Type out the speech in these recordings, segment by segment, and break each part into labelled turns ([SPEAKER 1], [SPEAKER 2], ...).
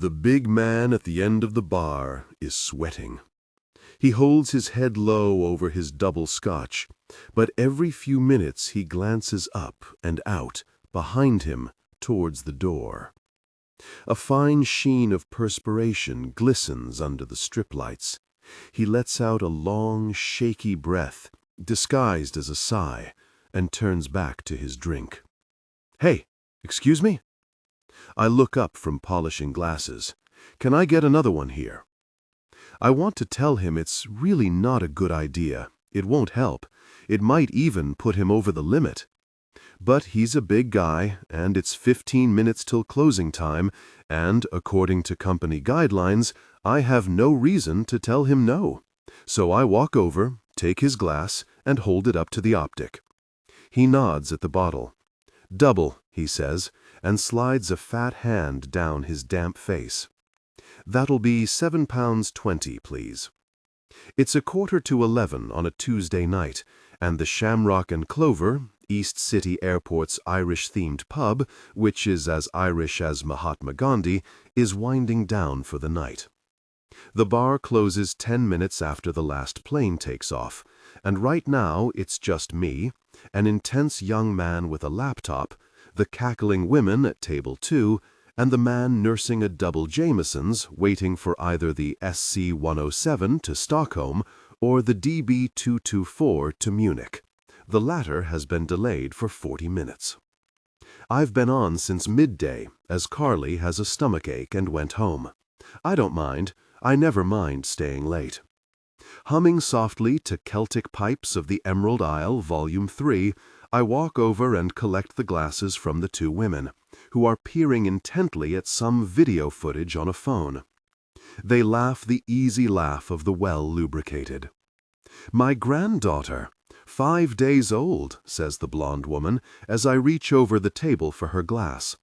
[SPEAKER 1] The big man at the end of the bar is sweating. He holds his head low over his double scotch, but every few minutes he glances up and out, behind him, towards the door. A fine sheen of perspiration glistens under the strip lights. He lets out a long, shaky breath, disguised as a sigh, and turns back to his drink. "Hey, excuse me?" I look up from polishing glasses. "Can I get another one here?" I want to tell him it's really not a good idea. It won't help. It might even put him over the limit. But he's a big guy, and it's 15 minutes till closing time, and, according to company guidelines, I have no reason to tell him no. So I walk over, take his glass, and hold it up to the optic. He nods at the bottle. "Double," he says, and slides a fat hand down his damp face. "That'll be £7.20, please." It's 11:15 on a Tuesday night, and the Shamrock and Clover, East City Airport's Irish-themed pub, which is as Irish as Mahatma Gandhi, is winding down for the night. The bar closes 10 minutes after the last plane takes off, and right now it's just me, an intense young man with a laptop, the cackling women at table 2, and the man nursing a double Jameson's waiting for either the SC-107 to Stockholm or the DB-224 to Munich. The latter has been delayed for 40 minutes. I've been on since midday, as Carly has a stomachache and went home. I don't mind. I never mind staying late. Humming softly to Celtic Pipes of the Emerald Isle, Volume 3, I walk over and collect the glasses from the two women, who are peering intently at some video footage on a phone. They laugh the easy laugh of the well-lubricated. "My granddaughter, 5 days old," says the blonde woman, as I reach over the table for her glass.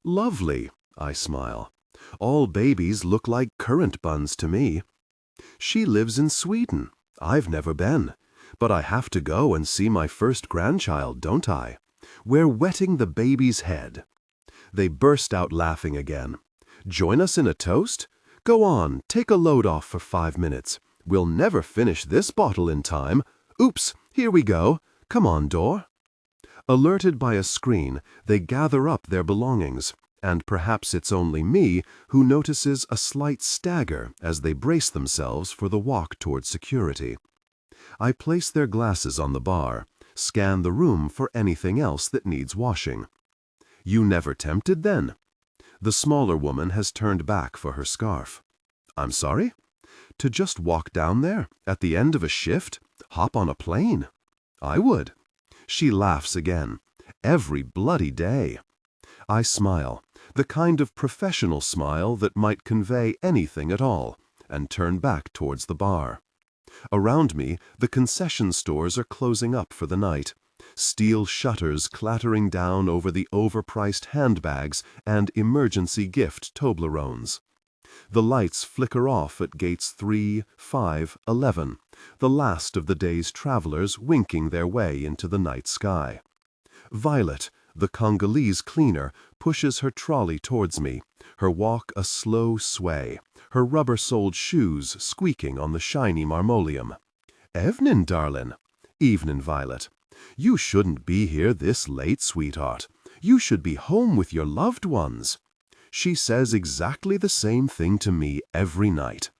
[SPEAKER 1] "Lovely," I smile. "All babies look like currant buns to me." "She lives in Sweden. I've never been. But I have to go and see my first grandchild, don't I? We're wetting the baby's head." They burst out laughing again. "Join us in a toast? Go on, take a load off for 5 minutes. We'll never finish this bottle in time. Oops, here we go. Come on, Dor." Alerted by a screen, they gather up their belongings, and perhaps it's only me who notices a slight stagger as they brace themselves for the walk toward security. I place their glasses on the bar, scan the room for anything else that needs washing. "You never tempted, then?" The smaller woman has turned back for her scarf. "I'm sorry? To just walk down there, at the end of a shift? Hop on a plane? I would." She laughs again. "Every bloody day." I smile, the kind of professional smile that might convey anything at all, and turn back towards the bar. Around me, the concession stores are closing up for the night, steel shutters clattering down over the overpriced handbags and emergency gift Toblerones. The lights flicker off at gates 3, 5, 11, the last of the day's travelers winking their way into the night sky. Violet, the Congolese cleaner, pushes her trolley towards me, her walk a slow sway, her rubber-soled shoes squeaking on the shiny marmoleum. "Evenin', darlin'." "Evenin', Violet." "You shouldn't be here this late, sweetheart. You should be home with your loved ones." She says exactly the same thing to me every night.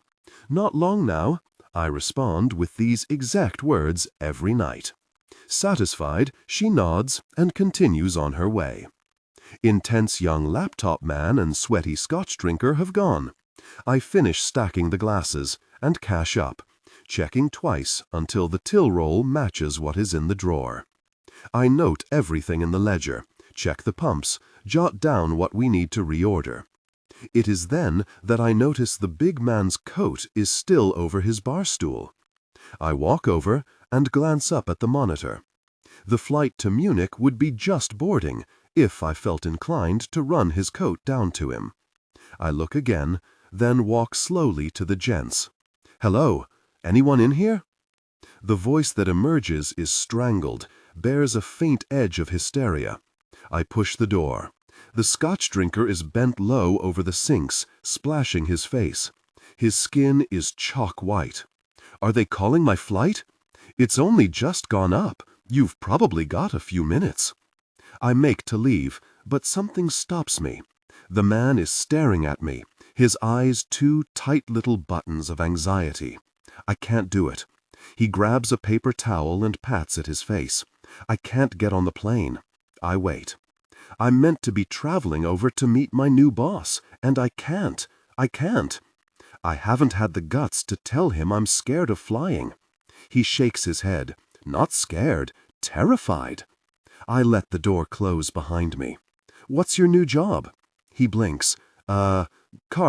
[SPEAKER 1] "Not long now," I respond with these exact words every night. Satisfied, she nods and continues on her way. Intense young laptop man and sweaty Scotch drinker have gone. I finish stacking the glasses and cash up, checking twice until the till roll matches what is in the drawer. I note everything in the ledger, check the pumps, jot down what we need to reorder. It is then that I notice the big man's coat is still over his bar stool. I walk over and glance up at the monitor. The flight to Munich would be just boarding if I felt inclined to run his coat down to him. I look again, then walk slowly to the gents. "Hello, anyone in here?" The voice that emerges is strangled, bears a faint edge of hysteria. I push the door. The Scotch drinker is bent low over the sinks, splashing his face. His skin is chalk white. Are they calling my flight? It's only just gone up. You've probably got a few minutes. I make to leave, but something stops me. The man is staring at me, his eyes two tight little buttons of anxiety. I can't do it. He grabs a paper towel and pats at his face. I can't get on the plane. I wait. I'm meant to be traveling over to meet my new boss, and I can't. I haven't had the guts to tell him I'm scared of flying. He shakes his head. Not scared, terrified. I let the door close behind me. What's your new job? He blinks. Car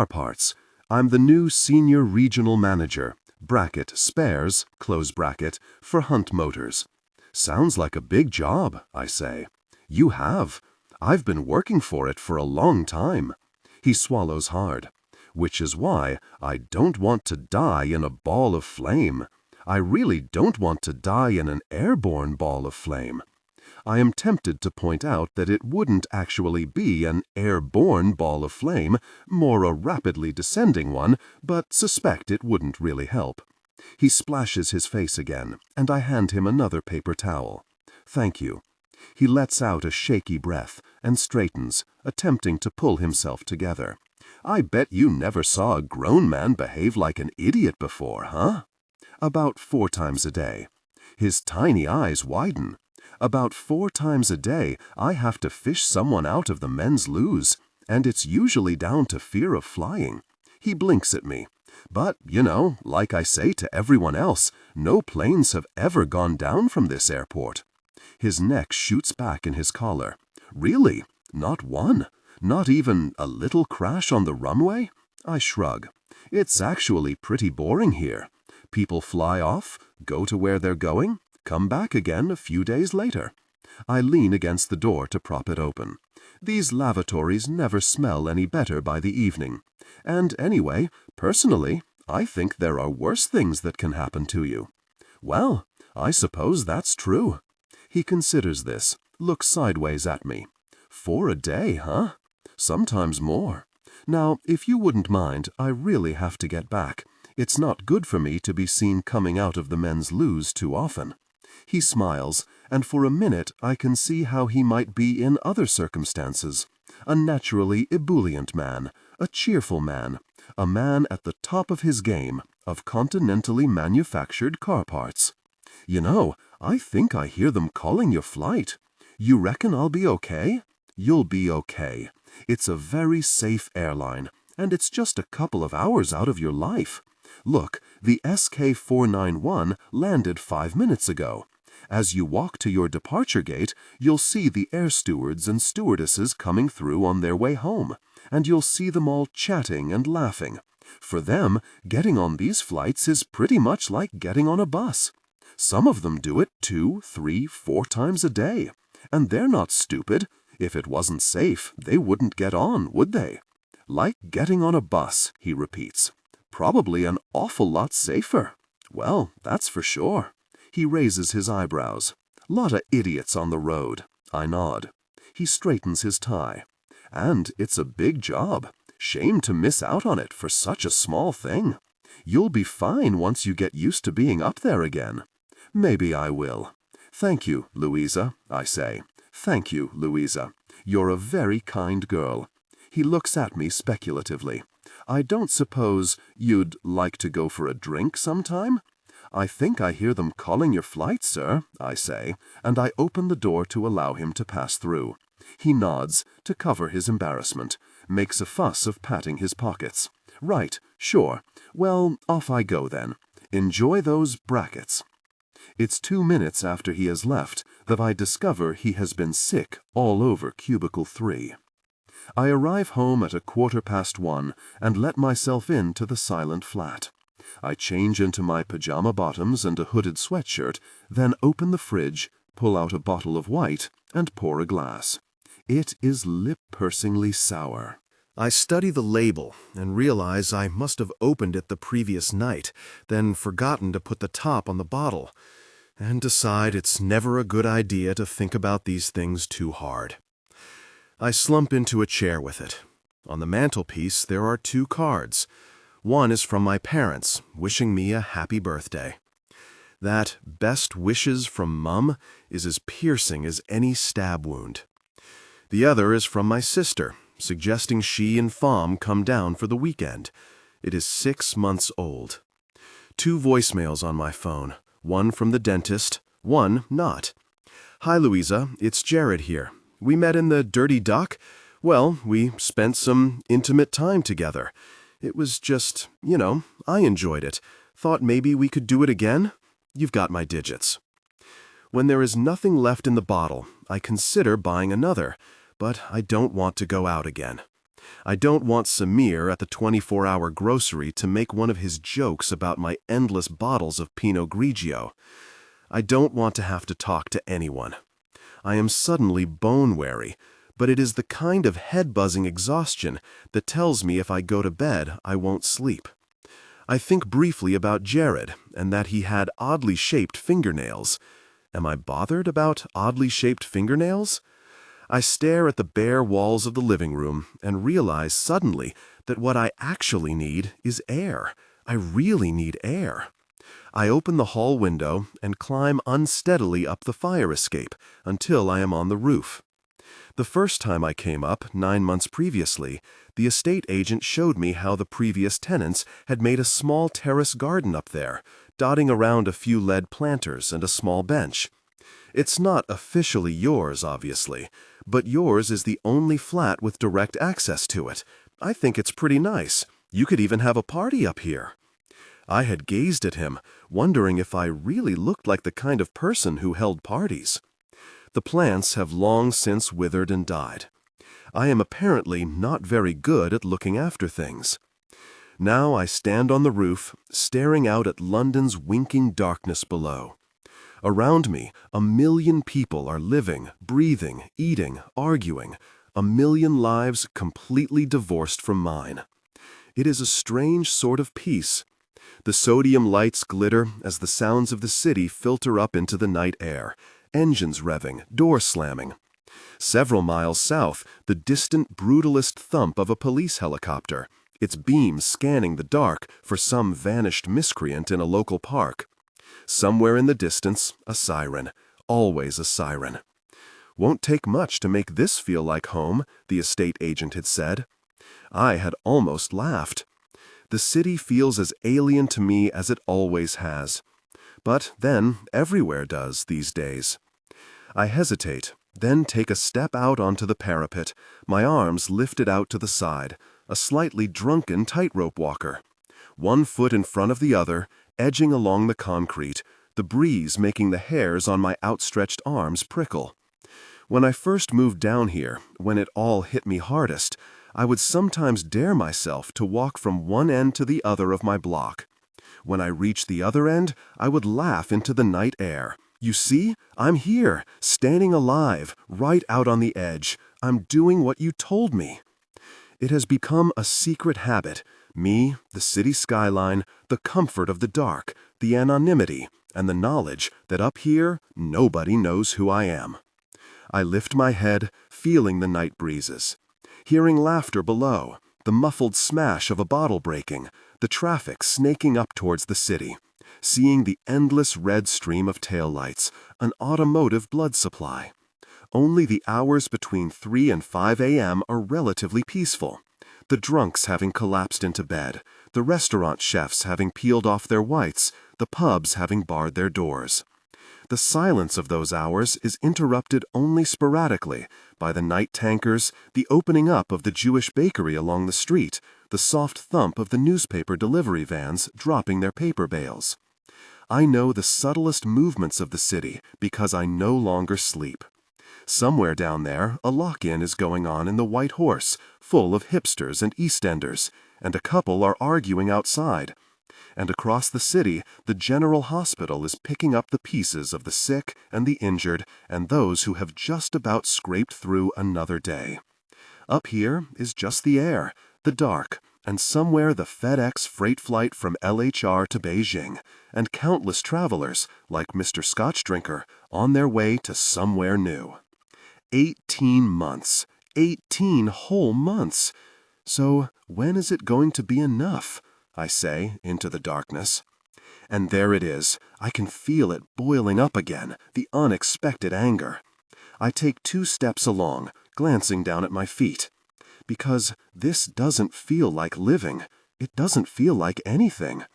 [SPEAKER 1] parts. I'm the new senior regional manager. Bracket spares, close bracket, for Hunt Motors. Sounds like a big job, I say. You have. I've been working for it for a long time. He swallows hard. Which is why I don't want to die in a ball of flame. I really don't want to die in an airborne ball of flame. I am tempted to point out that it wouldn't actually be an airborne ball of flame, more a rapidly descending one, but suspect it wouldn't really help. He splashes his face again, and I hand him another paper towel. Thank you. He lets out a shaky breath and straightens, attempting to pull himself together. I bet you never saw a grown man behave like an idiot before, huh? About 4 times a day. His tiny eyes widen. About 4 times a day, I have to fish someone out of the men's loos, and it's usually down to fear of flying. He blinks at me. But, like I say to everyone else, no planes have ever gone down from this airport. His neck shoots back in his collar. Really? Not one? Not even a little crash on the runway? I shrug. It's actually pretty boring here. People fly off, go to where they're going, come back again a few days later. I lean against the door to prop it open. These lavatories never smell any better by the evening. And anyway, personally, I think there are worse things that can happen to you. Well, I suppose that's true. He considers this, looks sideways at me. 4 a day, huh? Sometimes more. Now, if you wouldn't mind, I really have to get back. It's not good for me to be seen coming out of the men's loos too often. He smiles, and for a minute I can see how he might be in other circumstances. A naturally ebullient man, a cheerful man, a man at the top of his game, of continentally manufactured car parts. I think I hear them calling your flight. You reckon I'll be okay? You'll be okay. It's a very safe airline, and it's just a couple of hours out of your life. Look, the SK491 landed 5 minutes ago. As you walk to your departure gate, you'll see the air stewards and stewardesses coming through on their way home, and you'll see them all chatting and laughing. For them, getting on these flights is pretty much like getting on a bus. Some of them do it 2, 3, 4 times a day. And they're not stupid. If it wasn't safe, they wouldn't get on, would they? Like getting on a bus, he repeats. Probably an awful lot safer. Well, that's for sure. He raises his eyebrows. Lot of idiots on the road. I nod. He straightens his tie. And it's a big job. Shame to miss out on it for such a small thing. You'll be fine once you get used to being up there again. Maybe I will. Thank you, Louisa, I say. Thank you, Louisa. You're a very kind girl. He looks at me speculatively. I don't suppose you'd like to go for a drink sometime? I think I hear them calling your flight, sir, I say, and I open the door to allow him to pass through. He nods to cover his embarrassment, makes a fuss of patting his pockets. Right, sure. Well, off I go then. Enjoy those brackets. It's 2 minutes after he has left that I discover he has been sick all over cubicle 3. I arrive home at 1:15 and let myself into the silent flat. I change into my pajama bottoms and a hooded sweatshirt, then open the fridge, pull out a bottle of white, and pour a glass. It is lip-pursingly sour. I study the label and realize I must have opened it the previous night, then forgotten to put the top on the bottle, and decide it's never a good idea to think about these things too hard. I slump into a chair with it. On the mantelpiece, there are 2 cards. One is from my parents, wishing me a happy birthday. That best wishes from Mum is as piercing as any stab wound. The other is from my sister, suggesting she and Fom come down for the weekend. It is 6 months old. 2 voicemails on my phone, one from the dentist, one not. "Hi, Louisa, it's Jared here. We met in the Dirty Duck. Well, we spent some intimate time together. It was just, I enjoyed it. Thought maybe we could do it again. You've got my digits." When there is nothing left in the bottle, I consider buying another, but I don't want to go out again. I don't want Samir at the 24-hour grocery to make one of his jokes about my endless bottles of Pinot Grigio. I don't want to have to talk to anyone. I am suddenly bone-weary, but it is the kind of head-buzzing exhaustion that tells me if I go to bed, I won't sleep. I think briefly about Jared and that he had oddly shaped fingernails. Am I bothered about oddly shaped fingernails? I stare at the bare walls of the living room and realize suddenly that what I actually need is air. I really need air. I open the hall window and climb unsteadily up the fire escape until I am on the roof. The first time I came up, 9 months previously, the estate agent showed me how the previous tenants had made a small terrace garden up there, dotting around a few lead planters and a small bench. It's not officially yours, obviously, but yours is the only flat with direct access to it. I think it's pretty nice. You could even have a party up here. I had gazed at him, wondering if I really looked like the kind of person who held parties. The plants have long since withered and died. I am apparently not very good at looking after things. Now I stand on the roof, staring out at London's winking darkness below. Around me, 1,000,000 people are living, breathing, eating, arguing, 1,000,000 lives completely divorced from mine. It is a strange sort of peace. The sodium lights glitter as the sounds of the city filter up into the night air, engines revving, doors slamming. Several miles south, the distant brutalist thump of a police helicopter, its beams scanning the dark for some vanished miscreant in a local park. Somewhere in the distance, a siren, always a siren. "Won't take much to make this feel like home," the estate agent had said. I had almost laughed. The city feels as alien to me as it always has. But then, everywhere does these days. I hesitate, then take a step out onto the parapet, my arms lifted out to the side, a slightly drunken tightrope walker. One foot in front of the other, edging along the concrete, the breeze making the hairs on my outstretched arms prickle. When I first moved down here, when it all hit me hardest, I would sometimes dare myself to walk from one end to the other of my block. When I reached the other end, I would laugh into the night air. "You see? I'm here, standing alive, right out on the edge. I'm doing what you told me." It has become a secret habit. Me, the city skyline, the comfort of the dark, the anonymity, and the knowledge that up here, nobody knows who I am. I lift my head, feeling the night breezes. Hearing laughter below, the muffled smash of a bottle breaking, the traffic snaking up towards the city. Seeing the endless red stream of taillights, an automotive blood supply. Only the hours between 3 and 5 a.m. are relatively peaceful. The drunks having collapsed into bed, the restaurant chefs having peeled off their whites, the pubs having barred their doors. The silence of those hours is interrupted only sporadically by the night tankers, the opening up of the Jewish bakery along the street, the soft thump of the newspaper delivery vans dropping their paper bales. I know the subtlest movements of the city because I no longer sleep. Somewhere down there, a lock-in is going on in the White Horse, full of hipsters and Eastenders, and a couple are arguing outside. And across the city, the General Hospital is picking up the pieces of the sick and the injured and those who have just about scraped through another day. Up here is just the air, the dark, and somewhere the FedEx freight flight from LHR to Beijing, and countless travelers, like Mr. Scotch Drinker, on their way to somewhere new. 18 months.
[SPEAKER 2] 18 whole months. So when is it going to be enough? I say into the darkness. And there it is. I can feel it boiling up again, the unexpected anger. I take 2 steps along, glancing down at my feet. Because this doesn't feel like living. It doesn't feel like anything.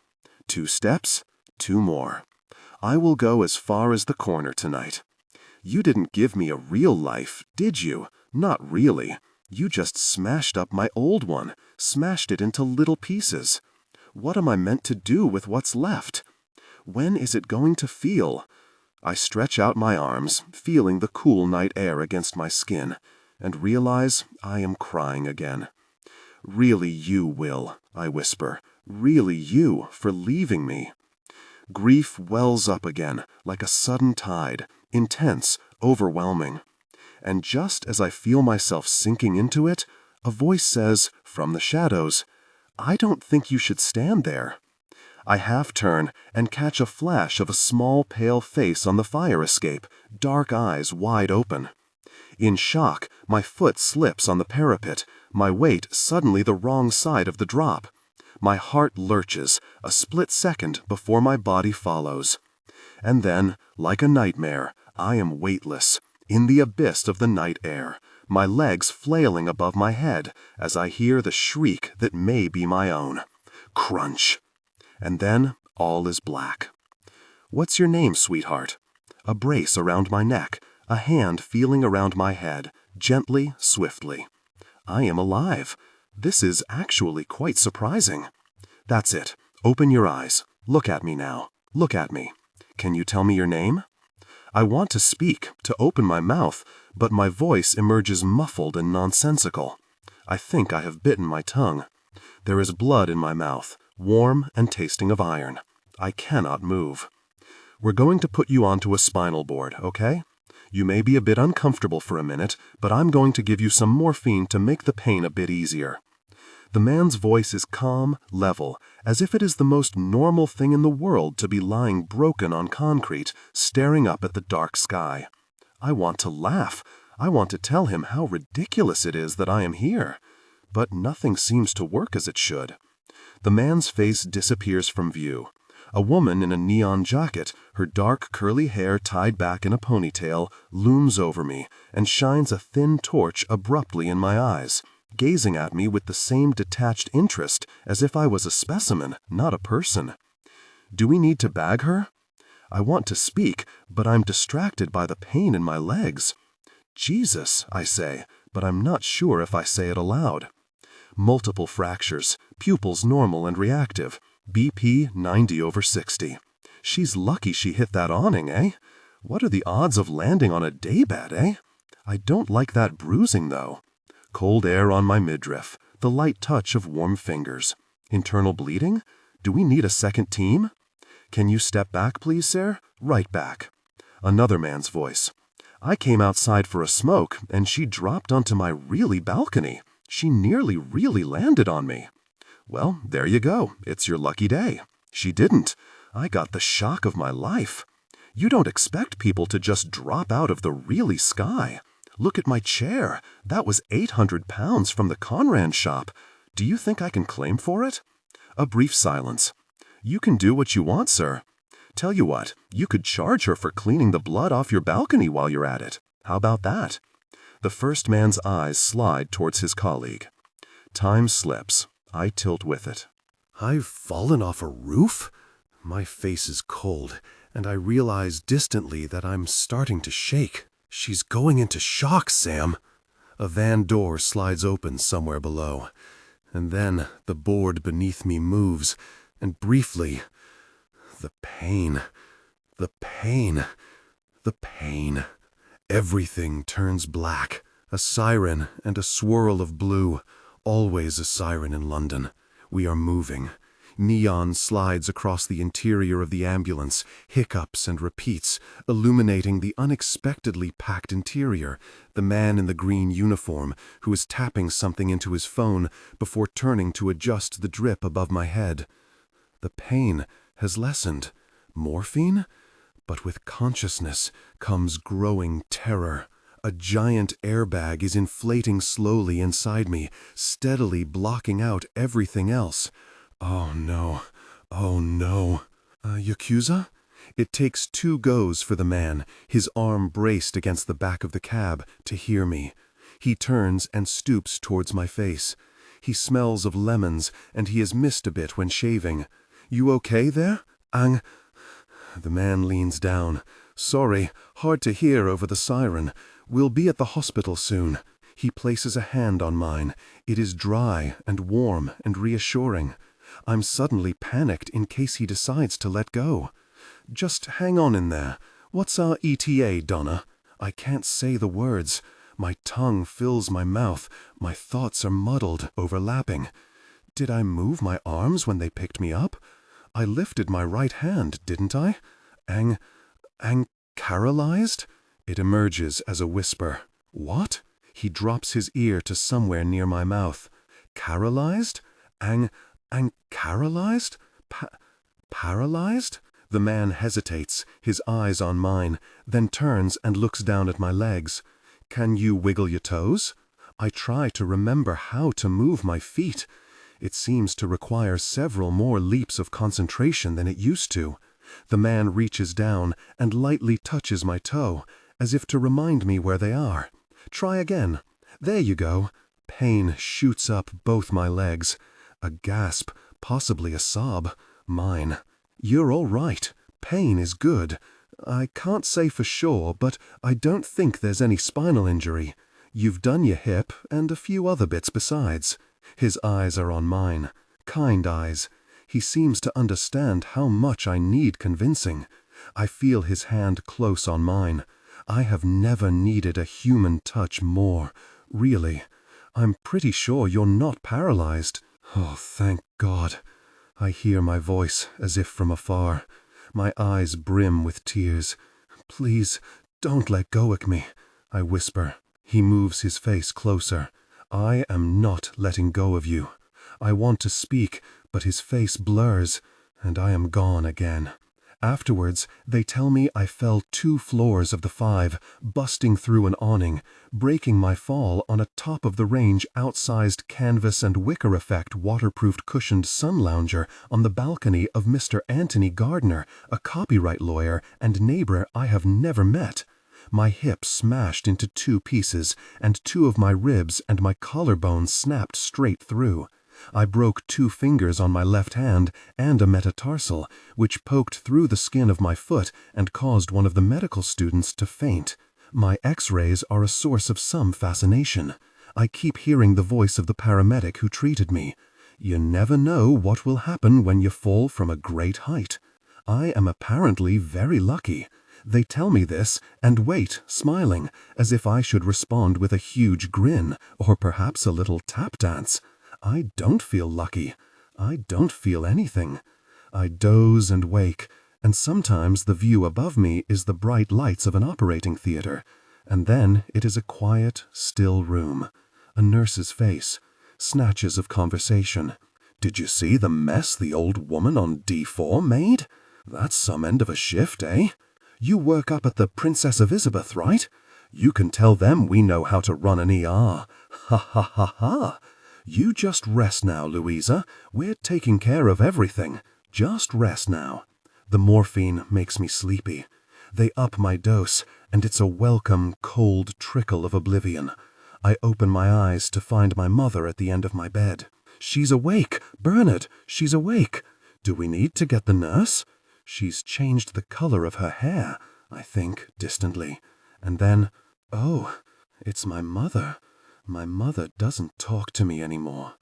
[SPEAKER 2] 2 steps, 2 more. I will go as far as the corner tonight. You didn't give me a real life, did you? Not really. You just smashed up my old one, smashed it into little pieces. What am I meant to do with what's left? When is it going to feel? I stretch out my arms, feeling the cool night air against my skin, and realize I am crying again. Really you, Will, I whisper. Really you, for leaving me. Grief wells up again, like a sudden tide, intense, overwhelming. And just as I feel myself sinking into it, a voice says, from the shadows, I don't think you should stand there. I half turn and catch a flash of a small pale face on the fire escape, dark eyes wide open. In shock, my foot slips on the parapet, my weight suddenly the wrong side of the drop. My heart lurches, a split second before my body follows. And then, like a nightmare, I am weightless, in the abyss of the night air, my legs flailing above my head as I hear the shriek that may be my own. Crunch! And then all is black. What's your name, sweetheart? A brace around my neck, a hand feeling around my head, gently, swiftly. I am alive. This is actually quite surprising. That's it. Open your eyes. Look at me now. Look at me. Can you tell me your name? I want to speak, to open my mouth, but my voice emerges muffled and nonsensical. I think I have bitten my tongue. There is blood in my mouth, warm and tasting of iron. I cannot move. We're going to put you onto a spinal board, okay? You may be a bit uncomfortable for a minute, but I'm going to give you some morphine to make the pain a bit easier. The man's voice is calm, level, as if it is the most normal thing in the world to be lying broken on concrete, staring up at the dark sky. I want to laugh. I want to tell him how ridiculous it is that I am here. But nothing seems to work as it should. The man's face disappears from view. A woman in a neon jacket, her dark curly hair tied back in a ponytail, looms over me and shines a thin torch abruptly in my eyes, gazing at me with the same detached interest as if I was a specimen, not a person. Do we need to bag her? I want to speak, but I'm distracted by the pain in my legs. Jesus, I say, but I'm not sure if I say it aloud. Multiple fractures, pupils normal and reactive, BP 90/60. She's lucky she hit that awning, eh? What are the odds of landing on a daybed, eh? I don't like that bruising, though. Cold air on my midriff, the light touch of warm fingers. Internal bleeding? Do we need a second team? Can you step back, please, sir? Right back. Another man's voice. I came outside for a smoke, and she dropped onto my really balcony. She nearly really landed on me. Well, there you go. It's your lucky day. She didn't. I got the shock of my life. You don't expect people to just drop out of the really sky. Look at my chair. That was 800 pounds from the Conran shop. Do you think I can claim for it? A brief silence. You can do what you want, sir. Tell you what, you could charge her for cleaning the blood off your balcony while you're at it. How about that? The first man's eyes slide towards his colleague. Time slips. I tilt with it. I've fallen off a roof? My face is cold, and I realize distantly that I'm starting to shake. She's going into shock, Sam. A van door slides open somewhere below, and then the board beneath me moves, and briefly, the pain, the pain, the pain. Everything turns black, a siren and a swirl of blue, always a siren in London. We are moving. Neon slides across the interior of the ambulance, hiccups and repeats, illuminating the unexpectedly packed interior, the man in the green uniform who is tapping something into his phone before turning to adjust the drip above my head. The pain has lessened. Morphine? But with consciousness comes growing terror,
[SPEAKER 1] A giant airbag is inflating slowly inside me, steadily blocking out everything else. Oh no. Oh no. Yakuza? It takes 2 goes for the man, his arm braced against the back of the cab, to hear me. He turns and stoops towards my face. He smells of lemons, and he has missed a bit when shaving. You okay there? Ang? The man leans down. Sorry, hard to hear over the siren. We'll be at the hospital soon. He places a hand on mine. It is dry and warm and reassuring. I'm suddenly panicked in case he decides to let go. Just hang on in there. What's our ETA, Donna? I can't say the words. My tongue fills my mouth. My thoughts are muddled, overlapping. Did I move my arms when they picked me up? I lifted my right hand, didn't I? Carolized? It emerges as a whisper. What? He drops his ear to somewhere near my mouth. Carolized? Carolized? Paralyzed? The man hesitates, his eyes on mine, then turns and looks down at my legs. Can you wiggle your toes? I try to remember how to move my feet. It seems to require several more leaps of concentration than it used to. The man reaches down and lightly touches my toe, as if to remind me where they are. Try again. There you go. Pain shoots up both my legs. A gasp, possibly a sob. Mine. You're all right. Pain is good. I can't say for sure, but I don't think there's any spinal injury. You've done your hip and a few other bits besides. His eyes are on mine. Kind eyes. He seems to understand how much I need convincing. I feel his hand close on mine. I have never needed a human touch more. Really. I'm pretty sure you're not paralyzed. Oh, thank God. I hear my voice as if from afar. My eyes brim with tears. Please, don't let go of me, I whisper. He moves his face closer. I am not letting go of you. I want to speak, but his face blurs, and I am gone again. Afterwards, they tell me I fell 2 floors of the 5, busting through an awning, breaking my fall on a top-of-the-range outsized canvas and wicker effect waterproofed cushioned sun lounger on the balcony of Mr. Anthony Gardner, a copyright lawyer and neighbor I have never met. My hip smashed into 2 pieces, and 2 of my ribs and my collarbone snapped straight through. I broke 2 fingers on my left hand and a metatarsal, which poked through the skin of my foot and caused one of the medical students to faint. My x-rays are a source of some fascination. I keep hearing the voice of the paramedic who treated me. You never know what will happen when you fall from a great height. I am apparently very lucky. They tell me this and wait, smiling, as if I should respond with a huge grin or perhaps a little tap dance. I don't feel lucky. I don't feel anything. I doze and wake, and sometimes the view above me is the bright lights of an operating theater, and then it is a quiet, still room. A nurse's face. Snatches of conversation. Did you see the mess the old woman on D4 made? That's some end of a shift, eh? You work up at the Princess Elizabeth, right? You can tell them we know how to run an ER. Ha ha ha ha. You just rest now, Louisa. We're taking care of everything. Just rest now. The morphine makes me sleepy. They up my dose, and it's a welcome, cold trickle of oblivion. I open my eyes to find my mother at the end of my bed. She's awake! Bernard, she's awake! Do we need to get the nurse? She's changed the color of her hair, I think, distantly. And then, oh, it's my mother. My mother doesn't talk to me anymore.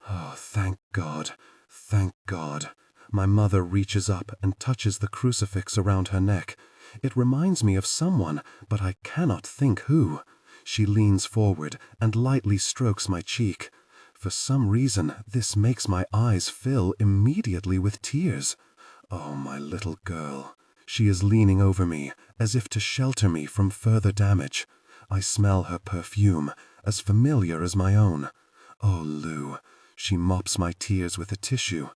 [SPEAKER 1] Oh, thank God. Thank God. My mother reaches up and touches the crucifix around her neck. It reminds me of someone, but I cannot think who. She leans forward and lightly strokes my cheek. For some reason, this makes my eyes fill immediately with tears. Oh, my little girl. She is leaning over me, as if to shelter me from further damage. I smell her perfume, as familiar as my own. Oh, Lou. She mops my tears with a tissue.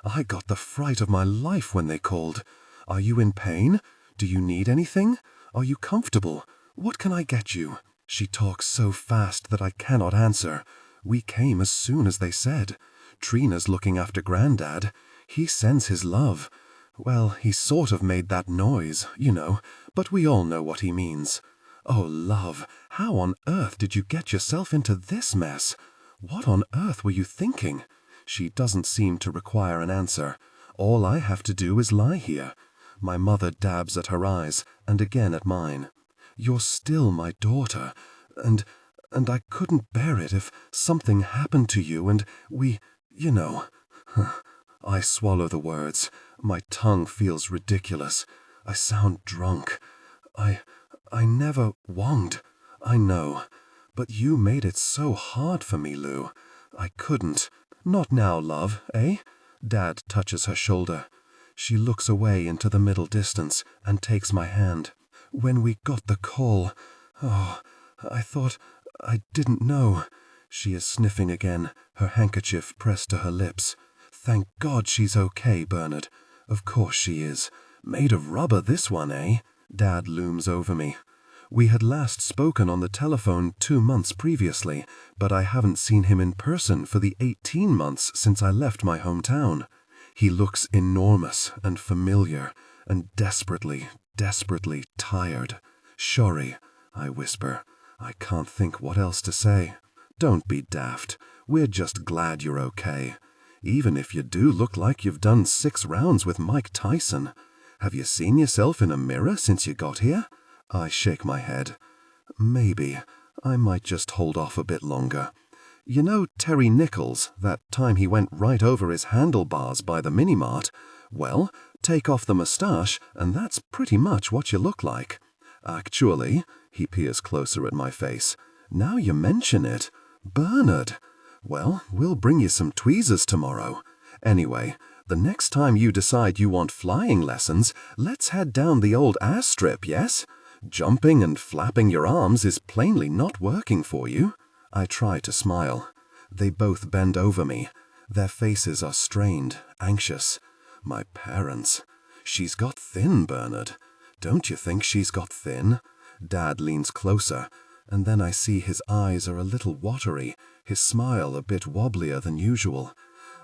[SPEAKER 1] I got the fright of my life when they called. Are you in pain? Do you need anything? Are you comfortable? What can I get you?
[SPEAKER 2] She talks so fast that I cannot answer. We came as soon as they said. Trina's looking after Grandad. He sends his love. Well, he sort of made that noise, you know, but we all know what he means. Oh, love, how on earth did you get yourself into this mess? What on earth were you thinking? She doesn't seem to require an answer. All I have to do is lie here. My mother dabs at her eyes, and again at mine. You're still my daughter, and I couldn't bear it if something happened to you and we, you know. I swallow the words. My tongue feels ridiculous. I sound drunk. I never wonged. I know. But you made it so hard for me, Lou. I couldn't. Not now, love, eh? Dad touches her shoulder. She looks away into the middle distance and takes my hand. When we got the call, oh, I thought, I didn't know. She is sniffing again, her handkerchief pressed to her lips. Thank God she's okay, Bernard. Of course she is. Made of rubber, this one, eh? Dad looms over me. We had last spoken on the telephone 2 months previously, but I haven't seen him in person for the 18 months since I left my hometown. He looks enormous and familiar and desperately, desperately tired. Sorry, I whisper. I can't think what else to say. Don't be daft. We're just glad you're okay. Even if you do look like you've done 6 rounds with Mike Tyson. Have you seen yourself in a mirror since you got here? I shake my head. Maybe. I might just hold off a bit longer. You know Terry Nichols, that time he went right over his handlebars by the mini-mart? Well, take off the moustache, and that's pretty much what you look like. Actually, he peers closer at my face. Now you mention it. Bernard. Well, we'll bring you some tweezers tomorrow. Anyway, the next time you decide you want flying lessons, let's head down the old ass strip, yes? Jumping and flapping your arms is plainly not working for you. I try to smile. They both bend over me. Their faces are strained, anxious. My parents. She's got thin, Bernard. Don't you think she's got thin? Dad leans closer, and then I see his eyes are a little watery, his smile a bit wobblier than usual.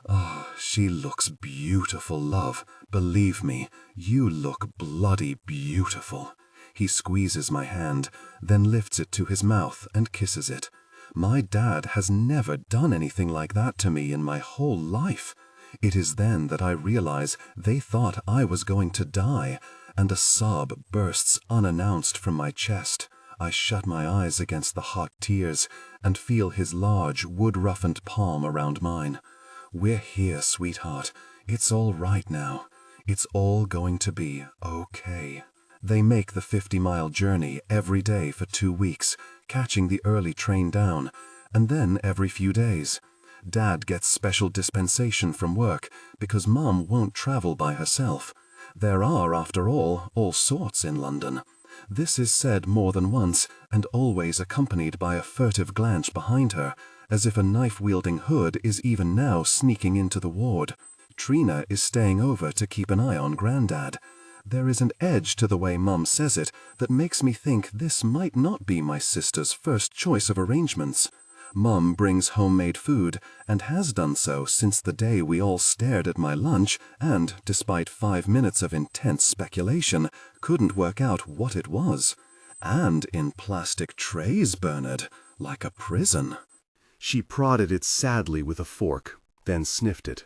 [SPEAKER 2] Oh, she looks beautiful, love. Believe me, you look bloody beautiful. He squeezes my hand, then lifts it to his mouth and kisses it. My dad has never done anything like that to me in my whole life. It is then that I realize they thought I was going to die, and a sob bursts unannounced from my chest. I shut my eyes against the hot tears and feel his large, wood-roughened palm around mine. We're here, sweetheart. It's all right now. It's all going to be okay. They make the 50-mile journey every day for 2 weeks, catching the early train down, and then every few days. Dad gets special dispensation from work because Mum won't travel by herself. There are, after all sorts in London. This is said more than once, and always accompanied by a furtive glance behind her, as if a knife-wielding hood is even now sneaking into the ward. Trina is staying over to keep an eye on Grandad. There is an edge to the way Mum says it that makes me think this might not be my sister's first choice of arrangements. Mum brings homemade food, and has done so since the day we all stared at my lunch and, despite 5 minutes of intense speculation, couldn't work out what it was. And in plastic trays, Bernard, like a prison.
[SPEAKER 1] She prodded it sadly with a fork, then sniffed it.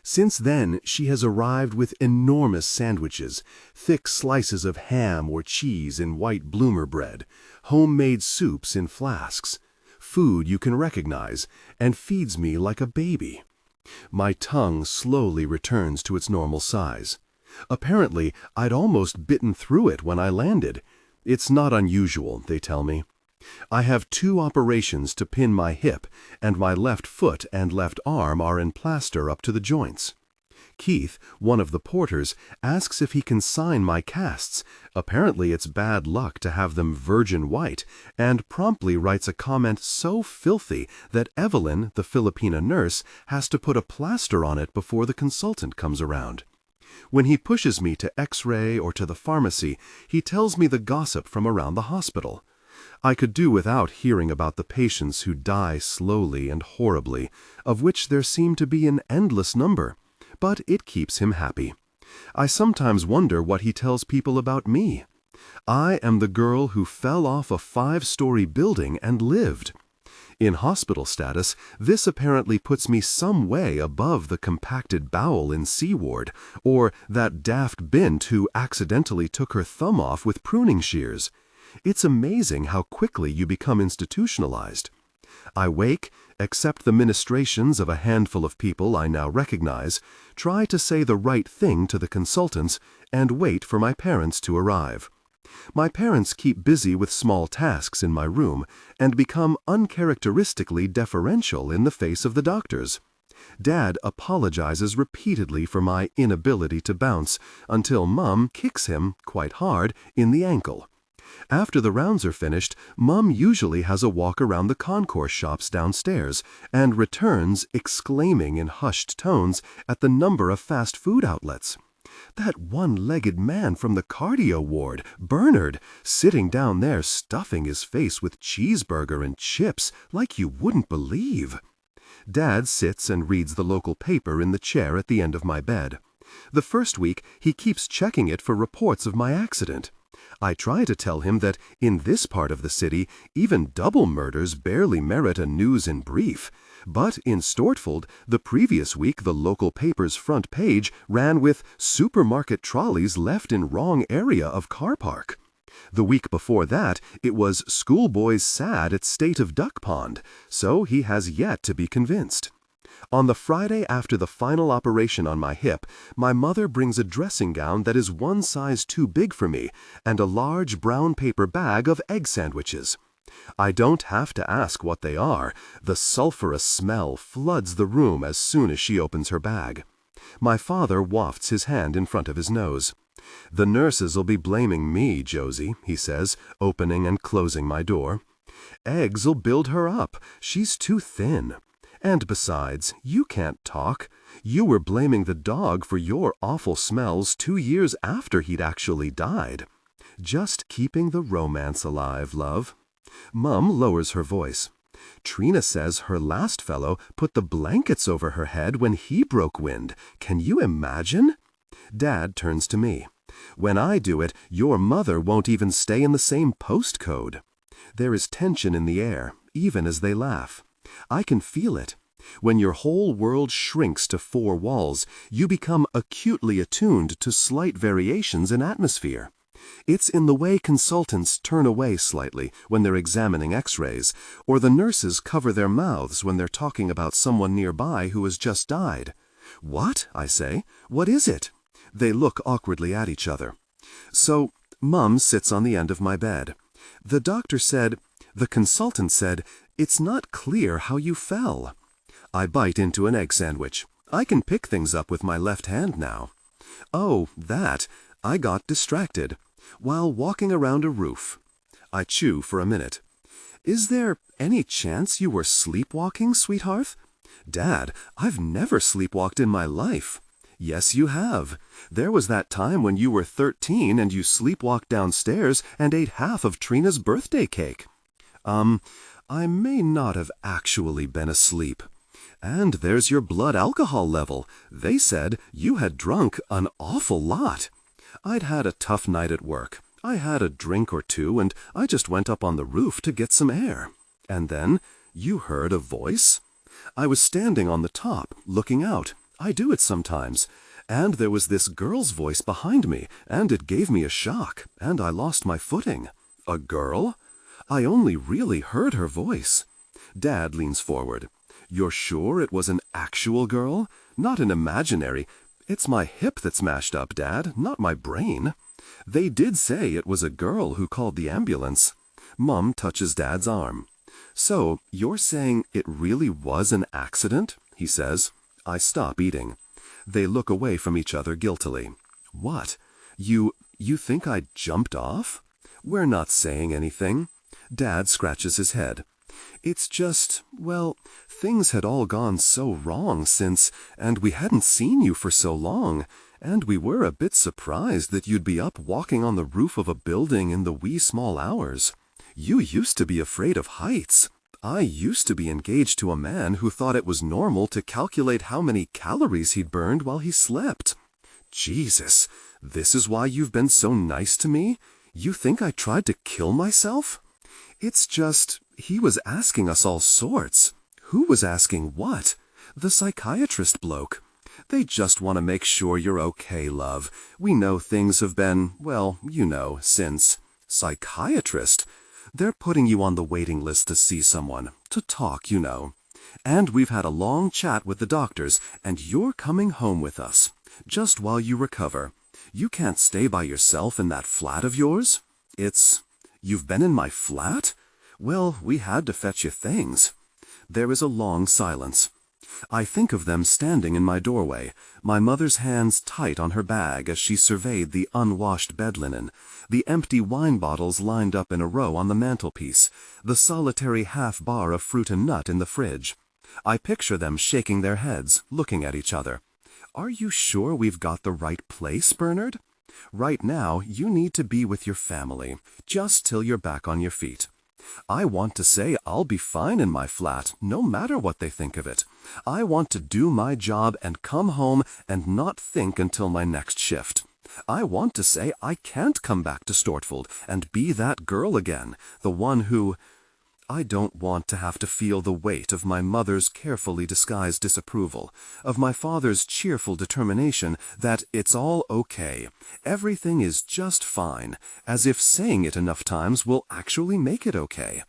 [SPEAKER 1] Since then, she has arrived with enormous sandwiches, thick slices of ham or cheese in white bloomer bread, homemade soups in flasks, food you can recognize, and feeds me like a baby. My tongue slowly returns to its normal size. Apparently, I'd almost bitten through it when I landed. It's not unusual, they tell me. I have 2 operations to pin my hip, and my left foot and left arm are in plaster up to the joints. Keith, one of the porters, asks if he can sign my casts. Apparently it's bad luck to have them virgin white, and promptly writes a comment so filthy that Evelyn, the Filipina nurse, has to put a plaster on it before the consultant comes around. When he pushes me to X-ray or to the pharmacy, he tells me the gossip from around the hospital. I could do without hearing about the patients who die slowly and horribly, of which there seem to be an endless number, but it keeps him happy. I sometimes wonder what he tells people about me. I am the girl who fell off a 5-story building and lived. In hospital status, this apparently puts me some way above the compacted bowel in C ward, or that daft bint who accidentally took her thumb off with pruning shears. It's amazing how quickly you become institutionalized. I wake, accept the ministrations of a handful of people I now recognize, try to say the right thing to the consultants, and wait for my parents to arrive. My parents keep busy with small tasks in my room and become uncharacteristically deferential in the face of the doctors. Dad apologizes repeatedly for my inability to bounce until Mum kicks him, quite hard, in the ankle. After the rounds are finished, Mum usually has a walk around the concourse shops downstairs and returns exclaiming in hushed tones at the number of fast food outlets. That one-legged man from the cardio ward, Bernard, sitting down there stuffing his face with cheeseburger and chips like you wouldn't believe. Dad sits and reads the local paper in the chair at the end of my bed. The first week, he keeps checking it for reports of my accident. I try to tell him that in this part of the city, even double murders barely merit a news in brief. But in Stortford, the previous week the local paper's front page ran with supermarket trolleys left in wrong area of car park. The week before that, it was schoolboys sad at state of duck pond, so he has yet to be convinced. On the Friday after the final operation on my hip, my mother brings a dressing gown that is one size too big for me and a large brown paper bag of egg sandwiches. I don't have to ask what they are. The sulphurous smell floods the room as soon as she opens her bag. My father wafts his hand in front of his nose. "The nurses'll be blaming me, Josie," he says, opening and closing my door. "Eggs'll build her up. She's too thin. And besides, you can't talk. You were blaming the dog for your awful smells 2 years after he'd actually died. Just keeping the romance alive, love." Mum lowers her voice. "Trina says her last fellow put the blankets over her head when he broke wind. Can you imagine?" Dad turns to me. "When I do it, your mother won't even stay in the same postcode." There is tension in the air, even as they laugh. I can feel it. When your whole world shrinks to 4 walls, you become acutely attuned to slight variations in atmosphere. It's in the way consultants turn away slightly when they're examining x-rays, or the nurses cover their mouths when they're talking about someone nearby who has just died. "What?" I say. "What is it?" They look awkwardly at each other. So, Mum sits on the end of my bed. The consultant said, "It's not clear how you fell." I bite into an egg sandwich. I can pick things up with my left hand now. "Oh, that. I got distracted while walking around a roof." I chew for a minute. "Is there any chance you were sleepwalking, sweetheart?" "Dad, I've never sleepwalked in my life." "Yes, you have. There was that time when you were 13 and you sleepwalked downstairs and ate half of Trina's birthday cake." I may not have actually been asleep." "And there's your blood alcohol level. They said you had drunk an awful lot." "I'd had a tough night at work. I had a drink or 2 and I just went up on the roof to get some air." "And then you heard a voice?" "I was standing on the top, looking out. I do it sometimes. And there was this girl's voice behind me, and it gave me a shock, and I lost my footing." "A girl?" "I only really heard her voice." Dad leans forward. "You're sure it was an actual girl? Not an imaginary? It's my hip that's mashed up, Dad, not my brain." "They did say it was a girl who called the ambulance." Mum touches Dad's arm. "So, you're saying it really was an accident?" he says. I stop eating. They look away from each other guiltily. "What? You think I jumped off?" "We're not saying anything." Dad scratches his head. "It's just, well, things had all gone so wrong since, and we hadn't seen you for so long, and we were a bit surprised that you'd be up walking on the roof of a building in the wee small hours.
[SPEAKER 2] You used to be afraid of heights. I used to be engaged to a man who thought it was normal to calculate how many calories he'd burned while he slept. Jesus, this is why you've been so nice to me? You think I tried to kill myself? It's just, he was asking us all sorts. Who was asking what? The psychiatrist bloke. They just want to make sure you're okay, love. We know things have been, well, you know, since. Psychiatrist? They're putting you on the waiting list to see someone, to talk, you know. And we've had a long chat with the doctors, and you're coming home with us. Just while you recover. You can't stay by yourself in that flat of yours. You've been in my flat? Well, we had to fetch you things. There is a long silence. I think of them standing in my doorway, my mother's hands tight on her bag as she surveyed the unwashed bed linen, the empty wine bottles lined up in a row on the mantelpiece, the solitary half-bar of fruit and nut in the fridge. I picture them shaking their heads, looking at each other. Are you sure we've got the right place, Bernard? Right now, you need to be with your family, just till you're back on your feet. I want to say I'll be fine in my flat, no matter what they think of it. I want to do my job and come home and not think until my next shift. I want to say I can't come back to Stortford and be that girl again, the one who... I don't want to have to feel the weight of my mother's carefully disguised disapproval, of my father's cheerful determination that it's all okay, everything is just fine, as if saying it enough times will actually make it okay.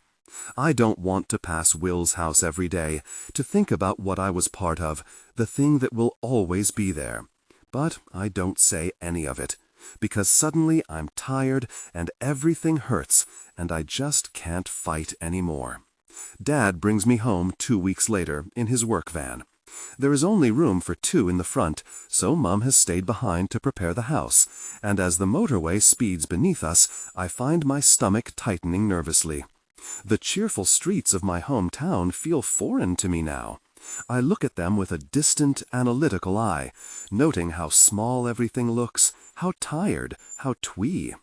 [SPEAKER 2] I don't want to pass Will's house every day, to think about what I was part of, the thing that will always be there. But I don't say any of it, because suddenly I'm tired and everything hurts, and I just can't fight anymore. Dad brings me home 2 weeks later in his work van. There is only room for 2 in the front, so Mum has stayed behind to prepare the house, and as the motorway speeds beneath us, I find my stomach tightening nervously. The cheerful streets of my hometown feel foreign to me now. I look at them with a distant, analytical eye, noting how small everything looks, how tired, how twee.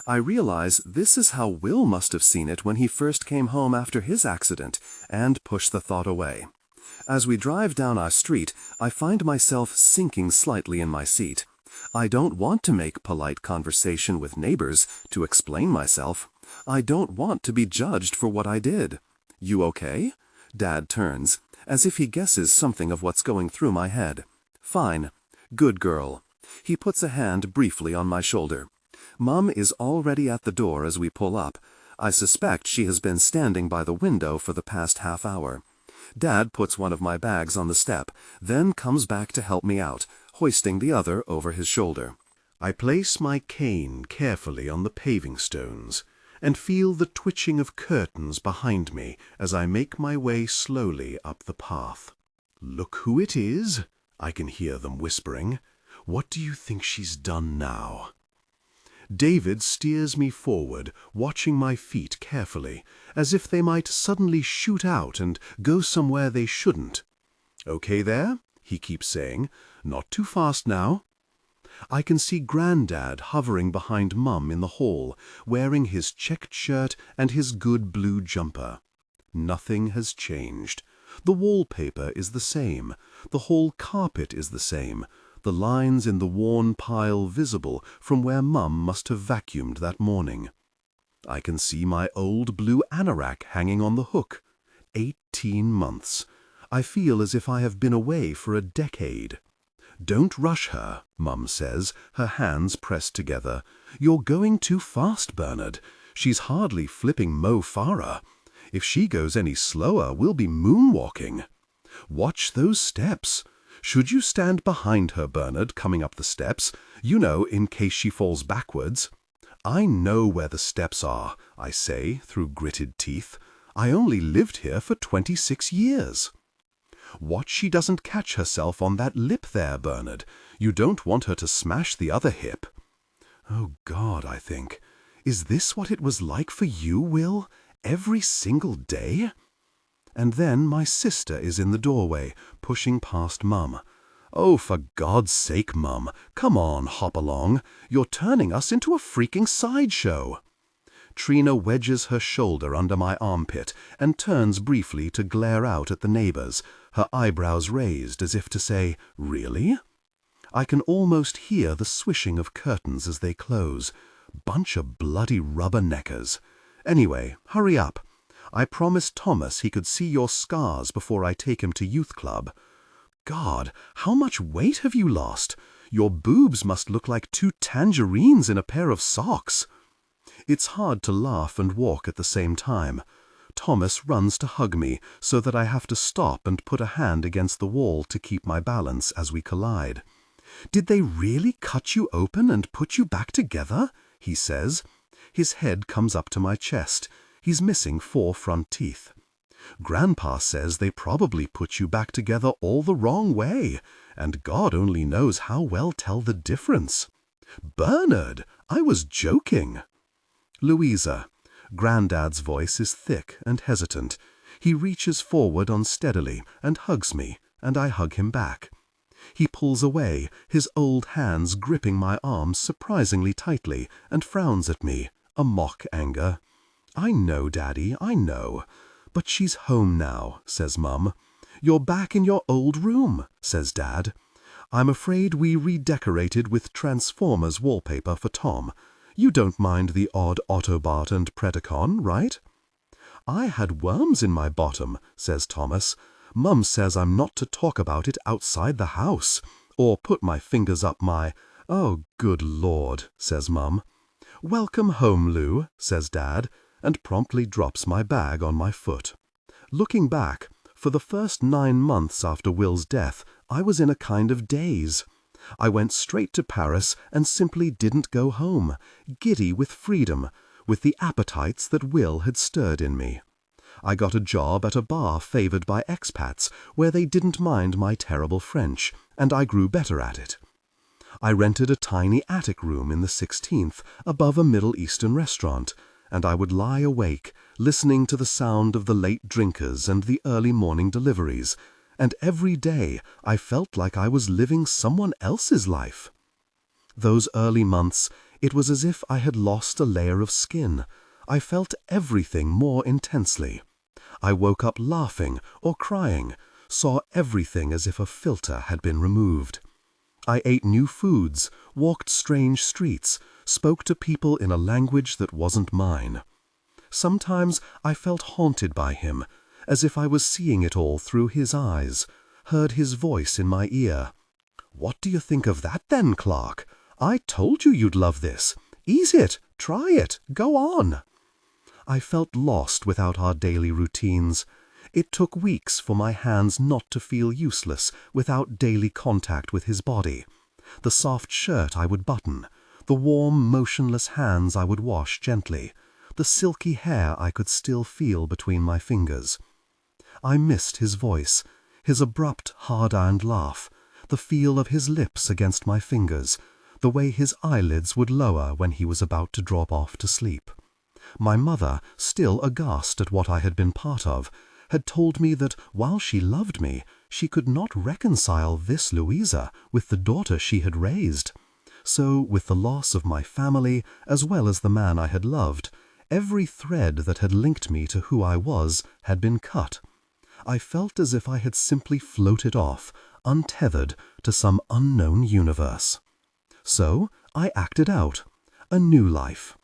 [SPEAKER 2] I realize this is how Will must have seen it when he first came home after his accident, and push the thought away. As we drive down our street, I find myself sinking slightly in my seat. I don't want to make polite conversation with neighbors to explain myself. I don't want to be judged for what I did. You okay? Dad turns, as if he guesses something of what's going through my head. Fine. Good girl. He puts a hand briefly on my shoulder. Mum is already at the door as we pull up. I suspect she has been standing by the window for the past half hour. Dad puts one of my bags on the step, then comes back to help me out, hoisting the other over his shoulder.
[SPEAKER 1] I place my cane carefully on the paving stones and feel the twitching of curtains behind me as I make my way slowly up the path. "Look who it is," I can hear them whispering. "What do you think she's done now?" David steers me forward, watching my feet carefully, as if they might suddenly shoot out and go somewhere they shouldn't. "Okay there," he keeps saying. "Not too fast now." I can see Grandad hovering behind Mum in the hall, wearing his checked shirt and his good blue jumper. Nothing has changed. The wallpaper is the same. The hall carpet is the same. The lines in the worn pile visible from where Mum must have vacuumed that morning. I can see my old blue anorak hanging on the hook. 18 months. I feel as if I have been away for a decade. "Don't rush her," Mum says, her hands pressed together. "You're going too fast, Bernard. She's hardly flipping Mo Farah. If she goes any slower, we'll be moonwalking. Watch those steps. Should you stand behind her, Bernard, coming up the steps, you know, in case she falls backwards." "I know where the steps are," I say through gritted teeth. "I only lived here for 26 years. Watch she doesn't catch herself on that lip there, Bernard. You don't want her to smash the other hip." Oh, God, I think. Is this what it was like for you, Will? Every single day? And then my sister is in the doorway, pushing past Mum. "Oh, for God's sake, Mum, come on, hop along. You're turning us into a freaking sideshow."
[SPEAKER 2] Trina wedges her shoulder under my armpit and turns briefly to glare out at the neighbors, her eyebrows raised as if to say, "Really?" I can almost hear the swishing of curtains as they close. Bunch of bloody rubberneckers. Anyway, hurry up. I promised Thomas he could see your scars before I take him to youth club. God, how much weight have you lost? Your boobs must look like 2 tangerines in a pair of socks. It's hard to laugh and walk at the same time. Thomas runs to hug me so that I have to stop and put a hand against the wall to keep my balance as we collide. "Did they really cut you open and put you back together?" he says. His head comes up to my chest. He's missing 4 front teeth. "Grandpa says they probably put you back together all the wrong way, and God only knows how well tell the difference." "Bernard, I was joking." "Louisa." Granddad's voice is thick and hesitant. He reaches forward unsteadily and hugs me, and I hug him back. He pulls away, his old hands gripping my arms surprisingly tightly, and frowns at me, a mock anger. "I know, Daddy, I know. But she's home now," says Mum. "You're back in your old room," says Dad. "I'm afraid we redecorated with Transformers wallpaper for Tom. You don't mind the odd Autobot and Predacon, right?" "I had worms in my bottom," says Thomas. "Mum says I'm not to talk about it outside the house, or put my fingers up my—" "Oh, good Lord," says Mum. "Welcome home, Lou," says Dad, and promptly drops my bag on my foot. Looking back, for the first 9 months after Will's death, I was in a kind of daze. I went straight to Paris and simply didn't go home, giddy with freedom, with the appetites that Will had stirred in me. I got a job at a bar favored by expats, where they didn't mind my terrible French, and I grew better at it. I rented a tiny attic room in the 16th, above a Middle Eastern restaurant, and I would lie awake, listening to the sound of the late drinkers and the early morning deliveries, and every day I felt like I was living someone else's life. Those early months, it was as if I had lost a layer of skin. I felt everything more intensely. I woke up laughing or crying, saw everything as if a filter had been removed. I ate new foods, walked strange streets, spoke to people in a language that wasn't mine. Sometimes I felt haunted by him, as if I was seeing it all through his eyes, heard his voice in my ear. "What do you think of that then, Clark? I told you you'd love this. Ease it, try it, go on." I felt lost without our daily routines. It took weeks for my hands not to feel useless without daily contact with his body. The soft shirt I would button, the warm, motionless hands I would wash gently, the silky hair I could still feel between my fingers. I missed his voice, his abrupt, hard-earned laugh, the feel of his lips against my fingers, the way his eyelids would lower when he was about to drop off to sleep. My mother, still aghast at what I had been part of, had told me that while she loved me, she could not reconcile this Louisa with the daughter she had raised. So, with the loss of my family, as well as the man I had loved, every thread that had linked me to who I was had been cut. I felt as if I had simply floated off, untethered, to some unknown universe. So, I acted out. A new life.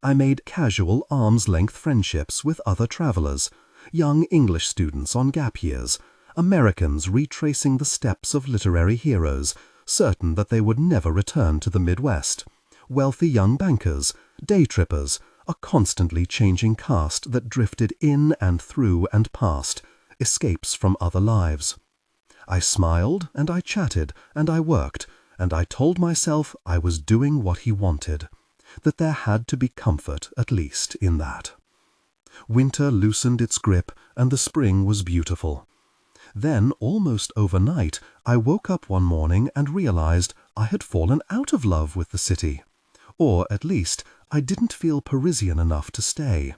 [SPEAKER 2] I made casual arm's-length friendships with other travelers, young English students on gap years, Americans retracing the steps of literary heroes, certain that they would never return to the Midwest, wealthy young bankers, day-trippers, a constantly changing cast that drifted in and through and past, escapes from other lives. I smiled, and I chatted, and I worked, and I told myself I was doing what he wanted, that there had to be comfort, at least, in that. Winter loosened its grip, and the spring was beautiful. Then, almost overnight, I woke up one morning and realized I had fallen out of love with the city. Or, at least, I didn't feel Parisian enough to stay.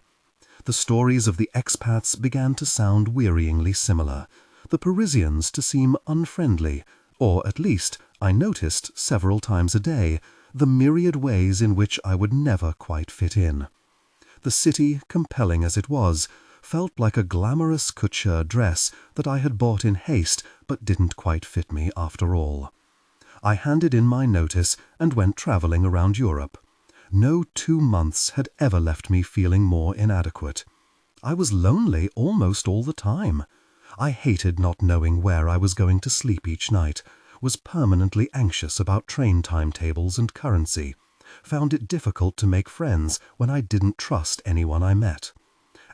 [SPEAKER 2] The stories of the expats began to sound wearyingly similar, the Parisians to seem unfriendly, or, at least, I noticed several times a day the myriad ways in which I would never quite fit in. The city, compelling as it was, felt like a glamorous couture dress that I had bought in haste but didn't quite fit me after all. I handed in my notice and went travelling around Europe. No 2 months had ever left me feeling more inadequate. I was lonely almost all the time. I hated not knowing where I was going to sleep each night, was permanently anxious about train timetables and currency, found it difficult to make friends when I didn't trust anyone I met.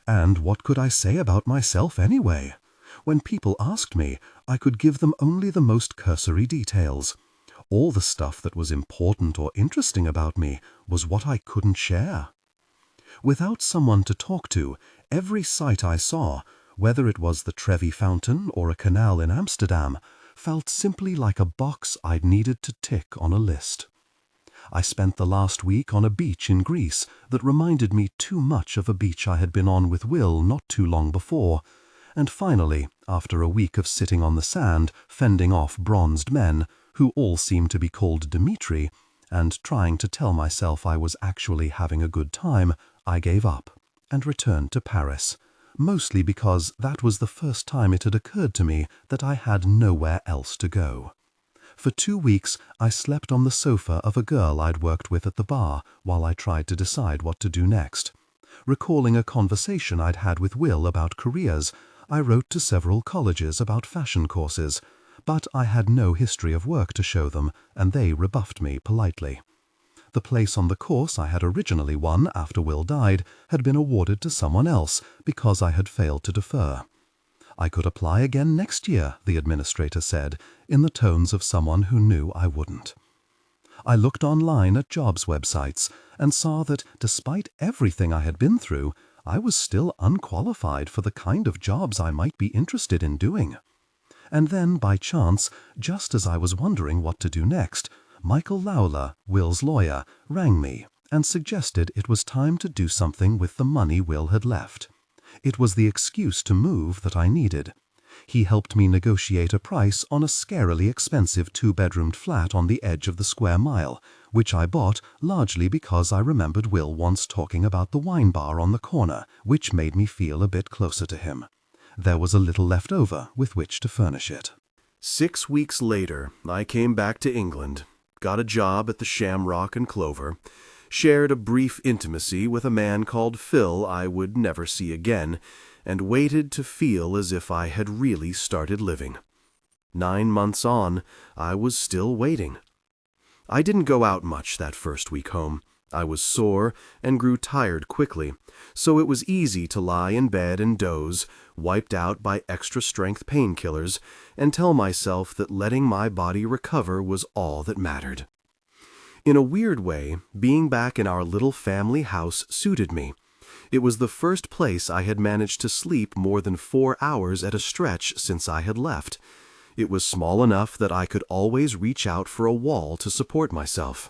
[SPEAKER 2] And what could I say about myself anyway? When people asked me, I could give them only the most cursory details. All the stuff that was important or interesting about me was what I couldn't share. Without someone to talk to, every sight I saw, whether it was the Trevi Fountain or a canal in Amsterdam, felt simply like a box I'd needed to tick on a list. I spent the last week on a beach in Greece that reminded me too much of a beach I had been on with Will not too long before, and finally, after a week of sitting on the sand, fending off bronzed men, who all seemed to be called Dimitri, and trying to tell myself I was actually having a good time, I gave up and returned to Paris, mostly because that was the first time it had occurred to me that I had nowhere else to go. For 2 weeks I slept on the sofa of a girl I'd worked with at the bar while I tried to decide what to do next. Recalling a conversation I'd had with Will about careers, I wrote to several colleges about fashion courses, but I had no history of work to show them, and they rebuffed me politely. The place on the course I had originally won after Will died had been awarded to someone else because I had failed to defer. I could apply again next year, the administrator said, in the tones of someone who knew I wouldn't. I looked online at jobs websites and saw that, despite everything I had been through, I was still unqualified for the kind of jobs I might be interested in doing. And then, by chance, just as I was wondering what to do next, Michael Lowler, Will's lawyer, rang me and suggested it was time to do something with the money Will had left. It was the excuse to move that I needed. He helped me negotiate a price on a scarily expensive 2-bedroomed flat on the edge of the square mile, which I bought largely because I remembered Will once talking about the wine bar on the corner, which made me feel a bit closer to him. There was a little left over with which to furnish it.
[SPEAKER 1] 6 weeks later, I came back to England, got a job at the Shamrock and Clover, shared a brief intimacy with a man called Phil I would never see again, and waited to feel as if I had really started living. 9 months on, I was still waiting. I didn't go out much that first week home. I was sore and grew tired quickly, so it was easy to lie in bed and doze, wiped out by extra-strength painkillers, and tell myself that letting my body recover was all that mattered. In a weird way, being back in our little family house suited me. It was the first place I had managed to sleep more than 4 hours at a stretch since I had left. It was small enough that I could always reach out for a wall to support myself.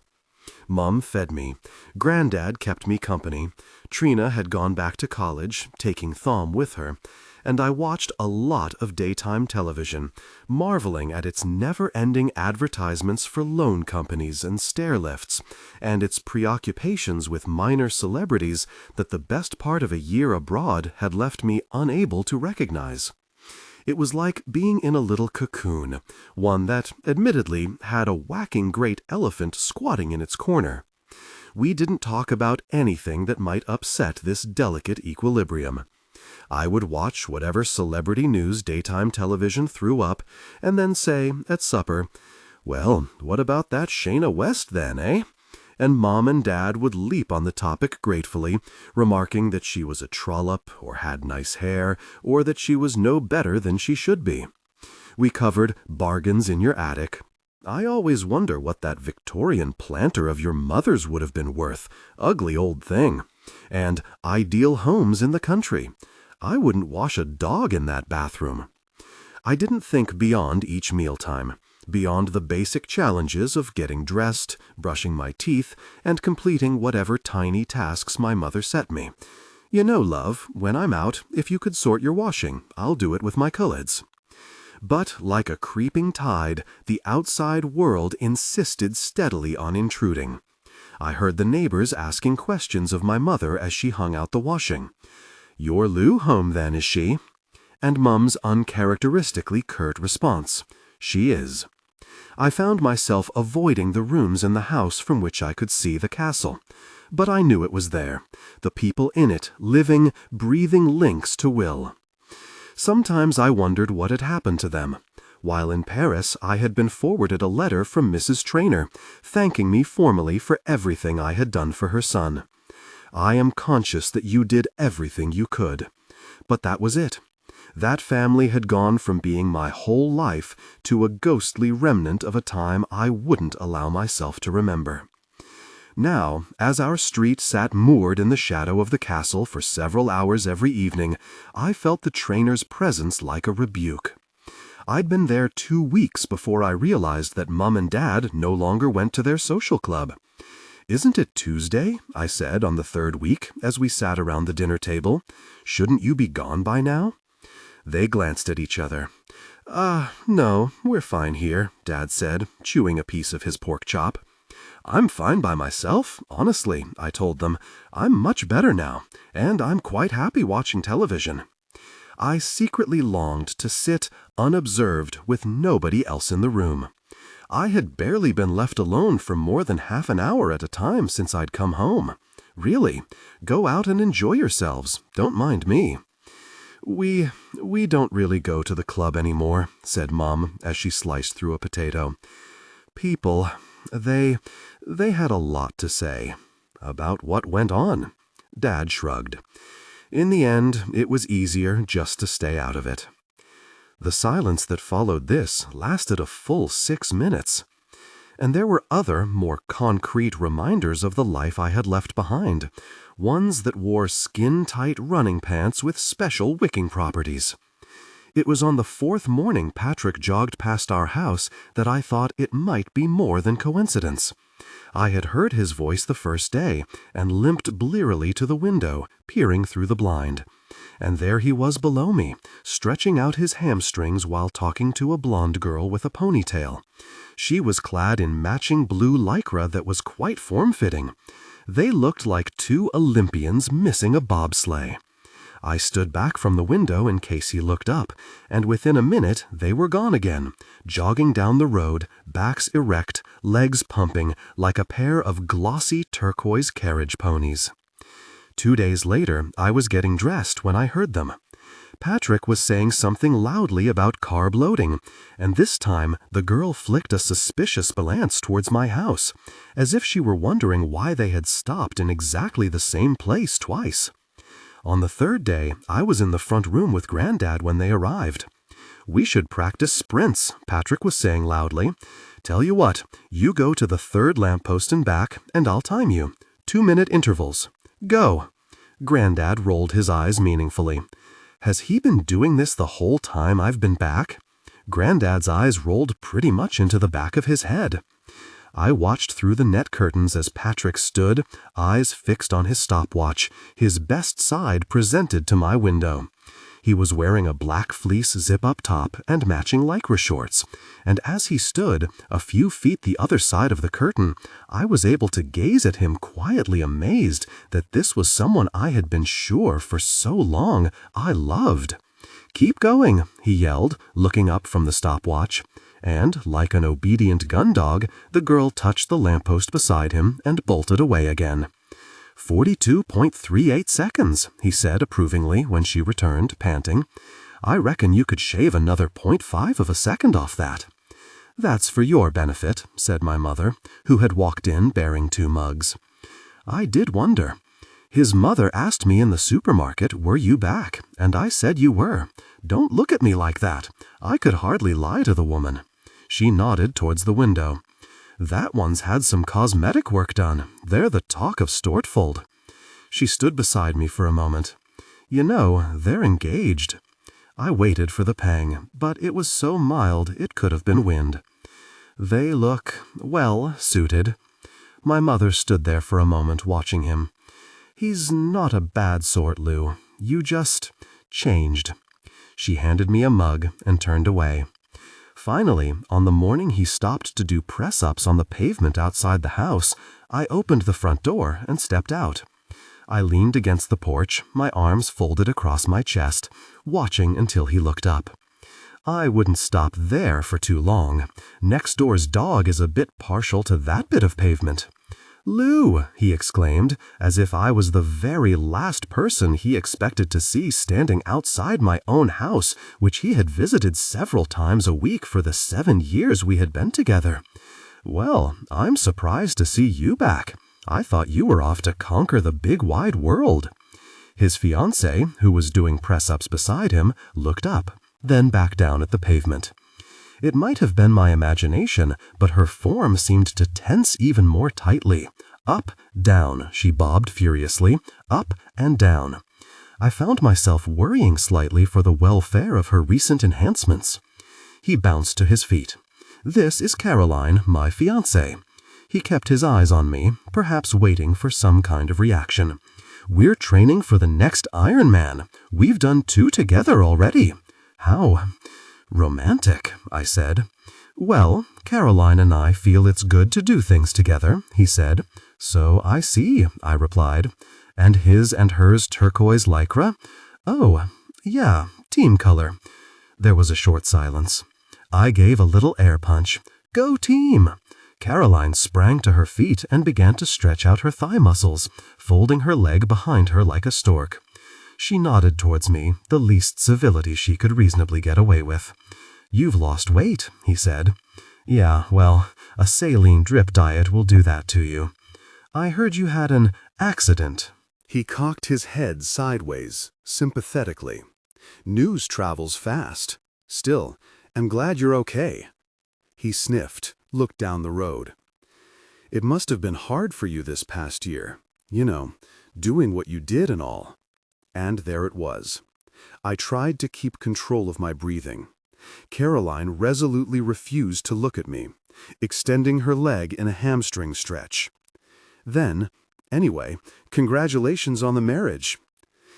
[SPEAKER 1] Mum fed me. Granddad kept me company. Trina had gone back to college, taking Thom with her, and I watched a lot of daytime television, marveling at its never-ending advertisements for loan companies and stair lifts, and its preoccupations with minor celebrities that the best part of a year abroad had left me unable to recognize. It was like being in a little cocoon, one that, admittedly, had a whacking great elephant squatting in its corner. We didn't talk about anything that might upset this delicate equilibrium. I would watch whatever celebrity news daytime television threw up, and then say, at supper, "Well, what about that Shayna West then, eh?" And Mom and Dad would leap on the topic gratefully, remarking that she was a trollop, or had nice hair, or that she was no better than she should be. We covered bargains in your attic. I always wonder what that Victorian planter of your mother's would have been worth, ugly old thing. And ideal homes in the country. I wouldn't wash a dog in that bathroom. I didn't think beyond each mealtime, beyond the basic challenges of getting dressed, brushing my teeth, and completing whatever tiny tasks my mother set me. "You know, love, when I'm out, if you could sort your washing, I'll do it with my culleds." But like a creeping tide, the outside world insisted steadily on intruding.
[SPEAKER 2] I heard the neighbors asking questions of my mother as she hung out the washing. "Your Lou home then, is she?" And Mum's uncharacteristically curt response, "She is." I found myself avoiding the rooms in the house from which I could see the castle. But I knew it was there, the people in it, living, breathing links to Will. Sometimes I wondered what had happened to them. While in Paris, I had been forwarded a letter from Mrs. Traynor, thanking me formally for everything I had done for her son. "I am conscious that you did everything you could." But that was it. That family had gone from being my whole life to a ghostly remnant of a time I wouldn't allow myself to remember. Now, as our street sat moored in the shadow of the castle for several hours every evening, I felt the Traynor's presence like a rebuke. I'd been there 2 weeks before I realized that Mum and Dad no longer went to their social club. "Isn't it Tuesday?" I said on the 3rd week as we sat around the dinner table. "Shouldn't you be gone by now?" They glanced at each other. No, we're fine here," Dad said, chewing a piece of his pork chop. "I'm fine by myself, honestly," I told them. "I'm much better now, and I'm quite happy watching television." I secretly longed to sit unobserved with nobody else in the room. I had barely been left alone for more than half an hour at a time since I'd come home. Really, go out and enjoy yourselves. Don't mind me. We don't really go to the club anymore," said Mom as she sliced through a potato. "People, they had a lot to say." "About what went on?" Dad shrugged. "In the end, it was easier just to stay out of it." The silence that followed this lasted a full 6 minutes. And there were other, more concrete reminders of the life I had left behind, ones that wore skin-tight running pants with special wicking properties. It was on the 4th morning Patrick jogged past our house that I thought it might be more than coincidence. I had heard his voice the first day and limped blearily to the window, peering through the blind. And there he was below me, stretching out his hamstrings while talking to a blonde girl with a ponytail. She was clad in matching blue lycra that was quite form-fitting. They looked like 2 Olympians missing a bobsleigh. I stood back from the window in case he looked up, and within a minute they were gone again, jogging down the road, backs erect, legs pumping, like a pair of glossy turquoise carriage ponies. 2 days later, I was getting dressed when I heard them. Patrick was saying something loudly about carb loading, and this time the girl flicked a suspicious glance towards my house, as if she were wondering why they had stopped in exactly the same place twice. On the 3rd day, I was in the front room with Granddad when they arrived. "We should practice sprints," Patrick was saying loudly. "Tell you what, you go to the 3rd lamppost and back, and I'll time you. 2-minute intervals. Go." Granddad rolled his eyes meaningfully. "Has he been doing this the whole time I've been back?" Granddad's eyes rolled pretty much into the back of his head. I watched through the net curtains as Patrick stood, eyes fixed on his stopwatch, his best side presented to my window. He was wearing a black fleece zip-up top and matching lycra shorts, and as he stood, a few feet the other side of the curtain, I was able to gaze at him quietly amazed that this was someone I had been sure for so long I loved. "Keep going," he yelled, looking up from the stopwatch. And, like an obedient gun dog, the girl touched the lamppost beside him and bolted away again. 42.38 seconds, he said approvingly when she returned, panting. "I reckon you could shave another 0.5 of a second off that." "That's for your benefit," said my mother, who had walked in bearing 2 mugs. I did wonder. His mother asked me in the supermarket, "Were you back?" And I said you were. Don't look at me like that. I could hardly lie to the woman. She nodded towards the window. "That one's had some cosmetic work done. They're the talk of Stortfold." She stood beside me for a moment. "You know, they're engaged." I waited for the pang, but it was so mild it could have been wind. "They look, well, suited." My mother stood there for a moment watching him. "He's not a bad sort, Lou. You just changed." She handed me a mug and turned away. Finally, on the morning he stopped to do press-ups on the pavement outside the house, I opened the front door and stepped out. I leaned against the porch, my arms folded across my chest, watching until he looked up. I wouldn't stop there for too long. Next door's dog is a bit partial to that bit of pavement. "Lou!" he exclaimed, as if I was the very last person he expected to see standing outside my own house, which he had visited several times a week for the 7 years we had been together. "Well, I'm surprised to see you back. I thought you were off to conquer the big wide world." His fiancée, who was doing press-ups beside him, looked up, then back down at the pavement. It might have been my imagination, but her form seemed to tense even more tightly. Up, down, she bobbed furiously, up and down. I found myself worrying slightly for the welfare of her recent enhancements. He bounced to his feet. "This is Caroline, my fiancée." He kept his eyes on me, perhaps waiting for some kind of reaction. "We're training for the next Ironman. We've done 2 together already." "How romantic," I said. "Well, Caroline and I feel it's good to do things together," he said. "So I see," I replied. "And his and hers turquoise lycra?" "Oh, yeah, team color." There was a short silence. I gave a little air punch. "Go team!" Caroline sprang to her feet and began to stretch out her thigh muscles, folding her leg behind her like a stork. She nodded towards me, the least civility she could reasonably get away with. "You've lost weight," he said. "Yeah, well, a saline drip diet will do that to you. I heard you had an accident."
[SPEAKER 1] He cocked his head sideways, sympathetically. "News travels fast. Still, I'm glad you're okay." He sniffed, looked down the road. "It must have been hard for you this past year. You know, doing what you did and all." And there it was. I tried to keep control of my breathing. Caroline resolutely refused to look at me, extending her leg in a hamstring stretch. Then, anyway, congratulations on the marriage.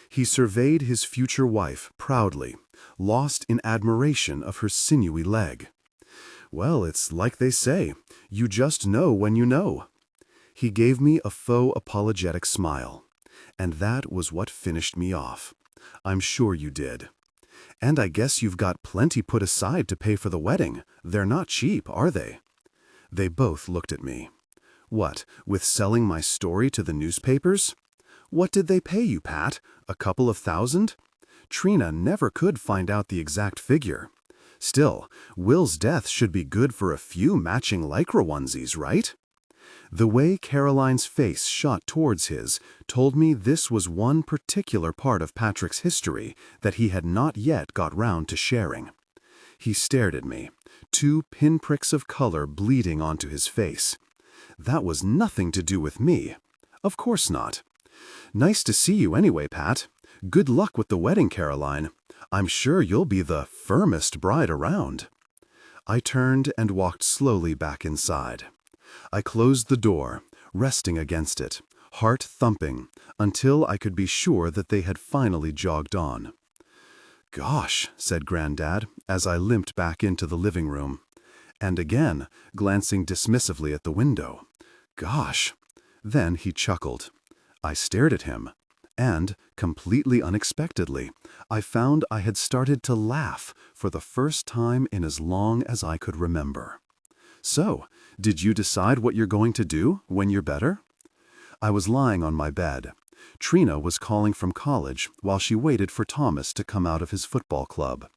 [SPEAKER 1] He surveyed his future wife proudly, lost in admiration of her sinewy leg. "Well, it's like they say, you just know when you know." He gave me a faux apologetic smile. And that was what finished me off. "I'm sure you did. And I guess you've got plenty put aside to pay for the wedding. They're not cheap, are they?" They both looked at me. "What, with selling my story to the newspapers?" "What did they pay you, Pat? A couple of $1,000? Trina never could find out the exact figure. Still, Will's death should be good for a few matching lycra onesies, right?" The way Caroline's face shot towards his told me this was one particular part of Patrick's history that he had not yet got round to sharing. He stared at me, 2 pinpricks of color bleeding onto his face. That was nothing to do with me. Of course not. "Nice to see you anyway, Pat. Good luck with the wedding, Caroline. I'm sure you'll be the firmest bride around." I turned and walked slowly back inside. I closed the door, resting against it, heart thumping, until I could be sure that they had finally jogged on. "Gosh," said Granddad, as I limped back into the living room. And again, glancing dismissively at the window. "Gosh." Then he chuckled. I stared at him, and, completely unexpectedly, I found I had started to laugh for the first time in as long as I could remember. "So, did you decide what you're going to do when you're better?" I was lying on my bed. Trina was calling from college while she waited for Thomas to come out of his football club.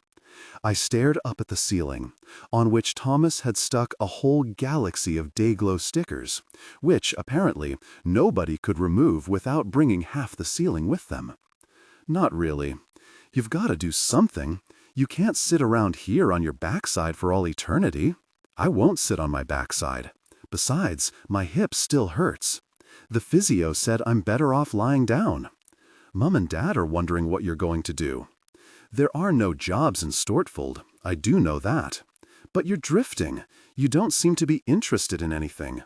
[SPEAKER 1] I stared up at the ceiling, on which Thomas had stuck a whole galaxy of Dayglow stickers, which, apparently, nobody could remove without bringing half the ceiling with them. "Not really. You've got to do something. You can't sit around here on your backside for all eternity." "I won't sit on my backside. Besides, my hip still hurts. The physio said I'm better off lying down. Mom and Dad are wondering what you're going to do. There are no jobs in Stortford, I do know that. But you're drifting. You don't seem to be interested in anything."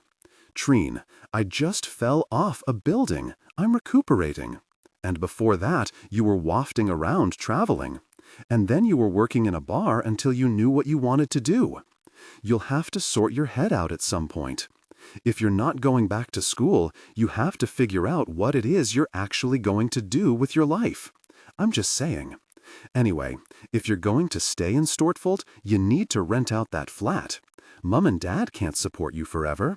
[SPEAKER 1] "Trine, I just fell off a building. I'm recuperating. And before that, you were wafting around traveling.
[SPEAKER 2] And then you were working in a bar until you knew what you wanted to do. You'll have to sort your head out at some point. If you're not going back to school, you have to figure out what it is you're actually going to do with your life. I'm just saying. Anyway, if you're going to stay in Stortfeld, you need to rent out that flat. Mum and Dad can't support you forever.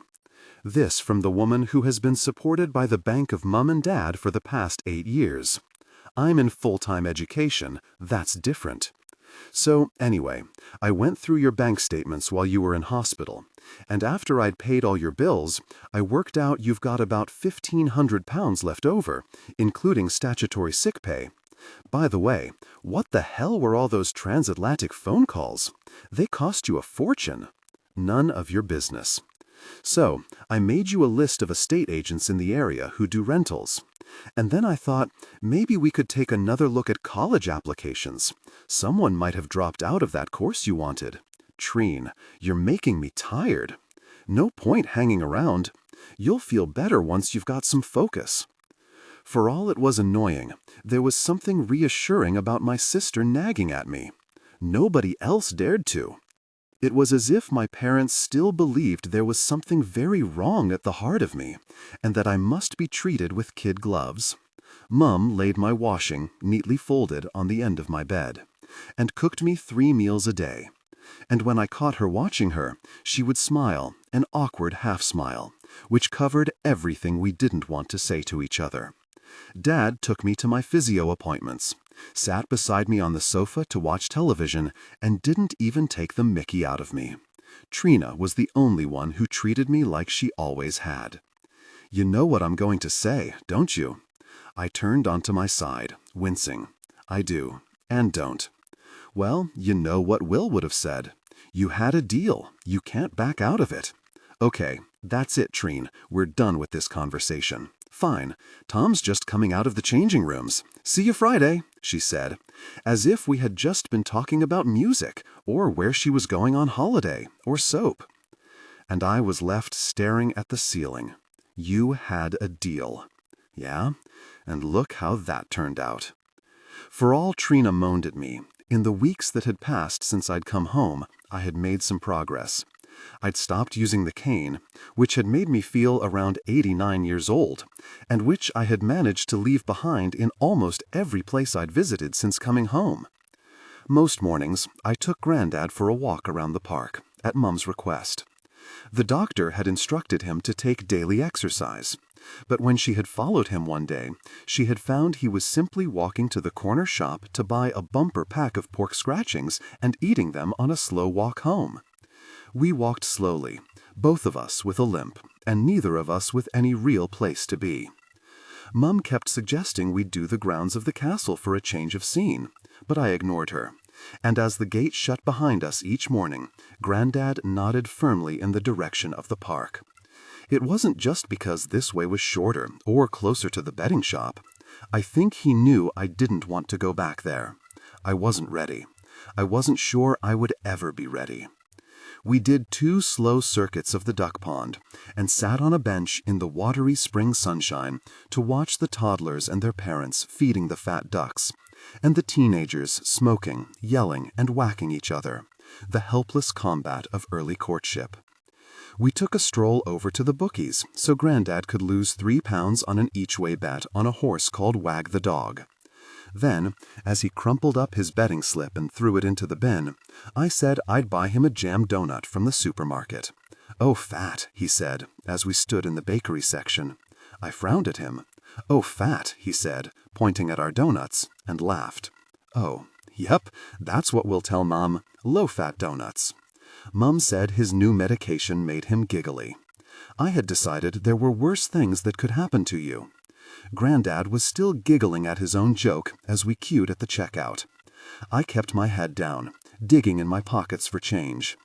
[SPEAKER 2] This from the woman who has been supported by the bank of Mum and Dad for the past 8 years. I'm in full-time education. That's different. So, anyway, I went through your bank statements while you were in hospital, and after I'd paid all your bills, I worked out you've got about £1,500 left over, including statutory sick pay. By the way, what the hell were all those transatlantic phone calls? They cost you a fortune. None of your business. So, I made you a list of estate agents in the area who do rentals. And then I thought, maybe we could take another look at college applications. Someone might have dropped out of that course you wanted. Treen, you're making me tired. No point hanging around. You'll feel better once you've got some focus. For all it was annoying, there was something reassuring about my sister nagging at me. Nobody else dared to. It was as if my parents still believed there was something very wrong at the heart of me, and that I must be treated with kid gloves. Mum laid my washing, neatly folded, on the end of my bed, and cooked me 3 meals a day. And when I caught her watching her, she would smile, an awkward half-smile, which covered everything we didn't want to say to each other. Dad took me to my physio appointments, sat beside me on the sofa to watch television, and didn't even take the mickey out of me. Trina was the only one who treated me like she always had. You know what I'm going to say, don't you? I turned onto my side, wincing. I do, and don't. Well, you know what Will would have said. You had a deal. You can't back out of it. Okay, that's it, Trine. We're done with this conversation. Fine. Tom's just coming out of the changing rooms. See you Friday, she said, as if we had just been talking about music, or where she was going on holiday, or soap. And I was left staring at the ceiling. You had a deal. Yeah? And look how that turned out. For all Trina moaned at me, in the weeks that had passed since I'd come home, I had made some progress. I'd stopped using the cane, which had made me feel around 89 years old, and which I had managed to leave behind in almost every place I'd visited since coming home. Most mornings, I took Grandad for a walk around the park, at Mum's request. The doctor had instructed him to take daily exercise, but when she had followed him one day, she had found he was simply walking to the corner shop to buy a bumper pack of pork scratchings and eating them on a slow walk home. We walked slowly, both of us with a limp, and neither of us with any real place to be. Mum kept suggesting we'd do the grounds of the castle for a change of scene, but I ignored her, and as the gate shut behind us each morning, Grandad nodded firmly in the direction of the park. It wasn't just because this way was shorter or closer to the betting shop. I think he knew I didn't want to go back there. I wasn't ready. I wasn't sure I would ever be ready. We did 2 slow circuits of the duck pond and sat on a bench in the watery spring sunshine to watch the toddlers and their parents feeding the fat ducks, and the teenagers smoking, yelling, and whacking each other, the helpless combat of early courtship. We took a stroll over to the bookies so Grandad could lose £3 on an each-way bet on a horse called Wag the Dog. Then, as he crumpled up his betting slip and threw it into the bin, I said I'd buy him a jam donut from the supermarket. "Oh, fat," he said, as we stood in the bakery section. I frowned at him. "Oh, fat," he said, pointing at our donuts, and laughed. "Oh, yep, that's what we'll tell Mom, low-fat donuts." Mum said his new medication made him giggly. I had decided there were worse things that could happen to you. Grandad was still giggling at his own joke as we queued at the checkout. I kept my head down, digging in my pockets for change.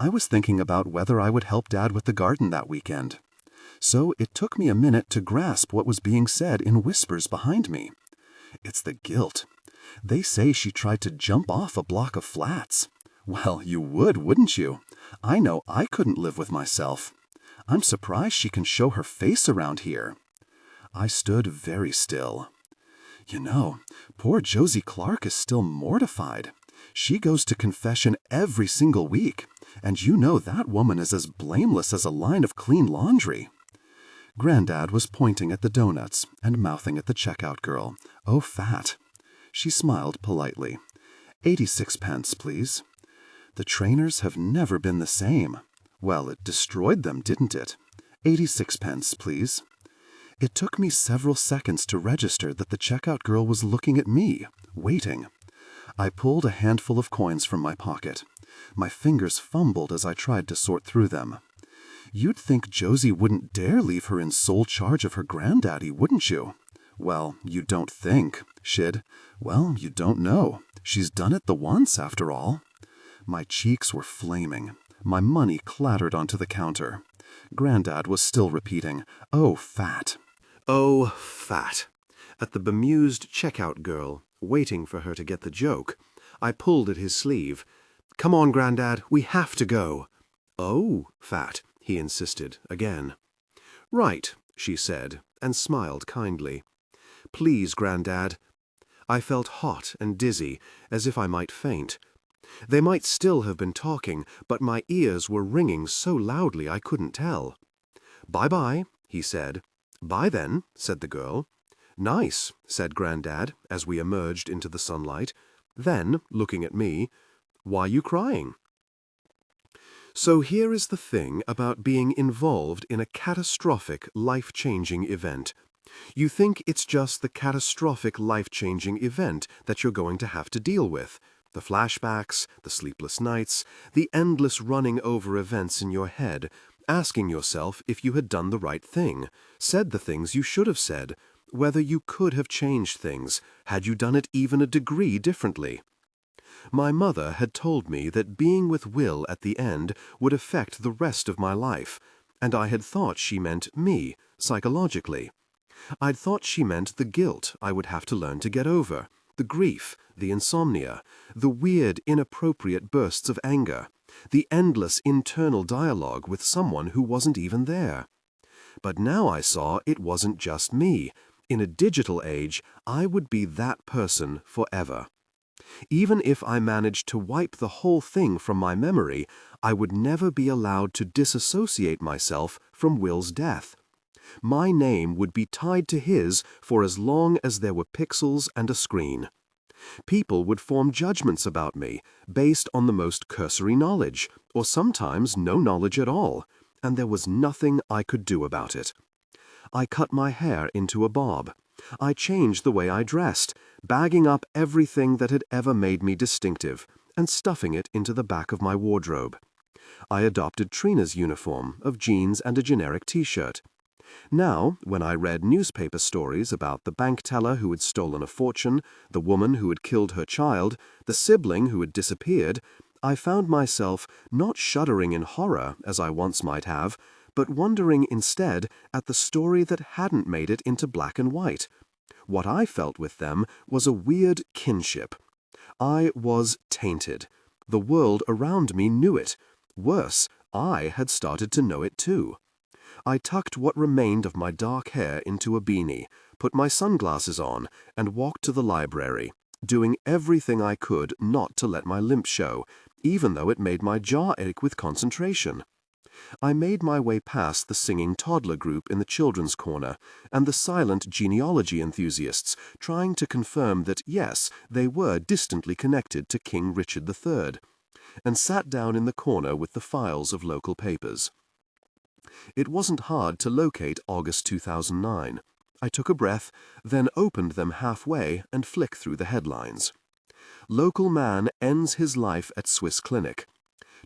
[SPEAKER 2] I was thinking about whether I would help Dad with the garden that weekend. So it took me a minute to grasp what was being said in whispers behind me. It's the guilt. They say she tried to jump off a block of flats. Well, you would, wouldn't you? I know I couldn't live with myself. I'm surprised she can show her face around here. I stood very still. You know, poor Josie Clark is still mortified. She goes to confession every single week, and you know that woman is as blameless as a line of clean laundry." Grandad was pointing at the donuts and mouthing at the checkout girl. "Oh, fat." She smiled politely. 86 pence, please." The Traynors have never been the same. Well, it destroyed them, didn't it? 86 pence, please." It took me several seconds to register that the checkout girl was looking at me, waiting. I pulled a handful of coins from my pocket. My fingers fumbled as I tried to sort through them. You'd think Josie wouldn't dare leave her in sole charge of her granddaddy, wouldn't you? Well, you don't think, Shid. Well, you don't know. She's done it the once, after all. My cheeks were flaming. My money clattered onto the counter. Grandad was still repeating, "Oh, fat."
[SPEAKER 1] Oh, fat. At the bemused checkout girl, waiting for her to get the joke, I pulled at his sleeve. "Come on, Grandad, we have to go." "Oh, fat," he insisted again. "Right," she said, and smiled kindly. "Please, Grandad." I felt hot and dizzy, as if I might faint. They might still have been talking, but my ears were ringing so loudly I couldn't tell. "Bye-bye," he said. "Bye then," said the girl. "Nice," said Grandad, as we emerged into the sunlight. Then, looking at me, "Why you crying?" So here is the thing about being involved in a catastrophic, life-changing event. You think it's just the catastrophic, life-changing event that you're going to have to deal with. The flashbacks, the sleepless nights, the endless running over events in your head, asking yourself if you had done the right thing, said the things you should have said, whether you could have changed things, had you done it even a degree differently. My mother had told me that being with Will at the end would affect the rest of my life, and I had thought she meant me, psychologically. I'd thought she meant the guilt I would have to learn to get over, the grief, the insomnia, the weird, inappropriate bursts of anger, the endless internal dialogue with someone who wasn't even there. But now I saw it wasn't just me. In a digital age, I would be that person forever. Even if I managed to wipe the whole thing from my memory, I would never be allowed to disassociate myself from Will's death. My name would be tied to his for as long as there were pixels and a screen. People would form judgments about me based on the most cursory knowledge, or sometimes no knowledge at all, and there was nothing I could do about it. I cut my hair into a bob. I changed the way I dressed, bagging up everything that had ever made me distinctive and stuffing it into the back of my wardrobe. I adopted Trina's uniform of jeans and a generic T-shirt. Now, when I read newspaper stories about the bank teller who had stolen a fortune, the woman who had killed her child, the sibling who had disappeared, I found myself not shuddering in horror, as I once might have, but wondering instead at the story that hadn't made it into black and white. What I felt with them was a weird kinship. I was tainted. The world around me knew it. Worse, I had started to know it too. I tucked what remained of my dark hair into a beanie, put my sunglasses on, and walked to the library, doing everything I could not to let my limp show, even though it made my jaw ache with concentration. I made my way past the singing toddler group in the children's corner and the silent genealogy enthusiasts trying to confirm that, yes, they were distantly connected to King Richard III, and sat down in the corner with the files of local papers. It wasn't hard to locate August 2009. I took a breath, then opened them halfway and flicked through the headlines. Local man ends his life at Swiss clinic.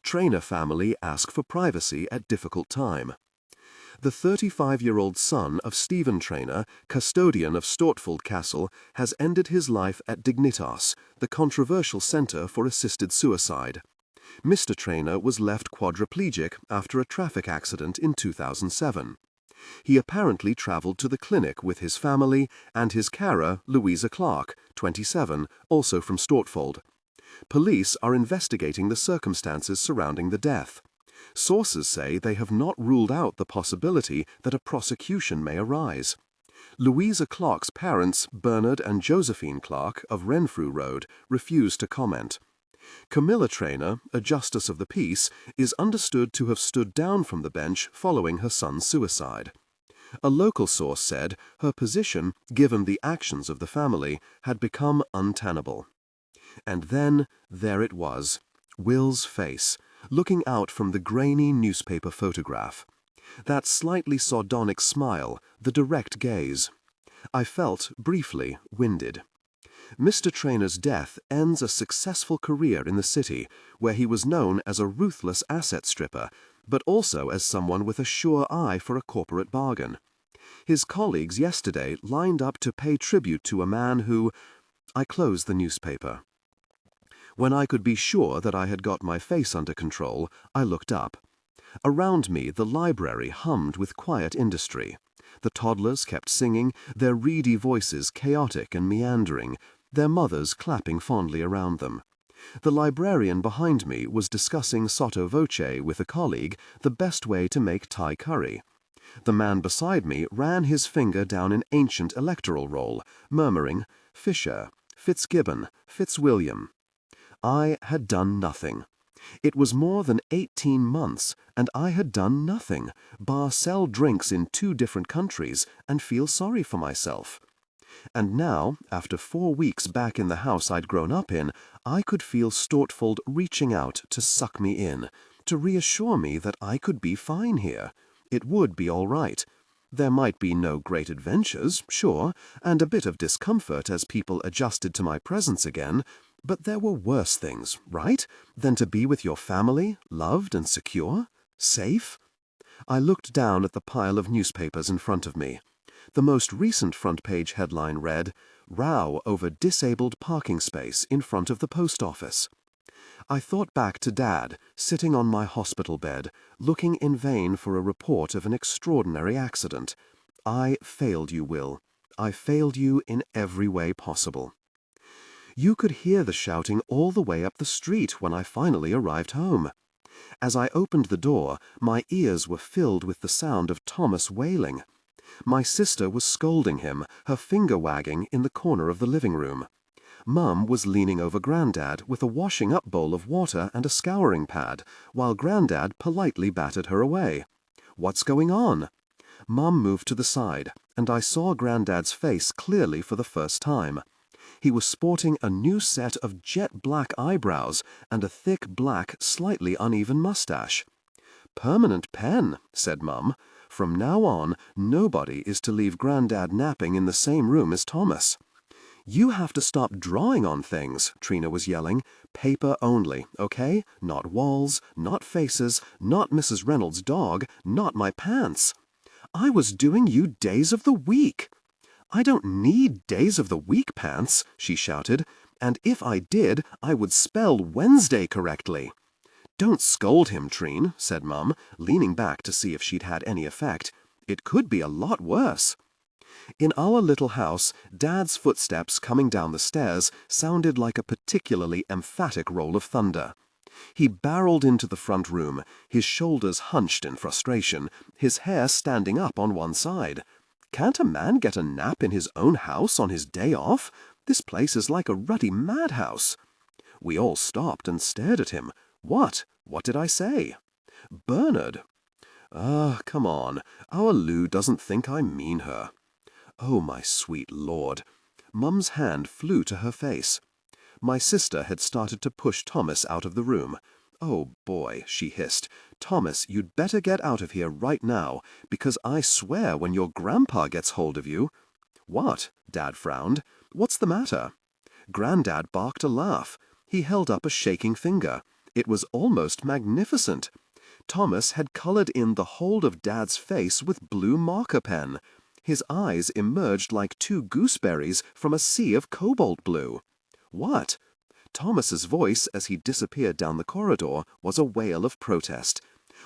[SPEAKER 1] Traynor family ask for privacy at difficult time. The 35-year-old son of Stephen Traynor, custodian of Stortford Castle, has ended his life at Dignitas, the controversial centre for assisted suicide. Mr. Traynor was left quadriplegic after a traffic accident in 2007. He apparently travelled to the clinic with his family and his carer, Louisa Clark, 27, also from Stortford. Police are investigating the circumstances surrounding the death. Sources say they have not ruled out the possibility that a prosecution may arise.
[SPEAKER 2] Louisa Clark's parents, Bernard and Josephine Clark of Renfrew Road, refused to comment. Camilla Traynor, a justice of the peace, is understood to have stood down from the bench following her son's suicide. A local source said her position, given the actions of the family, had become untenable. And then there it was, Will's face, looking out from the grainy newspaper photograph. That slightly sardonic smile, the direct gaze. I felt, briefly, winded. Mr. Traynor's death ends a successful career in the city, where he was known as a ruthless asset stripper, but also as someone with a sure eye for a corporate bargain. His colleagues yesterday lined up to pay tribute to a man who... I closed the newspaper. When I could be sure that I had got my face under control, I looked up. Around me the library hummed with quiet industry. The toddlers kept singing, their reedy voices chaotic and meandering, their mothers clapping fondly around them. The librarian behind me was discussing sotto voce with a colleague the best way to make Thai curry. The man beside me ran his finger down an ancient electoral roll, murmuring, Fisher, Fitzgibbon, Fitzwilliam. I had done nothing. It was more than 18 months, and I had done nothing, bar sell drinks in 2 different countries and feel sorry for myself. And now, after 4 weeks back in the house I'd grown up in, I could feel Stortfold reaching out to suck me in, to reassure me that I could be fine here. It would be all right. There might be no great adventures, sure, and a bit of discomfort as people adjusted to my presence again, but there were worse things, right, than to be with your family, loved and secure, safe. I looked down at the pile of newspapers in front of me. The most recent front-page headline read, Row over disabled parking space in front of the post office. I thought back to Dad, sitting on my hospital bed, looking in vain for a report of an extraordinary accident. I failed you, Will. I failed you in every way possible. You could hear the shouting all the way up the street when I finally arrived home. As I opened the door, my ears were filled with the sound of Thomas wailing. My sister was scolding him, her finger wagging in the corner of the living room. Mum was leaning over Grandad with a washing-up bowl of water and a scouring pad, while Grandad politely battered her away. What's going on? Mum moved to the side, and I saw Grandad's face clearly for the first time. He was sporting a new set of jet-black eyebrows and a thick, black, slightly uneven mustache. "Permanent pen," said Mum. "From now on, nobody is to leave Grandad napping in the same room as Thomas." "You have to stop drawing on things," Trina was yelling. "Paper only, okay? Not walls, not faces, not Mrs. Reynolds' dog, not my pants." "I was doing you days of the week." "I don't need days of the week pants," she shouted, "and if I did, I would spell Wednesday correctly." "Don't scold him, Trine," said Mum, leaning back to see if she'd had any effect. "It could be a lot worse." In our little house, Dad's footsteps coming down the stairs sounded like a particularly emphatic roll of thunder. He barreled into the front room, his shoulders hunched in frustration, his hair standing up on one side. Can't a man get a nap in his own house on his day off? This place is like a ruddy madhouse. We all stopped and stared at him. What? What did I say? Bernard. Come on. Our Lou doesn't think I mean her. Oh, my sweet Lord. Mum's hand flew to her face. My sister had started to push Thomas out of the room. "Oh, boy," she hissed. "Thomas, you'd better get out of here right now, because I swear when your grandpa gets hold of you—" "What?" Dad frowned. "What's the matter?" Grandad barked a laugh. He held up a shaking finger. It was almost magnificent. Thomas had colored in the hold of Dad's face with blue marker pen. His eyes emerged like 2 gooseberries from a sea of cobalt blue. "What?" Thomas's voice, as he disappeared down the corridor, was a wail of protest.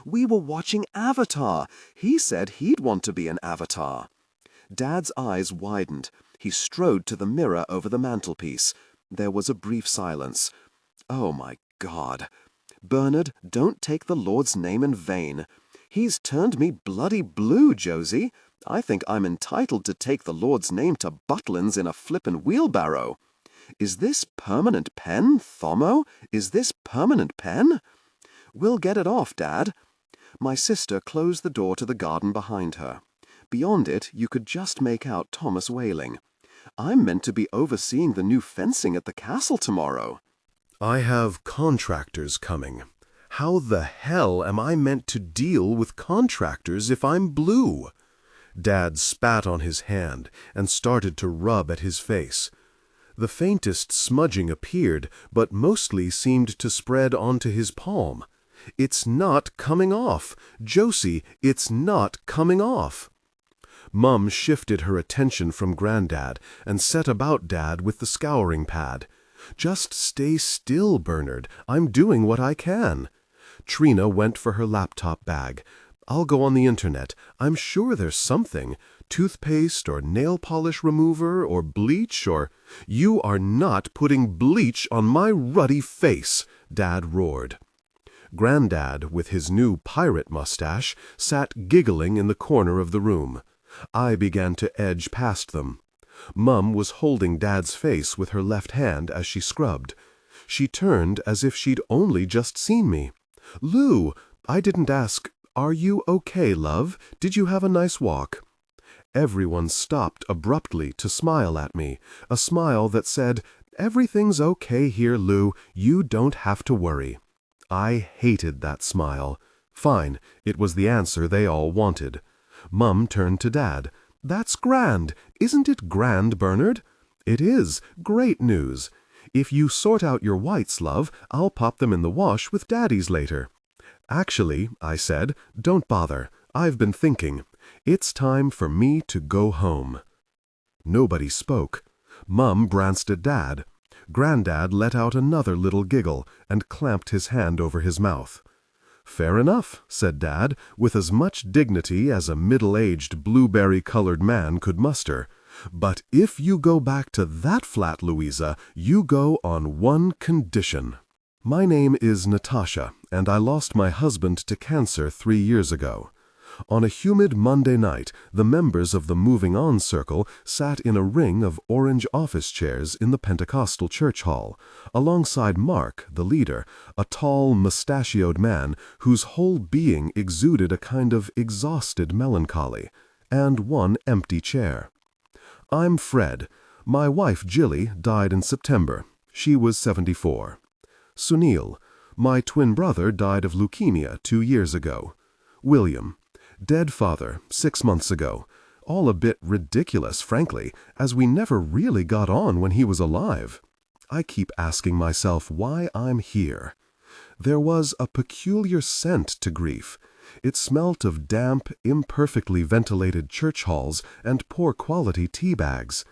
[SPEAKER 2] "We were watching Avatar. He said he'd want to be an avatar." Dad's eyes widened. He strode to the mirror over the mantelpiece. There was a brief silence. "Oh, my God. Bernard, don't take the Lord's name in vain. He's turned me bloody blue, Josie. I think I'm entitled to take the Lord's name to Butlins in a flippin' wheelbarrow. Is this permanent pen, Thomo? Is this permanent pen? We'll get it off, Dad. My sister closed the door to the garden behind her. Beyond it, you could just make out Thomas wailing. I'm meant to be overseeing the new fencing at the castle tomorrow.
[SPEAKER 1] I have contractors coming. How the hell am I meant to deal with contractors if I'm blue? Dad spat on his hand and started to rub at his face. The faintest smudging appeared, but mostly seemed to spread onto his palm. It's not coming off. Josie, it's not coming off. Mum shifted her attention from Grandad and set about Dad with the scouring pad. Just stay still, Bernard. I'm doing what I can. Trina went for her laptop bag. I'll go on the internet. I'm sure there's something. Toothpaste or nail polish remover or bleach or... You are not putting bleach on my ruddy face, Dad roared. Grandad, with his new pirate mustache, sat giggling in the corner of the room. I began to edge past them. Mum was holding Dad's face with her left hand as she scrubbed. She turned as if she'd only just seen me. Lou, I didn't ask, are you okay, love? Did you have a nice walk? Everyone stopped abruptly to smile at me, a smile that said, everything's okay here, Lou, you don't have to worry. I hated that smile. Fine, it was the answer they all wanted. Mum turned to Dad. That's grand. Isn't it grand, Bernard? It is. Great news. If you sort out your whites, love, I'll pop them in the wash with Daddy's later. Actually, I said, don't bother. I've been thinking. It's time for me to go home. Nobody spoke. Mum branched at Dad. Grandad let out another little giggle and clamped his hand over his mouth. Fair enough, said Dad, with as much dignity as a middle-aged blueberry-colored man could muster. But if you go back to that flat, Louisa, you go on one condition. My name is Natasha, and I lost my husband to cancer 3 years ago. On a humid Monday night, the members of the Moving On Circle sat in a ring of orange office chairs in the Pentecostal church hall, alongside Mark, the leader, a tall, mustachioed man whose whole being exuded a kind of exhausted melancholy, and one empty chair. I'm Fred. My wife, Jilly, died in September. She was 74. Sunil. My twin brother died of leukemia 2 years ago. William. Dead father, 6 months ago. All a bit ridiculous, frankly, as we never really got on when he was alive. I keep asking myself why I'm here. There was a peculiar scent to grief. It smelt of damp, imperfectly ventilated church halls and poor-quality tea bags.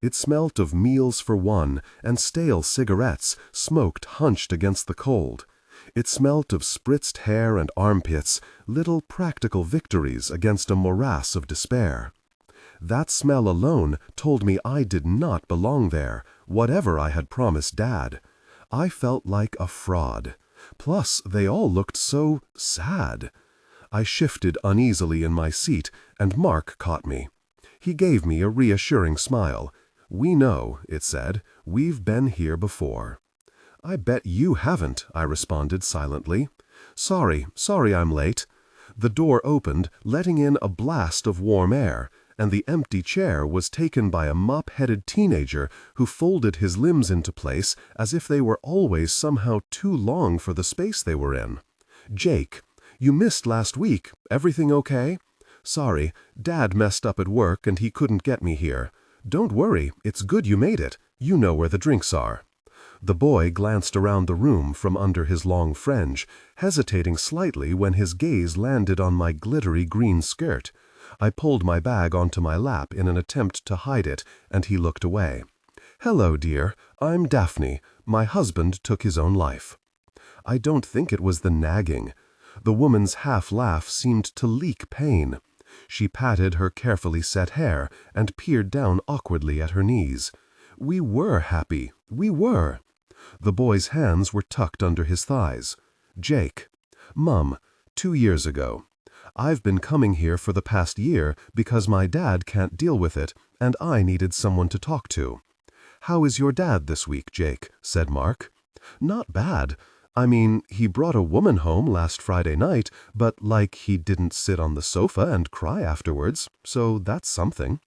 [SPEAKER 1] It smelt of meals for one and stale cigarettes, smoked hunched against the cold. It smelt of spritzed hair and armpits, little practical victories against a morass of despair. That smell alone told me I did not belong there, whatever I had promised Dad. I felt like a fraud. Plus, they all looked so sad. I shifted uneasily in my seat, and Mark caught me. He gave me a reassuring smile. We know, it said, we've been here before. I bet you haven't, I responded silently. Sorry I'm late. The door opened, letting in a blast of warm air, and the empty chair was taken by a mop-headed teenager who folded his limbs into place as if they were always somehow too long for the space they were in. Jake, you missed last week. Everything okay? Sorry, Dad messed up at work and he couldn't get me here. Don't worry, it's good you made it. You know where the drinks are. The boy glanced around the room from under his long fringe, hesitating slightly when his gaze landed on my glittery green skirt. I pulled my bag onto my lap in an attempt to hide it, and he looked away. Hello, dear. I'm Daphne. My husband took his own life. I don't think it was the nagging. The woman's half-laugh seemed to leak pain. She patted her carefully set hair and peered down awkwardly at her knees. We were happy. We were. The boy's hands were tucked under his thighs. Jake. Mum, 2 years ago. I've been coming here for the past year because my dad can't deal with it, and I needed someone to talk to." "How is your dad this week, Jake?" said Mark. "Not bad. I mean, he brought a woman home last Friday night, but he didn't sit on the sofa and cry afterwards, so that's something."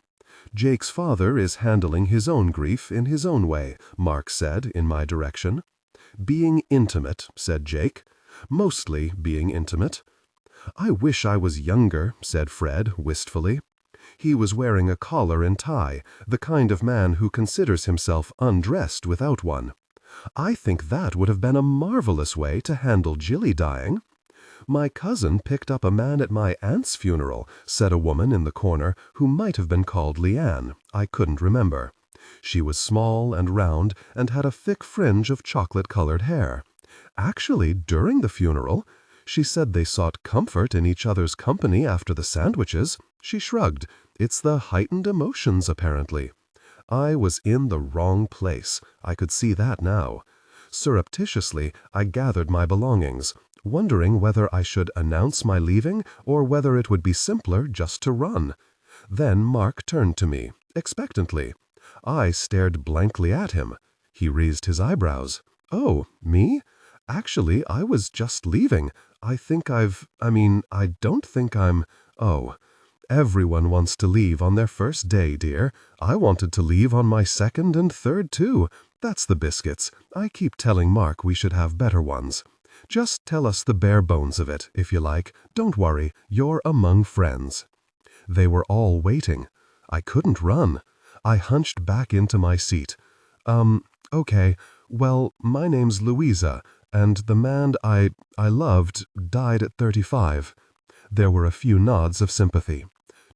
[SPEAKER 1] "Jake's father is handling his own grief in his own way," Mark said in my direction. "Being intimate," said Jake. "Mostly being intimate." "I wish I was younger," said Fred wistfully. He was wearing a collar and tie, the kind of man who considers himself undressed without one. "I think that would have been a marvelous way to handle Jilly dying." "My cousin picked up a man at my aunt's funeral," said a woman in the corner who might have been called Leanne. I couldn't remember. She was small and round and had a thick fringe of chocolate-colored hair. "Actually, during the funeral. She said they sought comfort in each other's company after the sandwiches." She shrugged. "It's the heightened emotions, apparently." I was in the wrong place. I could see that now. Surreptitiously, I gathered my belongings, wondering whether I should announce my leaving or whether it would be simpler just to run. Then Mark turned to me, expectantly. I stared blankly at him. He raised his eyebrows. "Oh, me? Actually, I was just leaving. I don't think I'm... Oh, everyone wants to leave on their first day, dear. I wanted to leave on my second and third, too. That's the biscuits. I keep telling Mark we should have better ones. Just tell us the bare bones of it, if you like. Don't worry, you're among friends." They were all waiting. I couldn't run. I hunched back into my seat. Okay, well, my name's Louisa, and the man I loved died at 35. There were a few nods of sympathy.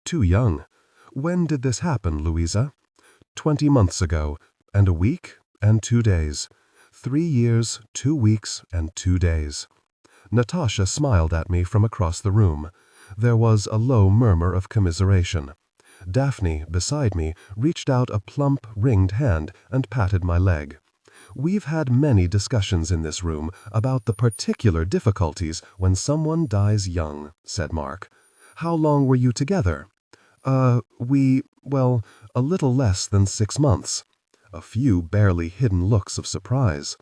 [SPEAKER 1] "Too young. When did this happen, Louisa?" 20 months ago, and a week and 2 days. 3 years, 2 weeks, and 2 days. Natasha smiled at me from across the room. There was a low murmur of commiseration. Daphne, beside me, reached out a plump, ringed hand and patted my leg. "We've had many discussions in this room about the particular difficulties when someone dies young," said Mark. "How long were you together?" Well, a little less than 6 months." A few barely hidden looks of surprise.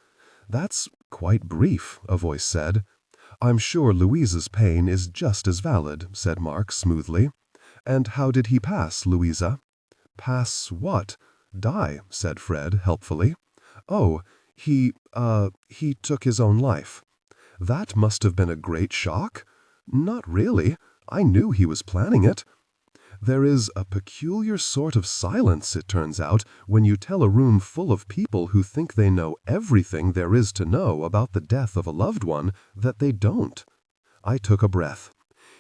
[SPEAKER 1] "That's quite brief," a voice said. "I'm sure Louisa's pain is just as valid," said Mark smoothly. "And how did he pass, Louisa?" "Pass what?" "Die," said Fred helpfully. "Oh, he took his own life." "That must have been a great shock?" "Not really. I knew he was planning it." There is a peculiar sort of silence, it turns out, when you tell a room full of people who think they know everything there is to know about the death of a loved one that they don't. I took a breath.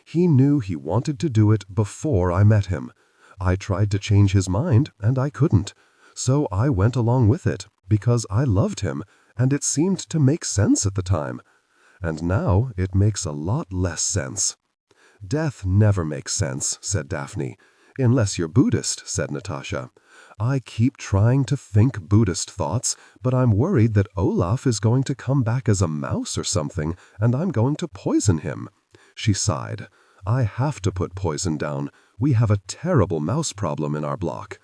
[SPEAKER 1] He knew he wanted to do it before I met him. I tried to change his mind, and I couldn't. So I went along with it, because I loved him, and it seemed to make sense at the time. And now it makes a lot less sense. "Death never makes sense," said Daphne. "Unless you're Buddhist," said Natasha. "I keep trying to think Buddhist thoughts, but I'm worried that Olaf is going to come back as a mouse or something, and I'm going to poison him." She sighed. "I have to put poison down. We have a terrible mouse problem in our block."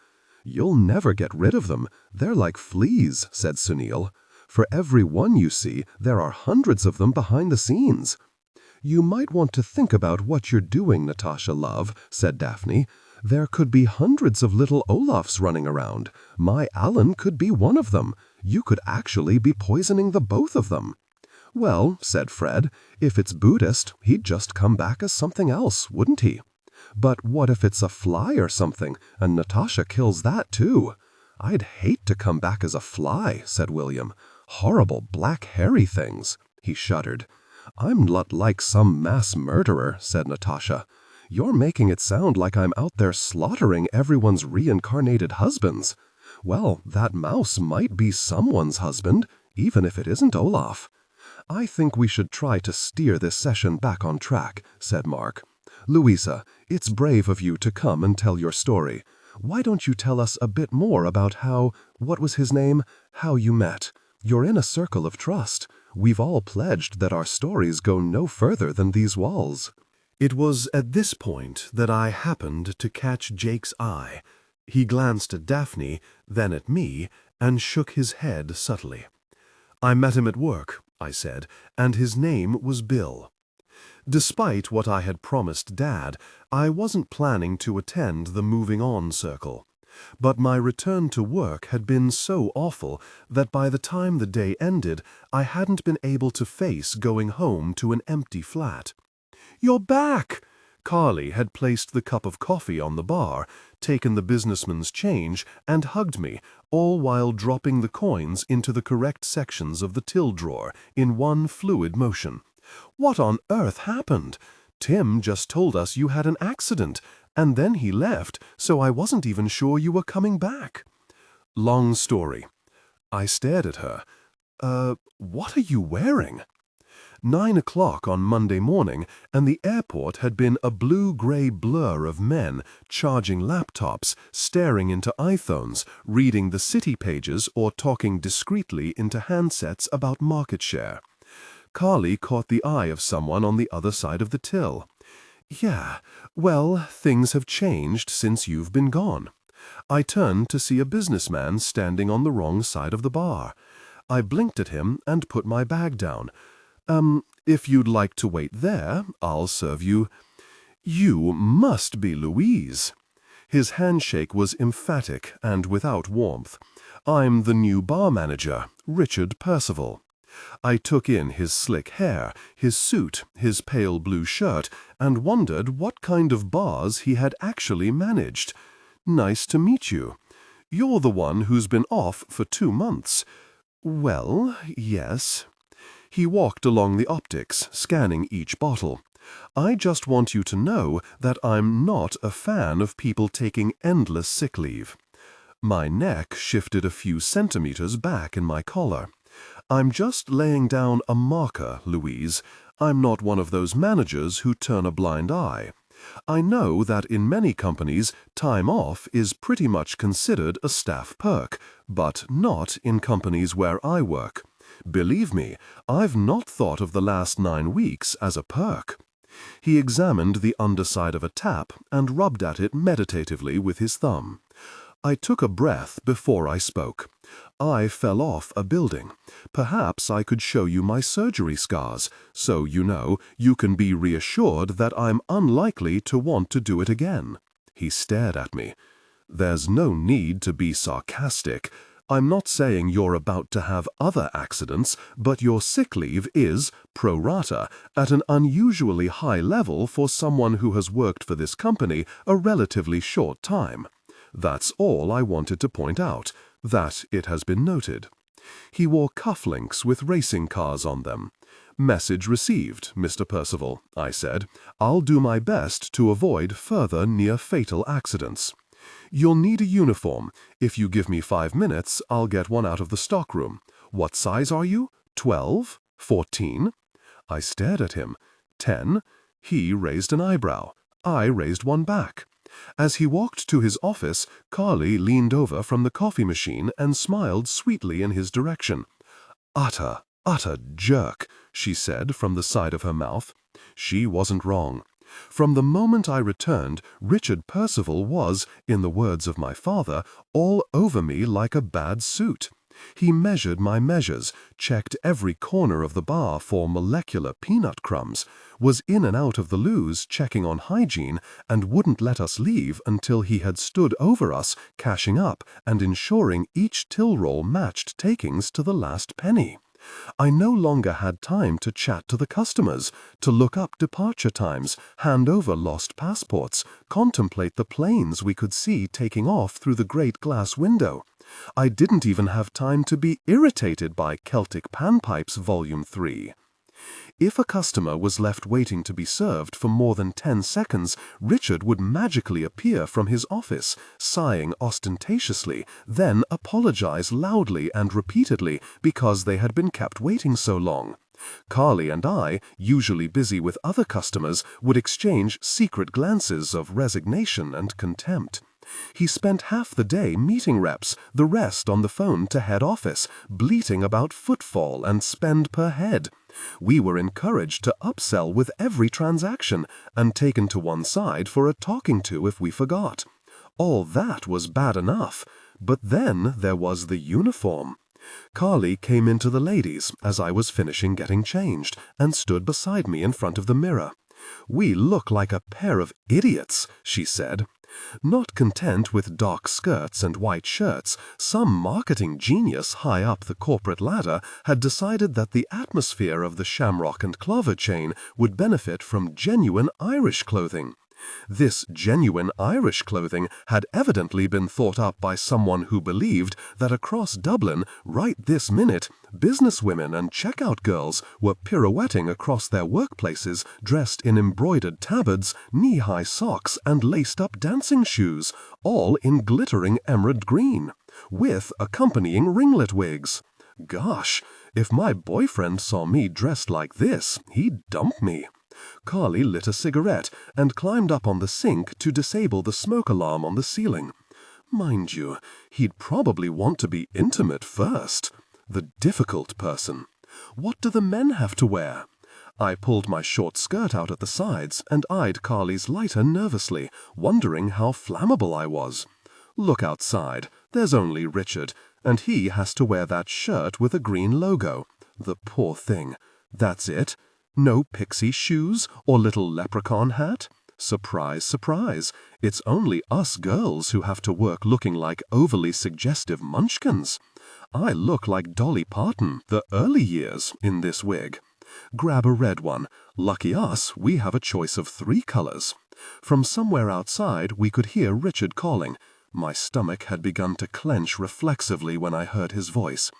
[SPEAKER 1] "You'll never get rid of them. They're like fleas," said Sunil. "For every one you see, there are hundreds of them behind the scenes." "You might want to think about what you're doing, Natasha, love," said Daphne. "There could be hundreds of little Olafs running around. My Alan could be one of them. You could actually be poisoning the both of them." "Well," said Fred, "if it's Buddhist, he'd just come back as something else, wouldn't he?" "But what if it's a fly or something, and Natasha kills that too?" "I'd hate to come back as a fly," said William. "Horrible black hairy things." He shuddered. "I'm not like some mass murderer," said Natasha. "You're making it sound like I'm out there slaughtering everyone's reincarnated husbands. Well, that mouse might be someone's husband, even if it isn't Olaf." "I think we should try to steer this session back on track," said Mark. "Louisa, it's brave of you to come and tell your story. Why don't you tell us a bit more about what was his name? How you met. You're in a circle of trust. We've all pledged that our stories go no further than these walls." It was at this point that I happened to catch Jake's eye. He glanced at Daphne, then at me, and shook his head subtly. "I met him at work," I said, "and his name was Bill." Despite what I had promised Dad, I wasn't planning to attend the moving on circle. But my return to work had been so awful that by the time the day ended, I hadn't been able to face going home to an empty flat. "You're back!" Carly had placed the cup of coffee on the bar, taken the businessman's change, and hugged me, all while dropping the coins into the correct sections of the till drawer in one fluid motion. "What on earth happened? Tim just told us you had an accident, and then he left, so I wasn't even sure you were coming back." "Long story." I stared at her. What are you wearing?" 9 o'clock on Monday morning, and the airport had been a blue-gray blur of men charging laptops, staring into iPhones, reading the city pages, or talking discreetly into handsets about market share. Carly caught the eye of someone on the other side of the till. "Yeah, well, things have changed since you've been gone." I turned to see a businessman standing on the wrong side of the bar. I blinked at him and put my bag down. If you'd like to wait there, I'll serve you." "You must be Louise." His handshake was emphatic and without warmth. "I'm the new bar manager, Richard Percival." I took in his slick hair, his suit, his pale blue shirt, and wondered what kind of bars he had actually managed. "Nice to meet you. You're the one who's been off for 2 months." "Well, yes." He walked along the optics, scanning each bottle. "I just want you to know that I'm not a fan of people taking endless sick leave." My neck shifted a few centimeters back in my collar. "I'm just laying down a marker, Louise. I'm not one of those managers who turn a blind eye. I know that in many companies, time off is pretty much considered a staff perk, but not in companies where I work. Believe me, I've not thought of the last 9 weeks as a perk." He examined the underside of a tap and rubbed at it meditatively with his thumb. I took a breath before I spoke. "I fell off a building. Perhaps I could show you my surgery scars, so you can be reassured that I'm unlikely to want to do it again." He stared at me. "There's no need to be sarcastic. I'm not saying you're about to have other accidents, but your sick leave is, pro rata, at an unusually high level for someone who has worked for this company a relatively short time. That's all I wanted to point out, that it has been noted." He wore cufflinks with racing cars on them. "Message received, Mr. Percival," I said. "I'll do my best to avoid further near-fatal accidents. You'll need a uniform. If you give me 5 minutes, I'll get one out of the stockroom. What size are you? 12? 14? I stared at him. 10? He raised an eyebrow. I raised one back. As he walked to his office, Carly leaned over from the coffee machine and smiled sweetly in his direction. Utter jerk," she said from the side of her mouth. She wasn't wrong. From the moment I returned, Richard Percival was, in the words of my father, all over me like a bad suit. He measured my measures, checked every corner of the bar for molecular peanut crumbs, was in and out of the loos checking on hygiene, and wouldn't let us leave until he had stood over us, cashing up and ensuring each till roll matched takings to the last penny. I no longer had time to chat to the customers, to look up departure times, hand over lost passports, contemplate the planes we could see taking off through the great glass window. I didn't even have time to be irritated by Celtic Panpipes Volume 3. If a customer was left waiting to be served for more than 10 seconds, Richard would magically appear from his office, sighing ostentatiously, then apologize loudly and repeatedly because they had been kept waiting so long. Carly and I, usually busy with other customers, would exchange secret glances of resignation and contempt.
[SPEAKER 2] He spent half the day meeting reps, the rest on the phone to head office, bleating about footfall and spend per head. We were encouraged to upsell with every transaction and taken to one side for a talking to if we forgot. All that was bad enough, but then there was the uniform. Carly came into the ladies as I was finishing getting changed and stood beside me in front of the mirror. "We look like a pair of idiots," she said. Not content with dark skirts and white shirts, some marketing genius high up the corporate ladder had decided that the atmosphere of the Shamrock and Clover chain would benefit from genuine Irish clothing. This genuine Irish clothing had evidently been thought up by someone who believed that across Dublin, right this minute, businesswomen and checkout girls were pirouetting across their workplaces dressed in embroidered tabards, knee-high socks, and laced-up dancing shoes, all in glittering emerald green, with accompanying ringlet wigs. Gosh, if my boyfriend saw me dressed like this, he'd dump me. Carly lit a cigarette and climbed up on the sink to disable the smoke alarm on the ceiling. Mind you, he'd probably want to be intimate first. The difficult person. What do the men have to wear? I pulled my short skirt out at the sides and eyed Carly's lighter nervously, wondering how flammable I was. Look outside. There's only Richard, and he has to wear that shirt with a green logo. The poor thing. That's it. No pixie shoes or little leprechaun hat? Surprise, surprise. It's only us girls who have to work looking like overly suggestive munchkins. I look like Dolly Parton, the early years, in this wig. Grab a red one. Lucky us, we have a choice of 3 colors. From somewhere outside, we could hear Richard calling. My stomach had begun to clench reflexively when I heard his voice.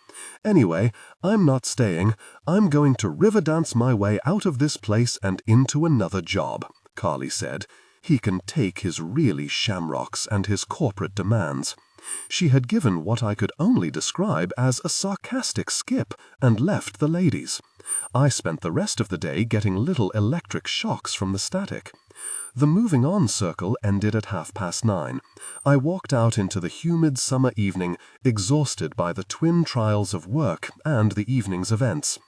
[SPEAKER 2] Anyway, I'm not staying. I'm going to river dance my way out of this place and into another job, Carly said. He can take his really shamrocks and his corporate demands. She had given what I could only describe as a sarcastic skip and left the ladies. I spent the rest of the day getting little electric shocks from the static. The moving on circle ended at 9:30. I walked out into the humid summer evening, exhausted by the twin trials of work and the evening's events.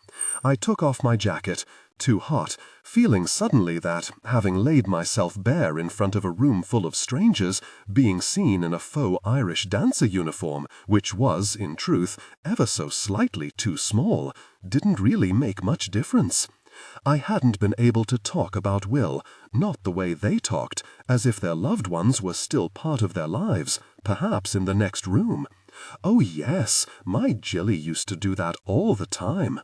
[SPEAKER 2] I took off my jacket, too hot, feeling suddenly that, having laid myself bare in front of a room full of strangers, being seen in a faux Irish dancer uniform, which was, in truth, ever so slightly too small, didn't really make much difference. I hadn't been able to talk about Will, not the way they talked, as if their loved ones were still part of their lives, perhaps in the next room. Oh yes, my Jilly used to do that all the time.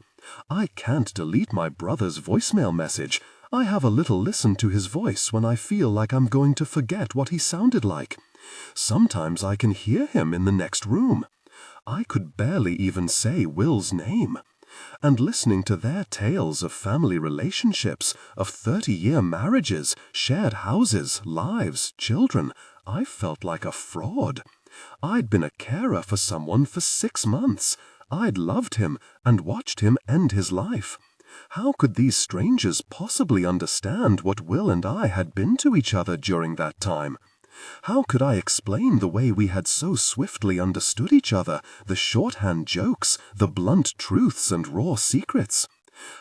[SPEAKER 2] I can't delete my brother's voicemail message. I have a little listen to his voice when I feel like I'm going to forget what he sounded like. Sometimes I can hear him in the next room. I could barely even say Will's name. And listening to their tales of family relationships, of 30-year marriages, shared houses, lives, children, I felt like a fraud. I'd been a carer for someone for 6 months. I'd loved him and watched him end his life. How could these strangers possibly understand what Will and I had been to each other during that time? How could I explain the way we had so swiftly understood each other, the shorthand jokes, the blunt truths and raw secrets?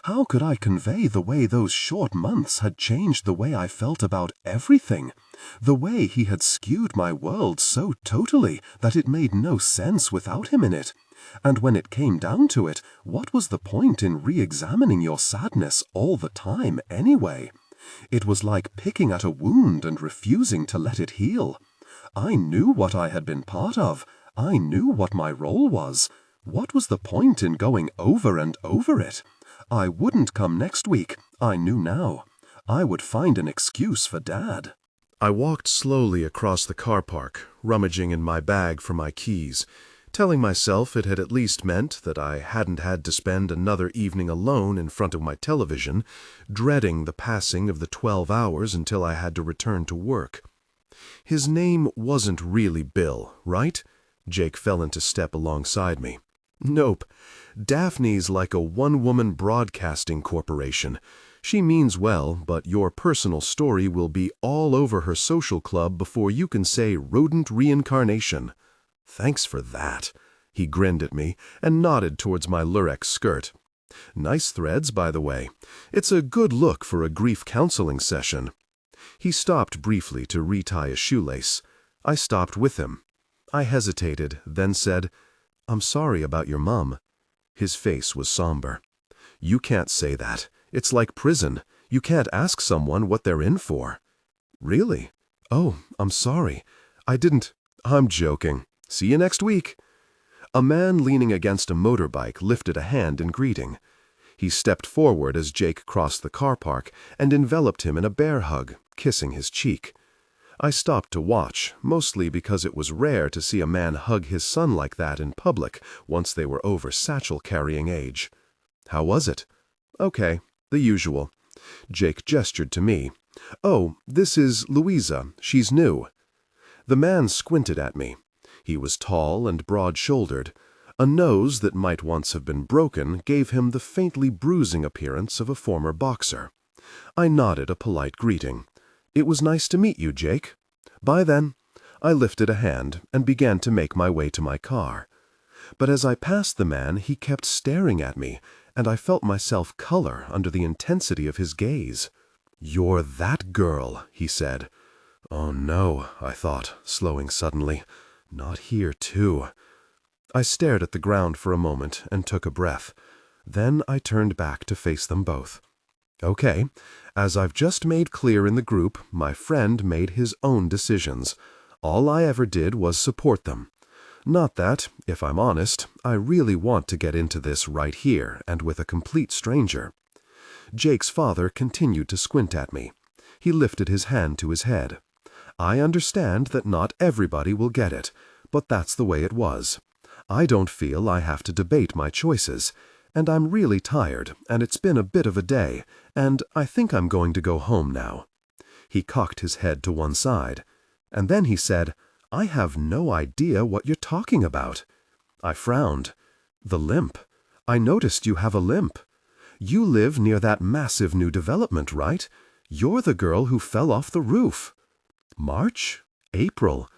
[SPEAKER 2] How could I convey the way those short months had changed the way I felt about everything? The way he had skewed my world so totally that it made no sense without him in it? And when it came down to it, what was the point in re-examining your sadness all the time anyway? It was like picking at a wound and refusing to let it heal. I knew what I had been part of. I knew what my role was. What was the point in going over and over it? I wouldn't come next week. I knew now. I would find an excuse for Dad.
[SPEAKER 1] I walked slowly across the car park, rummaging in my bag for my keys, telling myself it had at least meant that I hadn't had to spend another evening alone in front of my television, dreading the passing of the 12 hours until I had to return to work. His name wasn't really Bill, right? Jake fell into step alongside me. Nope. Daphne's like a one-woman broadcasting corporation. She means well, but your personal story will be all over her social club before you can say rodent reincarnation." "Thanks for that." He grinned at me and nodded towards my lurex skirt. "Nice threads, by the way. It's a good look for a grief counseling session." He stopped briefly to retie a shoelace. I stopped with him. I hesitated, then said, "I'm sorry about your mum." His face was somber. "You can't say that. It's like prison. You can't ask someone what they're in for." "Really? Oh, I'm sorry. I didn't—" "I'm joking. See you next week." A man leaning against a motorbike lifted a hand in greeting. He stepped forward as Jake crossed the car park and enveloped him in a bear hug, kissing his cheek. I stopped to watch, mostly because it was rare to see a man hug his son like that in public once they were over satchel-carrying age. "How was it?" "Okay, the usual." Jake gestured to me. "Oh, this is Louisa. She's new." The man squinted at me. He was tall and broad-shouldered. A nose that might once have been broken gave him the faintly bruising appearance of a former boxer. I nodded a polite greeting. "It was nice to meet you, Jake." "Bye then." I lifted a hand and began to make my way to my car. But as I passed the man, he kept staring at me, and I felt myself color under the intensity of his gaze. "You're that girl," he said. "Oh no," I thought, slowing suddenly. "Not here, too." I stared at the ground for a moment and took a breath. Then I turned back to face them both. "Okay, as I've just made clear in the group, my friend made his own decisions. All I ever did was support them. Not that, if I'm honest, I really want to get into this right here and with a complete stranger." Jake's father continued to squint at me. He lifted his hand to his head. "I understand that not everybody will get it, but that's the way it was. I don't feel I have to debate my choices, and I'm really tired, and it's been a bit of a day, and I think I'm going to go home now." He cocked his head to one side, and then he said, "I have no idea what you're talking about." I frowned. "The limp. I noticed you have a limp. You live near that massive new development, right? You're the girl who fell off the roof." March? April?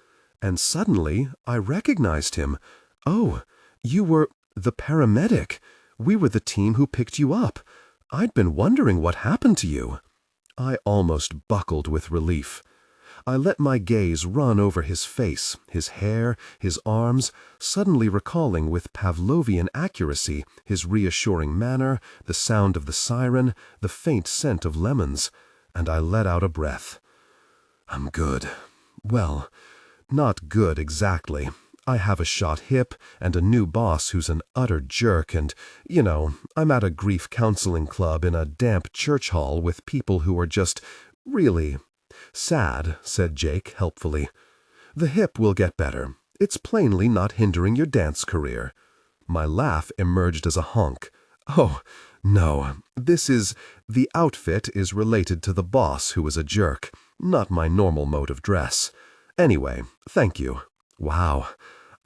[SPEAKER 1] And suddenly I recognized him. "Oh, you were the paramedic. We were the team who picked you up. I'd been wondering what happened to you." I almost buckled with relief. I let my gaze run over his face, his hair, his arms, suddenly recalling with Pavlovian accuracy his reassuring manner, the sound of the siren, the faint scent of lemons, and I let out a breath. "I'm good. Well, not good exactly. I have a shot hip and a new boss who's an utter jerk and, I'm at a grief counseling club in a damp church hall with people who are just really sad," said Jake helpfully. "The hip will get better. It's plainly not hindering your dance career." My laugh emerged as a honk. "Oh, no, the outfit is related to the boss who is a jerk, not my normal mode of dress. Anyway, thank you." "Wow."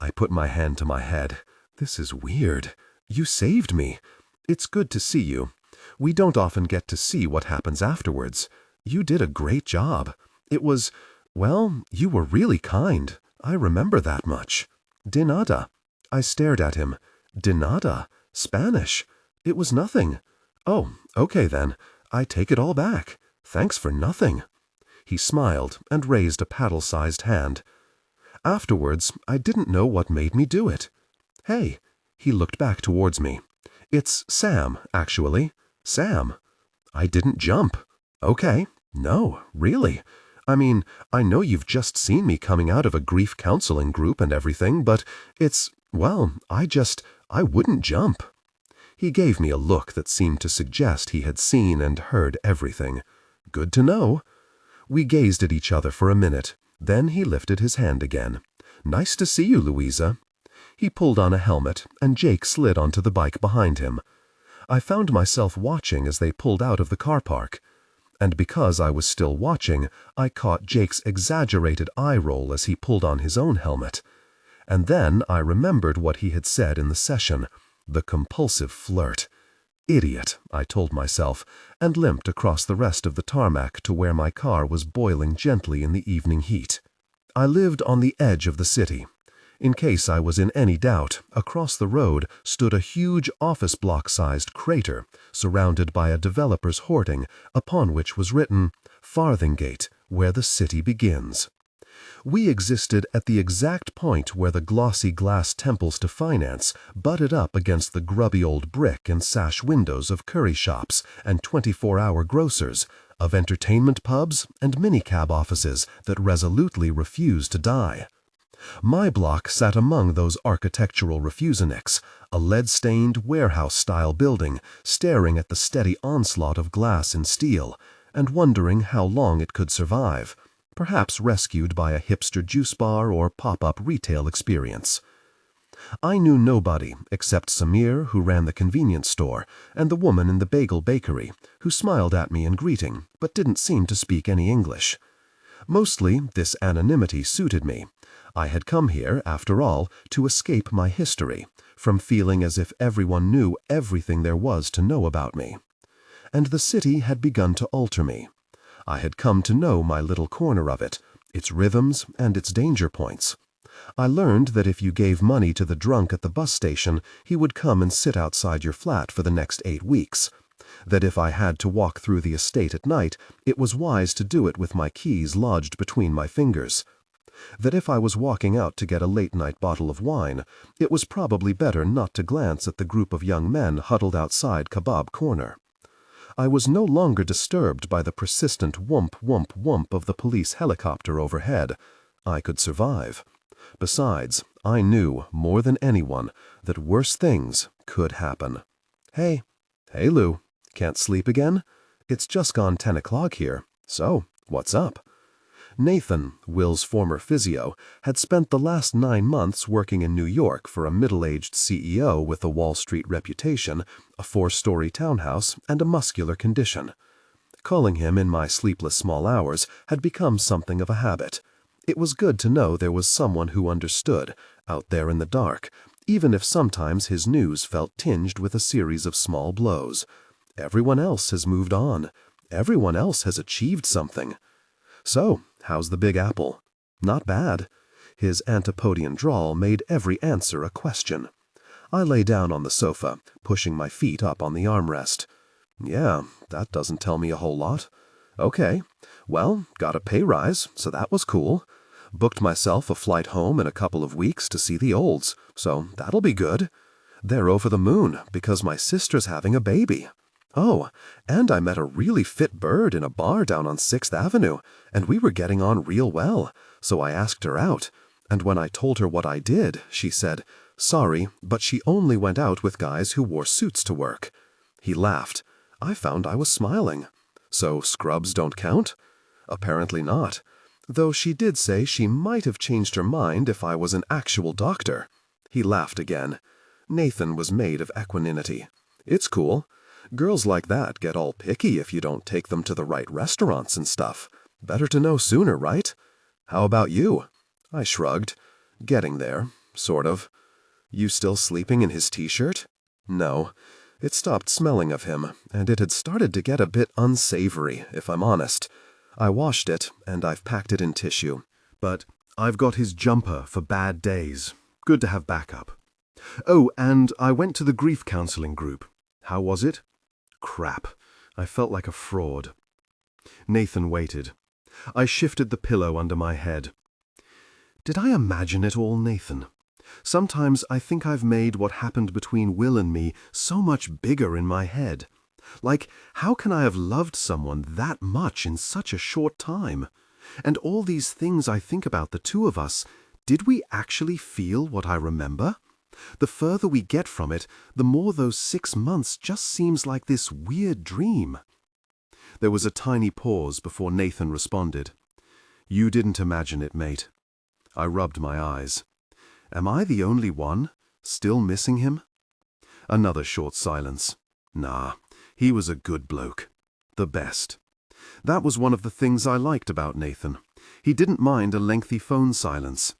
[SPEAKER 1] I put my hand to my head. "This is weird. You saved me. It's good to see you. We don't often get to see what happens afterwards. You did a great job. It was, well, you were really kind. I remember that much." "De nada." I stared at him. "De nada? Spanish? It was nothing." "Oh, okay then. I take it all back. Thanks for nothing." He smiled and raised a paddle-sized hand. Afterwards, I didn't know what made me do it. "Hey," he looked back towards me. "It's Sam, actually. Sam." I didn't jump. "Okay. No, really. I mean, I know you've just seen me coming out of a grief counseling group and everything, but I wouldn't jump." He gave me a look that seemed to suggest he had seen and heard everything. Good to know. We gazed at each other for a minute. Then he lifted his hand again. "Nice to see you, Louisa." He pulled on a helmet, and Jake slid onto the bike behind him. I found myself watching as they pulled out of the car park. And because I was still watching, I caught Jake's exaggerated eye roll as he pulled on his own helmet. And then I remembered what he had said in the session, the compulsive flirt.
[SPEAKER 2] Idiot, I told myself, and limped across the rest of the tarmac to where my car was boiling gently in the evening heat. I lived on the edge of the city. In case I was in any doubt, across the road stood a huge office block-sized crater surrounded by a developer's hoarding upon which was written, "Farthingate, where the city begins." We existed at the exact point where the glossy glass temples to finance butted up against the grubby old brick and sash windows of curry shops and 24-hour grocers, of entertainment pubs and minicab offices that resolutely refused to die. My block sat among those architectural refuseniks, a lead-stained warehouse-style building staring at the steady onslaught of glass and steel, and wondering how long it could survive, perhaps rescued by a hipster juice bar or pop-up retail experience. I knew nobody except Samir, who ran the convenience store, and the woman in the bagel bakery, who smiled at me in greeting, but didn't seem to speak any English. Mostly, this anonymity suited me. I had come here, after all, to escape my history, from feeling as if everyone knew everything there was to know about me. And the city had begun to alter me. I had come to know my little corner of it, its rhythms and its danger points. I learned that if you gave money to the drunk at the bus station, he would come and sit outside your flat for the next 8 weeks. That if I had to walk through the estate at night, it was wise to do it with my keys lodged between my fingers. That if I was walking out to get a late-night bottle of wine, it was probably better not to glance at the group of young men huddled outside Kebab Corner. I was no longer disturbed by the persistent whoomp, whoomp, whoomp of the police helicopter overhead. I could survive. Besides, I knew, more than anyone, that worse things could happen. Hey, Lou, can't sleep again? It's just gone 10 o'clock here, so what's up? Nathan, Will's former physio, had spent the last 9 months working in New York for a middle-aged CEO with a Wall Street reputation, a 4-story townhouse, and a muscular condition. Calling him in my sleepless small hours had become something of a habit. It was good to know there was someone who understood, out there in the dark, even if sometimes his news felt tinged with a series of small blows. Everyone else has moved on. Everyone else has achieved something. So, how's the Big Apple? Not bad. His Antipodean drawl made every answer a question. I lay down on the sofa, pushing my feet up on the armrest. Yeah, that doesn't tell me a whole lot. Okay, well, got a pay rise, so that was cool. Booked myself a flight home in a couple of weeks to see the olds, so that'll be good. They're over the moon because my sister's having a baby. Oh, and I met a really fit bird in a bar down on 6th Avenue, and we were getting on real well, so I asked her out. And when I told her what I did, she said, "Sorry, but she only went out with guys who wore suits to work." He laughed. I found I was smiling. So scrubs don't count? Apparently not. Though she did say she might have changed her mind if I was an actual doctor. He laughed again. Nathan was made of equanimity. It's cool. Girls like that get all picky if you don't take them to the right restaurants and stuff. Better to know sooner, right? How about you? I shrugged. Getting there, sort of. You still sleeping in his t-shirt? No. It stopped smelling of him, and it had started to get a bit unsavory, if I'm honest. I washed it, and I've packed it in tissue. But I've got his jumper for bad days. Good to have backup. Oh, and I went to the grief counseling group. How was it? Crap. I felt like a fraud. Nathan waited. I shifted the pillow under my head. Did I imagine it all, Nathan? Sometimes I think I've made what happened between Will and me so much bigger in my head. Like, how can I have loved someone that much in such a short time? And all these things I think about the two of us, did we actually feel what I remember? The further we get from it, the more those 6 months just seems like this weird dream. There was a tiny pause before Nathan responded. You didn't imagine it, mate. I rubbed my eyes. Am I the only one? Still missing him? Another short silence. Nah, he was a good bloke. The best. That was one of the things I liked about Nathan. He didn't mind a lengthy phone silence.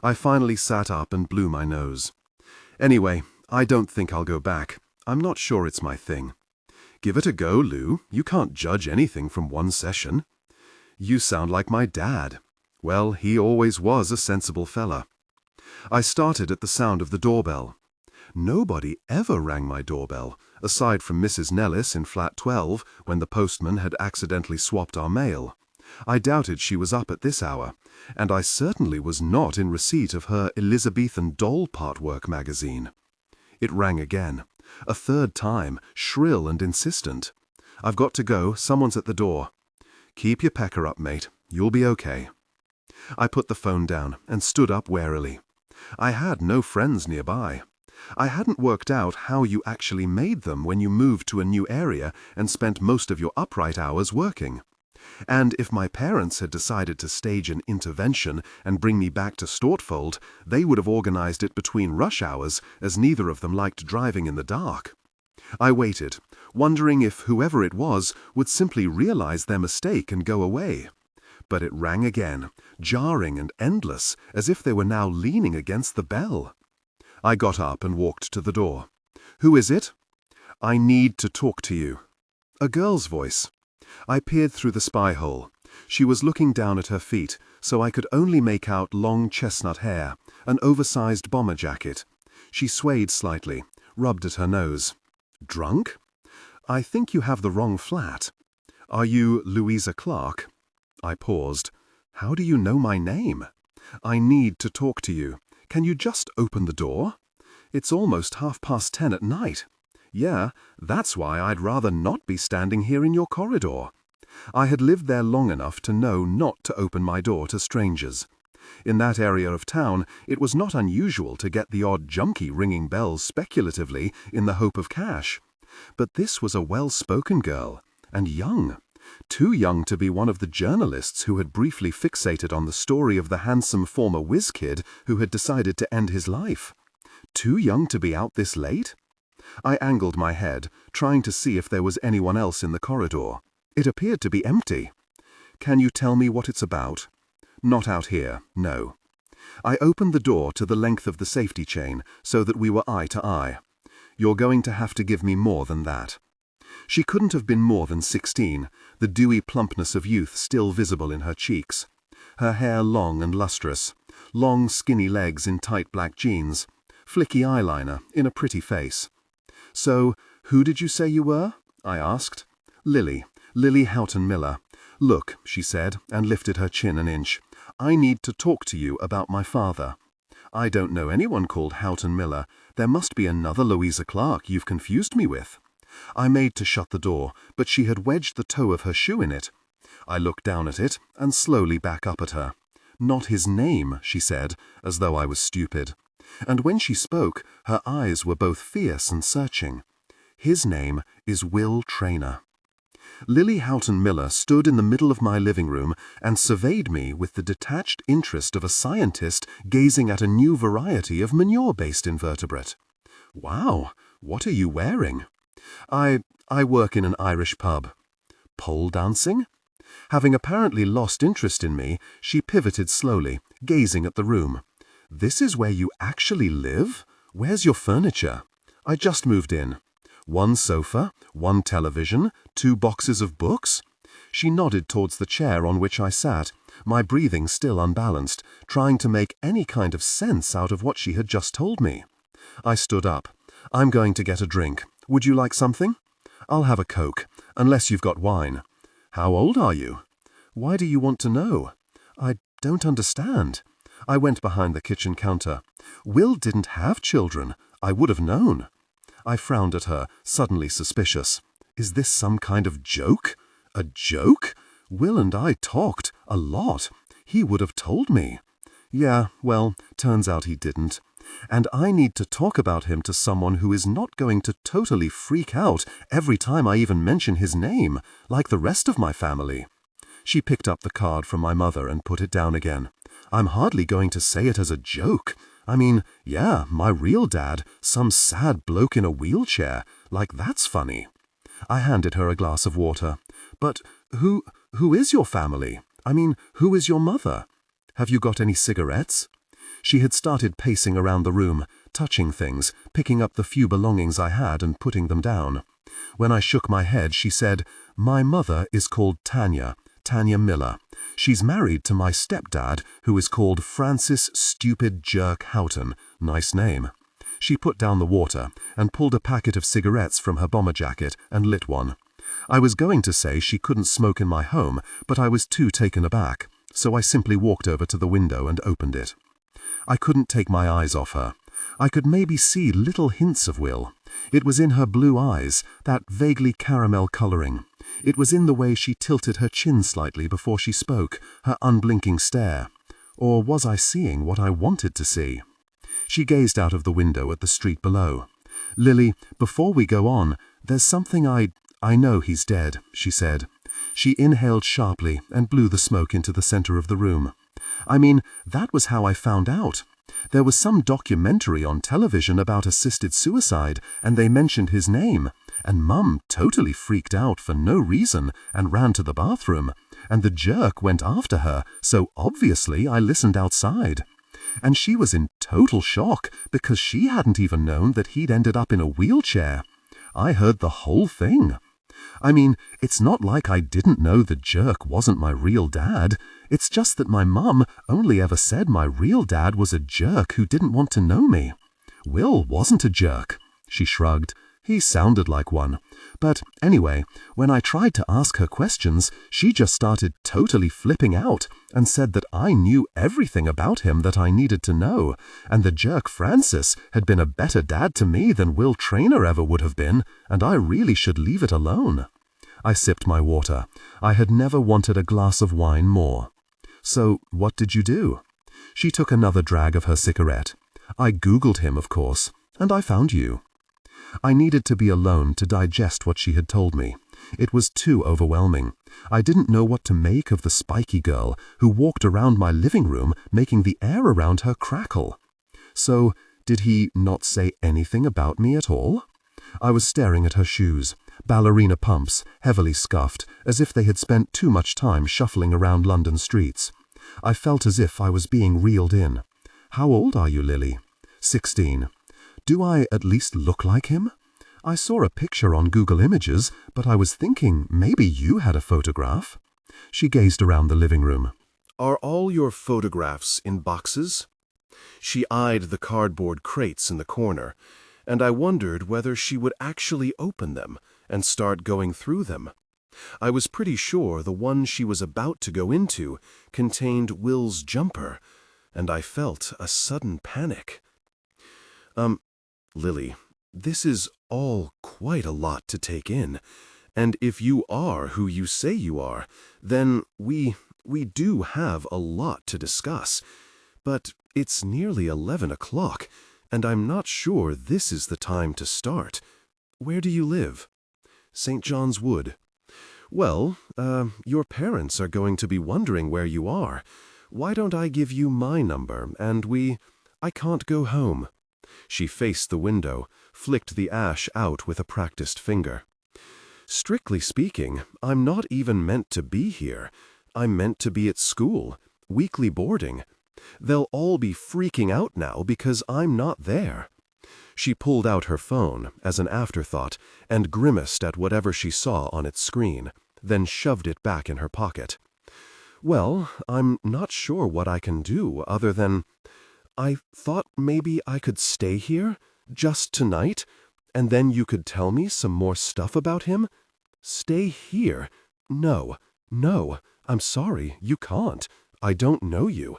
[SPEAKER 2] I finally sat up and blew my nose. Anyway, I don't think I'll go back.
[SPEAKER 1] I'm not sure it's my thing. Give it a go, Lou. You can't judge anything from one session. You sound like my dad. Well, he always was a sensible fella. I started at the sound of the doorbell. Nobody ever rang my doorbell, aside from Mrs. Nellis in flat 12 when the postman had accidentally swapped our mail. I doubted she was up at this hour, and I certainly was not in receipt of her Elizabethan doll part work magazine. It rang again, a third time, shrill and insistent. I've got to go, someone's at the door. Keep your pecker up, mate. You'll be okay. I put the phone down and stood up warily. I had no friends nearby. I hadn't worked out how you actually made them when you moved to a new area and spent most of your upright hours working. And if my parents had decided to stage an intervention and bring me back to Stortfold, they would have organized it between rush hours, as neither of them liked driving in the dark. I waited, wondering if whoever it was would simply realize their mistake and go away. But it rang again, jarring and endless, as if they were now leaning against the bell. I got up and walked to the door. "Who is it?" "I need to talk to you." A girl's voice. I peered through the spy hole. She was looking down at her feet, so I could only make out long chestnut hair, an oversized bomber jacket. She swayed slightly, rubbed at her nose. "Drunk? I think you have the wrong flat. Are you Louisa Clark?" I paused. "How do you know my name?" "I need to talk to you. Can you just open the door?" "It's almost 10:30 at night." "Yeah, that's why I'd rather not be standing here in your corridor." I had lived there long enough to know not to open my door to strangers. In that area of town, it was not unusual to get the odd junkie ringing bells speculatively in the hope of cash. But this was a well-spoken girl, and young. Too young to be one of the journalists who had briefly fixated on the story of the handsome former whiz kid who had decided to end his life. Too young to be out this late? I angled my head, trying to see if there was anyone else in the corridor. It appeared to be empty. "Can you tell me what it's about?" "Not out here, no." I opened the door to the length of the safety chain so that we were eye to eye. "You're going to have to give me more than that." She couldn't have been more than 16, the dewy plumpness of youth still visible in her cheeks. Her hair long and lustrous, long skinny legs in tight black jeans, flicky eyeliner in a pretty face. "So, who did you say you were?" I asked. Lily Houghton Miller. "Look," she said, and lifted her chin an inch. "I need to talk to you about my father." "I don't know anyone called Houghton Miller. There must be another Louisa Clark you've confused me with." I made to shut the door, but she had wedged the toe of her shoe in it. I looked down at it and slowly back up at her. "Not his name," she said, as though I was stupid. And when she spoke, her eyes were both fierce and searching. "His name is Will Traynor." Lily Houghton Miller stood in the middle of my living room and surveyed me with the detached interest of a scientist gazing at a new variety of manure-based invertebrate. "Wow, what are you wearing?" I work in an Irish pub." "Pole dancing?" Having apparently lost interest in me, she pivoted slowly, gazing at the room. "This is where you actually live? Where's your furniture?" "I just moved in." "One sofa, one television, 2 boxes of books?" She nodded towards the chair on which I sat, my breathing still unbalanced, trying to make any kind of sense out of what she had just told me. I stood up. "I'm going to get a drink. Would you like something?" "I'll have a Coke, unless you've got wine." "How old are you?" "Why do you want to know?" "I don't understand." I went behind the kitchen counter. "Will didn't have children. I would have known." I frowned at her, suddenly suspicious. Is this some kind of joke? A joke? Will and I talked, a lot. He would have told me. Yeah, well, turns out he didn't. And I need to talk about him to someone who is not going to totally freak out every time I even mention his name, like the rest of my family. She picked up the card from my mother and put it down again. "I'm hardly going to say it as a joke. I mean, yeah, my real dad, some sad bloke in a wheelchair, like that's funny." I handed her a glass of water. "But who is your family? I mean, who is your mother? Have you got any cigarettes?" She had started pacing around the room,
[SPEAKER 2] touching things, picking up the few belongings I had and putting them down. When I shook my head, she said, "My mother is called Tanya Miller. She's married to my stepdad, who is called Francis Stupid Jerk Houghton. Nice name." She put down the water and pulled a packet of cigarettes from her bomber jacket and lit one. I was going to say she couldn't smoke in my home, but I was too taken aback, so I simply walked over to the window and opened it. I couldn't take my eyes off her. I could maybe see little hints of Will. It was in her blue eyes, that vaguely caramel coloring. It was in the way she tilted her chin slightly before she spoke, her unblinking stare. Or was I seeing what I wanted to see? She gazed out of the window at the street below. "Lily, before we go on, there's something I know he's dead," she said. She inhaled sharply and blew the smoke into the center of the room. "I mean, that was how I found out. There was some documentary on television about assisted suicide, and they mentioned his name. And Mum totally freaked out for no reason and ran to the bathroom. And the jerk went after her, so obviously I listened outside. And she was in total shock because she hadn't even known that he'd ended up in a wheelchair. I heard the whole thing. I mean, it's not like I didn't know the jerk wasn't my real dad. It's just that my mum only ever said my real dad was a jerk who didn't want to know me. Will wasn't a jerk." She shrugged. "He sounded like one. But anyway, when I tried to ask her questions, she just started totally flipping out and said that I knew everything about him that I needed to know, and the jerk Francis had been a better dad to me than Will Traynor ever would have been, and I really should leave it alone." I sipped my water. I had never wanted a glass of wine more. "So, what did you do?" She took another drag of her cigarette. "I Googled him, of course, and I found you." I needed to be alone to digest what she had told me. It was too overwhelming. I didn't know what to make of the spiky girl who walked around my living room making the air around her crackle. So, did he not say anything about me at all? I was staring at her shoes, ballerina pumps, heavily scuffed, as if they had spent too much time shuffling around London streets. I felt as if I was being reeled in. "How old are you, Lily?" 16. "Do I at least look like him? I saw a picture on Google Images, but I was thinking maybe you had a photograph." She gazed around the living room.
[SPEAKER 1] "Are all your photographs in boxes?" She eyed the cardboard crates in the corner, and I wondered whether she would actually open them and start going through them. I was pretty sure the one she was about to go into contained Will's jumper, and I felt a sudden panic. Lily, this is all quite a lot to take in, and if you are who you say you are, then we do have a lot to discuss. But it's nearly 11 o'clock, and I'm not sure this is the time to start. Where do you live?" "St. John's Wood." "Well, your parents are going to be wondering where you are. Why don't I give you my number, and I can't go home." She faced the window, flicked the ash out with a practiced finger. "Strictly speaking, I'm not even meant to be here. I'm meant to be at school, weekly boarding. They'll all be freaking out now because I'm not there." She pulled out her phone as an afterthought and grimaced at whatever she saw on its screen, then shoved it back in her pocket. "Well, I'm not sure what I can do other than... I thought maybe I could stay here, just tonight, and then you could tell me some more stuff about him." "Stay here? No, I'm sorry, you can't. I don't know you.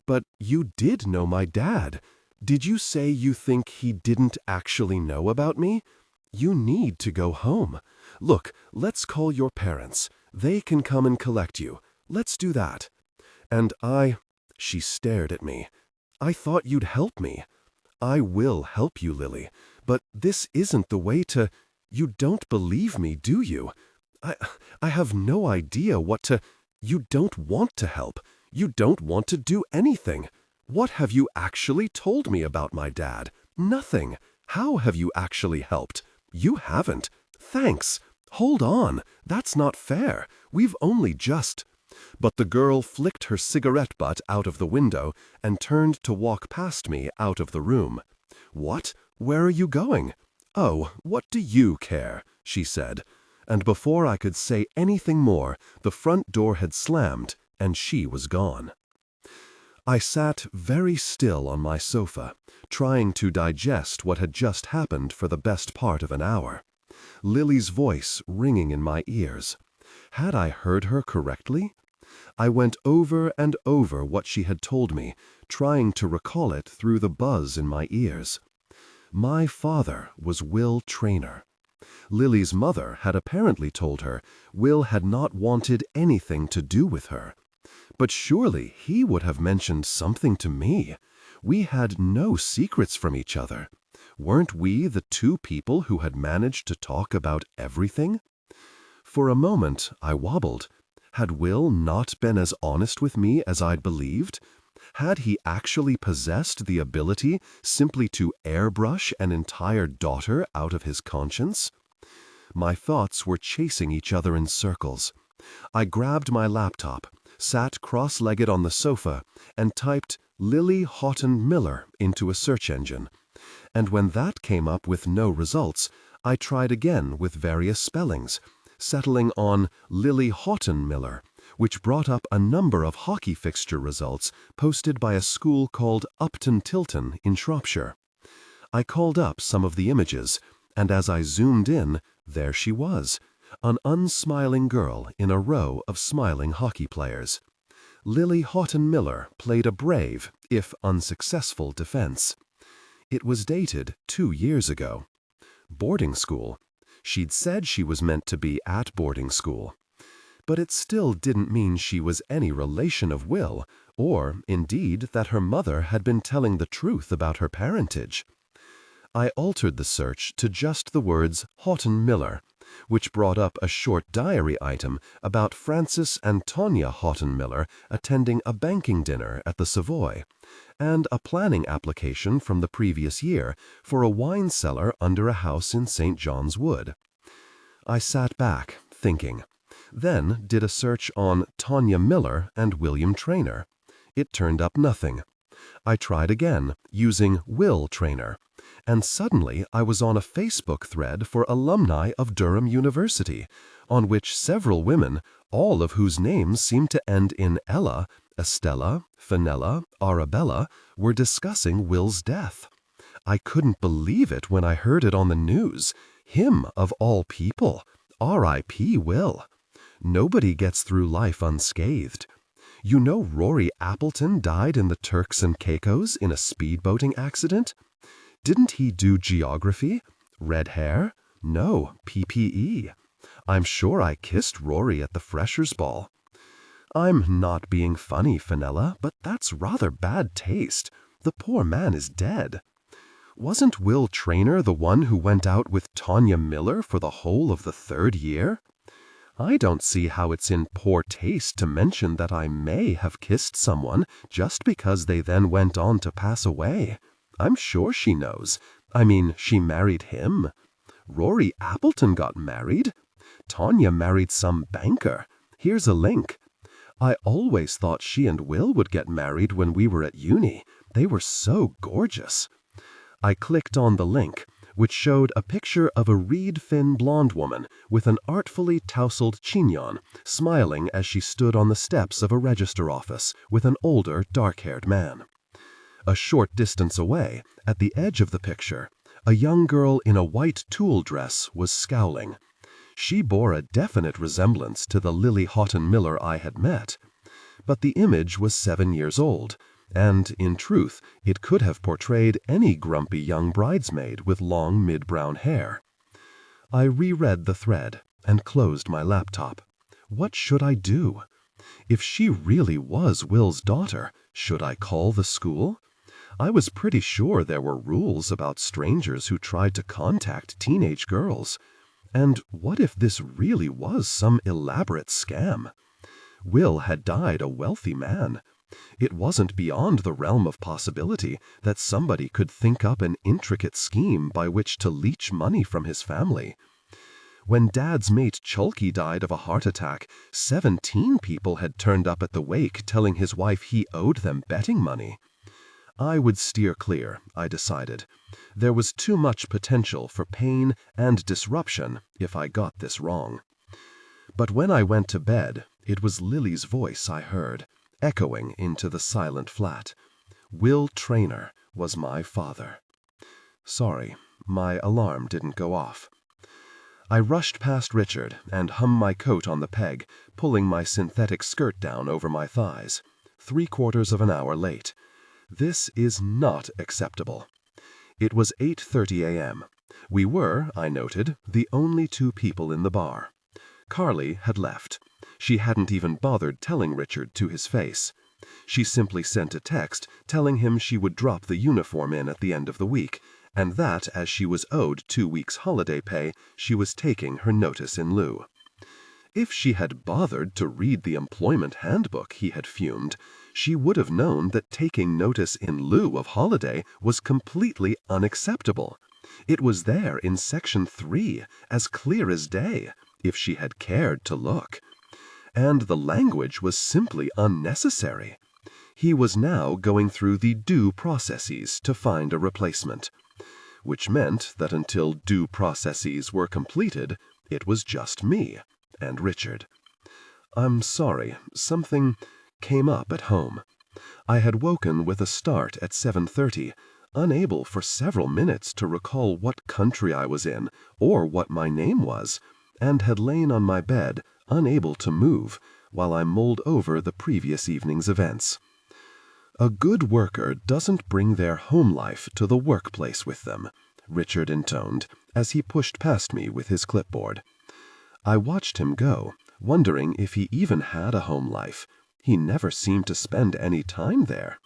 [SPEAKER 1] But you did know my dad. Did you say you think he didn't actually know about me? You need to go home. Look, let's call your parents. They can come and collect you. Let's do that." And she stared at me. "I thought you'd help me." "I will help you, Lily, but this isn't the way to... You don't believe me, do you? I have no idea what to... You don't want to help. You don't want to do anything. What have you actually told me about my dad? Nothing. How have you actually helped? You haven't. Thanks. Hold on. That's not fair. We've only just... But the girl flicked her cigarette butt out of the window and turned to walk past me out of the room. "What? Where are you going?" "Oh, what do you care?" she said. And before I could say anything more, the front door had slammed, and she was gone. I sat very still on my sofa, trying to digest what had just happened for the best part of an hour. Lily's voice ringing in my ears. Had I heard her correctly? I went over and over what she had told me, trying to recall it through the buzz in my ears. My father was Will Traynor. Lily's mother had apparently told her Will had not wanted anything to do with her. But surely he would have mentioned something to me. We had no secrets from each other. Weren't we the two people who had managed to talk about everything? For a moment, I wobbled. Had Will not been as honest with me as I'd believed? Had he actually possessed the ability simply to airbrush an entire daughter out of his conscience? My thoughts were chasing each other in circles. I grabbed my laptop, sat cross-legged on the sofa, and typed Lily Houghton Miller into a search engine. And when that came up with no results, I tried again with various spellings, settling on Lily Houghton Miller, which brought up a number of hockey fixture results posted by a school called Upton Tilton in Shropshire. I called up some of the images, and as I zoomed in, there she was, an unsmiling girl in a row of smiling hockey players. Lily Houghton Miller played a brave, if unsuccessful, defense. It was dated 2 years ago. Boarding school. She'd said she was meant to be at boarding school. But it still didn't mean she was any relation of Will, or, indeed, that her mother had been telling the truth about her parentage. I altered the search to just the words Houghton Miller, which brought up a short diary item about Francis and Tonya Houghton Miller attending a banking dinner at the Savoy, and a planning application from the previous year for a wine cellar under a house in St. John's Wood. I sat back, thinking, then did a search on Tonya Miller and William Traynor. It turned up nothing. I tried again, using Will Traynor, and suddenly I was on a Facebook thread for alumni of Durham University, on which several women, all of whose names seemed to end in Ella, Estella, Fenella, Arabella, were discussing Will's death. I couldn't believe it when I heard it on the news. Him, of all people. R.I.P. Will. Nobody gets through life unscathed. You know Rory Appleton died in the Turks and Caicos in a speedboating accident? Didn't he do geography? Red hair? No, PPE. I'm sure I kissed Rory at the Freshers' Ball. I'm not being funny, Fenella, but that's rather bad taste. The poor man is dead. Wasn't Will Traynor the one who went out with Tonya Miller for the whole of the 3rd year? I don't see how it's in poor taste to mention that I may have kissed someone just because they then went on to pass away. I'm sure she knows. I mean, she married him. Rory Appleton got married. Tonya married some banker. Here's a link. I always thought she and Will would get married when we were at uni. They were so gorgeous. I clicked on the link, which showed a picture of a reed-thin blonde woman with an artfully tousled chignon, smiling as she stood on the steps of a register office with an older, dark-haired man. A short distance away, at the edge of the picture, a young girl in a white tulle dress was scowling. She bore a definite resemblance to the Lily Houghton Miller I had met. But the image was 7 years old, and, in truth, it could have portrayed any grumpy young bridesmaid with long mid-brown hair. I reread the thread and closed my laptop. What should I do? If she really was Will's daughter, should I call the school? I was pretty sure there were rules about strangers who tried to contact teenage girls. And what if this really was some elaborate scam? Will had died a wealthy man. It wasn't beyond the realm of possibility that somebody could think up an intricate scheme by which to leech money from his family. When Dad's mate Chulky died of a heart attack, 17 people had turned up at the wake telling his wife he owed them betting money.
[SPEAKER 2] I would steer clear, I decided. There was too much potential for pain and disruption if I got this wrong. But when I went to bed, it was Lily's voice I heard, echoing into the silent flat. Will Traynor was my father. Sorry, my alarm didn't go off. I rushed past Richard and hummed my coat on the peg, pulling my synthetic skirt down over my thighs. 3/4 of an hour late. This is not acceptable. It was 8:30 a.m. We were, I noted, the only two people in the bar. Carly had left. She hadn't even bothered telling Richard to his face. She simply sent a text telling him she would drop the uniform in at the end of the week, and that, as she was owed 2 weeks' holiday pay, she was taking her notice in lieu. If she had bothered to read the employment handbook, he had fumed, she would have known that taking notice in lieu of holiday was completely unacceptable. It was there in Section 3, as clear as day, if she had cared to look. And the language was simply unnecessary. He was now going through the due processes to find a replacement, which meant that until due processes were completed, it was just me and Richard. I'm sorry, something came up at home. I had woken with a start at 7:30, unable for several minutes to recall what country I was in or what my name was, and had lain on my bed, unable to move, while I mulled over the previous evening's events. A good worker doesn't bring their home life to the workplace with them, Richard intoned, as he pushed past me with his clipboard. I watched him go, wondering if he even had a home life. He never seemed to spend any time there.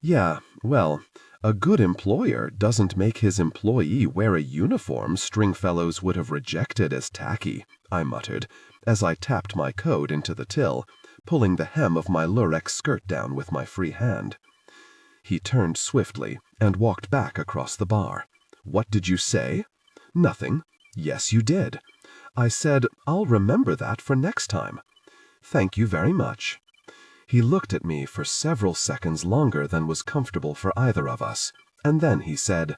[SPEAKER 2] Yeah, well, a good employer doesn't make his employee wear a uniform Stringfellows would have rejected as tacky, I muttered, as I tapped my code into the till, pulling the hem of my lurex skirt down with my free hand. He turned swiftly and walked back across the bar. What did you say? Nothing. Yes, you did. I said, I'll remember that for next time. Thank you very much. He looked at me for several seconds longer than was comfortable for either of us, and then he said,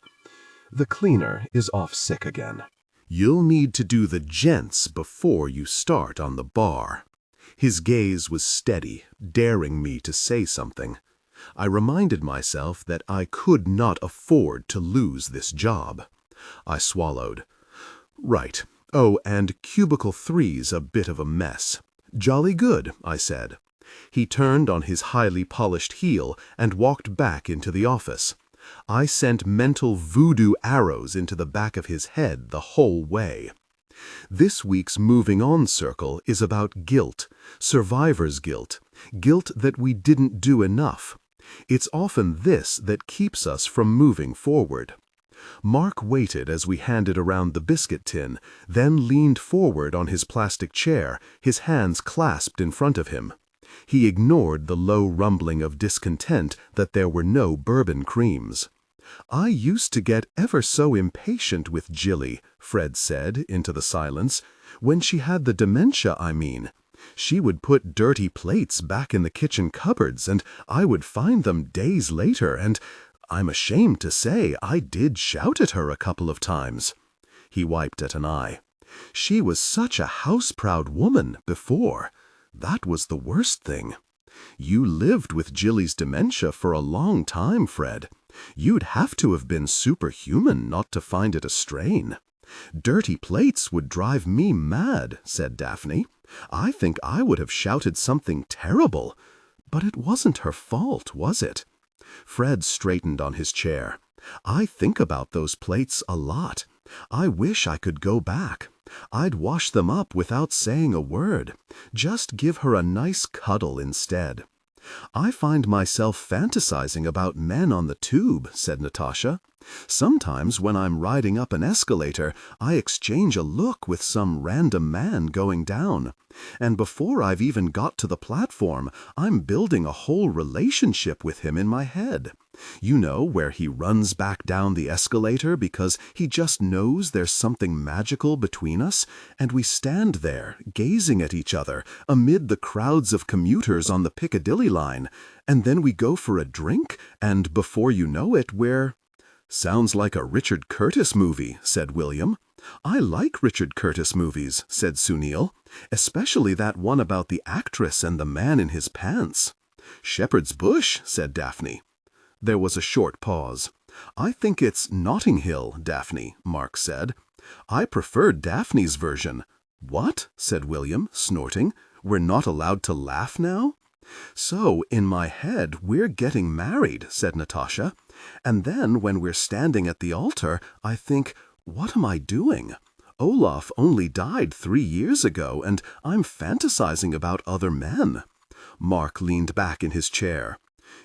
[SPEAKER 2] The cleaner is off sick again.
[SPEAKER 1] You'll need to do the gents before you start on the bar. His gaze was steady, daring me to say something. I reminded myself that I could not afford to lose this job. I swallowed. Right. Oh, and Cubicle 3's a bit of a mess. Jolly good, I said. He turned on his highly polished heel and walked back into the office. I sent mental voodoo arrows into the back of his head the whole way. This week's Moving On circle is about guilt, survivor's guilt, guilt that we didn't do enough. It's often this that keeps us from moving forward. Mark waited as we handed around the biscuit tin, then leaned forward on his plastic chair, his hands clasped in front of him. He ignored the low rumbling of discontent that there were no bourbon creams. I used to get ever so impatient with Jilly, Fred said into the silence. When she had the dementia, I mean. She would put dirty plates back in the kitchen cupboards, and I would find them days later, and I'm ashamed to say I did shout at her a couple of times. He wiped at an eye. She was such a house-proud woman before. That was the worst thing. You lived with Jilly's dementia for a long time, Fred. You'd have to have been superhuman not to find it a strain. Dirty plates would drive me mad, said Daphne. I think I would have shouted something terrible. But it wasn't her fault, was it? Fred straightened on his chair. I think about those plates a lot. I wish I could go back. I'd wash them up without saying a word. Just give her a nice cuddle instead. I find myself fantasizing about men on the tube, said Natasha.
[SPEAKER 2] Sometimes when I'm riding up an escalator, I exchange a look with some random man going down. And before I've even got to the platform, I'm building a whole relationship with him in my head. You know, where he runs back down the escalator because he just knows there's something magical between us, and we stand there, gazing at each other, amid the crowds of commuters on the Piccadilly line, and then we go for a drink, and before you know it, we're— "Sounds like a Richard Curtis movie," said William. "I like Richard Curtis movies," said Sunil, "especially that one about the actress and the man in his pants." "Shepherd's Bush," said Daphne. There was a short pause. "I think it's Notting Hill, Daphne," Mark said. "I preferred Daphne's version." "What?" said William, snorting. "We're not allowed to laugh now?" "So, in my head, we're getting married," said Natasha. "And then, when we're standing at the altar, I think, what am I doing? Olaf only died 3 years ago, and I'm fantasizing about other men." Mark leaned back in his chair.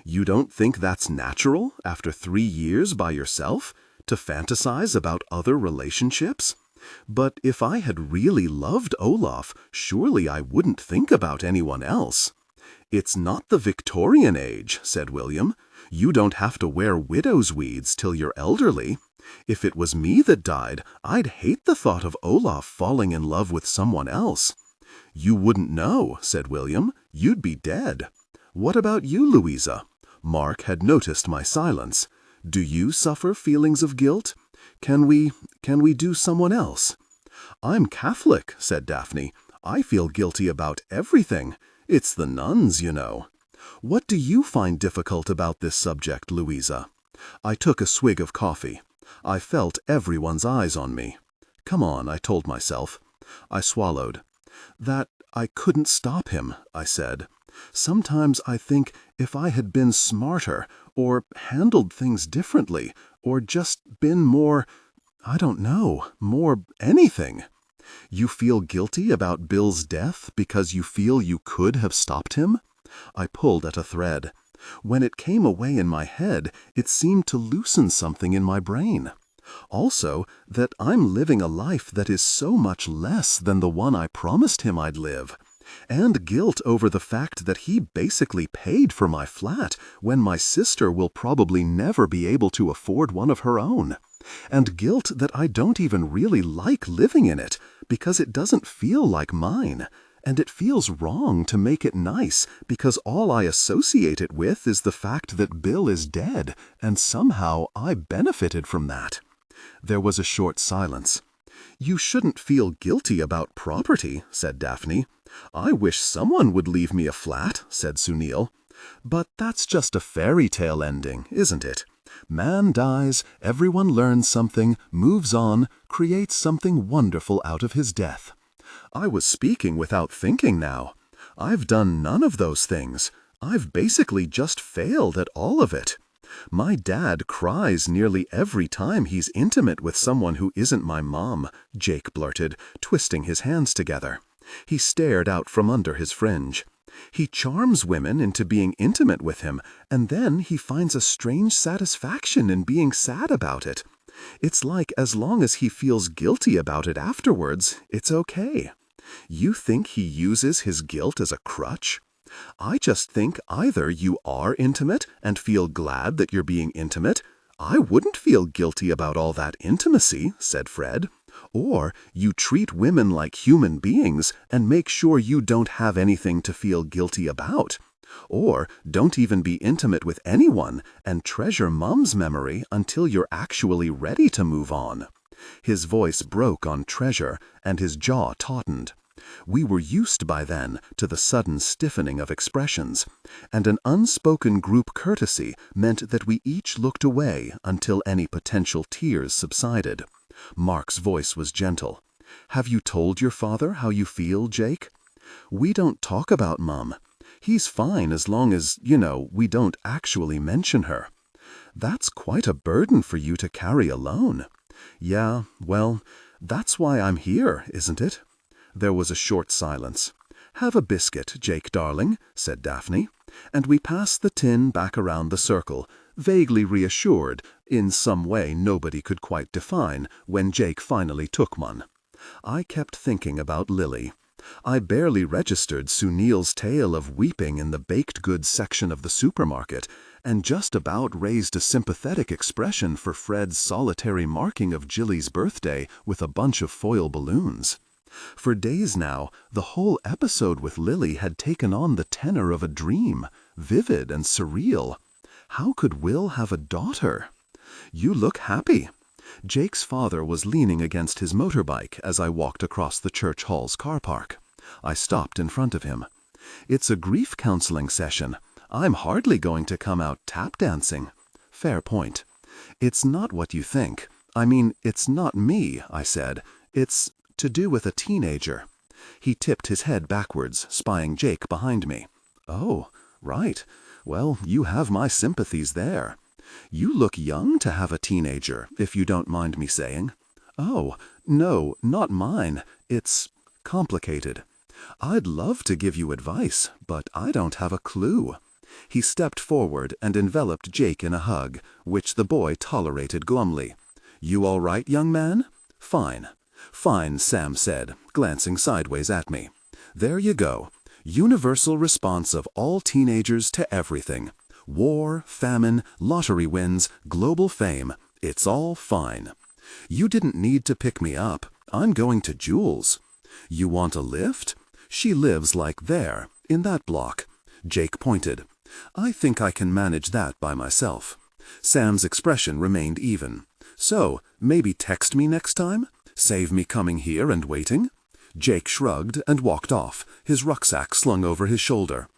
[SPEAKER 2] "You don't think that's natural, after 3 years by yourself, to fantasize about other relationships? But if I had really loved Olaf, surely I wouldn't think about anyone else." "It's not the Victorian age," said William. "You don't have to wear widow's weeds till you're elderly. If it was me that died, I'd hate the thought of Olaf falling in love with someone else." "You wouldn't know," said William. "You'd be dead." "What about you, Louisa?" Mark had noticed my silence. "Do you suffer feelings of guilt? Can we do someone else?" "I'm Catholic," said Daphne. "I feel guilty about everything. It's the nuns, you know." "What do you find difficult about this subject, Louisa?" I took a swig of coffee. I felt everyone's eyes on me. "Come on," I told myself. I swallowed. "That I couldn't stop him," I said. "Sometimes I think if I had been smarter, or handled things differently, or just been more, I don't know, more anything." "You feel guilty about Bill's death because you feel you could have stopped him?" I pulled at a thread. When it came away in my head, it seemed to loosen something in my brain. Also, that I'm living a life that is so much less than the one I promised him I'd live. And guilt over the fact that he basically paid for my flat when my sister will probably never be able to afford one of her own. And guilt that I don't even really like living in it, because it doesn't feel like mine. And it feels wrong to make it nice, because all I associate it with is the fact that Bill is dead, and somehow I benefited from that. There was a short silence. "You shouldn't feel guilty about property," said Daphne. "I wish someone would leave me a flat," said Sunil. "But that's just a fairy tale ending, isn't it? Man dies, everyone learns something, moves on, creates something wonderful out of his death." I was speaking without thinking now. I've done none of those things. I've basically just failed at all of it. My dad cries nearly every time he's intimate with someone who isn't my mom, Jake blurted, twisting his hands together. He stared out from under his fringe. He charms women into being intimate with him, and then he finds a strange satisfaction in being sad about it. It's like as long as he feels guilty about it afterwards, it's okay. You think he uses his guilt as a crutch? I just think either you are intimate and feel glad that you're being intimate. I wouldn't feel guilty about all that intimacy, said Fred. Or you treat women like human beings and make sure you don't have anything to feel guilty about. Or don't even be intimate with anyone and treasure Mom's memory until you're actually ready to move on. His voice broke on treasure, and his jaw tautened. We were used by then to the sudden stiffening of expressions, and an unspoken group courtesy meant that we each looked away until any potential tears subsided. Mark's voice was gentle. "Have you told your father how you feel, Jake?" "We don't talk about Mom. He's fine as long as, we don't actually mention her." "That's quite a burden for you to carry alone." "Yeah, well, that's why I'm here, isn't it?" There was a short silence. "Have a biscuit, Jake darling," said Daphne, and we passed the tin back around the circle, vaguely reassured, in some way nobody could quite define, when Jake finally took one. I kept thinking about Lily. I barely registered Sunil's tale of weeping in the baked goods section of the supermarket, and just about raised a sympathetic expression for Fred's solitary marking of Jilly's birthday with a bunch of foil balloons. For days now, the whole episode with Lily had taken on the tenor of a dream, vivid and surreal. How could Will have a daughter? "You look happy." Jake's father was leaning against his motorbike as I walked across the church hall's car park. I stopped in front of him. "It's a grief counseling session. I'm hardly going to come out tap dancing." "Fair point." "It's not what you think. I mean, it's not me," I said. "It's to do with a teenager." He tipped his head backwards, spying Jake behind me. "Oh, right. Well, you have my sympathies there. You look young to have a teenager, if you don't mind me saying." "Oh, no, not mine. It's complicated. I'd love to give you advice, but I don't have a clue." He stepped forward and enveloped Jake in a hug, which the boy tolerated glumly. "You all right, young man?" "Fine." "Fine," Sam said, glancing sideways at me. "There you go. Universal response of all teenagers to everything. War, famine, lottery wins, global fame. It's all fine. You didn't need to pick me up. I'm going to Jules." "You want a lift?" "She lives like there, in that block." Jake pointed. "I think I can manage that by myself." Sam's expression remained even. "So, maybe text me next time? Save me coming here and waiting?" Jake shrugged and walked off, his rucksack slung over his shoulder.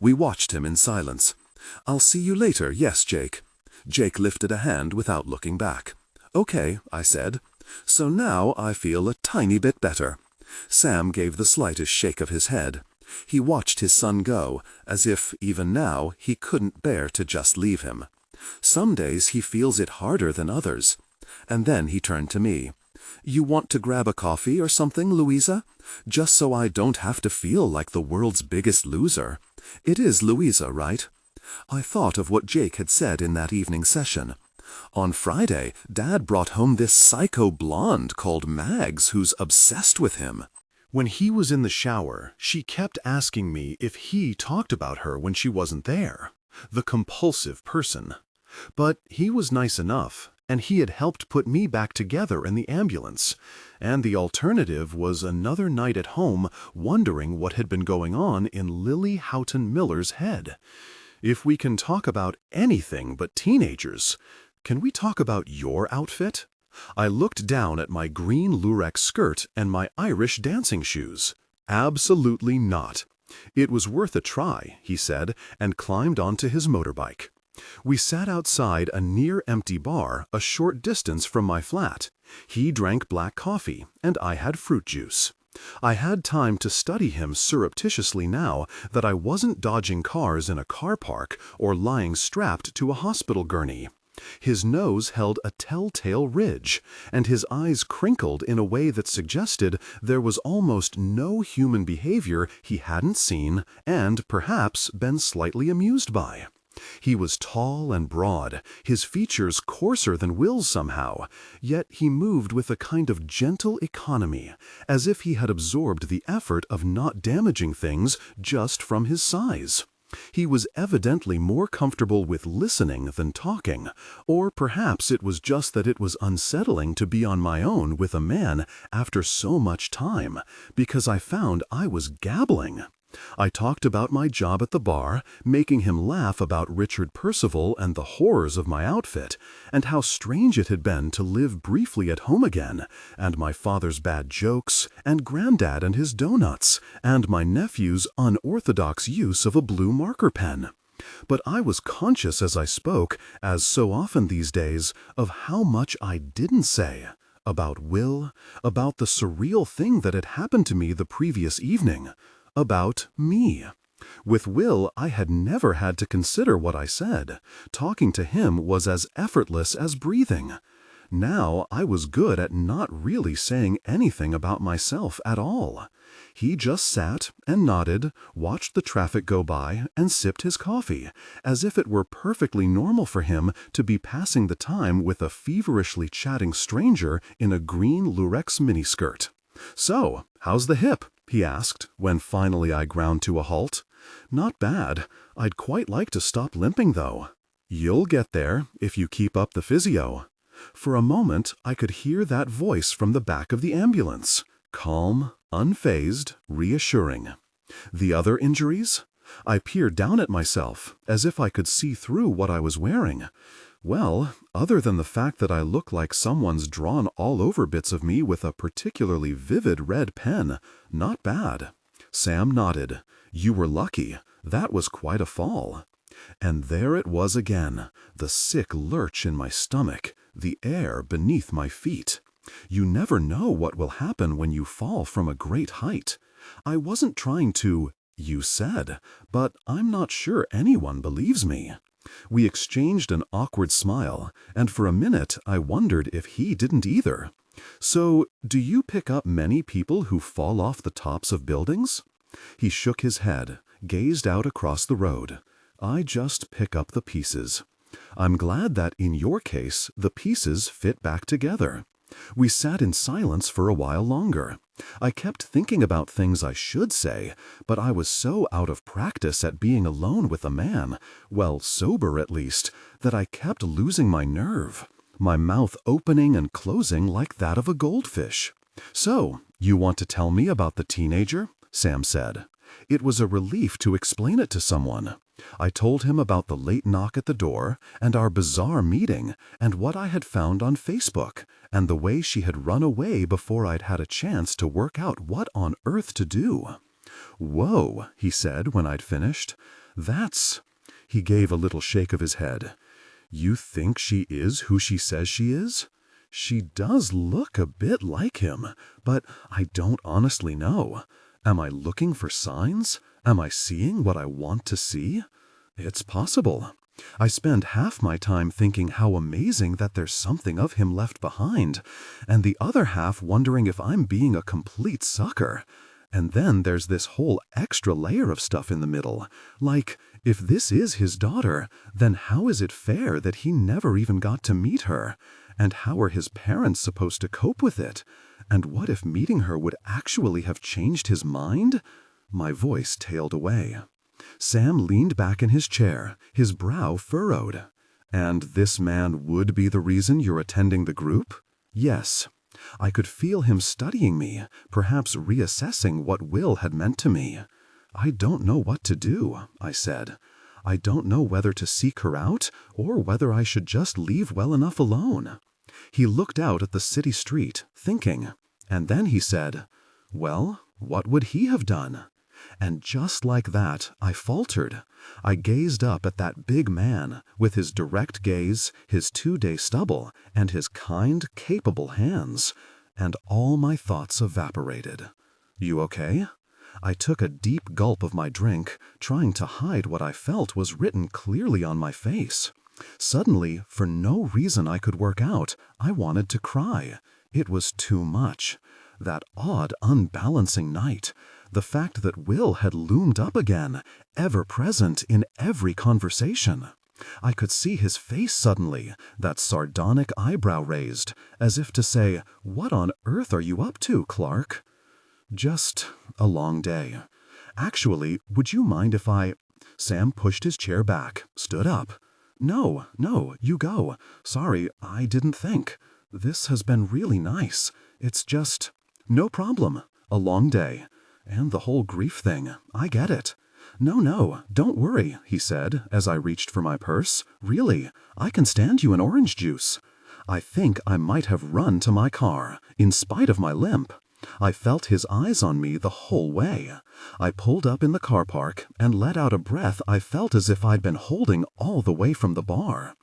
[SPEAKER 2] We watched him in silence. "I'll see you later, yes, Jake." Jake lifted a hand without looking back. "Okay," I said. "So now I feel a tiny bit better." Sam gave the slightest shake of his head. He watched his son go, as if, even now, he couldn't bear to just leave him. Some days he feels it harder than others. And then he turned to me. "You want to grab a coffee or something, Louisa? Just so I don't have to feel like the world's biggest loser. It is Louisa, right?" I thought of what Jake had said in that evening session. "On Friday, Dad brought home this psycho blonde called Mags who's obsessed with him."
[SPEAKER 1] When he was in the shower, she kept asking me if he talked about her when she wasn't there. The compulsive person. But he was nice enough, and he had helped put me back together in the ambulance, and the alternative was another night at home wondering what had been going on in Lily Houghton Miller's head. If we can talk about anything but teenagers, can we talk about your outfit? I looked down at my green lurex skirt and my Irish dancing shoes. Absolutely not. It was worth a try, he said, and climbed onto his motorbike. We sat outside a near-empty bar a short distance from my flat. He drank black coffee, and I had fruit juice. I had time to study him surreptitiously now that I wasn't dodging cars in a car park or lying strapped to a hospital gurney. His nose held a telltale ridge, and his eyes crinkled in a way that suggested there was almost no human behavior he hadn't seen and, perhaps, been slightly amused by. He was tall and broad, his features coarser than Will's somehow, yet he moved with a kind of gentle economy, as if he had absorbed the effort of not damaging things just from his size. He was evidently more comfortable with listening than talking, or perhaps it was just that it was unsettling to be on my own with a man after so much time, because I found I was gabbling. I talked about my job at the bar, making him laugh about Richard Percival and the horrors of my outfit, and how strange it had been to live briefly at home again, and my father's bad jokes, and Granddad and his donuts, and my nephew's unorthodox use of a blue marker pen. But I was conscious as I spoke, as so often these days, of how much I didn't say. About Will, about the surreal thing that had happened to me the previous evening. About me. With Will, I had never had to consider what I said. Talking to him was as effortless as breathing. Now I was good at not really saying anything about myself at all. He just sat and nodded, watched the traffic go by, and sipped his coffee, as if it were perfectly normal for him to be passing the time with a feverishly chatting stranger in a green lurex miniskirt. "So, how's the hip?" he asked, when finally I ground to a halt. "Not bad. I'd quite like to stop limping, though." "You'll get there if you keep up the physio." For a moment, I could hear that voice from the back of the ambulance. Calm, unfazed, reassuring. The other injuries? I peered down at myself, as if I could see through what I was wearing. Well, other than the fact that I look like someone's drawn all over bits of me with a particularly vivid red pen, not bad. Sam nodded. "You were lucky. That was quite a fall." And there it was again, the sick lurch in my stomach, the air beneath my feet. You never know what will happen when you fall from a great height. I wasn't trying to, "you said," but I'm not sure anyone believes me. We exchanged an awkward smile, and for a minute I wondered if he didn't either. "So, do you pick up many people who fall off the tops of buildings?" He shook his head, gazed out across the road. "I just pick up the pieces. I'm glad that in your case, the pieces fit back together." We sat in silence for a while longer. I kept thinking about things I should say, but I was so out of practice at being alone with a man, well, sober at least, that I kept losing my nerve, my mouth opening and closing like that of a goldfish. "So, you want to tell me about the teenager?" Sam said. It was a relief to explain it to someone. I told him about the late knock at the door, and our bizarre meeting, and what I had found on Facebook, and the way she had run away before I'd had a chance to work out what on earth to do. "Whoa," he said when I'd finished. "That's—" He gave a little shake of his head. "You think she is who she says she is?" "She does look a bit like him, but I don't honestly know. Am I looking for signs? Am I seeing what I want to see? It's possible. I spend half my time thinking how amazing that there's something of him left behind, and the other half wondering if I'm being a complete sucker. And then there's this whole extra layer of stuff in the middle. Like, if this is his daughter, then how is it fair that he never even got to meet her? And how are his parents supposed to cope with it? And what if meeting her would actually have changed his mind?" My voice tailed away. Sam leaned back in his chair, his brow furrowed. "And this man would be the reason you're attending the group?" "Yes." I could feel him studying me, perhaps reassessing what Will had meant to me. "I don't know what to do," I said. "I don't know whether to seek her out or whether I should just leave well enough alone." He looked out at the city street, thinking, and then he said, "Well, what would he have done?" And just like that, I faltered. I gazed up at that big man, with his direct gaze, his 2-day stubble, and his kind, capable hands, and all my thoughts evaporated. "You okay?" I took a deep gulp of my drink, trying to hide what I felt was written clearly on my face. Suddenly, for no reason I could work out, I wanted to cry. It was too much. That odd, unbalancing night. The fact that Will had loomed up again, ever present in every conversation. I could see his face suddenly, that sardonic eyebrow raised, as if to say, "What on earth are you up to, Clark?" "Just a long day. Actually, would you mind if I—" Sam pushed his chair back, stood up. No, you go. Sorry, I didn't think. This has been really nice. It's just—" "No problem. A long day. And the whole grief thing. I get it." No, don't worry," he said as I reached for my purse. "Really, I can stand you an orange juice." I think I might have run to my car, in spite of my limp. I felt his eyes on me the whole way. I pulled up in the car park and let out a breath I felt as if I'd been holding all the way from the bar.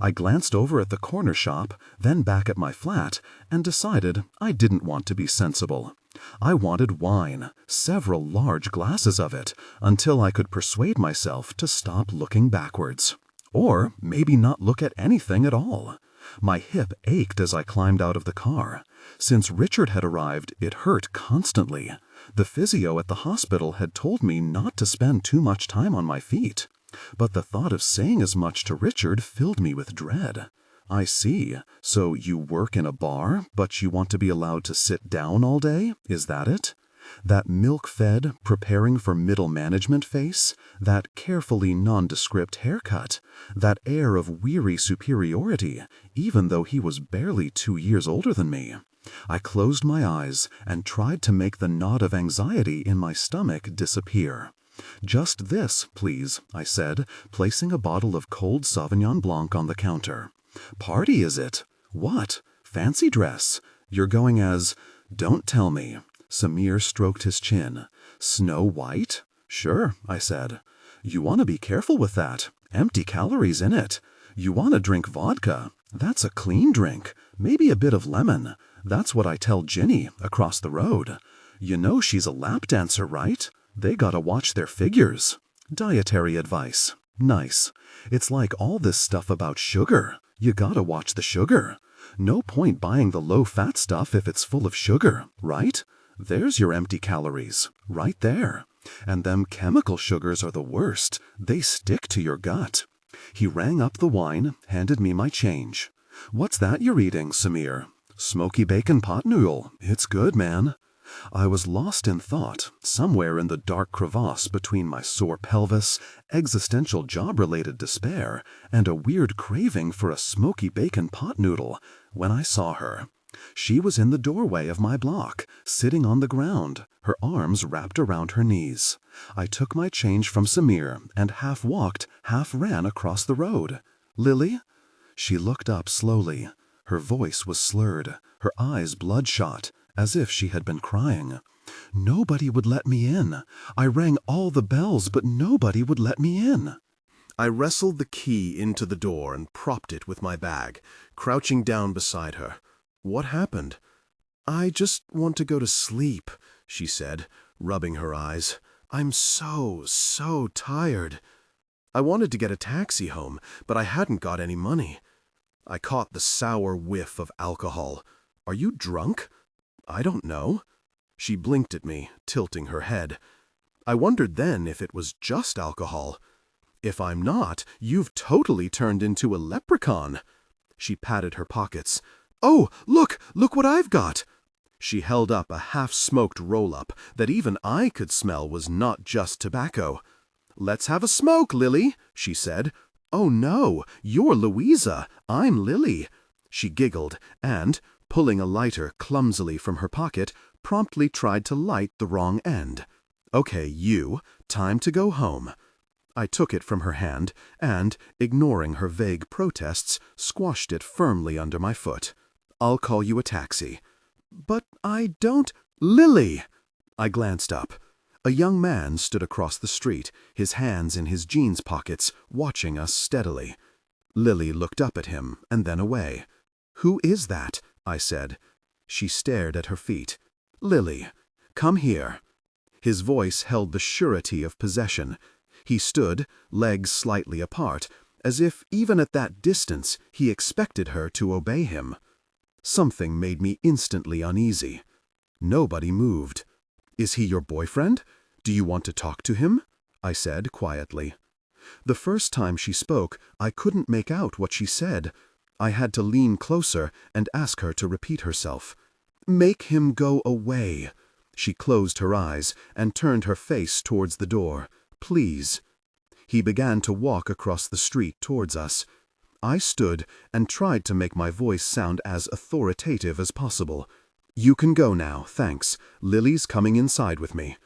[SPEAKER 1] I glanced over at the corner shop, then back at my flat, and decided I didn't want to be sensible. I wanted wine, several large glasses of it, until I could persuade myself to stop looking backwards. Or maybe not look at anything at all.
[SPEAKER 2] My hip ached as I climbed out of the car. Since Richard had arrived, it hurt constantly. The physio at the hospital had told me not to spend too much time on my feet. But the thought of saying as much to Richard filled me with dread. I see. So you work in a bar, but you want to be allowed to sit down all day? Is that it? That milk-fed, preparing for middle management face, that carefully nondescript haircut, that air of weary superiority, even though he was barely 2 years older than me. I closed my eyes and tried to make the knot of anxiety in my stomach disappear. "Just this, please," I said, placing a bottle of cold Sauvignon Blanc on the counter. "Party, is it? What? Fancy dress? You're going as—" "Don't tell me." Samir stroked his chin. "Snow White?" "Sure," I said. "You want to be careful with that. Empty calories in it. You want to drink vodka. That's a clean drink. Maybe a bit of lemon. That's what I tell Ginny across the road. You know she's a lap dancer, right? They gotta watch their figures. Dietary advice. Nice. It's like all this stuff about sugar. You gotta watch the sugar. No point buying the low-fat stuff if it's full of sugar, right? There's your empty calories, right there. And them chemical sugars are the worst. They stick to your gut." He rang up the wine, handed me my change. "What's that you're eating, Samir?" "Smoky bacon pot noodle. It's good, man." I was lost in thought, somewhere in the dark crevasse between my sore pelvis, existential job-related despair, and a weird craving for a smoky bacon pot noodle, when I saw her. She was in the doorway of my block, sitting on the ground, her arms wrapped around her knees. I took my change from Samir and half walked, half ran across the road. "Lily?" She looked up slowly. Her voice was slurred, her eyes bloodshot, as if she had been crying. "Nobody would let me in. I rang all the bells, but nobody would let me in."
[SPEAKER 1] I wrestled the key into the door and propped it with my bag, crouching down beside her. "What happened?" "I just want to go to sleep," she said, rubbing her eyes. "I'm so tired." I wanted to get a taxi home, but I hadn't got any money. I caught the sour whiff of alcohol. "Are you drunk?" "I don't know." She blinked at me, tilting her head. I wondered then if it was just alcohol. "If I'm not, you've totally turned into a leprechaun." She patted her pockets. "Oh, look what I've got." She held up a half-smoked roll-up that even I could smell was not just tobacco. "Let's have a smoke, Lily," she said. "Oh no, you're Louisa, I'm Lily." She giggled and, pulling a lighter clumsily from her pocket, promptly tried to light the wrong end. "Okay, you, time to go home." I took it from her hand and, ignoring her vague protests, squashed it firmly under my foot. "I'll call you a taxi." "But I don't—" "Lily!" I glanced up. A young man stood across the street, his hands in his jeans pockets, watching us steadily. Lily looked up at him and then away. "Who is that?" I said. She stared at her feet. "Lily, come here." His voice held the surety of possession. He stood, legs slightly apart, as if even at that distance he expected her to obey him. Something made me instantly uneasy. Nobody moved. "Is he your boyfriend? Do you want to talk to him?" I said quietly. The first time she spoke, I couldn't make out what she said. I had to lean closer and ask her to repeat herself. "Make him go away." She closed her eyes and turned her face towards the door. "Please." He began to walk across the street towards us. I stood and tried to make my voice sound as authoritative as possible. "You can go now, thanks. Lily's coming inside with me."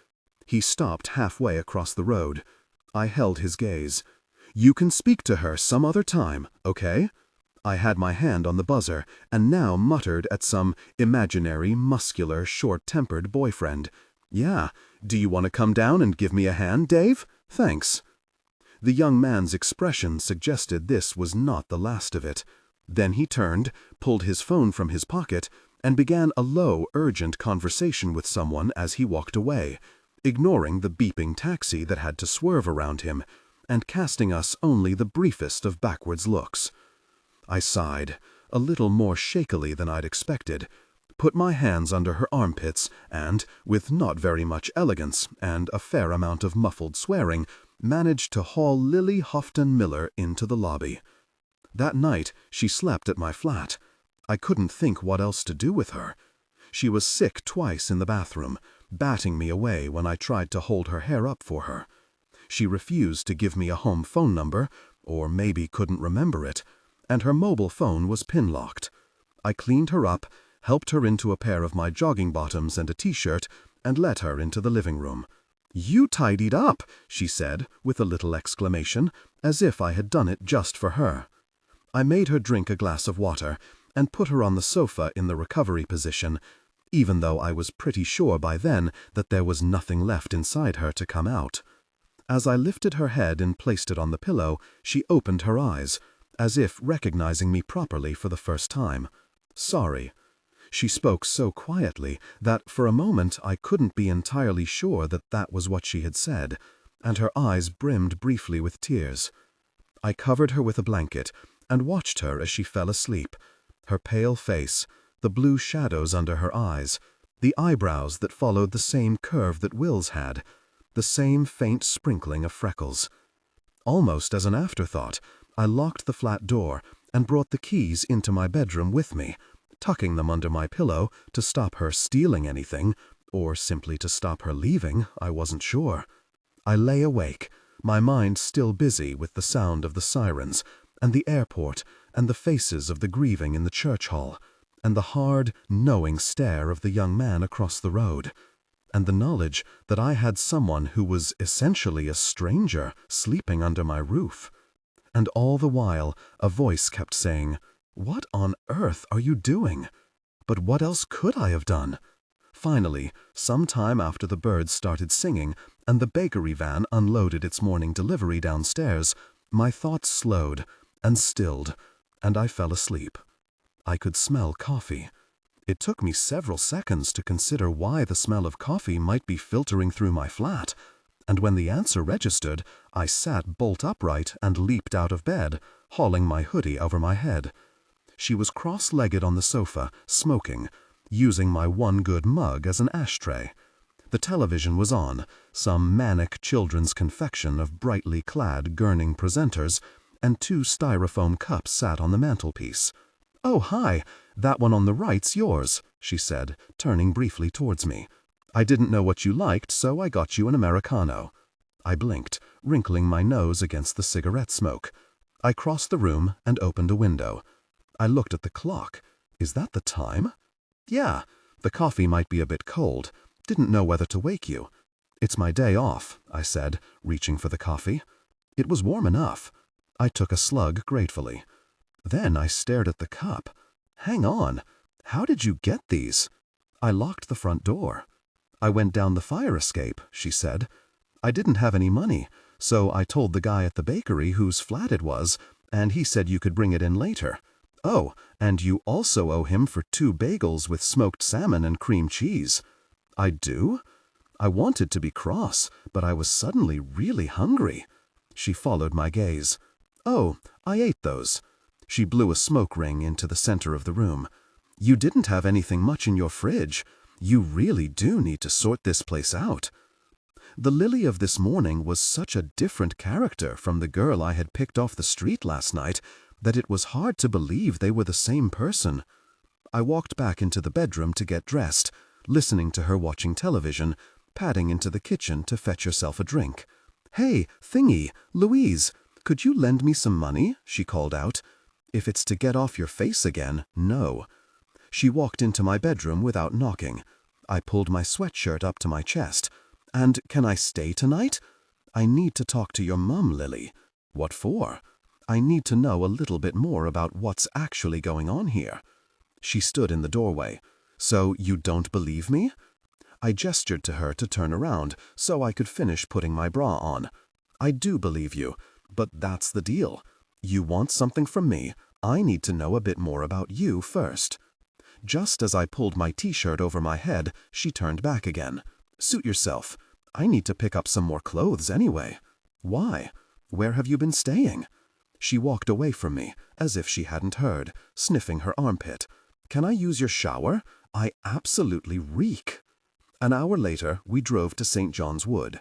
[SPEAKER 1] He stopped halfway across the road. I held his gaze. "You can speak to her some other time, okay?" I had my hand on the buzzer and now muttered at some imaginary, muscular, short-tempered boyfriend. "Yeah, do you want to come down and give me a hand, Dave? Thanks." The young man's expression suggested this was not the last of it. Then he turned, pulled his phone from his pocket, and began a low, urgent conversation with someone as he walked away, ignoring the beeping taxi that had to swerve around him, and casting us only the briefest of backwards looks. I sighed.
[SPEAKER 2] a little more shakily than I'd expected, put my hands under her armpits, and, with not very much elegance and a fair amount of muffled swearing, managed to haul Lily Houghton Miller into the lobby. That night she slept at my flat. I couldn't think what else to do with her. She was sick twice in the bathroom, batting me away when I tried to hold her hair up for her. She refused to give me a home phone number, or maybe couldn't remember it, and her mobile phone was pin-locked. I cleaned her up, helped her into a pair of my jogging bottoms and a t-shirt, and let her into the living room. "You tidied up," she said, with a little exclamation, as if I had done it just for her. I made her drink a glass of water, and put her on the sofa in the recovery position, even though I was pretty sure by then that there was nothing left inside her to come out. As I lifted her head and placed it on the pillow, she opened her eyes, as if recognizing me properly for the first time. "Sorry." She spoke so quietly that for a moment I couldn't be entirely sure that that was what she had said, and her eyes brimmed briefly with tears. I covered her with a blanket and watched her as she fell asleep. Her pale face, the blue shadows under her eyes, the eyebrows that followed the same curve that Will's had, the same faint sprinkling of freckles. Almost as an afterthought, I locked the flat door and brought the keys into my bedroom with me, tucking them under my pillow to stop her stealing anything, or simply to stop her leaving, I wasn't sure. I lay awake, my mind still busy with the sound of the sirens, and the airport, and the faces of the grieving in the church hall, and the hard, knowing stare of the young man across the road, and the knowledge that I had someone who was essentially a stranger sleeping under my roof. And all the while, a voice kept saying, "What on earth are you doing?" But what else could I have done? Finally, some time after the birds started singing and the bakery van unloaded its morning delivery downstairs, my thoughts slowed and stilled, and I fell asleep. I could smell coffee. It took me several seconds to consider why the smell of coffee might be filtering through my flat, and when the answer registered, I sat bolt upright and leaped out of bed, hauling my hoodie over my head. She was cross-legged on the sofa, smoking, using my one good mug as an ashtray. The television was on, some manic children's confection of brightly clad gurning presenters, and 2 styrofoam cups sat on the mantelpiece. "Oh, hi, that one on the right's yours," she said, turning briefly towards me. "I didn't know what you liked, so I got you an Americano." I blinked, wrinkling my nose against the cigarette smoke. I crossed the room and opened a window. I looked at the clock. Is that the time? Yeah, the coffee might be a bit cold. Didn't know whether to wake you. "It's my day off," I said, reaching for the coffee. It was warm enough. I took a slug gratefully. Then I stared at the cup. "Hang on. How did you get these?" "I locked the front door." "I went down the fire escape," she said. "I didn't have any money, so I told the guy at the bakery whose flat it was, and he said you could bring it in later. Oh, and you also owe him for 2 bagels with smoked salmon and cream cheese." "I do?" I wanted to be cross, but I was suddenly really hungry. She followed my gaze. "Oh, I ate those." She blew a smoke ring into the center of the room. "You didn't have anything much in your fridge. You really do need to sort this place out." The Lily of this morning was such a different character from the girl I had picked off the street last night that it was hard to believe they were the same person. I walked back into the bedroom to get dressed, listening to her watching television, padding into the kitchen to fetch herself a drink. "Hey, Thingy, Louise, could you lend me some money?" she called out. "If it's to get off your face again, no." She walked into my bedroom without knocking. I pulled my sweatshirt up to my chest. "And can I stay tonight?" "I need to talk to your mum, Lily." "What for?" "I need to know a little bit more about what's actually going on here." She stood in the doorway. "So you don't believe me?" I gestured to her to turn around so I could finish putting my bra on. "I do believe you, but that's the deal. You want something from me, I need to know a bit more about you first." Just as I pulled my t-shirt over my head, she turned back again. "Suit yourself. I need to pick up some more clothes anyway." "Why? Where have you been staying?" She walked away from me, as if she hadn't heard, sniffing her armpit. "Can I use your shower? I absolutely reek." An hour later, we drove to St. John's Wood.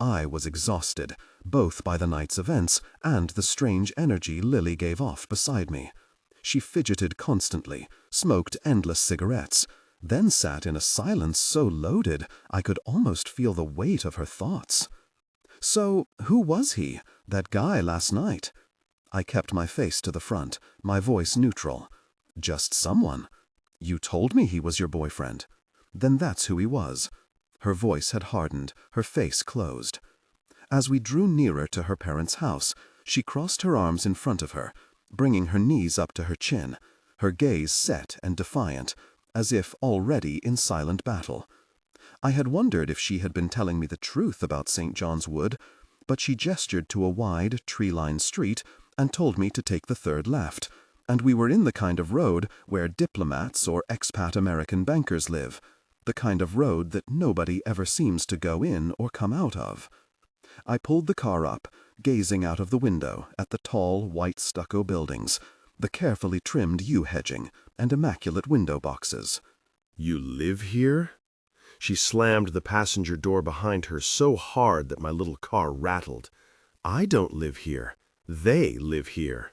[SPEAKER 2] I was exhausted, both by the night's events and the strange energy Lily gave off beside me. She fidgeted constantly, smoked endless cigarettes, then sat in a silence so loaded I could almost feel the weight of her thoughts. "So, who was he, that guy last night?" I kept my face to the front, my voice neutral. "Just someone. You told me he was your boyfriend." "Then that's who he was." Her voice had hardened, her face closed. As we drew nearer to her parents' house, she crossed her arms in front of her, bringing her knees up to her chin, her gaze set and defiant, as if already in silent battle. I had wondered if she had been telling me the truth about St. John's Wood, but she gestured to a wide, tree-lined street and told me to take the third left, and we were in the kind of road where diplomats or expat American bankers live, the kind of road that nobody ever seems to go in or come out of. I pulled the car up, gazing out of the window at the tall, white stucco buildings, the carefully trimmed yew hedging, and immaculate window boxes.
[SPEAKER 1] "You live here?" She slammed the passenger door behind her so hard that my little car rattled. "I don't live here. They live here."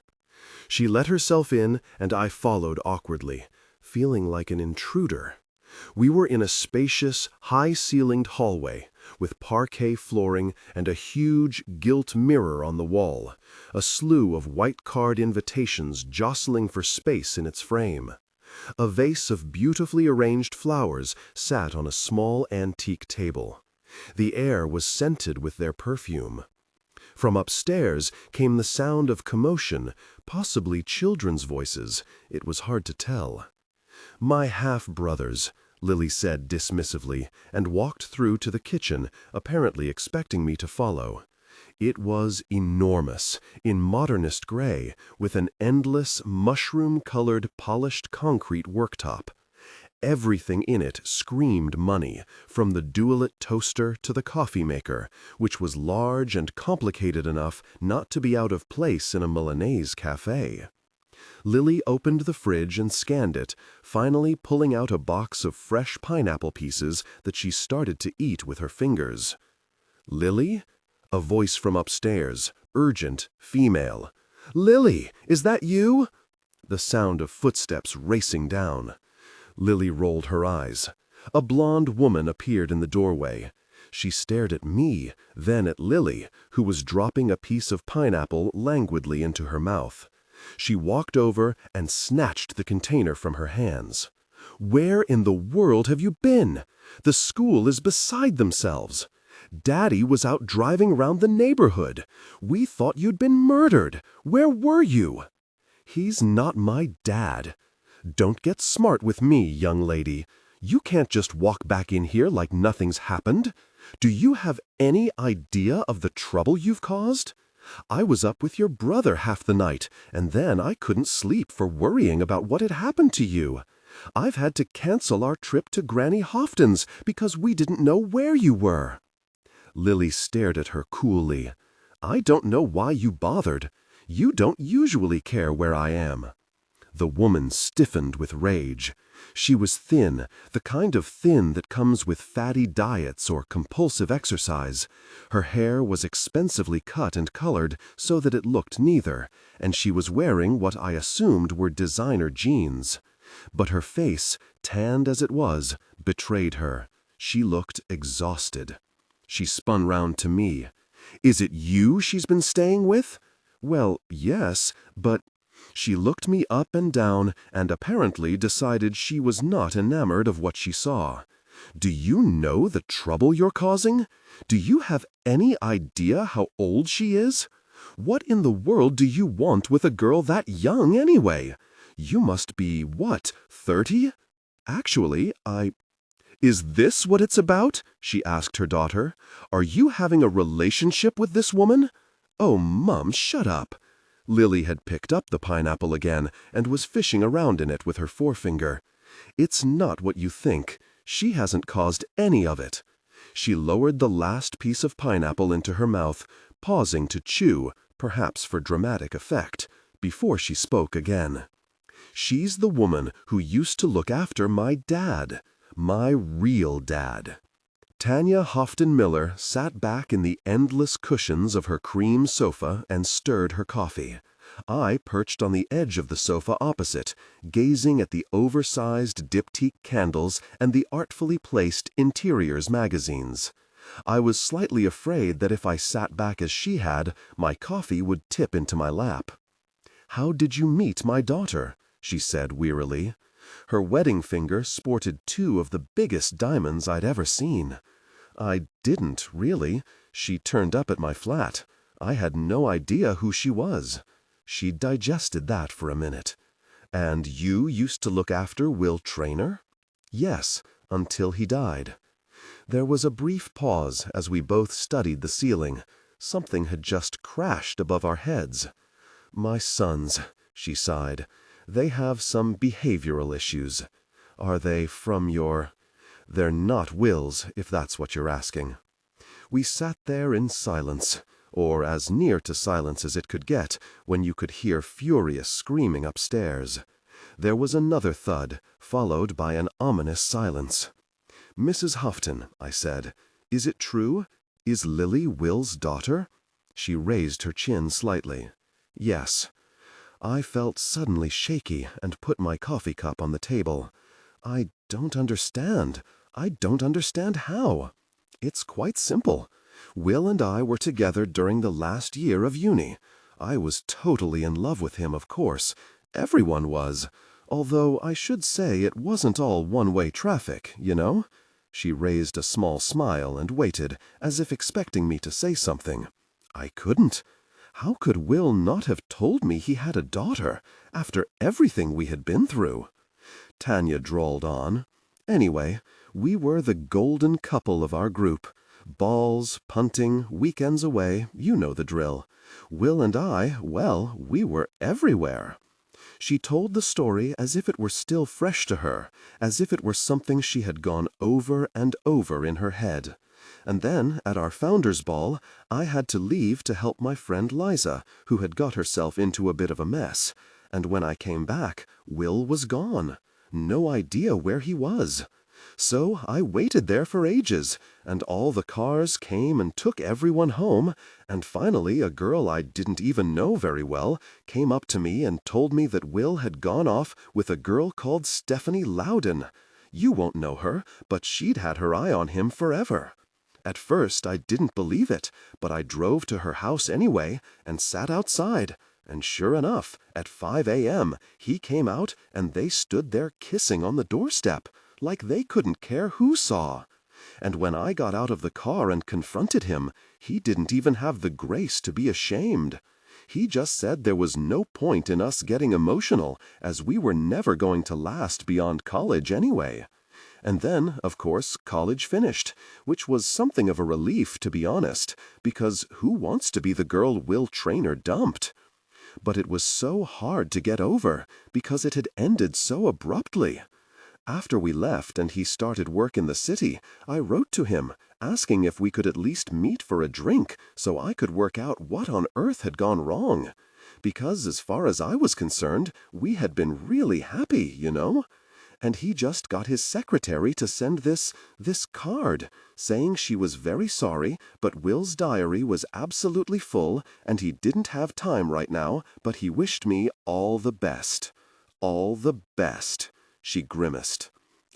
[SPEAKER 1] She let herself in, and I followed awkwardly, feeling like an intruder. We were in a spacious, high-ceilinged hallway, with parquet flooring and a huge, gilt mirror on the wall, a slew of white-card invitations jostling for space in its frame. A vase of beautifully arranged flowers sat on a small antique table. The air was scented with their perfume. From upstairs came the sound of commotion, possibly children's voices. It was hard to tell. "My half-brothers," Lily said dismissively, and walked through to the kitchen, apparently expecting me to follow. It was enormous, in modernist gray, with an endless, mushroom-colored polished concrete worktop. Everything in it screamed money, from the dualet toaster to the coffee maker, which was large and complicated enough not to be out of place in a Milanese café. Lily opened the fridge and scanned it, finally pulling out a box of fresh pineapple pieces that she started to eat with her fingers. "Lily?" A voice from upstairs, urgent, female. "Lily, is that you?" The sound of footsteps racing down. Lily rolled her eyes. A blonde woman appeared in the doorway. She stared at me, then at Lily, who was dropping a piece of pineapple languidly into her mouth. She walked over and snatched the container from her hands. "Where in the world have you been? The school is beside themselves. Daddy was out driving around the neighborhood. We thought you'd been murdered. Where were you?" "He's not my dad." "Don't get smart with me, young lady. You can't just walk back in here like nothing's happened. Do you have any idea of the trouble you've caused? I was up with your brother half the night, and then I couldn't sleep for worrying about what had happened to you. I've had to cancel our trip to Granny Houghton's because we didn't know where you were." Lily stared at her coolly. "I don't know why you bothered. You don't usually care where I am." The woman stiffened with rage. She was thin, the kind of thin that comes with fatty diets or compulsive exercise. Her hair was expensively cut and colored so that it looked neither, and she was wearing what I assumed were designer jeans. But her face, tanned as it was, betrayed her. She looked exhausted. She spun round to me. "Is it you she's been staying with?" "Well, yes, but—" She looked me up and down and apparently decided she was not enamored of what she saw. "Do you know the trouble you're causing? Do you have any idea how old she is? What in the world do you want with a girl that young anyway? You must be, what, 30? Actually, Is this what it's about?" she asked her daughter. "Are you having a relationship with this woman?" "Oh, Mum, shut up." Lily had picked up the pineapple again and was fishing around in it with her forefinger. "It's not what you think. She hasn't caused any of it." She lowered the last piece of pineapple into her mouth, pausing to chew, perhaps for dramatic effect, before she spoke again. "She's the woman who used to look after my dad, my real dad." Tanya Houghton-Miller sat back in the endless cushions of her cream sofa and stirred her coffee. I perched on the edge of the sofa opposite, gazing at the oversized diptyque candles and the artfully placed interiors magazines. I was slightly afraid that if I sat back as she had, my coffee would tip into my lap. "How did you meet my daughter?" she said wearily. Her wedding finger sported 2 of the biggest diamonds I'd ever seen. "I didn't, really. She turned up at my flat. I had no idea who she was." She digested that for a minute. "And you used to look after Will Traynor?" "Yes, until he died." There was a brief pause as we both studied the ceiling. Something had just crashed above our heads. "My sons," she sighed. "They have some behavioral issues." "Are they from your—" "They're not Will's, if that's what you're asking." We sat there in silence, or as near to silence as it could get when you could hear furious screaming upstairs. There was another thud, followed by an ominous silence. "Mrs. Houghton," I said, "is it true? Is Lily Will's daughter?" She raised her chin slightly. "Yes." I felt suddenly shaky and put my coffee cup on the table. "I don't understand. I don't understand how." "It's quite simple. Will and I were together during the last year of uni. I was totally in love with him, of course. Everyone was. Although I should say it wasn't all one-way traffic, you know?" She raised a small smile and waited, as if expecting me to say something. I couldn't. How could Will not have told me he had a daughter, after everything we had been through? Tanya drawled on. "Anyway, we were the golden couple of our group. Balls, punting, weekends away, you know the drill. Will and I, well, we were everywhere." She told the story as if it were still fresh to her, as if it were something she had gone over and over in her head. And then, at our founders' ball, I had to leave to help my friend Liza, who had got herself into a bit of a mess. And when I came back, Will was gone. No idea where he was. So I waited there for ages, and all the cars came and took everyone home, and finally a girl I didn't even know very well came up to me and told me that Will had gone off with a girl called Stephanie Loudon. You won't know her, but she'd had her eye on him forever. At first I didn't believe it, but I drove to her house anyway and sat outside. And sure enough, at 5 a.m., he came out and they stood there kissing on the doorstep, like they couldn't care who saw. And when I got out of the car and confronted him, he didn't even have the grace to be ashamed. He just said there was no point in us getting emotional, as we were never going to last beyond college anyway. And then, of course, college finished, which was something of a relief, to be honest, because who wants to be the girl Will Traynor dumped? But it was so hard to get over, because it had ended so abruptly. After we left and he started work in the city, I wrote to him, asking if we could at least meet for a drink so I could work out what on earth had gone wrong. Because as far as I was concerned, we had been really happy, you know? And he just got his secretary to send this card, saying she was very sorry, but Will's diary was absolutely full, and he didn't have time right now, but he wished me all the best. All the best. She grimaced.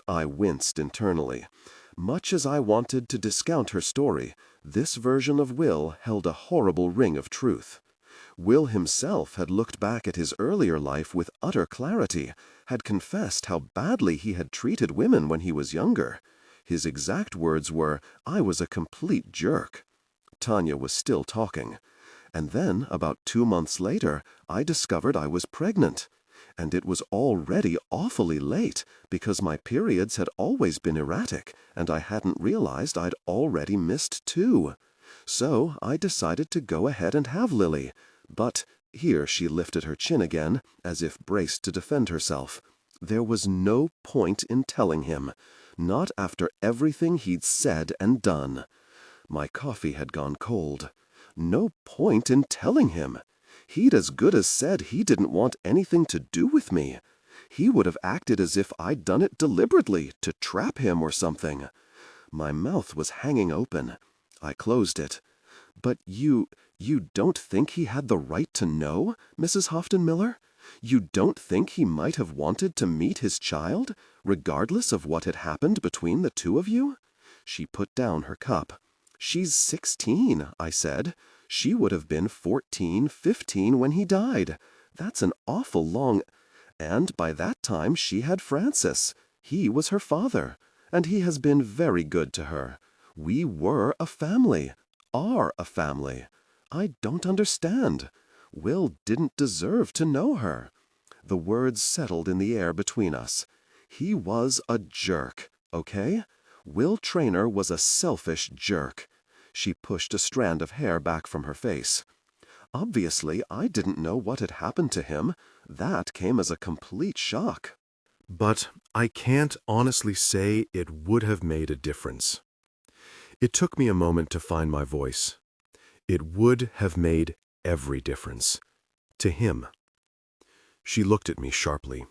[SPEAKER 1] I winced internally. Much as I wanted to discount her story, this version of Will held a horrible ring of truth. Will himself had looked back at his earlier life with utter clarity, had confessed how badly he had treated women when he was younger. His exact words were, "I was a complete jerk." Tanya was still talking. And then, about 2 months later, I discovered I was pregnant. And it was already awfully late, because my periods had always been erratic, and I hadn't realized I'd already missed 2. So I decided to go ahead and have Lily. But, here she lifted her chin again, as if braced to defend herself, there was no point in telling him, not after everything he'd said and done. My coffee had gone cold.
[SPEAKER 2] No point in telling him. He'd as good as said he didn't want anything to do with me. He would have acted as if I'd done it deliberately to trap him or something. My mouth was hanging open. I closed it. But you don't think he had the right to know, Mrs. Houghton Miller? You don't think he might have wanted to meet his child, regardless of what had happened between the two of you? She put down her cup. She's 16, I said. She would have been 14, 15 when he died. That's an awful long... And by that time she had Francis. He was her father, and he has been very good to her. We were a family. Are a family. I don't understand. Will didn't deserve to know her. The words settled in the air between us. He was a jerk, okay? Will Traynor was a selfish jerk. She pushed a strand of hair back from her face. Obviously, I didn't know what had happened to him. That came as a complete shock.
[SPEAKER 1] But I can't honestly say it would have made a difference. It took me a moment to find my voice. It would have made every difference. To him. She looked at me sharply.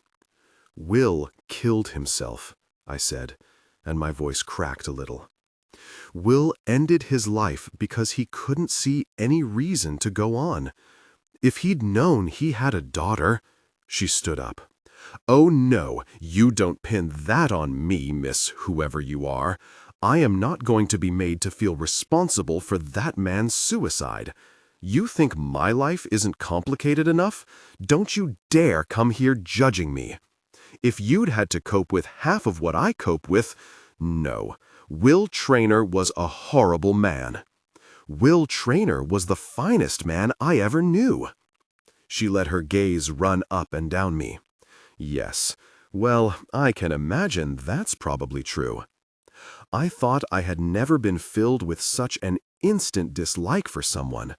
[SPEAKER 1] Will killed himself, I said, and my voice cracked a little. Will ended his life because he couldn't see any reason to go on. If he'd known he had a daughter... She stood up. Oh no, you don't pin that on me, Miss Whoever you are. I am not going to be made to feel responsible for that man's suicide. You think my life isn't complicated enough? Don't you dare come here judging me. If you'd had to cope with half of what I cope with... No, Will Traynor was a horrible man. Will Traynor was the finest man I ever knew. She let her gaze run up and down me. Yes, well, I can imagine that's probably true. I thought I had never been filled with such an instant dislike for someone.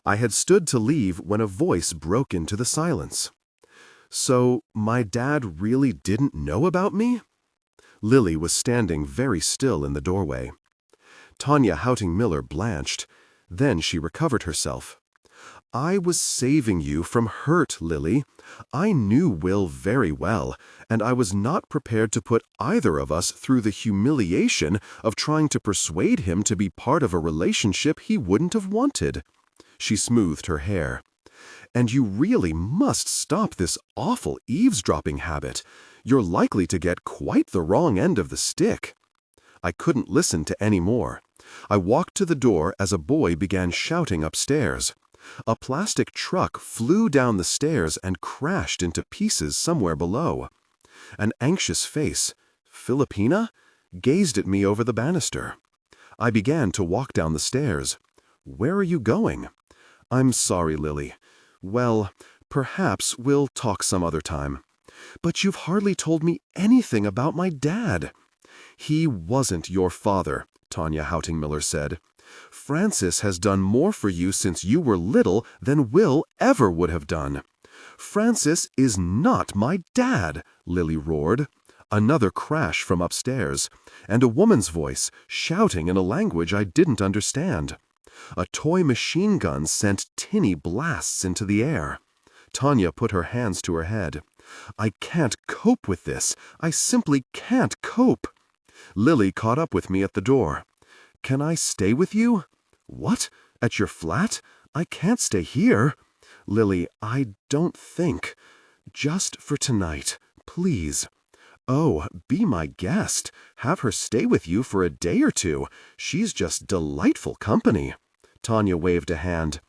[SPEAKER 1] I had stood to leave when a voice broke into the silence. So, my dad really didn't know about me? Lily was standing very still in the doorway. Tanya Houghton Miller blanched. Then she recovered herself. I was saving you from hurt, Lily. I knew Will very well, and I was not prepared to put either of us through the humiliation of trying to persuade him to be part of a relationship he wouldn't have wanted. She smoothed her hair. And you really must stop this awful eavesdropping habit. You're likely to get quite the wrong end of the stick. I couldn't listen to any more. I walked to the door as a boy began shouting upstairs. A plastic truck flew down the stairs and crashed into pieces somewhere below. An anxious face, Filipina, gazed at me over the banister. I began to walk down the stairs. Where are you going? I'm sorry, Lily. Well, perhaps we'll talk some other time. But you've hardly told me anything about my dad. He wasn't your father, Tanya Houghton Miller said. Francis has done more for you since you were little than Will ever would have done. Francis is not my dad, Lily roared. Another crash from upstairs, and a woman's voice shouting in a language I didn't understand. A toy machine gun sent tinny blasts into the air. Tanya put her hands to her head. I can't cope with this. I simply can't cope. Lily caught up with me at the door. Can I stay with you? What? At your flat? I can't stay here. Lily, I don't think. Just for tonight, please. Oh, be my guest. Have her stay with you for a day or two. She's just delightful company. Tanya waved a hand.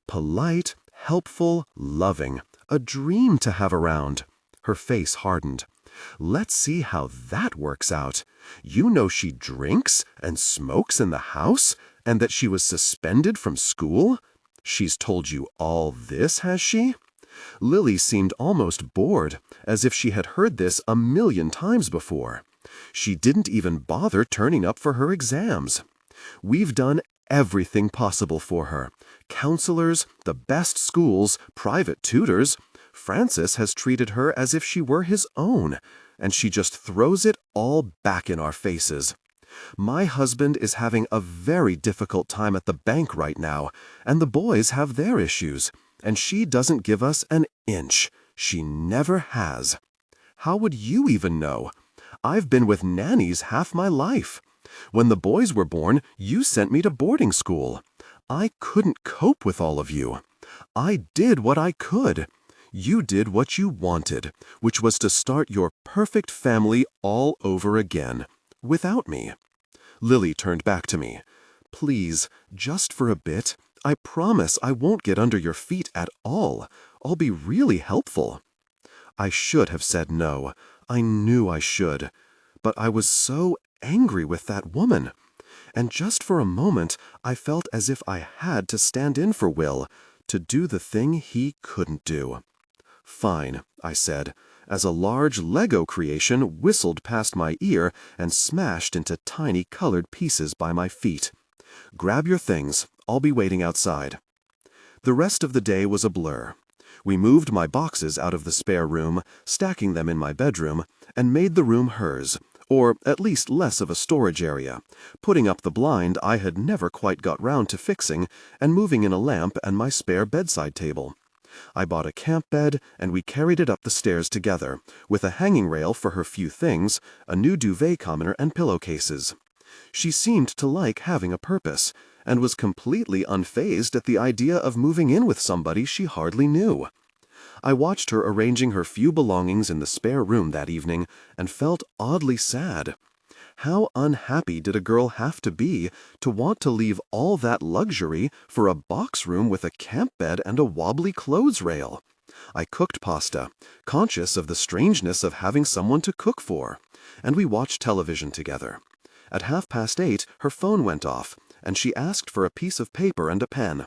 [SPEAKER 1] Polite, helpful, loving. A dream to have around. Her face hardened. Let's see how that works out. You know she drinks and smokes in the house, and that she was suspended from school? She's told you all this, has she? Lily seemed almost bored, as if she had heard this 1,000,000 times before. She didn't even bother turning up for her exams. We've done everything possible for her. Counselors, the best schools, private tutors. Francis has treated her as if she were his own, and she just throws it all back in our faces.
[SPEAKER 2] My husband is having a very difficult time at the bank right now, and the boys have their issues, and she doesn't give us an inch. She never has. How would you even know? I've been with nannies half my life. When the boys were born, you sent me to boarding school. I couldn't cope with all of you. I did what I could. You did what you wanted, which was to start your perfect family all over again, without me. Lily turned back to me. Please, just for a bit. I promise I won't get under your feet at all. I'll be really helpful. I should have said no. I knew I should. But I was so angry with that woman. And just for a moment, I felt as if I had to stand in for Will, to do the thing he couldn't do. Fine, I said, as a large Lego creation whistled past my ear and smashed into tiny colored pieces by my feet. Grab your things. I'll be waiting outside. The rest of the day was a blur. We moved my boxes out of the spare room, stacking them in my bedroom, and made the room hers, or at least less of a storage area, putting up the blind I had never quite got round to fixing, and moving in a lamp and my spare bedside table. I bought a camp bed, and we carried it up the stairs together, with a hanging rail for her few things, a new duvet commoner and pillowcases. She seemed to like having a purpose, and was completely unfazed at the idea of moving in with somebody she hardly knew. I watched her arranging her few belongings in the spare room that evening, and felt oddly sad. How unhappy did a girl have to be to want to leave all that luxury for a box room with a camp bed and a wobbly clothes rail? I cooked pasta, conscious of the strangeness of having someone to cook for, and we watched television together. At 8:30, her phone went off, and she asked for a piece of paper and a pen.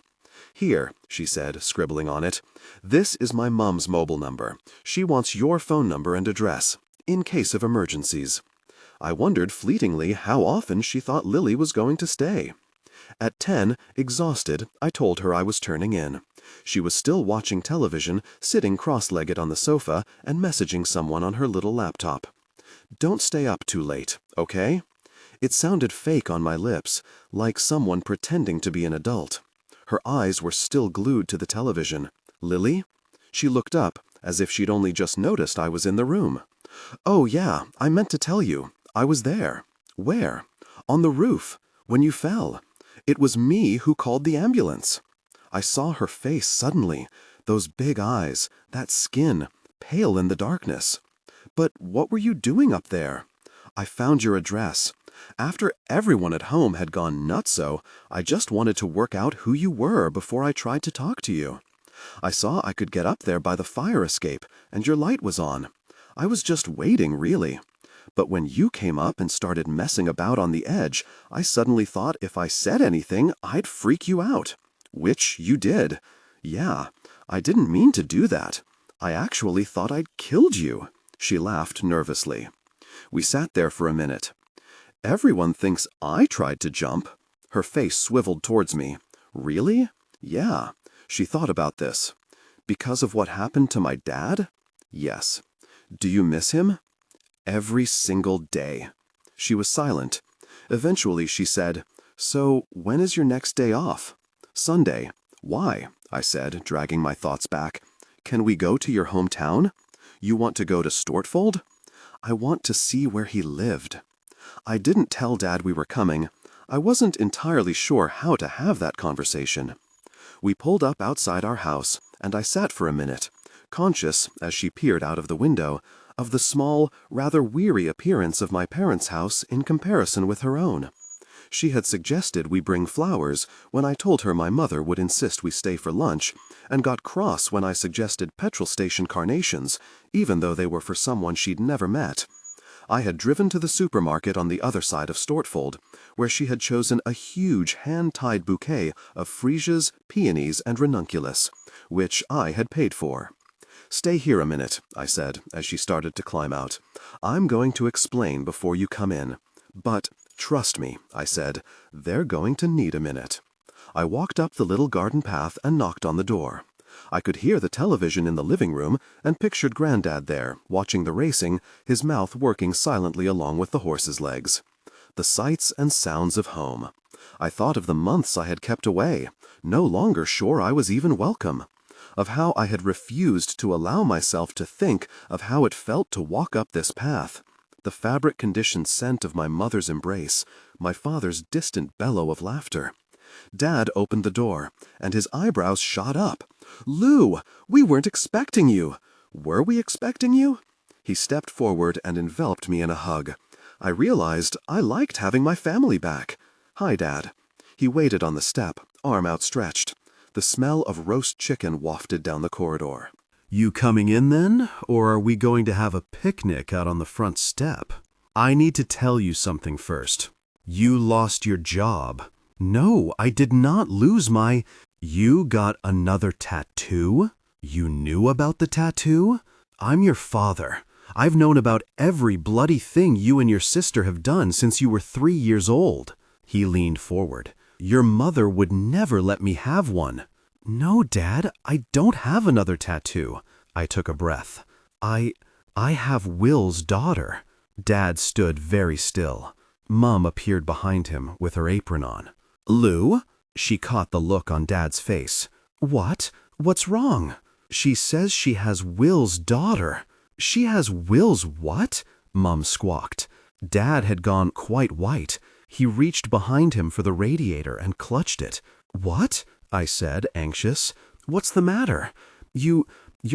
[SPEAKER 2] Here, she said, scribbling on it, this is my mom's mobile number. She wants your phone number and address, in case of emergencies. I wondered fleetingly how often she thought Lily was going to stay. At 10, exhausted, I told her I was turning in. She was still watching television, sitting cross-legged on the sofa, and messaging someone on her little laptop. Don't stay up too late, okay? It sounded fake on my lips, like someone pretending to be an adult. Her eyes were still glued to the television. Lily? She looked up, as if she'd only just noticed I was in the room. Oh, yeah, I meant to tell you. I was there. Where? On the roof, when you fell. It was me who called the ambulance. I saw her face suddenly, those big eyes, that skin, pale in the darkness. But what were you doing up there? I found your address. After everyone at home had gone nutso, I just wanted to work out who you were before I tried to talk to you. I saw I could get up there by the fire escape, and your light was on. I was just waiting, really. But when you came up and started messing about on the edge, I suddenly thought if I said anything, I'd freak you out. Which you did. Yeah, I didn't mean to do that. I actually thought I'd killed you. She laughed nervously. We sat there for a minute. Everyone thinks I tried to jump. Her face swiveled towards me. Really? Yeah. She thought about this. Because of what happened to my dad? Yes. Do you miss him? Every single day. She was silent. Eventually she said, So, when is your next day off? Sunday. Why? I said, dragging my thoughts back. Can we go to your hometown? You want to go to Stortfold? I want to see where he lived. I didn't tell Dad we were coming. I wasn't entirely sure how to have that conversation. We pulled up outside our house, and I sat for a minute, conscious, as she peered out of the window, of the small, rather weary appearance of my parents' house in comparison with her own. She had suggested we bring flowers when I told her my mother would insist we stay for lunch, and got cross when I suggested petrol station carnations, even though they were for someone she'd never met. I had driven to the supermarket on the other side of Stortfold, where she had chosen a huge hand-tied bouquet of freesias, peonies, and ranunculus, which I had paid for. Stay here a minute, I said, as she started to climb out. I'm going to explain before you come in. But trust me, I said, they're going to need a minute. I walked up the little garden path and knocked on the door. I could hear the television in the living room and pictured Granddad there, watching the racing, his mouth working silently along with the horse's legs. the sights and sounds of home. I thought of the months I had kept away, no longer sure I was even welcome. Of how I had refused to allow myself to think of how it felt to walk up this path. The fabric-conditioned scent of my mother's embrace, my father's distant bellow of laughter. Dad opened the door, and his eyebrows shot up. "Lou, we weren't expecting you." "Were we expecting you?" He stepped forward and enveloped me in a hug. I realized I liked having my family back. "Hi, Dad." He waited on the step, arm outstretched. The smell of roast chicken wafted down the corridor.
[SPEAKER 1] "You coming in then, or are we going to have a picnic out on the front step? I need to tell you something first. You lost your job." "No, I did not lose my—" "You got another tattoo? You knew about the tattoo? I'm your father. I've known about every bloody thing you and your sister have done since you were 3 years old." He leaned forward. "Your mother would never let me have one." "No, Dad, I don't have another tattoo." I took a breath. I have Will's daughter." Dad stood very still. Mom appeared behind him with her apron on. "Lou?" She caught the look on Dad's face. "What? What's wrong?" "She says she has Will's daughter." "She has Will's what?" Mom squawked. Dad had gone quite white. He reached behind him for the radiator and clutched it. "What?" I said, anxious. "What's the matter? You're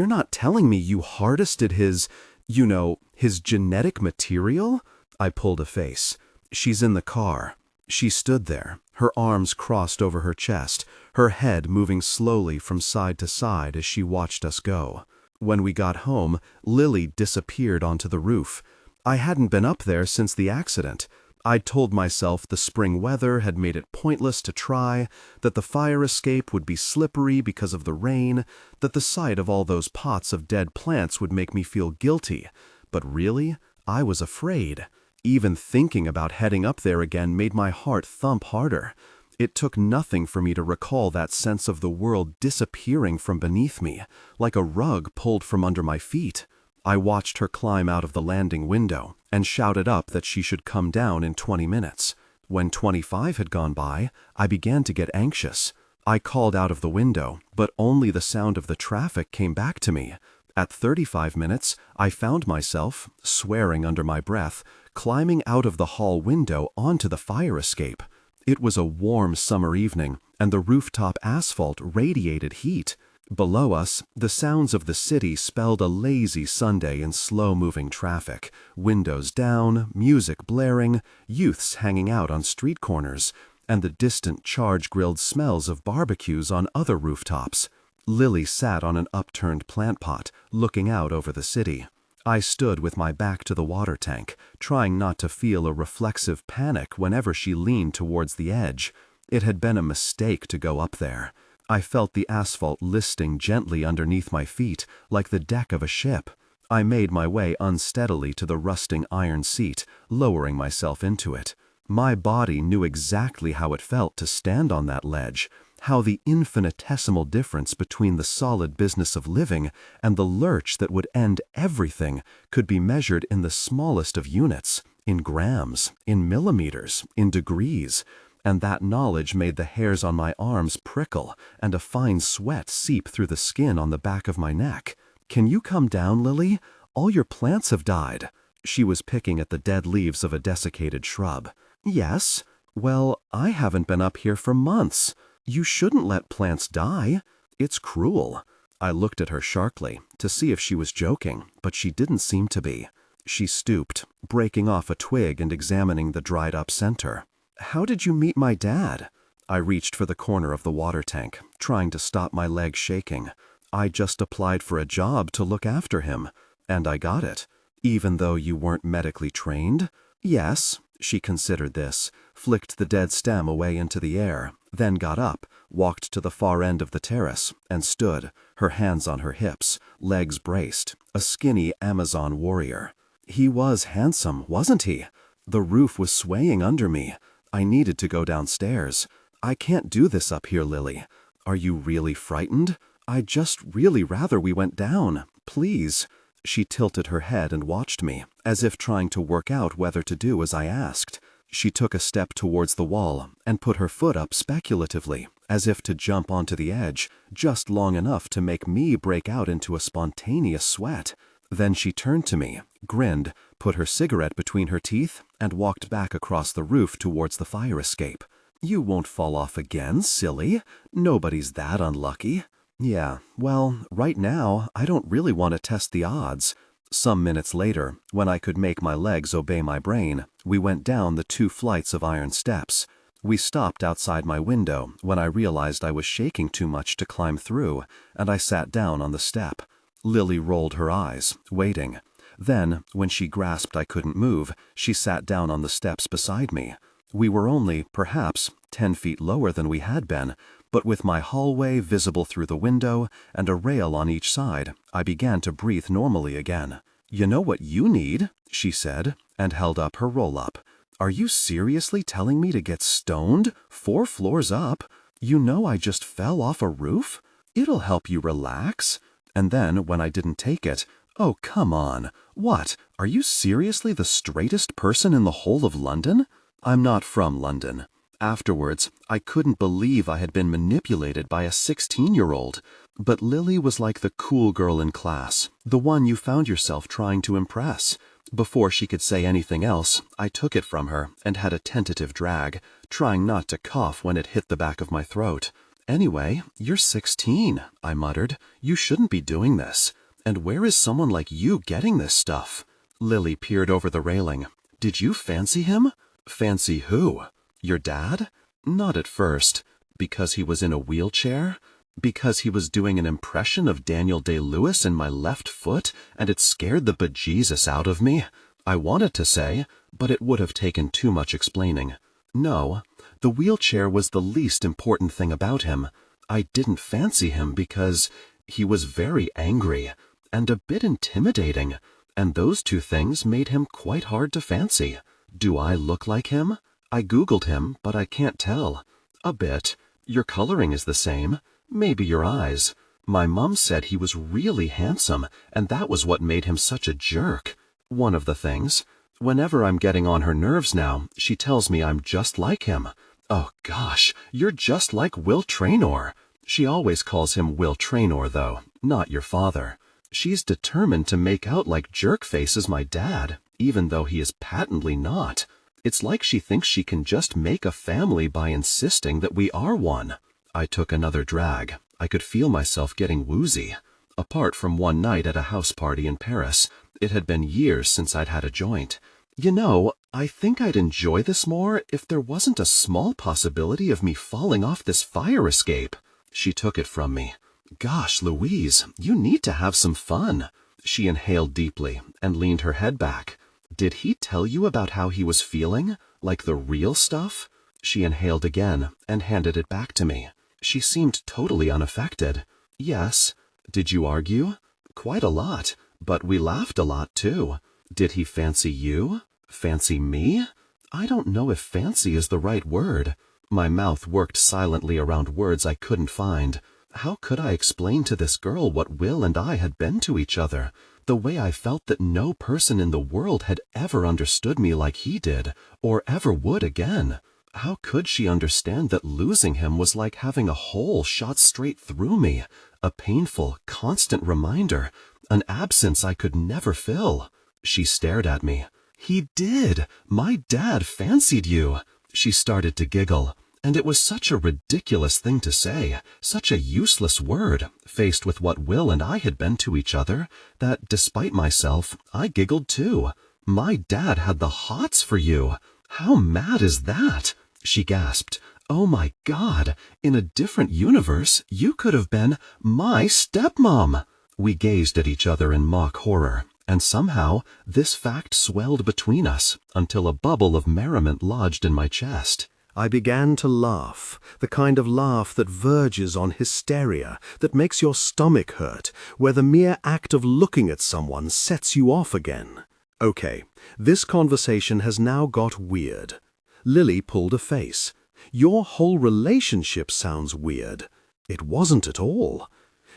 [SPEAKER 1] not telling me you harvested his genetic material?" I pulled a face. "She's in the car." She stood there, her arms crossed over her chest, her head moving slowly from side to side as she watched us go. When we got home, Lily disappeared onto the roof. I hadn't been up there since the accident. I'd told myself the spring weather had made it pointless to try, that the fire escape would be slippery because of the rain, that the sight of all those pots of dead plants would make me feel guilty. But really, I was afraid. Even thinking about heading up there again made my heart thump harder. It took nothing for me to recall that sense of the world disappearing from beneath me, like a rug pulled from under my feet. I watched her climb out of the landing window and shouted up that she should come down in 20 minutes. When 25 had gone by, I began to get anxious. I called out of the window, but only the sound of the traffic came back to me. At 35 minutes, I found myself, swearing under my breath, climbing out of the hall window onto the fire escape. It was a warm summer evening, and the rooftop asphalt radiated heat. Below us, the sounds of the city spelled a lazy Sunday in slow-moving traffic, windows down, music blaring, youths hanging out on street corners, and the distant charge-grilled smells of barbecues on other rooftops. Lily sat on an upturned plant pot, looking out over the city. I stood with my back to the water tank, trying not to feel a reflexive panic whenever she leaned towards the edge. It had been a mistake to go up there. I felt the asphalt listing gently underneath my feet, like the deck of a ship. I made my way unsteadily to the rusting iron seat, lowering myself into it. My body knew exactly how it felt to stand on that ledge, how the infinitesimal difference between the solid business of living and the lurch that would end everything could be measured in the smallest of units, in grams, in millimeters, in degrees. And that knowledge made the hairs on my arms prickle and a fine sweat seep through the skin on the back of my neck. "Can you come down, Lily? All your plants have died." She was picking at the dead leaves of a desiccated shrub. "Yes. Well, I haven't been up here for months. You shouldn't let plants die. It's cruel." I looked at her sharply to see if she was joking, but she didn't seem to be. She stooped, breaking off a twig and examining the dried-up center. "How did you meet my dad?" I reached for the corner of the water tank, trying to stop my legs shaking. "I just applied for a job to look after him, and I got it." "Even though you weren't medically trained?" "Yes." She considered this, flicked the dead stem away into the air, then got up, walked to the far end of the terrace, and stood, her hands on her hips, legs braced, a skinny Amazon warrior. "He was handsome, wasn't he? The roof was swaying under me. I needed to go downstairs. I can't do this up here, Lily. Are you really frightened? I'd just really rather we went down. Please." She tilted her head and watched me, as if trying to work out whether to do as I asked.
[SPEAKER 2] She took a step towards the wall and put her foot up speculatively, as if to jump onto the edge, just long enough to make me break out into a spontaneous sweat. Then she turned to me, grinned, put her cigarette between her teeth, and walked back across the roof towards the fire escape. "You won't fall off again, silly. Nobody's that unlucky." "Yeah, well, right now, I don't really want to test the odds." Some minutes later, when I could make my legs obey my brain, we went down the 2 flights of iron steps. We stopped outside my window when I realized I was shaking too much to climb through, and I sat down on the step. Lily rolled her eyes, waiting. Then, when she grasped I couldn't move, she sat down on the steps beside me. We were only, perhaps, 10 feet lower than we had been, but with my hallway visible through the window and a rail on each side, I began to breathe normally again. "You know what you need," she said, and held up her roll-up. "Are you seriously telling me to get stoned 4 floors up? You know I just fell off a roof? It'll help you relax." And then, when I didn't take it, "Oh, come on. What? Are you seriously the straightest person in the whole of London?" "I'm not from London." Afterwards, I couldn't believe I had been manipulated by a 16-year-old. But Lily was like the cool girl in class, the one you found yourself trying to impress. Before she could say anything else, I took it from her and had a tentative drag, trying not to cough when it hit the back of my throat. "Anyway, you're 16, I muttered. "You shouldn't be doing this. And where is someone like you getting this stuff?" Lily peered over the railing. "Did you fancy him?" "Fancy who? Your dad?" "Not at first." "Because he was in a wheelchair? Because he was doing an impression of Daniel Day-Lewis in my left foot, and it scared the bejesus out of me?" I wanted to say, but it would have taken too much explaining. "No, the wheelchair was the least important thing about him. I didn't fancy him because he was very angry, and a bit intimidating, and those 2 things made him quite hard to fancy." "Do I look like him?" "I Googled him, but I can't tell." "A bit. Your coloring is the same. Maybe your eyes. My mum said he was really handsome, and that was what made him such a jerk." "One of the things. Whenever I'm getting on her nerves now, she tells me I'm just like him." "Oh gosh, you're just like Will Traynor." "She always calls him Will Traynor, though, not your father." "She's determined to make out like jerk-face as my dad, even though he is patently not. It's like she thinks she can just make a family by insisting that we are one." I took another drag. I could feel myself getting woozy. Apart from one night at a house party in Paris, it had been years since I'd had a joint. "You know, I think I'd enjoy this more if there wasn't a small possibility of me falling off this fire escape." She took it from me. "Gosh, Louise, you need to have some fun." She inhaled deeply and leaned her head back. "Did he tell you about how he was feeling? Like the real stuff?" She inhaled again and handed it back to me. She seemed totally unaffected. "Yes." "Did you argue?" "Quite a lot, but we laughed a lot, too." "Did he fancy you? Fancy me?" I don't know if fancy is the right word. My mouth worked silently around words I couldn't find. How could I explain to this girl what Will and I had been to each other? The way I felt that no person in the world had ever understood me like he did, or ever would again. How could she understand that losing him was like having a hole shot straight through me, a painful, constant reminder, an absence I could never fill? She stared at me. "He did! My dad fancied you!" She started to giggle, and it was such a ridiculous thing to say, such a useless word, faced with what Will and I had been to each other, that, despite myself, I giggled too. "My dad had the hots for you! How mad is that?" She gasped. "Oh my God, in a different universe, you could have been my stepmom!" We gazed at each other in mock horror, and somehow this fact swelled between us until a bubble of merriment lodged in my chest.
[SPEAKER 1] I began to laugh, the kind of laugh that verges on hysteria, that makes your stomach hurt, where the mere act of looking at someone sets you off again. Okay, this conversation has now got weird. Lily pulled a face. "Your whole relationship sounds weird." It wasn't at all.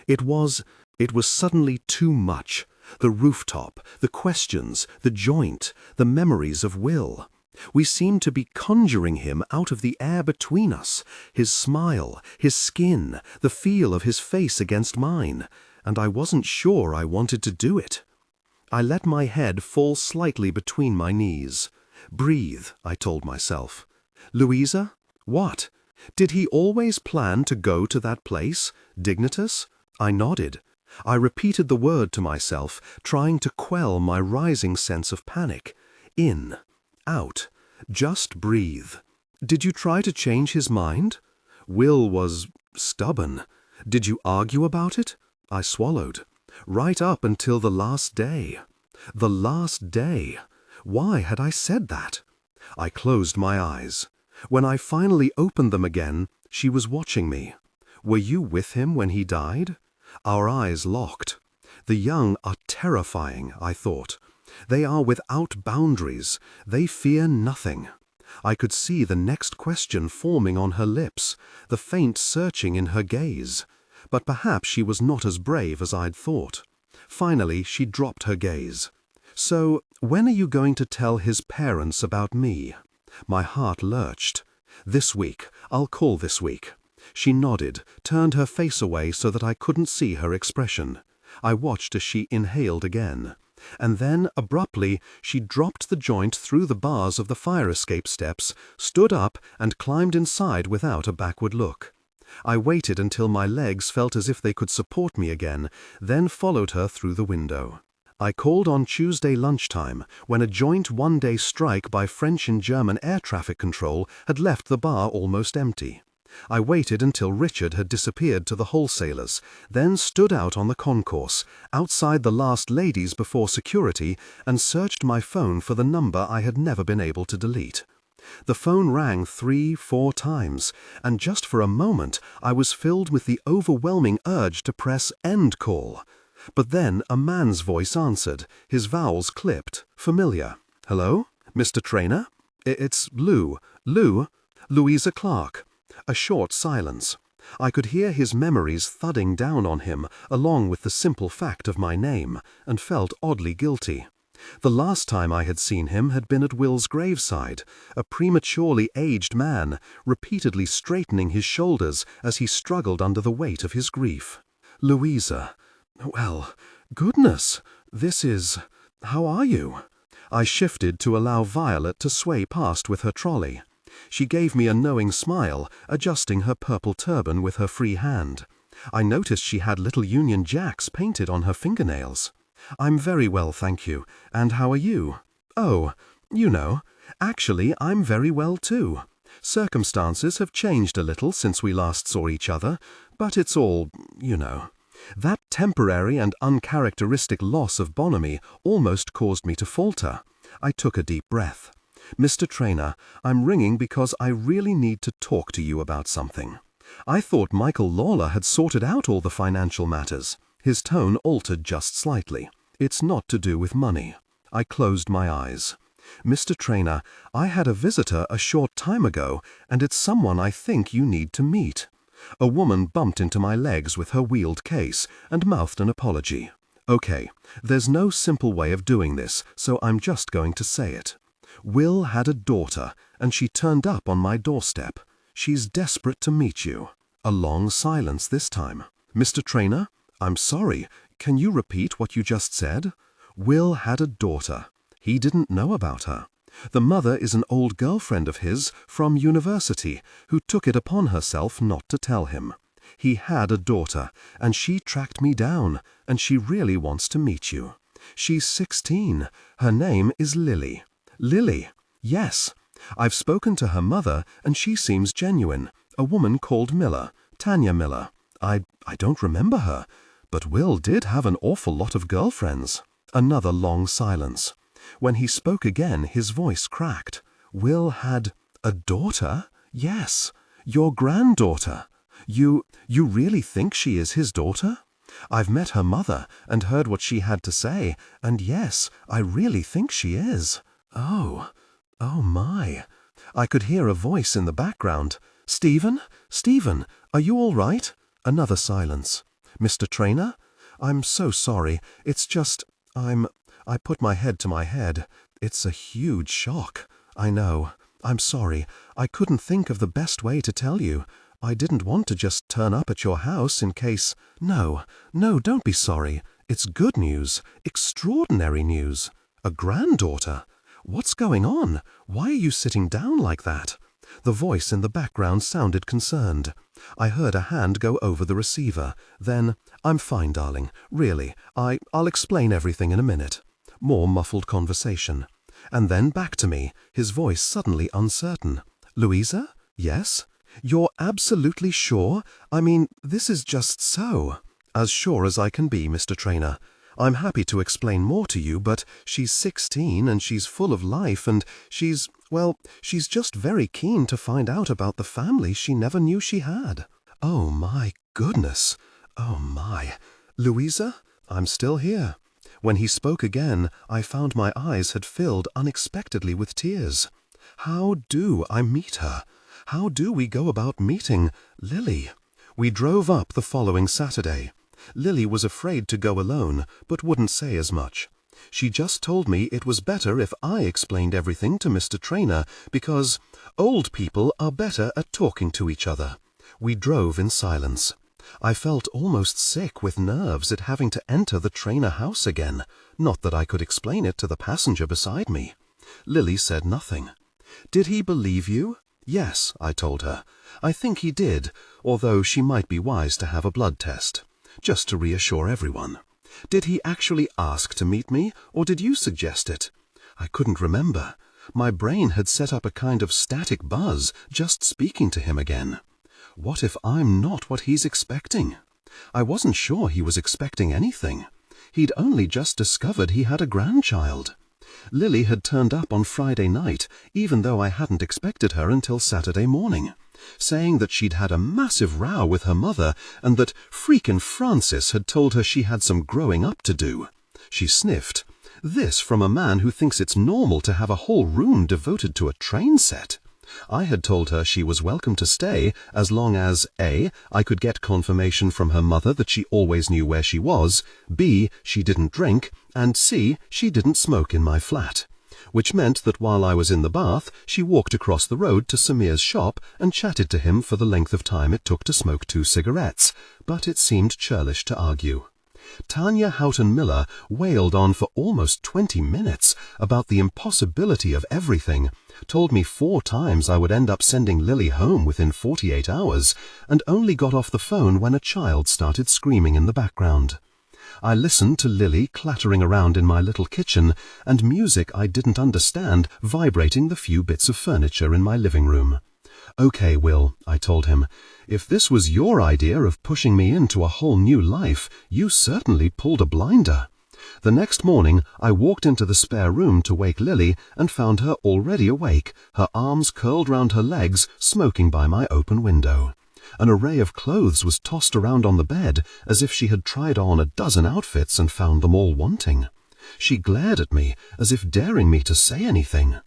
[SPEAKER 1] It was suddenly too much. The rooftop, the questions, the joint, the memories of Will. We seemed to be conjuring him out of the air between us, his smile, his skin, the feel of his face against mine, and I wasn't sure I wanted to do it. I let my head fall slightly between my knees. Breathe, I told myself. Louisa? What? Did he always plan to go to that place, Dignitas? I nodded. I repeated the word to myself, trying to quell my rising sense of panic. In. Out. Just breathe. Did you try to change his mind? Will was stubborn. Did you argue about it? I swallowed. Right up until the last day. The last day. Why had I said that? I closed my eyes. When I finally opened them again, she was watching me. Were you with him when he died? Our eyes locked. The young are terrifying, I thought. They are without boundaries. They fear nothing. I could see the next question forming on her lips, the faint searching in her gaze. But perhaps she was not as brave as I'd thought. Finally, she dropped her gaze. So, when are you going to tell his parents about me? My heart lurched. This week. I'll call this week. She nodded, turned her face away so that I couldn't see her expression. I watched as she inhaled again. And then, abruptly, she dropped the joint through the bars of the fire escape steps, stood up, and climbed inside without a backward look. I waited until my legs felt as if they could support me again, then followed her through the window. I called on Tuesday lunchtime, when a joint one-day strike by French and German air traffic control had left the bar almost empty. I waited until Richard had disappeared to the wholesalers, then stood out on the concourse, outside the last ladies before security, and searched my phone for the number I had never been able to delete. The phone rang 3-4 times, and just for a moment I was filled with the overwhelming urge to press end call. But then a man's voice answered, his vowels clipped, familiar. Hello? Mr. Traynor? It's Lou. Louisa Clark. A short silence. I could hear his memories thudding down on him, along with the simple fact of my name, and felt oddly guilty. The last time I had seen him had been at Will's graveside, a prematurely aged man, repeatedly straightening his shoulders as he struggled under the weight of his grief. Louisa. Well, goodness, how are you? I shifted to allow Violet to sway past with her trolley. She gave me a knowing smile, adjusting her purple turban with her free hand. I noticed she had little Union Jacks painted on her fingernails. I'm very well, thank you. And how are you? Oh, actually, I'm very well too. Circumstances have changed a little since we last saw each other, but it's all. That temporary and uncharacteristic loss of bonhomie almost caused me to falter. I took a deep breath. Mr. Traynor, I'm ringing because I really need to talk to you about something. I thought Michael Lawler had sorted out all the financial matters. His tone altered just slightly. It's not to do with money. I closed my eyes. Mr. Traynor, I had a visitor a short time ago, and it's someone I think you need to meet. A woman bumped into my legs with her wheeled case and mouthed an apology. Okay, there's no simple way of doing this, so I'm just going to say it. Will had a daughter, and she turned up on my doorstep. She's desperate to meet you. A long silence this time. Mr. Traynor, I'm sorry, can you repeat what you just said? Will had a daughter. He didn't know about her. The mother is an old girlfriend of his from university who took it upon herself not to tell him. He had a daughter, and she tracked me down, and she really wants to meet you. She's 16. Her name is Lily. Lily? Yes. I've spoken to her mother, and she seems genuine. A woman called Miller, Tanya Miller. I don't remember her, but Will did have an awful lot of girlfriends. Another long silence. When he spoke again, his voice cracked. Will had a daughter? Yes, your granddaughter. You really think she is his daughter? I've met her mother and heard what she had to say, and yes, I really think she is. Oh my. I could hear a voice in the background. Stephen, are you all right? Another silence. Mr. Traynor? I'm so sorry. It's just, I put my head to my head. It's a huge shock.
[SPEAKER 2] I know. I'm sorry. I couldn't think of the best way to tell you. I didn't want to just turn up at your house in case— No, don't be sorry. It's good news. Extraordinary news. A granddaughter. What's going on? Why are you sitting down like that? The voice in the background sounded concerned. I heard a hand go over the receiver. Then, I'm fine, darling. Really, I'll explain everything in a minute. More muffled conversation. And then back to me, his voice suddenly uncertain. Louisa? Yes? You're absolutely sure? I mean, this is just so. As sure as I can be, Mr. Traynor. I'm happy to explain more to you, but she's 16 and she's full of life and she's just very keen to find out about the family she never knew she had. Oh my goodness. Oh my. Louisa? I'm still here. When he spoke again, I found my eyes had filled unexpectedly with tears. How do I meet her? How do we go about meeting Lily? We drove up the following Saturday. Lily was afraid to go alone, but wouldn't say as much. She just told me it was better if I explained everything to Mr. Traynor, because old people are better at talking to each other. We drove in silence. I felt almost sick with nerves at having to enter the Traynor house again, not that I could explain it to the passenger beside me. Lily said nothing. Did he believe you? Yes, I told her. I think he did, although she might be wise to have a blood test, just to reassure everyone. Did he actually ask to meet me, or did you suggest it? I couldn't remember. My brain had set up a kind of static buzz just speaking to him again. What if I'm not what he's expecting? I wasn't sure he was expecting anything. He'd only just discovered he had a grandchild. Lily had turned up on Friday night, even though I hadn't expected her until Saturday morning, saying that she'd had a massive row with her mother and that freakin' Francis had told her she had some growing up to do. She sniffed. This from a man who thinks it's normal to have a whole room devoted to a train set. I had told her she was welcome to stay as long as A. I could get confirmation from her mother that she always knew where she was, B. she didn't drink, and C. she didn't smoke in my flat. Which meant that while I was in the bath, she walked across the road to Samir's shop and chatted to him for the length of time it took to smoke 2 cigarettes, but it seemed churlish to argue. Tanya Houghton-Miller wailed on for almost 20 minutes about the impossibility of everything, told me 4 times I would end up sending Lily home within 48 hours, and only got off the phone when a child started screaming in the background. I listened to Lily clattering around in my little kitchen, and music I didn't understand vibrating the few bits of furniture in my living room. Okay, Will, I told him, if this was your idea of pushing me into a whole new life, you certainly pulled a blinder. The next morning, I walked into the spare room to wake Lily and found her already awake, her arms curled round her legs, smoking by my open window. An array of clothes was tossed around on the bed as if she had tried on a dozen outfits and found them all wanting. She glared at me as if daring me to say anything.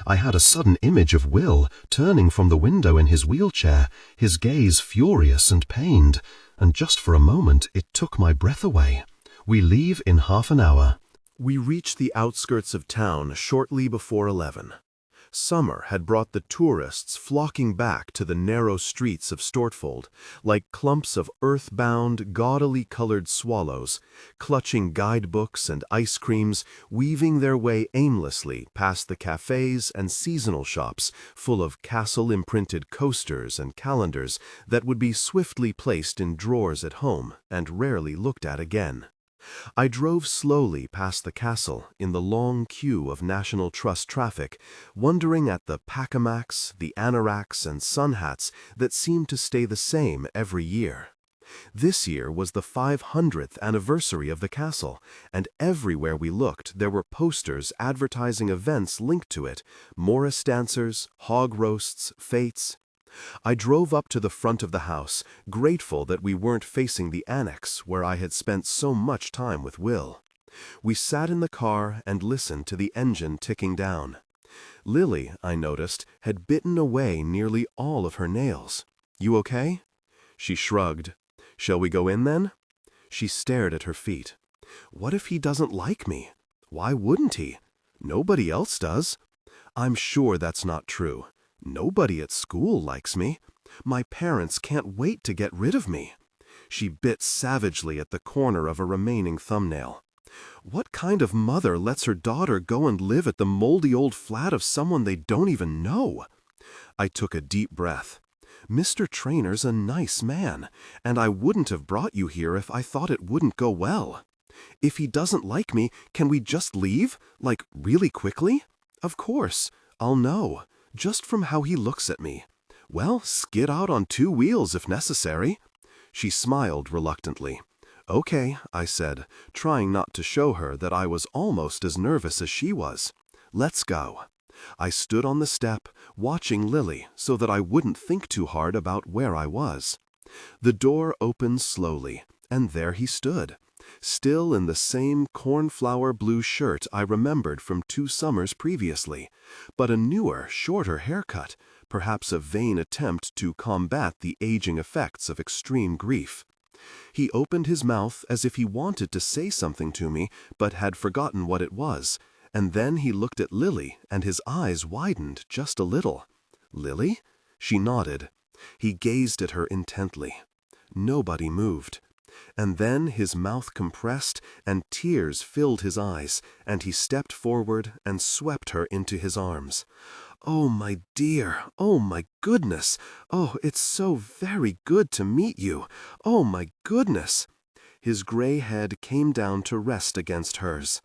[SPEAKER 2] I had a sudden image of Will turning from the window in his wheelchair, his gaze furious and pained, and just for a moment it took my breath away. We leave in half an hour.
[SPEAKER 1] We reach the outskirts of town shortly before 11. Summer had brought the tourists flocking back to the narrow streets of Stortfold, like clumps of earthbound, gaudily colored swallows, clutching guidebooks and ice creams, weaving their way aimlessly past the cafes and seasonal shops full of castle-imprinted coasters and calendars that would be swiftly placed in drawers at home and rarely looked at again. I drove slowly past the castle in the long queue of National Trust traffic, wondering at the Pacamacs, the anoraks, and sun hats that seemed to stay the same every year. This year was the 500th anniversary of the castle, and everywhere we looked there were posters advertising events linked to it, Morris dancers, hog roasts, fetes. I drove up to the front of the house, grateful that we weren't facing the annex where I had spent so much time with Will. We sat in the car and listened to the engine ticking down. Lily, I noticed, had bitten away nearly all of her nails. "You okay?" She shrugged. "Shall we go in then?" She stared at her feet. "What if he doesn't like me? Why wouldn't he? Nobody else does."
[SPEAKER 2] I'm sure that's not true. Nobody at school likes me. My parents can't wait to get rid of me." She bit savagely at the corner of a remaining thumbnail. What kind of mother lets her daughter go and live at the moldy old flat of someone they don't even know? I took a deep breath. Mr. Traynor's a nice man, and I wouldn't have brought you here if I thought it wouldn't go well. If he doesn't like me, can we just leave? Like, really quickly? Of course, I'll know, just from how he looks at me. Well, skid out on 2 wheels if necessary. She smiled reluctantly. "Okay," I said, trying not to show her that I was almost as nervous as she was. "Let's go." I stood on the step, watching Lily so that I wouldn't think too hard about where I was. The door opened slowly, and there he stood, still in the same cornflower blue shirt I remembered from 2 summers previously, but a newer, shorter haircut, perhaps a vain attempt to combat the aging effects of extreme grief. He opened his mouth as if he wanted to say something to me, but had forgotten what it was, and then he looked at Lily, and his eyes widened just a little. "Lily?" She nodded. He gazed at her intently. Nobody moved. And then his mouth compressed, and tears filled his eyes, and he stepped forward and swept her into his arms. "Oh, my dear! Oh, my goodness! Oh, it's so very good to meet you! Oh, my goodness!" His gray head came down to rest against hers.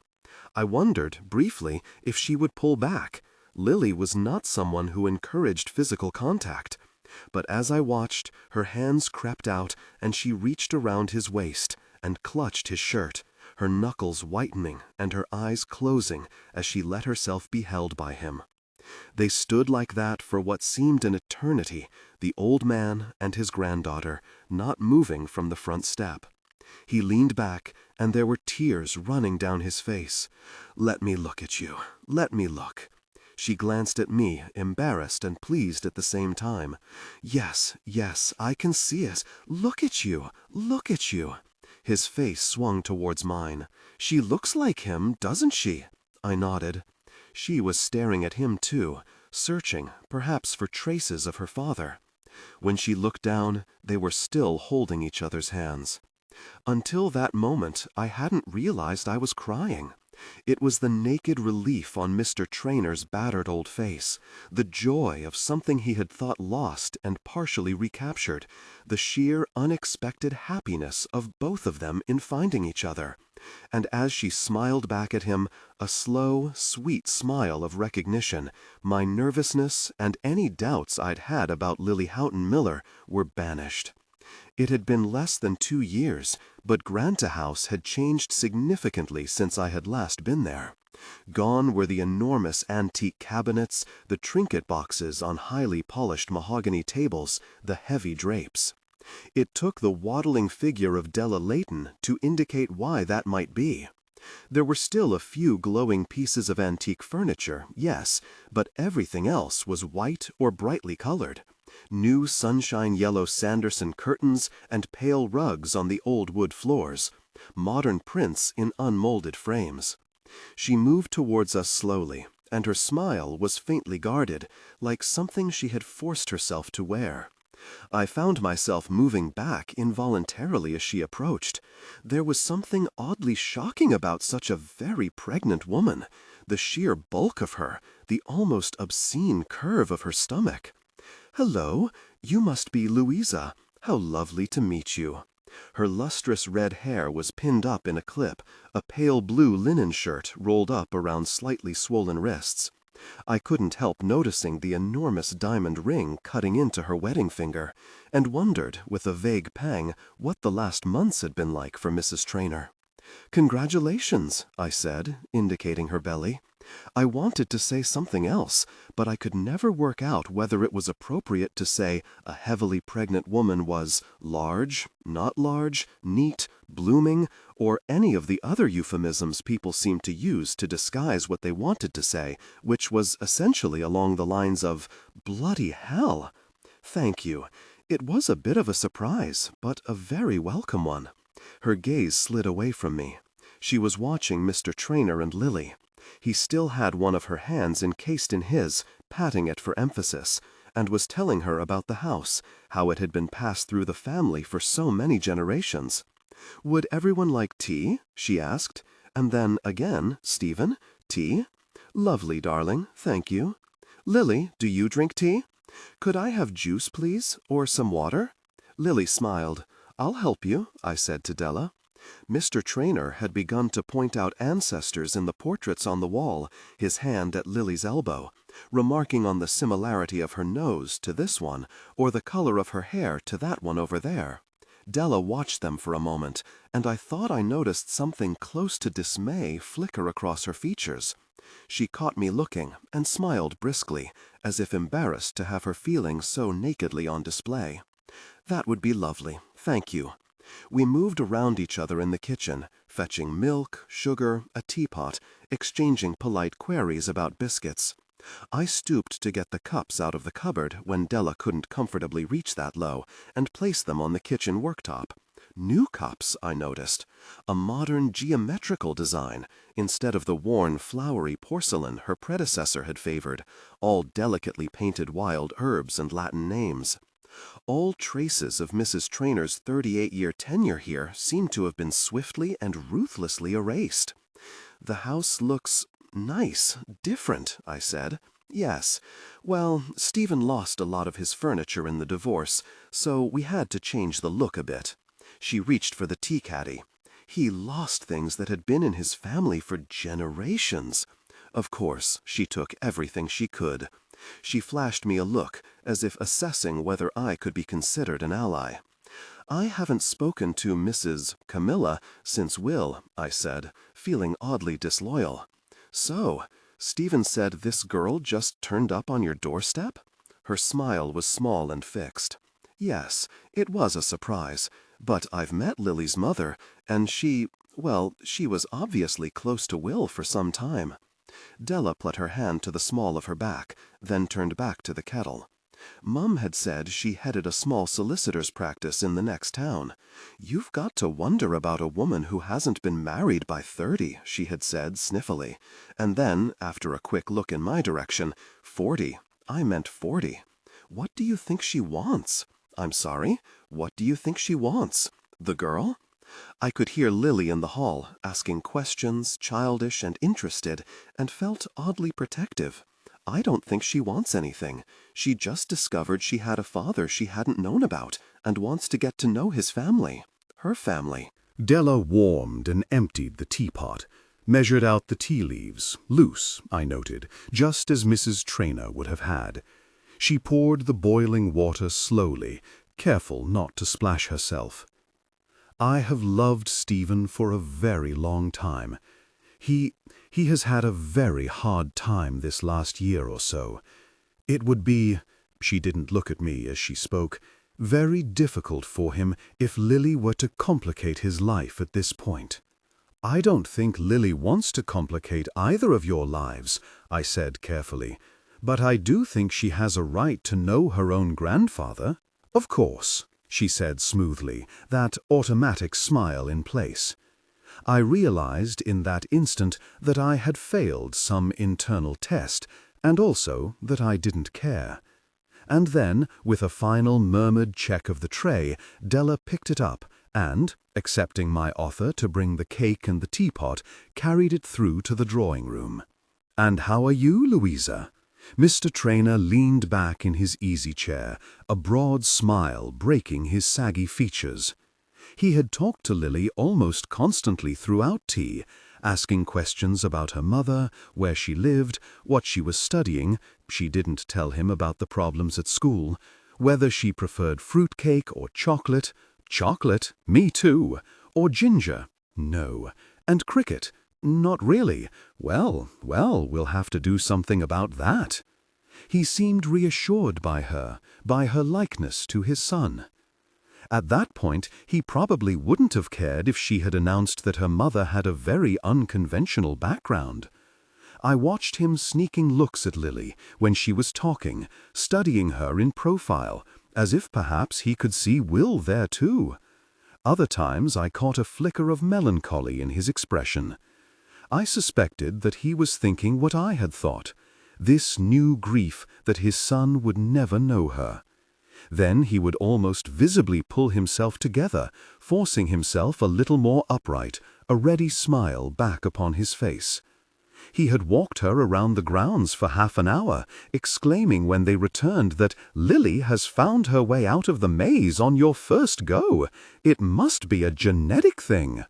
[SPEAKER 2] I wondered, briefly, if she would pull back. Lily was not someone who encouraged physical contact. But as I watched, her hands crept out, and she reached around his waist and clutched his shirt, her knuckles whitening and her eyes closing as she let herself be held by him. They stood like that for what seemed an eternity, the old man and his granddaughter, not moving from the front step. He leaned back, and there were tears running down his face. "Let me look at you. Let me look." She glanced at me, embarrassed and pleased at the same time. "Yes, yes, I can see it. Look at you. Look at you." His face swung towards mine. "She looks like him, doesn't she?" I nodded. She was staring at him too, searching, perhaps for traces of her father. When she looked down, they were still holding each other's hands. Until that moment, I hadn't realized I was crying. It was the naked relief on Mr. Traynor's battered old face, the joy of something he had thought lost and partially recaptured, the sheer unexpected happiness of both of them in finding each other. And as she smiled back at him, a slow, sweet smile of recognition, my nervousness and any doubts I'd had about Lily Houghton Miller were banished. It had been less than 2 years, but Granta House had changed significantly since I had last been there. Gone were the enormous antique cabinets, the trinket boxes on highly polished mahogany tables, the heavy drapes. It took the waddling figure of Della Layton to indicate why that might be. There were still a few glowing pieces of antique furniture, yes, but everything else was white or brightly colored. New sunshine yellow Sanderson curtains and pale rugs on the old wood floors, modern prints in unmolded frames. She moved towards us slowly, and her smile was faintly guarded, like something she had forced herself to wear. I found myself moving back involuntarily as she approached. There was something oddly shocking about such a very pregnant woman, the sheer bulk of her, the almost obscene curve of her stomach. "Hello, you must be Louisa. How lovely to meet you." Her lustrous red hair was pinned up in a clip, a pale blue linen shirt rolled up around slightly swollen wrists. I couldn't help noticing the enormous diamond ring cutting into her wedding finger, and wondered, with a vague pang, what the last months had been like for Mrs. Traynor. "Congratulations," I said, indicating her belly. I wanted to say something else, but I could never work out whether it was appropriate to say a heavily pregnant woman was large, not large, neat, blooming, or any of the other euphemisms people seemed to use to disguise what they wanted to say, which was essentially along the lines of, "Bloody hell!" "Thank you. It was a bit of a surprise, but a very welcome one." Her gaze slid away from me. She was watching Mr. Traynor and Lily. He still had one of her hands encased in his, patting it for emphasis, and was telling her about the house, how it had been passed through the family for so many generations. "Would everyone like tea?" she asked, and then again, "Stephen, tea? Lovely, darling, thank you. Lily, do you drink tea? Could I have juice, please, or some water?" Lily smiled. "I'll help you," I said to Della. Mr. Traynor had begun to point out ancestors in the portraits on the wall, his hand at Lily's elbow, remarking on the similarity of her nose to this one, or the color of her hair to that one over there. Della watched them for a moment, and I thought I noticed something close to dismay flicker across her features. She caught me looking and smiled briskly, as if embarrassed to have her feelings so nakedly on display. "That would be lovely, thank you." We moved around each other in the kitchen, fetching milk, sugar, a teapot, exchanging polite queries about biscuits. I stooped to get the cups out of the cupboard when Della couldn't comfortably reach that low, and placed them on the kitchen worktop. New cups, I noticed. A modern geometrical design, instead of the worn, flowery porcelain her predecessor had favored, all delicately painted wild herbs and Latin names. All traces of Mrs. Traynor's 38-year tenure here seem to have been swiftly and ruthlessly erased. "The house looks nice, different," I said. "Yes. Well, Stephen lost a lot of his furniture in the divorce, so we had to change the look a bit." She reached for the tea caddy. "He lost things that had been in his family for generations." Of course, she took everything she could. She flashed me a look, as if assessing whether I could be considered an ally. "I haven't spoken to Mrs. Camilla since Will," I said, feeling oddly disloyal. "So, Stephen said this girl just turned up on your doorstep?" Her smile was small and fixed. "Yes, it was a surprise, but I've met Lily's mother, and she was obviously close to Will for some time." Della put her hand to the small of her back, then turned back to the kettle. "Mum had said she headed a small solicitor's practice in the next town. You've got to wonder about a woman who hasn't been married by 30, she had said sniffily. And then, after a quick look in my direction, 40. I meant 40. What do you think she wants? I'm sorry, what do you think she wants? The girl?" I could hear Lily in the hall, asking questions, childish and interested, and felt oddly protective. "I don't think she wants anything. She just discovered she had a father she hadn't known about, and wants to get to know his family. Her family."
[SPEAKER 1] Della warmed and emptied the teapot, measured out the tea leaves, loose, I noted, just as Mrs. Traynor would have had. She poured the boiling water slowly, careful not to splash herself. "I have loved Stephen for a very long time. He has had a very hard time this last year or so. It would be," she didn't look at me as she spoke, "very difficult for him if Lily were to complicate his life at this point." "I don't think Lily wants to complicate either of your lives," I said carefully, "but I do think she has a right to know her own grandfather." "Of course," she said smoothly, that automatic smile in place. I realized in that instant that I had failed some internal test, and also that I didn't care. And then, with a final murmured check of the tray, Della picked it up and, accepting my offer to bring the cake and the teapot, carried it through to the drawing-room. "And how are you, Louisa?" Mr. Traynor leaned back in his easy chair, a broad smile breaking his saggy features. He had talked to Lily almost constantly throughout tea, asking questions about her mother, where she lived, what she was studying, she didn't tell him about the problems at school, whether she preferred fruitcake or chocolate, me too, or ginger, no, and cricket, not really, well, we'll have to do something about that. He seemed reassured by her likeness to his son. At that point, he probably wouldn't have cared if she had announced that her mother had a very unconventional background. I watched him sneaking looks at Lily when she was talking, studying her in profile, as if perhaps he could see Will there too. Other times I caught a flicker of melancholy in his expression. I suspected that he was thinking what I had thought, this new grief that his son would never know her. Then he would almost visibly pull himself together, forcing himself a little more upright, a ready smile back upon his face. He had walked her around the grounds for half an hour, exclaiming when they returned that Lily has found her way out of the maze on your first go. It must be a genetic thing.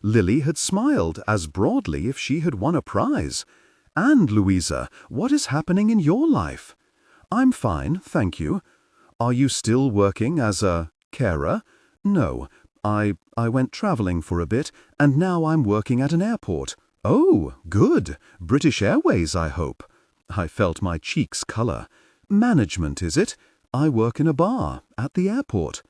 [SPEAKER 1] Lily had smiled as broadly if she had won a prize. And, Louisa, what is happening in your life? I'm fine, thank you. Are you still working as a carer? No, I went traveling for a bit, and now I'm working at an airport. Oh, good. British Airways, I hope. I felt my cheeks color. Management, is it? I work in a bar, at the airport.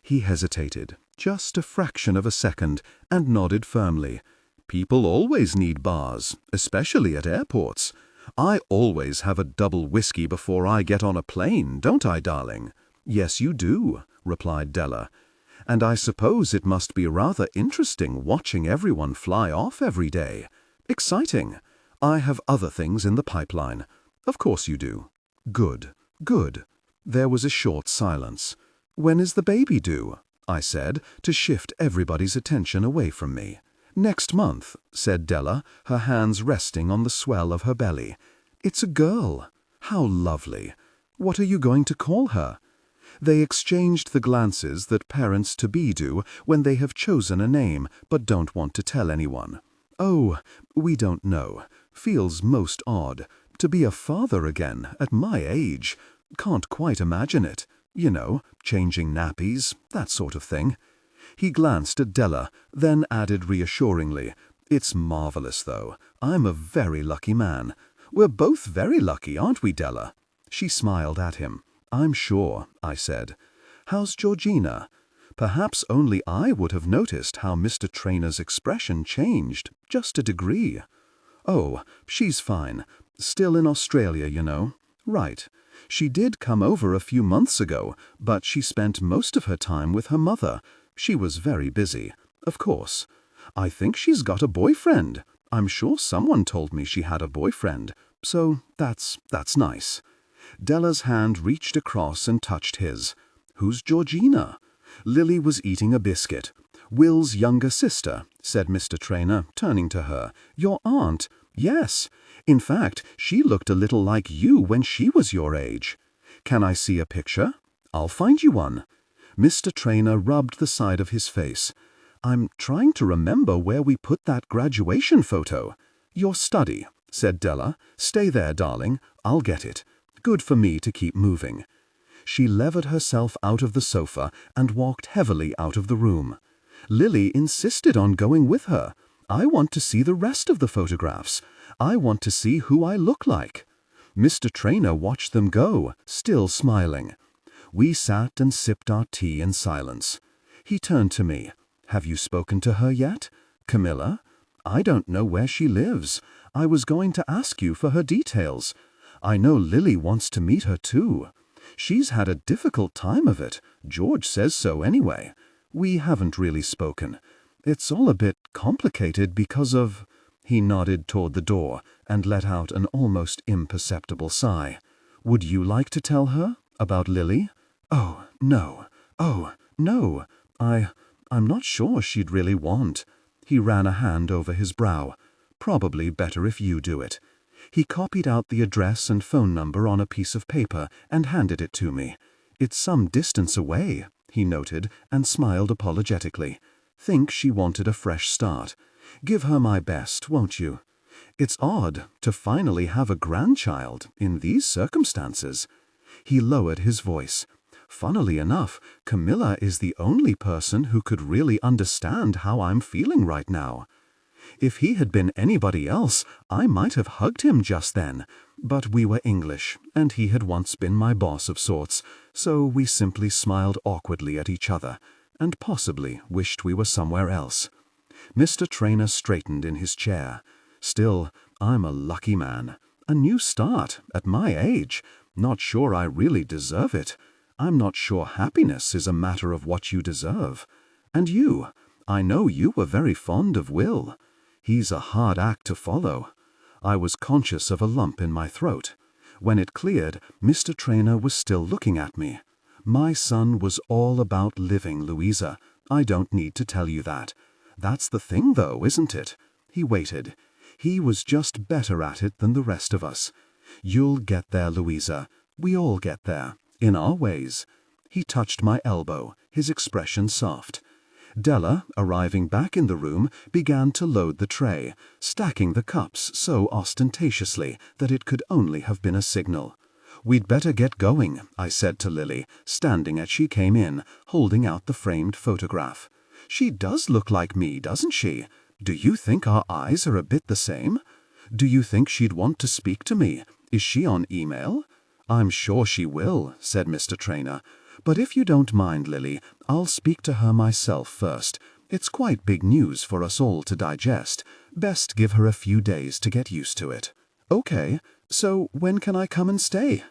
[SPEAKER 1] He hesitated, just a fraction of a second, and nodded firmly. People always need bars, especially at airports. I always have a double whiskey before I get on a plane, don't I, darling? Yes, you do, replied Della. And I suppose it must be rather interesting watching everyone fly off every day. Exciting. I have other things in the pipeline. Of course you do. Good, good. There was a short silence. When is the baby due? I said, to shift everybody's attention away from me. Next month, said Della, her hands resting on the swell of her belly. It's a girl. How lovely. What are you going to call her? They exchanged the glances that parents-to-be do when they have chosen a name but don't want to tell anyone. Oh, we don't know. Feels most odd. To be a father again, at my age. Can't quite imagine it. You know, changing nappies, that sort of thing. He glanced at Della, then added reassuringly, It's marvelous, though. I'm a very lucky man. We're both very lucky, aren't we, Della? She smiled at him. I'm sure, I said. How's Georgina? Perhaps only I would have noticed how Mr. Traynor's expression changed, just a degree. Oh, she's fine. Still in Australia, you know. Right. She did come over a few months ago, but she spent most of her time with her mother. She was very busy. Of course. I think she's got a boyfriend. I'm sure someone told me she had a boyfriend. So that's nice. Della's hand reached across and touched his. Who's Georgina? Lily was eating a biscuit. Will's younger sister, said Mr. Traynor, turning to her. Your aunt? Yes. In fact, she looked a little like you when she was your age. Can I see a picture? I'll find you one. Mr. Traynor rubbed the side of his face. I'm trying to remember where we put that graduation photo. Your study, said Della. Stay there, darling. I'll get it. Good for me to keep moving. She levered herself out of the sofa and walked heavily out of the room. Lily insisted on going with her. I want to see the rest of the photographs. I want to see who I look like. Mr. Traynor watched them go, still smiling. We sat and sipped our tea in silence. He turned to me. Have you spoken to her yet? Camilla? I don't know where she lives. I was going to ask you for her details. I know Lily wants to meet her too. She's had a difficult time of it. George says so anyway. We haven't really spoken. It's all a bit complicated because of... He nodded toward the door and let out an almost imperceptible sigh. Would you like to tell her about Lily? Oh, no. Oh, no. I'm not sure she'd really want. He ran a hand over his brow. Probably better if you do it. He copied out the address and phone number on a piece of paper and handed it to me. It's some distance away, he noted, and smiled apologetically. Think she wanted a fresh start. Give her my best, won't you? It's odd to finally have a grandchild in these circumstances. He lowered his voice. Funnily enough, Camilla is the only person who could really understand how I'm feeling right now. If he had been anybody else, I might have hugged him just then. But we were English, and he had once been my boss of sorts, so we simply smiled awkwardly at each other, and possibly wished we were somewhere else. Mr. Traynor straightened in his chair. Still, I'm a lucky man. A new start, at my age. Not sure I really deserve it. I'm not sure happiness is a matter of what you deserve. And you, I know you were very fond of Will.
[SPEAKER 2] He's a hard act to follow. I was conscious of a lump in my throat. When it cleared, Mr. Traynor was still looking at me. My son was all about living, Louisa. I don't need to tell you that. That's the thing, though, isn't it? He waited. He was just better at it than the rest of us. You'll get there, Louisa. We all get there, in our ways. He touched my elbow, his expression soft. Della, arriving back in the room, began to load the tray, stacking the cups so ostentatiously that it could only have been a signal. "We'd better get going," I said to Lily, standing as she came in, holding out the framed photograph. "She does look like me, doesn't she? Do you think our eyes are a bit the same? Do you think she'd want to speak to me? Is she on email?" "I'm sure she will," said Mr. Traynor. "But if you don't mind, Lily, I'll speak to her myself first. It's quite big news for us all to digest. Best give her a few days to get used to it." "Okay, so when can I come and stay?"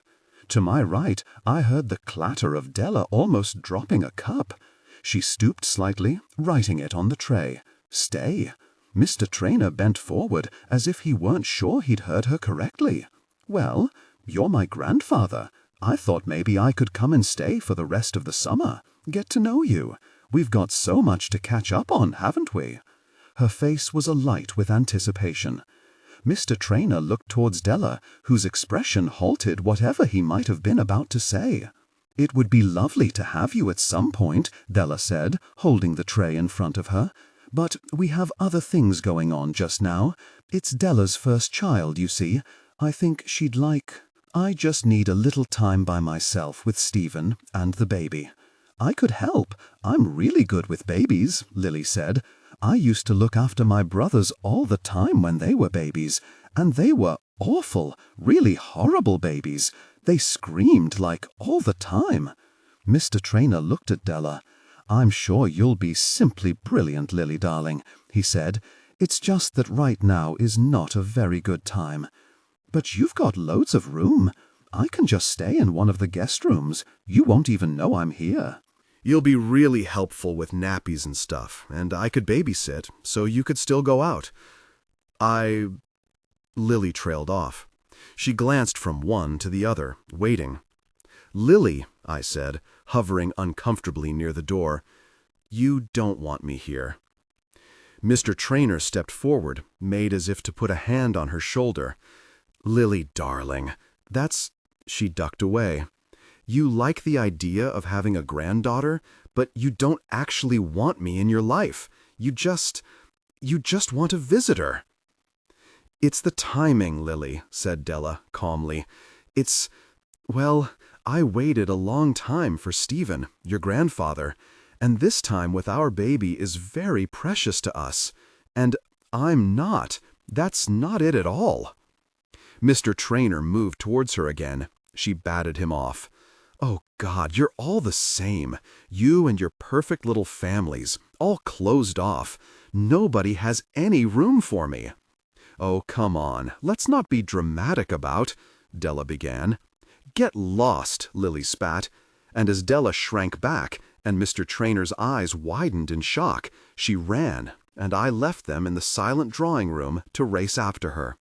[SPEAKER 2] To my right, I heard the clatter of Della almost dropping a cup. She stooped slightly, writing it on the tray. "Stay." Mr. Traynor bent forward as if he weren't sure he'd heard her correctly. "Well, you're my grandfather. I thought maybe I could come and stay for the rest of the summer. Get to know you. We've got so much to catch up on, haven't we?" Her face was alight with anticipation. Mr. Traynor looked towards Della, whose expression halted whatever he might have been about to say. "It would be lovely to have you at some point," Della said, holding the tray in front of her. "But we have other things going on just now. It's Della's first child, you see. I think she'd like... I just need a little time by myself with Stephen and the baby." "I could help. I'm really good with babies," Lily said. "I used to look after my brothers all the time when they were babies, and they were awful, really horrible babies. They screamed like all the time." Mr. Traynor looked at Della. "I'm sure you'll be simply brilliant, Lily darling," he said. "It's just that right now is not a very good time." "But you've got loads of room. I can just stay in one of the guest rooms. You won't even know I'm here."
[SPEAKER 1] You'll be really helpful with nappies and stuff, and I could babysit, so you could still go out. Lily trailed off. She glanced from one to the other, waiting. "Lily," I said, hovering uncomfortably near the door, "you don't want me here." Mr. Traynor stepped forward, made as if to put a hand on her shoulder. "Lily, darling, that's—" She ducked away. "You like the idea of having a granddaughter, but you don't actually want me in your life. You just want a visitor." "It's the timing, Lily," said Della calmly. Well, I waited a long time for Stephen, your grandfather, and this time with our baby is very precious to us. And I'm not. That's not it at all." Mr. Traynor moved towards her again. She batted him off. "Oh, God, you're all the same. You and your perfect little families, all closed off. Nobody has any room for me." "Oh, come on, let's not be dramatic about—" Della began. "Get lost," Lily spat, and as Della shrank back and Mr. Traynor's eyes widened in shock, she ran, and I left them in the silent drawing room to race after her.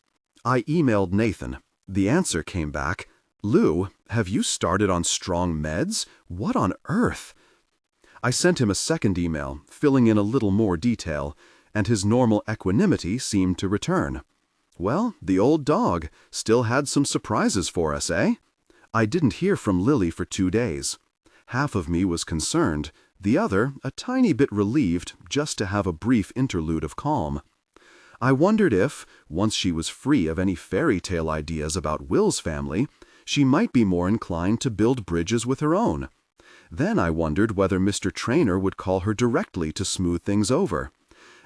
[SPEAKER 1] I emailed Nathan. The answer came back, "Lou, have you started on strong meds? What on earth?" I sent him a second email, filling in a little more detail, and his normal equanimity seemed to return. Well, the old dog still had some surprises for us, eh? I didn't hear from Lily for 2 days. Half of me was concerned, the other a tiny bit relieved just to have a brief interlude of calm. I wondered if, once she was free of any fairy tale ideas about Will's family, she might be more inclined to build bridges with her own. Then I wondered whether Mr. Traynor would call her directly to smooth things over.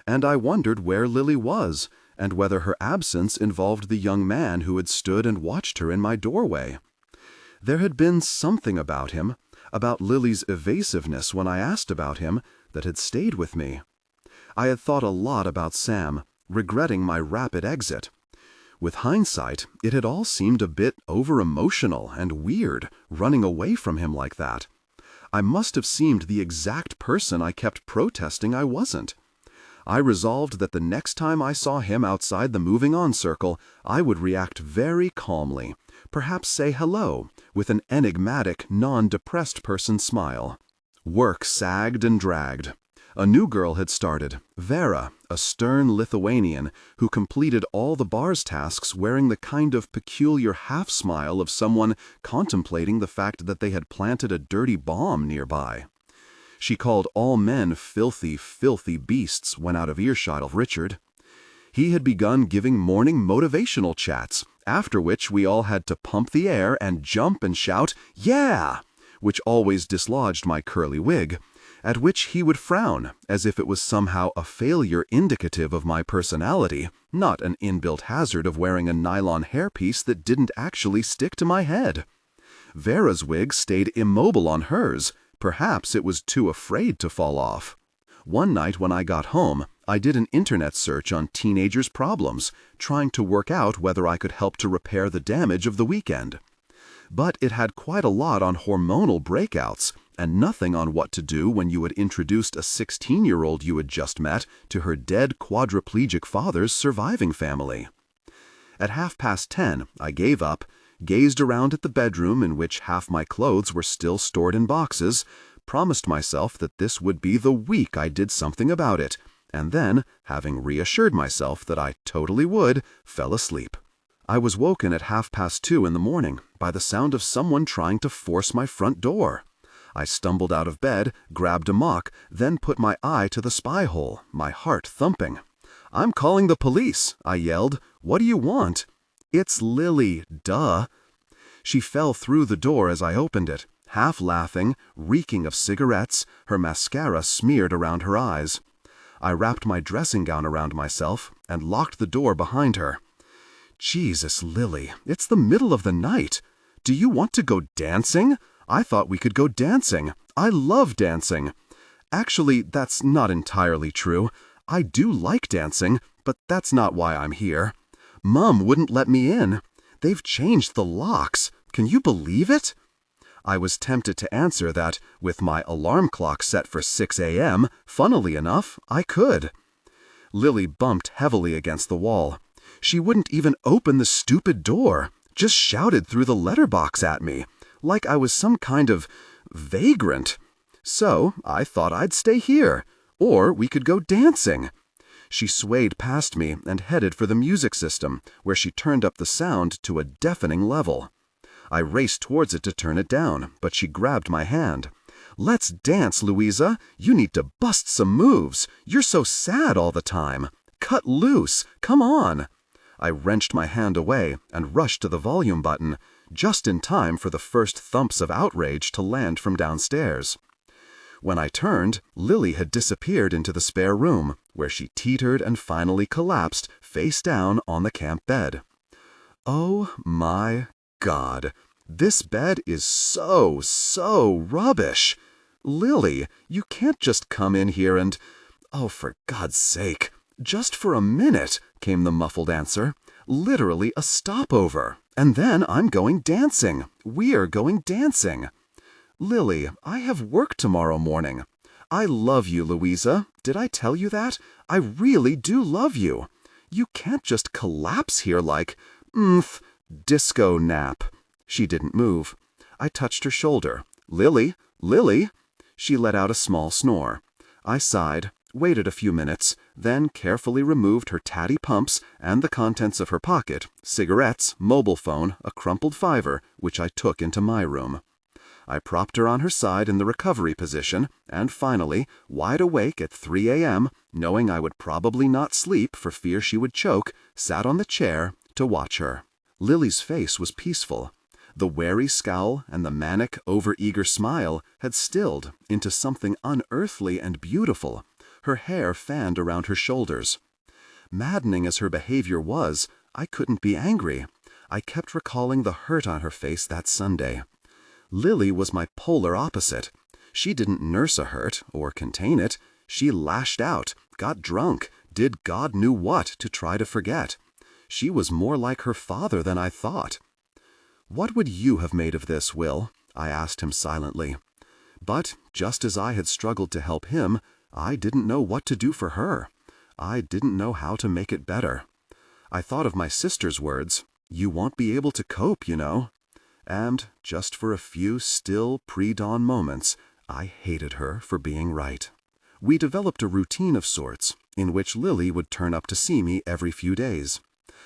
[SPEAKER 1] And I wondered where Lily was, and whether her absence involved the young man who had stood and watched her in my doorway. There had been something about him, about Lily's evasiveness when I asked about him, that had stayed with me. I had thought a lot about Sam, regretting my rapid exit. With hindsight, it had all seemed a bit over-emotional and weird, running away from him like that. I must have seemed the exact person I kept protesting I wasn't.
[SPEAKER 2] I resolved that the next time I saw him outside the moving on circle, I would react very calmly, perhaps say hello, with an enigmatic, non-depressed person smile. Work sagged and dragged. A new girl had started, Vera, a stern Lithuanian who completed all the bar's tasks wearing the kind of peculiar half-smile of someone contemplating the fact that they had planted a dirty bomb nearby. She called all men filthy, filthy beasts when out of earshot of Richard. He had begun giving morning motivational chats, after which we all had to pump the air and jump and shout, "Yeah!" which always dislodged my curly wig, at which he would frown, as if it was somehow a failure indicative of my personality, not an inbuilt hazard of wearing a nylon hairpiece that didn't actually stick to my head. Vera's wig stayed immobile on hers. Perhaps it was too afraid to fall off. One night when I got home, I did an internet search on teenagers' problems, trying to work out whether I could help to repair the damage of the weekend. But it had quite a lot on hormonal breakouts, and nothing on what to do when you had introduced a 16-year-old you had just met to her dead quadriplegic father's surviving family. At 10:30, I gave up, gazed around at the bedroom in which half my clothes were still stored in boxes, promised myself that this would be the week I did something about it, and then, having reassured myself that I totally would, fell asleep. I was woken at 2:30 in the morning by the sound of someone trying to force my front door. I stumbled out of bed, grabbed a mop, then put my eye to the spy hole, my heart thumping. "I'm calling the police," I yelled. "What do you want?" "It's Lily, duh." She fell through the door as I opened it, half laughing, reeking of cigarettes, her mascara smeared around her eyes. I wrapped my dressing gown around myself and locked the door behind her. "Jesus, Lily, it's the middle of the night. Do you want to go dancing? I thought we could go dancing. I love dancing. Actually, that's not entirely true. I do like dancing, but that's not why I'm here. Mom wouldn't let me in. They've changed the locks. Can you believe it?" I was tempted to answer that, with my alarm clock set for 6 a.m., funnily enough, I could. Lily bumped heavily against the wall. She wouldn't even open the stupid door, just shouted through the letterbox at me, like I was some kind of vagrant. So I thought I'd stay here, or we could go dancing. She swayed past me and headed for the music system, where she turned up the sound to a deafening level. I raced towards it to turn it down, but she grabbed my hand. "Let's dance, Louisa. You need to bust some moves. You're so sad all the time. Cut loose. Come on." I wrenched my hand away and rushed to the volume button, just in time for the first thumps of outrage to land from downstairs. When I turned, Lily had disappeared into the spare room, where she teetered and finally collapsed face down on the camp bed. Oh my God, this bed is so rubbish. Lily, you can't just come in here and... "Oh, for God's sake, just for a minute," came the muffled answer. "Literally a stopover. And then I'm going dancing. We're going dancing." "Lily, I have work tomorrow morning." "I love you, Louisa. Did I tell you that? I really do love you. You can't just collapse here like, disco nap." She didn't move. I touched her shoulder. "Lily, Lily." She let out a small snore. I sighed, waited a few minutes, then carefully removed her tatty pumps and the contents of her pocket, cigarettes, mobile phone, a crumpled $5, which I took into my room. I propped her on her side in the recovery position, and finally, wide awake at 3 a.m., knowing I would probably not sleep for fear she would choke, sat on the chair to watch her. Lily's face was peaceful. The wary scowl and the manic, overeager smile had stilled into something unearthly and beautiful, her hair fanned around her shoulders. Maddening as her behavior was, I couldn't be angry. I kept recalling the hurt on her face that Sunday. Lily was my polar opposite. She didn't nurse a hurt or contain it. She lashed out, got drunk, did God knew what to try to forget. She was more like her father than I thought. "What would you have made of this, Will?" I asked him silently. But just as I had struggled to help him, I didn't know what to do for her. I didn't know how to make it better. I thought of my sister's words, "You won't be able to cope, you know." And, just for a few still pre-dawn moments, I hated her for being right. We developed a routine of sorts, in which Lily would turn up to see me every few days.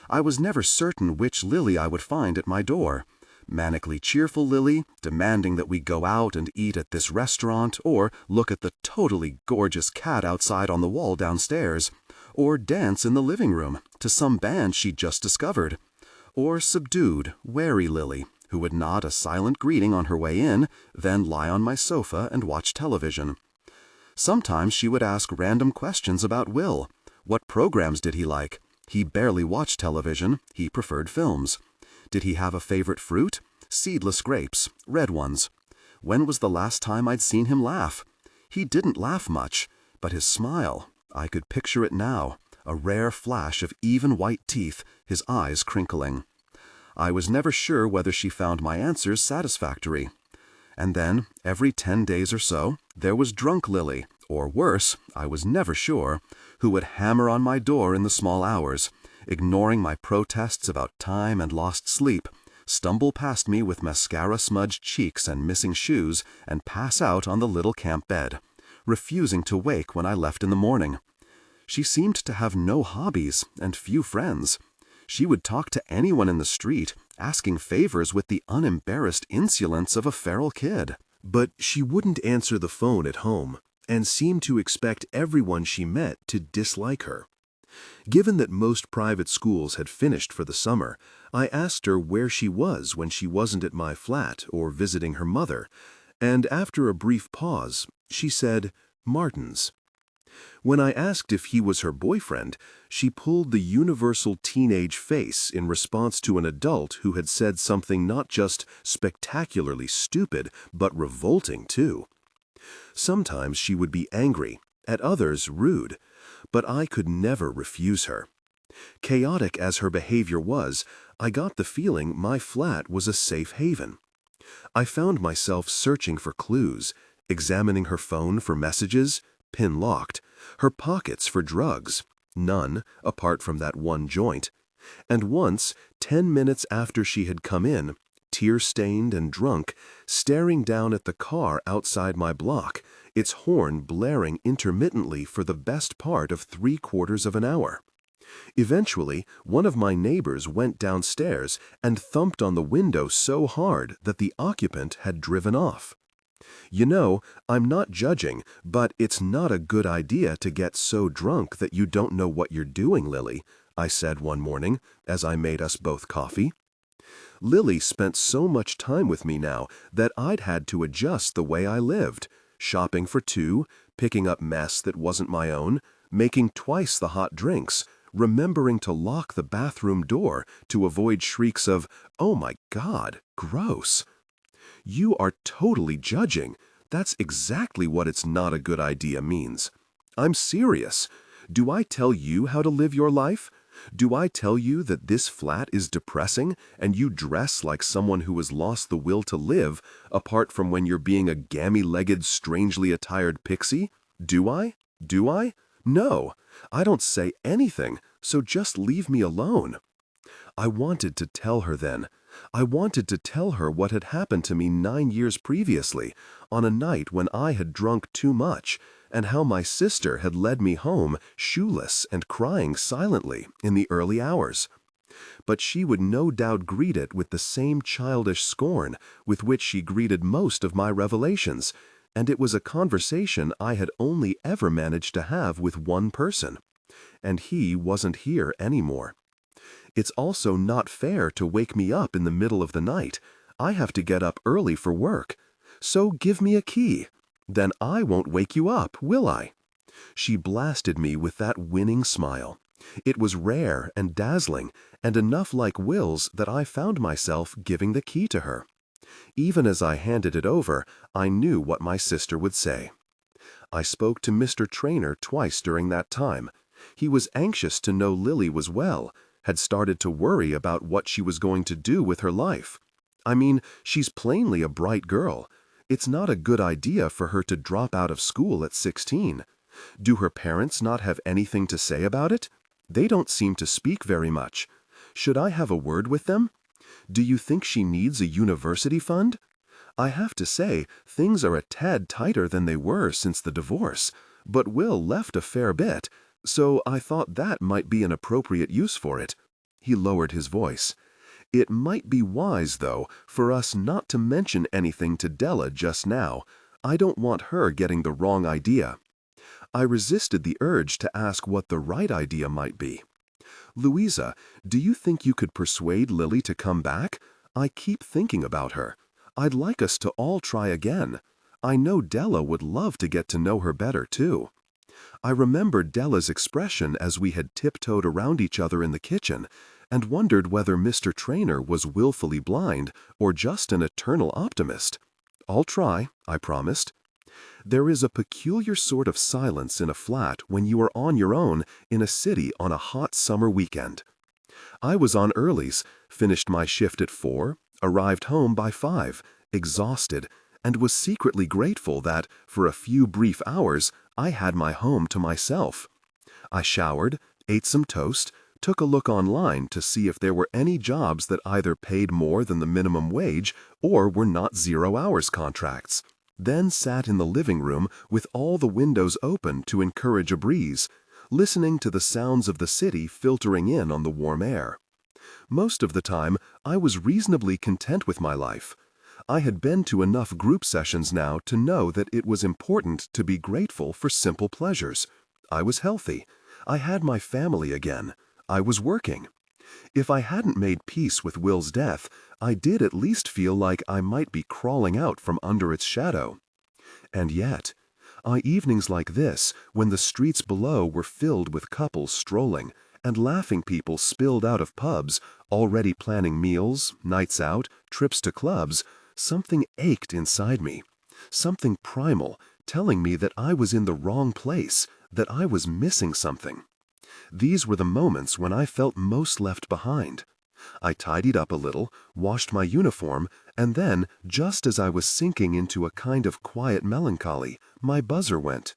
[SPEAKER 2] I was never certain which Lily I would find at my door. Manically cheerful Lily, demanding that we go out and eat at this restaurant, or look at the totally gorgeous cat outside on the wall downstairs, or dance in the living room to some band she'd just discovered, or subdued, wary Lily, who would nod a silent greeting on her way in, then lie on my sofa and watch television. Sometimes she would ask random questions about Will. What programs did he like? He barely watched television, he preferred films. Did he have a favorite fruit? Seedless grapes, red ones. When was the last time I'd seen him laugh? He didn't laugh much, but his smile, I could picture it now, a rare flash of even white teeth, his eyes crinkling. I was never sure whether she found my answers satisfactory. And then, every 10 days or so, there was drunk Lily, or worse, I was never sure, who would hammer on my door in the small hours, ignoring my protests about time and lost sleep, stumble past me with mascara-smudged cheeks and missing shoes, and pass out on the little camp bed, refusing to wake when I left in the morning. She seemed to have no hobbies and few friends. She would talk to anyone in the street, asking favors with the unembarrassed insolence of a feral kid.
[SPEAKER 1] But she wouldn't answer the phone at home, and seemed to expect everyone she met to dislike her. Given that most private schools had finished for the summer, I asked her where she was when she wasn't at my flat or visiting her mother, and after a brief pause, she said, "Martin's." When I asked if he was her boyfriend, she pulled the universal teenage face in response to an adult who had said something not just spectacularly stupid, but revolting too. Sometimes she would be angry, at others rude, but I could never refuse her. Chaotic as her behavior was, I got the feeling my flat was a safe haven. I found myself searching for clues, examining her phone for messages, pin-locked, her pockets for drugs, none apart from that one joint, and once, 10 minutes after she had come in, tear-stained and drunk, staring down at the car outside my block, its horn blaring intermittently for the best part of 3/4 of an hour. Eventually, one of my neighbors went downstairs and thumped on the window so hard that the occupant had driven off. "You know, I'm not judging, but it's not a good idea to get so drunk that you don't know what you're doing, Lily," I said one morning as I made us both coffee. Lily spent so much time with me now that I'd had to adjust the way I lived, shopping for two, picking up mess that wasn't my own, making twice the hot drinks, remembering to lock the bathroom door to avoid shrieks of, "Oh my God, gross." "You are totally judging. That's exactly what it's not a good idea means. I'm serious. Do I tell you how to live your life? Do I tell you that this flat is depressing and you dress like someone who has lost the will to live, apart from when you're being a gammy-legged, strangely attired pixie? Do I? Do I? No, I don't say anything, so just leave me alone." I wanted to tell her then. I wanted to tell her what had happened to me 9 years previously, on a night when I had drunk too much, and how my sister had led me home, shoeless and crying silently, in the early hours. But she would no doubt greet it with the same childish scorn with which she greeted most of my revelations, and it was a conversation I had only ever managed to have with one person. And he wasn't here anymore. It's also not fair to wake me up in the middle of the night. I have to get up early for work. So give me a key. Then I won't wake you up, will I? She blasted me with that winning smile. It was rare and dazzling, and enough like Will's that I found myself giving the key to her. Even as I handed it over, I knew what my sister would say. I spoke to Mr. Traynor twice during that time. He was anxious to know Lily was well, had started to worry about what she was going to do with her life. I mean, she's plainly a bright girl. It's not a good idea for her to drop out of school at 16.
[SPEAKER 2] Do her parents not have anything to say about it? They don't seem to speak very much. Should I have a word with them? Do you think she needs a university fund? I have to say, things are a tad tighter than they were since the divorce, but Will left a fair bit, so I thought that might be an appropriate use for it. He lowered his voice. It might be wise, though, for us not to mention anything to Della just now. I don't want her getting the wrong idea. I resisted the urge to ask what the right idea might be. Louisa, do you think you could persuade Lily to come back? I keep thinking about her. I'd like us to all try again. I know Della would love to get to know her better, too. I remembered Della's expression as we had tiptoed around each other in the kitchen, and wondered whether Mr. Traynor was willfully blind or just an eternal optimist. I'll try, I promised. There is a peculiar sort of silence in a flat when you are on your own in a city on a hot summer weekend. I was on earlies, finished my shift at 4, arrived home by 5, exhausted, and was secretly grateful that, for a few brief hours, I had my home to myself. I showered, ate some toast, took a look online to see if there were any jobs that either paid more than the minimum wage or were not 0-hours contracts, then sat in the living room with all the windows open to encourage a breeze, listening to the sounds of the city filtering in on the warm air. Most of the time, I was reasonably content with my life. I had been to enough group sessions now to know that it was important to be grateful for simple pleasures. I was healthy. I had my family again. I was working. If I hadn't made peace with Will's death, I did at least feel like I might be crawling out from under its shadow. And yet, on evenings like this, when the streets below were filled with couples strolling, and laughing people spilled out of pubs, already planning meals, nights out, trips to clubs, something ached inside me, something primal, telling me that I was in the wrong place, that I was missing something. These were the moments when I felt most left behind. I tidied up a little, washed my uniform, and then, just as I was sinking into a kind of quiet melancholy, my buzzer went.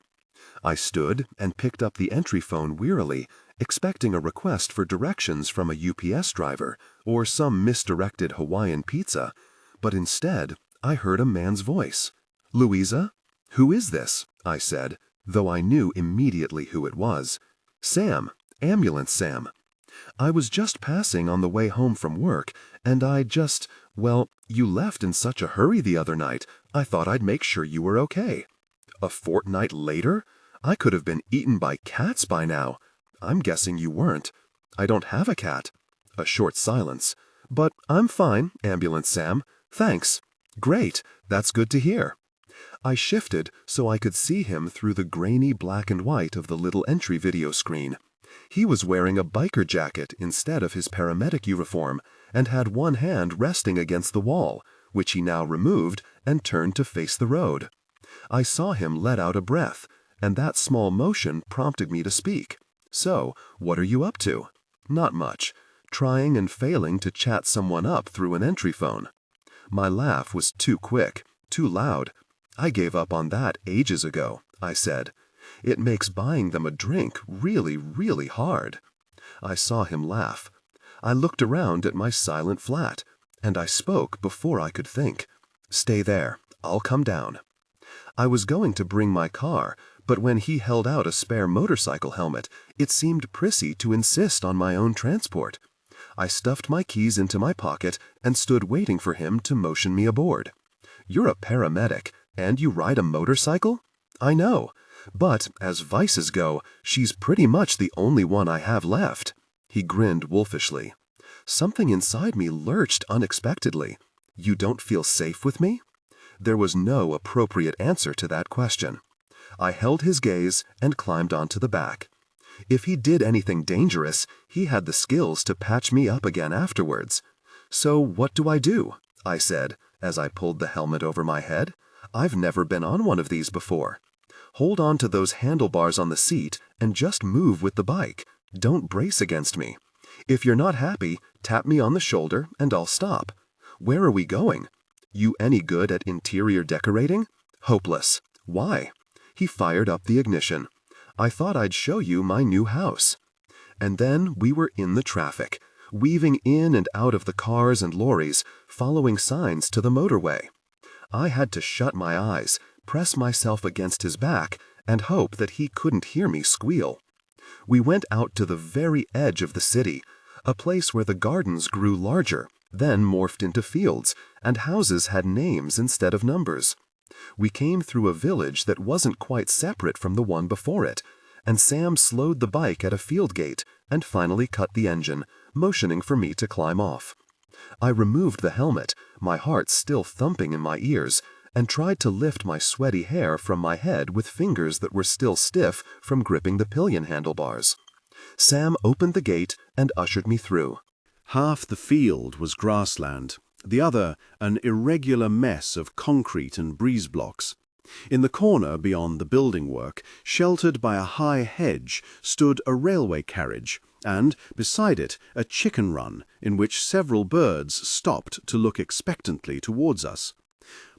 [SPEAKER 2] I stood and picked up the entry phone wearily, expecting a request for directions from a UPS driver or some misdirected Hawaiian pizza, but instead I heard a man's voice. "Louisa? Who is this?" I said, though I knew immediately who it was. "Sam. Ambulance Sam. I was just passing on the way home from work, and well, you left in such a hurry the other night, I thought I'd make sure you were okay." "A fortnight later? I could have been eaten by cats by now. I'm guessing you weren't. I don't have a cat." A short silence. "But I'm fine, Ambulance Sam. Thanks. Great. That's good to hear." I shifted so I could see him through the grainy black and white of the little entry video screen. He was wearing a biker jacket instead of his paramedic uniform, and had one hand resting against the wall, which he now removed and turned to face the road. I saw him let out a breath, and that small motion prompted me to speak. "So, what are you up to?" "Not much. Trying and failing to chat someone up through an entry phone." My laugh was too quick, too loud. "I gave up on that ages ago," I said. "It makes buying them a drink really, really hard." I saw him laugh. I looked around at my silent flat, and I spoke before I could think. "Stay there. I'll come down." I was going to bring my car, but when he held out a spare motorcycle helmet, it seemed prissy to insist on my own transport. I stuffed my keys into my pocket and stood waiting for him to motion me aboard. "You're a paramedic, and you ride a motorcycle?" "I know. But, as vices go, she's pretty much the only one I have left." He grinned wolfishly. Something inside me lurched unexpectedly. "You don't feel safe with me?" There was no appropriate answer to that question. I held his gaze and climbed onto the back. If he did anything dangerous, he had the skills to patch me up again afterwards. "So what do I do?" I said, as I pulled the helmet over my head. "I've never been on one of these before." "Hold on to those handlebars on the seat and just move with the bike. Don't brace against me. If you're not happy, tap me on the shoulder and I'll stop." "Where are we going?" "You any good at interior decorating?" "Hopeless." "Why?" He fired up the ignition. I thought I'd show you my new house." And then we were in the traffic, weaving in and out of the cars and lorries, following signs to the motorway. I had to shut my eyes, press myself against his back, and hope that he couldn't hear me squeal. We went out to the very edge of the city, a place where the gardens grew larger, then morphed into fields, and houses had names instead of numbers. We came through a village that wasn't quite separate from the one before it, and Sam slowed the bike at a field gate and finally cut the engine, motioning for me to climb off. I removed the helmet, my heart still thumping in my ears, and tried to lift my sweaty hair from my head with fingers that were still stiff from gripping the pillion handlebars. Sam opened the gate and ushered me through.
[SPEAKER 1] Half the field was grassland, the other an irregular mess of concrete and breeze blocks. In the corner beyond the building work, sheltered by a high hedge, stood a railway carriage, and, beside it, a chicken run in which several birds stopped to look expectantly towards us.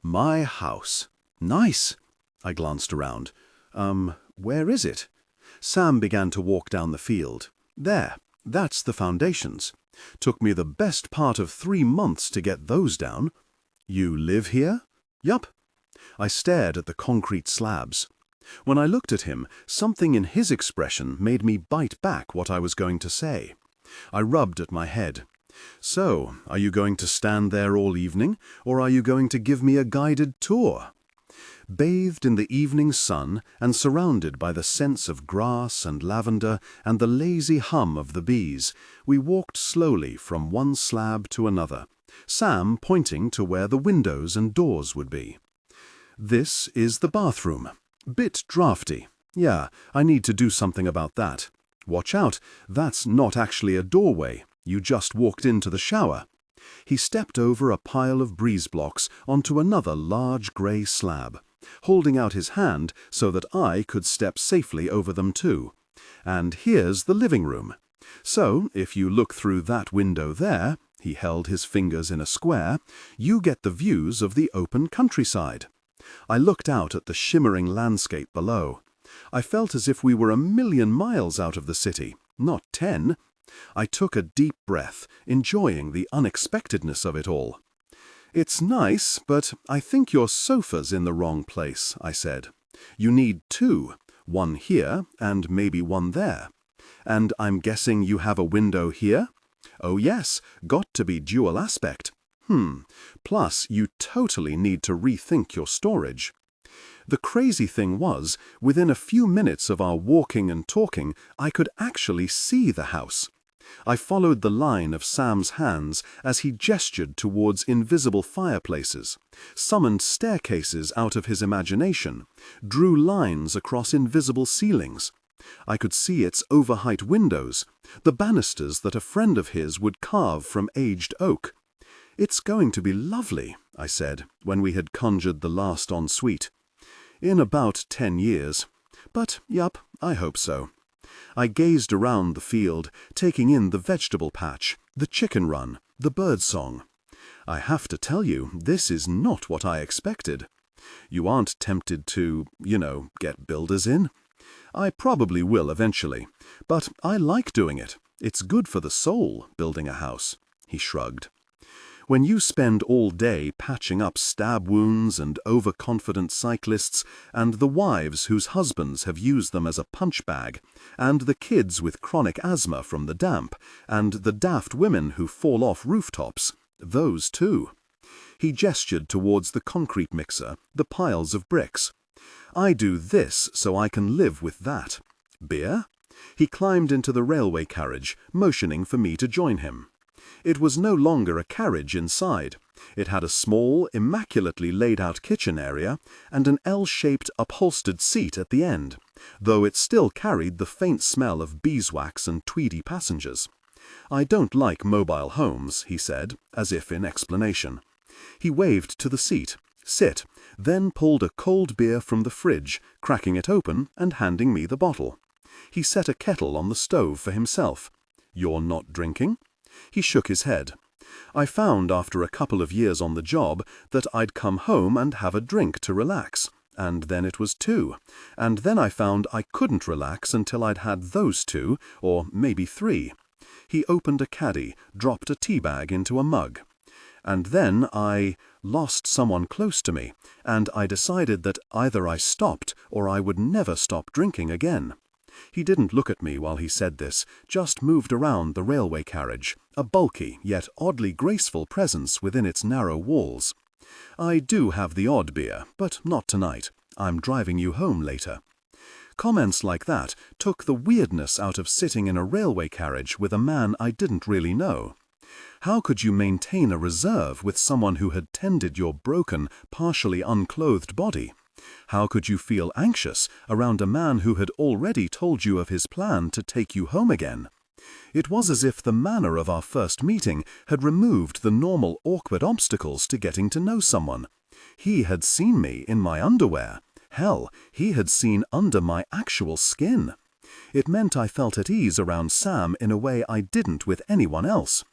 [SPEAKER 1] My house. Nice. I glanced around. Where is it? Sam began to walk down the field. There, that's the foundations. Took me the best part of 3 months to get those down. You live here? Yup. I stared at the concrete slabs. When I looked at him, something in his expression made me bite back what I was going to say. I rubbed at my head. So, are you going to stand there all evening, or are you going to give me a guided tour? Bathed in the evening sun and surrounded by the scents of grass and lavender and the lazy hum of the bees, we walked slowly from one slab to another, Sam pointing to where the windows and doors would be. This is the bathroom. Bit drafty. Yeah, I need to do something about that. Watch out, that's not actually a doorway. You just walked into the shower. He stepped over a pile of breeze blocks onto another large grey slab, holding out his hand so that I could step safely over them too. And here's the living room. So, if you look through that window there, he held his fingers in a square, you get the views of the open countryside. I looked out at the shimmering landscape below. I felt as if we were 1,000,000 miles out of the city, not 10. I took a deep breath, enjoying the unexpectedness of it all. "It's nice, but I think your sofa's in the wrong place," I said. "You need 2, one here and maybe one there. And I'm guessing you have a window here?" "Oh yes, got to be dual aspect." Plus, you totally need to rethink your storage." The crazy thing was, within a few minutes of our walking and talking, I could actually see the house. I followed the line of Sam's hands as he gestured towards invisible fireplaces, summoned staircases out of his imagination, drew lines across invisible ceilings. I could see its overheight windows, the banisters that a friend of his would carve from aged oak. "It's going to be lovely," I said, when we had conjured the last ensuite. "In about 10 years. But, yup, I hope so." I gazed around the field, taking in the vegetable patch, the chicken run, the bird song. I have to tell you, this is not what I expected. You aren't tempted to, get builders in? I probably will eventually, but I like doing it. It's good for the soul, building a house. He shrugged. When you spend all day patching up stab wounds and overconfident cyclists, and the wives whose husbands have used them as a punch bag, and the kids with chronic asthma from the damp, and the daft women who fall off rooftops, those too. He gestured towards the concrete mixer, the piles of bricks. I do this so I can live with that. Beer? He climbed into the railway carriage, motioning for me to join him. It was no longer a carriage inside. It had a small, immaculately laid-out kitchen area and an L-shaped upholstered seat at the end, though it still carried the faint smell of beeswax and tweedy passengers. "I don't like mobile homes," he said, as if in explanation. He waved to the seat, "Sit," then pulled a cold beer from the fridge, cracking it open and handing me the bottle. He set a kettle on the stove for himself. "You're not drinking?" He shook his head. I found after a couple of years on the job that I'd come home and have a drink to relax,
[SPEAKER 2] and then it was 2, and then I found I couldn't relax until I'd had those 2, or maybe 3. He opened a caddy, dropped a tea bag into a mug. And then I lost someone close to me, and I decided that either I stopped or I would never stop drinking again. He didn't look at me while he said this, just moved around the railway carriage, a bulky yet oddly graceful presence within its narrow walls. I do have the odd beer, but not tonight. I'm driving you home later. Comments like that took the weirdness out of sitting in a railway carriage with a man I didn't really know. How could you maintain a reserve with someone who had tended your broken, partially unclothed body? How could you feel anxious around a man who had already told you of his plan to take you home again? It was as if the manner of our first meeting had removed the normal awkward obstacles to getting to know someone. He had seen me in my underwear. Hell, he had seen under my actual skin. It meant I felt at ease around Sam in a way I didn't with anyone else.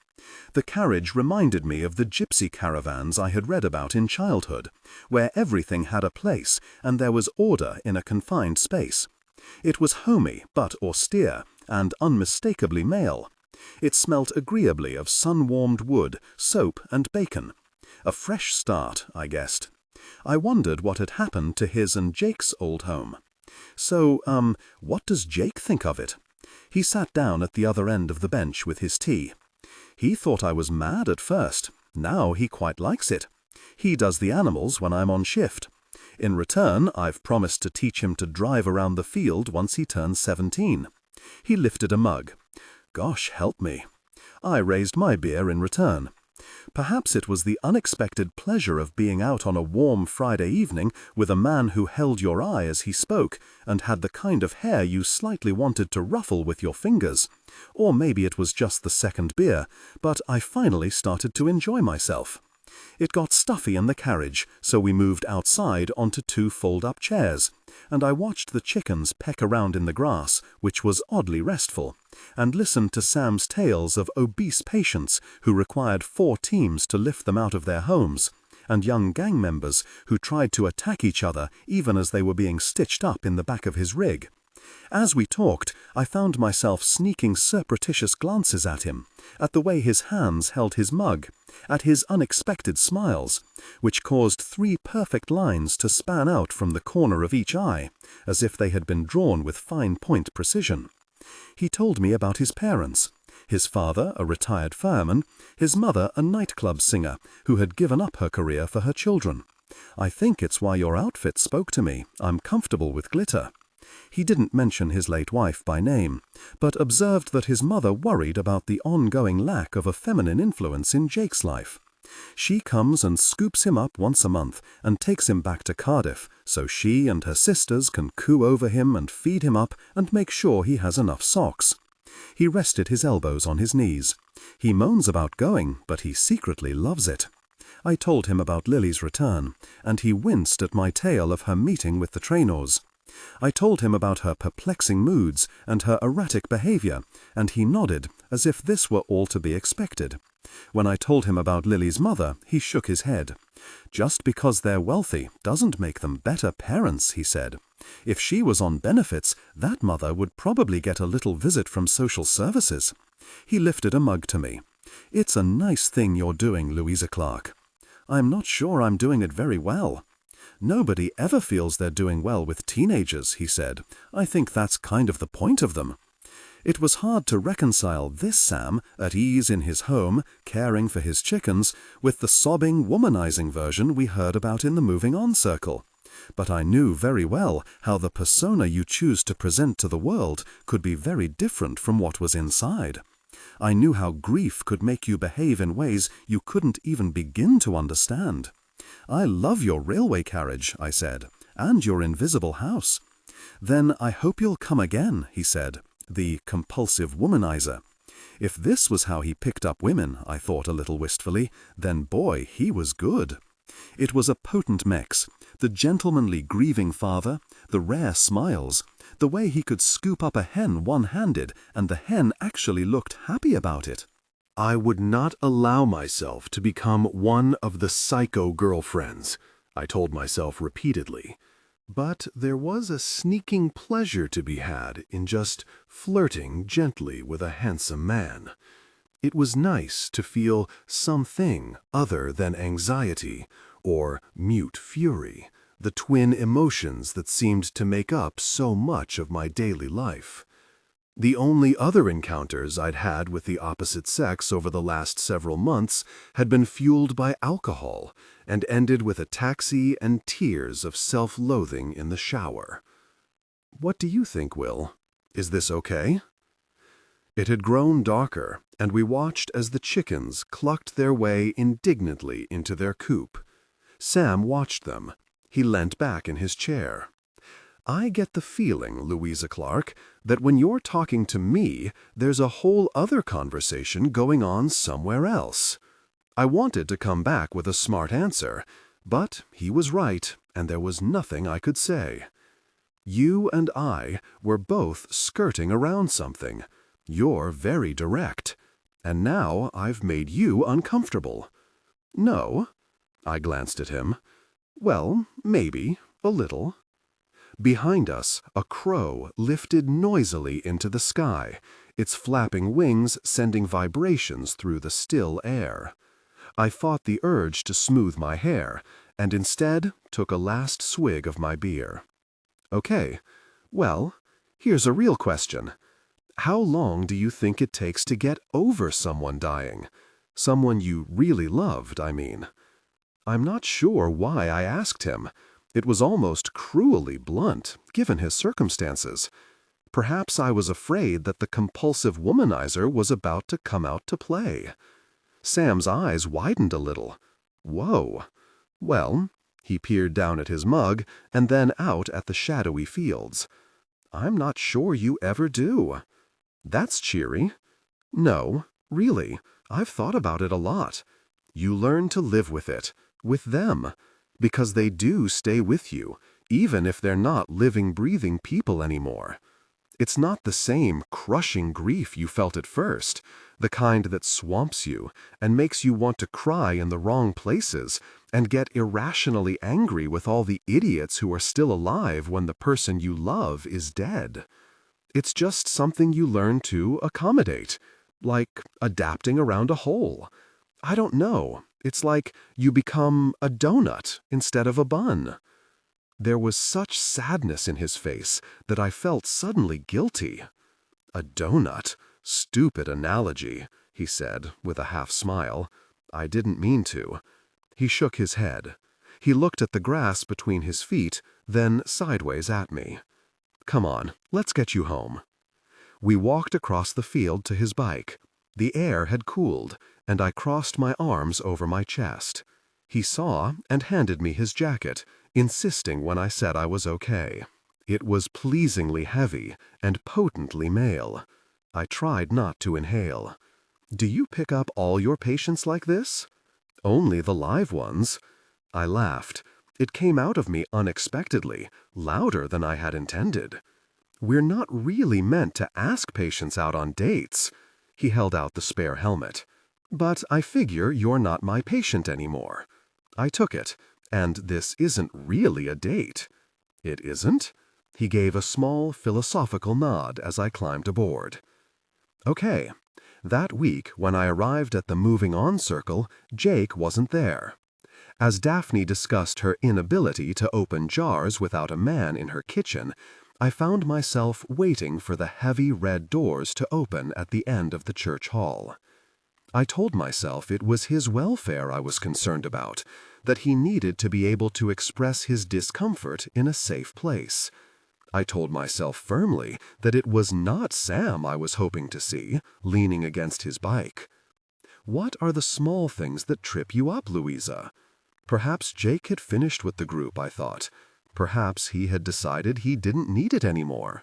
[SPEAKER 2] The carriage reminded me of the gypsy caravans I had read about in childhood, where everything had a place and there was order in a confined space. It was homey but austere, and unmistakably male. It smelt agreeably of sun-warmed wood, soap and bacon. A fresh start, I guessed. I wondered what had happened to his and Jake's old home. So, what does Jake think of it? He sat down at the other end of the bench with his tea. He thought I was mad at first. Now he quite likes it. He does the animals when I'm on shift. In return, I've promised to teach him to drive around the field once he turns 17. He lifted a mug. Gosh help me. I raised my beer in return. Perhaps it was the unexpected pleasure of being out on a warm Friday evening with a man who held your eye as he spoke and had the kind of hair you slightly wanted to ruffle with your fingers. Or maybe it was just the second beer, but I finally started to enjoy myself. It got stuffy in the carriage, so we moved outside onto 2 fold-up chairs, and I watched the chickens peck around in the grass, which was oddly restful, and listened to Sam's tales of obese patients who required 4 teams to lift them out of their homes, and young gang members who tried to attack each other even as they were being stitched up in the back of his rig. As we talked, I found myself sneaking surreptitious glances at him, at the way his hands held his mug, at his unexpected smiles, which caused 3 perfect lines to span out from the corner of each eye, as if they had been drawn with fine-point precision. He told me about his parents. His father, a retired fireman, his mother, a nightclub singer, who had given up her career for her children. I think it's why your outfit spoke to me. I'm comfortable with glitter. He didn't mention his late wife by name, but observed that his mother worried about the ongoing lack of a feminine influence in Jake's life. She comes and scoops him up once a month and takes him back to Cardiff, so she and her sisters can coo over him and feed him up and make sure he has enough socks. He rested his elbows on his knees. He moans about going, but he secretly loves it. I told him about Lily's return, and he winced at my tale of her meeting with the Traynors. I told him about her perplexing moods and her erratic behavior, and he nodded, as if this were all to be expected. When I told him about Lily's mother, he shook his head. Just because they're wealthy doesn't make them better parents, he said. If she was on benefits, that mother would probably get a little visit from social services. He lifted a mug to me. It's a nice thing you're doing, Louisa Clark. I'm not sure I'm doing it very well. Nobody ever feels they're doing well with teenagers, he said. I think that's kind of the point of them. It was hard to reconcile this Sam, at ease in his home, caring for his chickens, with the sobbing, womanizing version we heard about in the Moving On circle. But I knew very well how the persona you choose to present to the world could be very different from what was inside. I knew how grief could make you behave in ways you couldn't even begin to understand. I love your railway carriage, I said, and your invisible house. Then I hope you'll come again, he said, the compulsive womanizer. If this was how he picked up women, I thought a little wistfully, then boy, he was good. It was a potent mix, the gentlemanly grieving father, the rare smiles, the way he could scoop up a hen one-handed and the hen actually looked happy about it.
[SPEAKER 1] I would not allow myself to become one of the psycho girlfriends, I told myself repeatedly. But there was a sneaking pleasure to be had in just flirting gently with a handsome man. It was nice to feel something other than anxiety or mute fury, the twin emotions that seemed to make up so much of my daily life. The only other encounters I'd had with the opposite sex over the last several months had been fueled by alcohol and ended with a taxi and tears of self-loathing in the shower. What do you think, Will? Is this okay? It had grown darker, and we watched as the chickens clucked their way indignantly into their coop. Sam watched them. He leant back in his chair. I get the feeling, Louisa Clark, that when you're talking to me, there's a whole other conversation going on somewhere else. I wanted to come back with a smart answer, but he was right, and there was nothing I could say. You and I were both skirting around something. You're very direct, and now I've made you uncomfortable. No? I glanced at him. Well, maybe, a little. Behind us, a crow lifted noisily into the sky, its flapping wings sending vibrations through the still air. I fought the urge to smooth my hair, and instead took a last swig of my beer. Okay, well, here's a real question. How long do you think it takes to get over someone dying? Someone you really loved, I mean. I'm not sure why I asked him. It was almost cruelly blunt, given his circumstances. Perhaps I was afraid that the compulsive womanizer was about to come out to play. Sam's eyes widened a little. Whoa. Well, he peered down at his mug and then out at the shadowy fields. I'm not sure you ever do. That's cheery. No, really, I've thought about it a lot. You learn to live with it, with them, because they do stay with you, even if they're not living, breathing people anymore. It's not the same crushing grief you felt at first, the kind that swamps you and makes you want to cry in the wrong places and get irrationally angry with all the idiots who are still alive when the person you love is dead. It's just something you learn to accommodate, like adapting around a hole. I don't know. It's like you become a donut instead of a bun. There was such sadness in his face that I felt suddenly guilty. A donut? Stupid analogy, he said with a half smile. I didn't mean to. He shook his head. He looked at the grass between his feet, then sideways at me. Come on, let's get you home. We walked across the field to his bike. The air had cooled, and I crossed my arms over my chest. He saw and handed me his jacket, insisting when I said I was okay. It was pleasingly heavy and potently male. I tried not to inhale. Do you pick up all your patients like this? Only the live ones. I laughed. It came out of me unexpectedly, louder than I had intended. We're not really meant to ask patients out on dates. He held out the spare helmet. But I figure you're not my patient anymore. I took it, and this isn't really a date. It isn't? He gave a small philosophical nod as I climbed aboard. Okay. That week, when I arrived at the moving on circle, Jake wasn't there. As Daphne discussed her inability to open jars without a man in her kitchen, I found myself waiting for the heavy red doors to open at the end of the church hall. I told myself it was his welfare I was concerned about, that he needed to be able to express his discomfort in a safe place. I told myself firmly that it was not Sam I was hoping to see, leaning against his bike. What are the small things that trip you up, Louisa? Perhaps Jake had finished with the group, I thought. Perhaps he had decided he didn't need it anymore.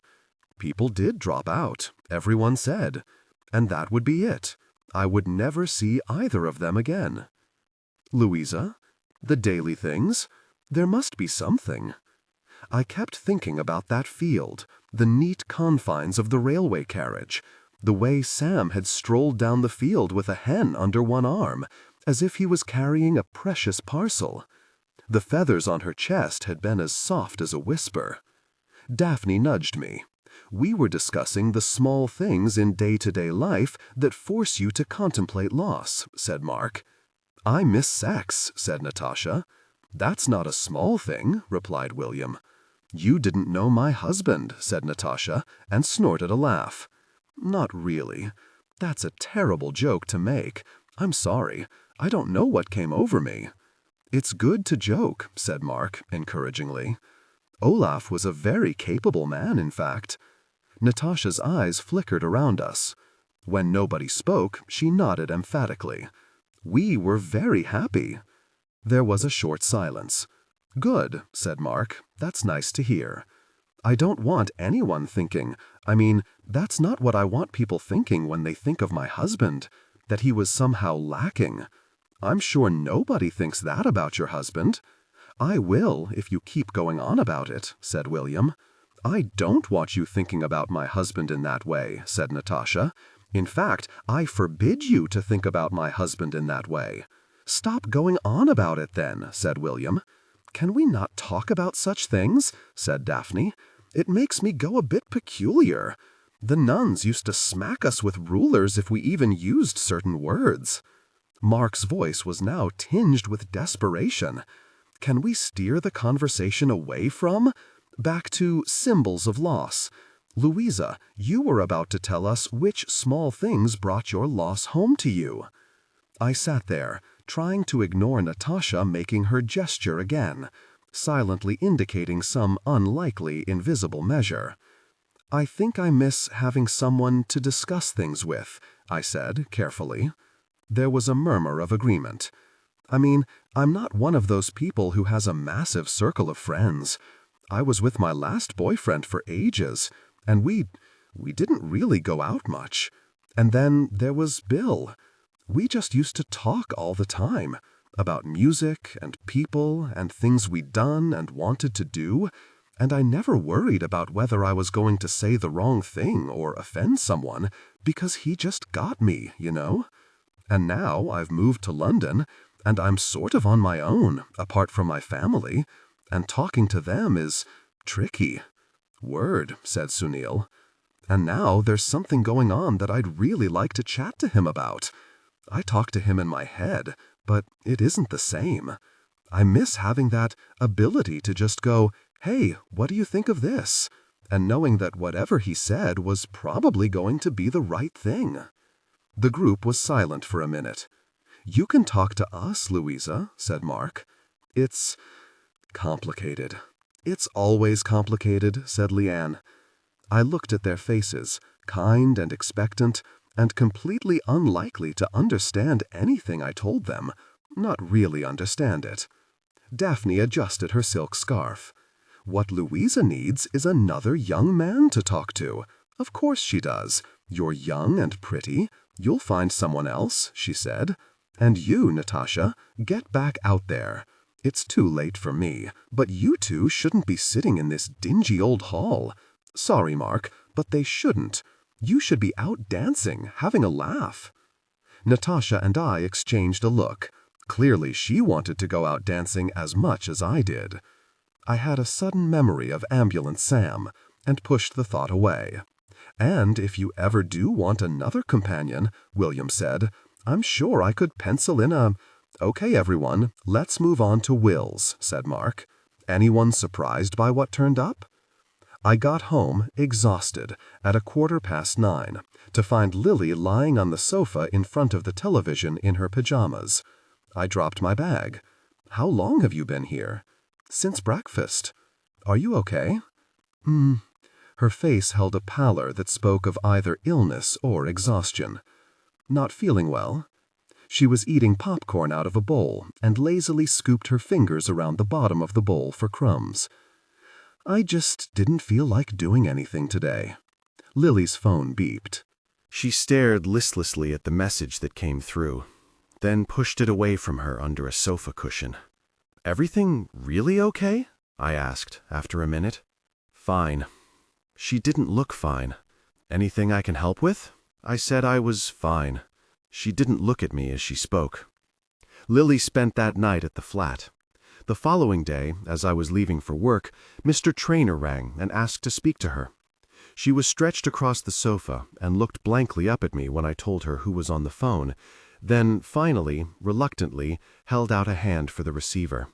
[SPEAKER 1] People did drop out, everyone said. And that would be it. I would never see either of them again. Louisa? The daily things? There must be something. I kept thinking about that field, the neat confines of the railway carriage, the way Sam had strolled down the field with a hen under one arm, as if he was carrying a precious parcel.
[SPEAKER 2] The feathers on her chest had been as soft as a whisper. Daphne nudged me. We were discussing the small things in day-to-day life that force you to contemplate loss, said Mark. I miss sex, said Natasha. That's not a small thing, replied William. You didn't know my husband, said Natasha, and snorted a laugh. Not really. That's a terrible joke to make. I'm sorry. I don't know what came over me. It's good to joke, said Mark, encouragingly. Olaf was a very capable man, in fact. Natasha's eyes flickered around us. When nobody spoke, she nodded emphatically. We were very happy. There was a short silence. Good, said Mark. That's nice to hear. I don't want anyone thinking, that's not what I want people thinking when they think of my husband, that he was somehow lacking. I'm sure nobody thinks that about your husband. I will if you keep going on about it, said William. I don't want you thinking about my husband in that way, said Natasha. In fact, I forbid you to think about my husband in that way. Stop going on about it then, said William. Can we not talk about such things? Said Daphne. It makes me go a bit peculiar. The nuns used to smack us with rulers if we even used certain words. Mark's voice was now tinged with desperation. Can we steer the conversation away from? Back to symbols of loss. Louisa, you were about to tell us which small things brought your loss home to you. I sat there, trying to ignore Natasha making her gesture again, silently indicating some unlikely invisible measure. I think I miss having someone to discuss things with, I said carefully. There was a murmur of agreement. I'm not one of those people who has a massive circle of friends. I was with my last boyfriend for ages, and we didn't really go out much. And then there was Bill. We just used to talk all the time, about music and people and things we'd done and wanted to do, and I never worried about whether I was going to say the wrong thing or offend someone, because he just got me, you know? And now I've moved to London, and I'm sort of on my own, apart from my family, and talking to them is tricky. Word, said Sunil. And now there's something going on that I'd really like to chat to him about. I talk to him in my head, but it isn't the same. I miss having that ability to just go, hey, what do you think of this? And knowing that whatever he said was probably going to be the right thing. The group was silent for a minute. You can talk to us, Louisa, said Mark. It's complicated. It's always complicated, said Leanne. I looked at their faces, kind and expectant, and completely unlikely to understand anything I told them, not really understand it. Daphne adjusted her silk scarf. What Louisa needs is another young man to talk to. Of course she does. You're young and pretty. You'll find someone else, she said. And you, Natasha, get back out there. It's too late for me, but you two shouldn't be sitting in this dingy old hall. Sorry, Mark, but they shouldn't. You should be out dancing, having a laugh. Natasha and I exchanged a look. Clearly she wanted to go out dancing as much as I did. I had a sudden memory of Ambulance Sam, and pushed the thought away. And if you ever do want another companion, William said, I'm sure I could pencil in a... Okay, everyone, let's move on to Will's, said Mark. Anyone surprised by what turned up? I got home, exhausted, at 9:15, to find Lily lying on the sofa in front of the television in her pajamas. I dropped my bag. How long have you been here? Since breakfast. Are you okay? Her face held a pallor that spoke of either illness or exhaustion. Not feeling well? She was eating popcorn out of a bowl and lazily scooped her fingers around the bottom of the bowl for crumbs. I just didn't feel like doing anything today. Lily's phone beeped.
[SPEAKER 1] She stared listlessly at the message that came through, then pushed it away from her under a sofa cushion. Everything really okay? I asked after a minute. Fine. She didn't look fine. Anything I can help with? I said I was fine. She didn't look at me as she spoke. Lily spent that night at the flat.
[SPEAKER 2] The following day, as I was leaving for work, Mr. Traynor rang and asked to speak to her. She was stretched across the sofa and looked blankly up at me when I told her who was on the phone, then finally, reluctantly, held out a hand for the receiver.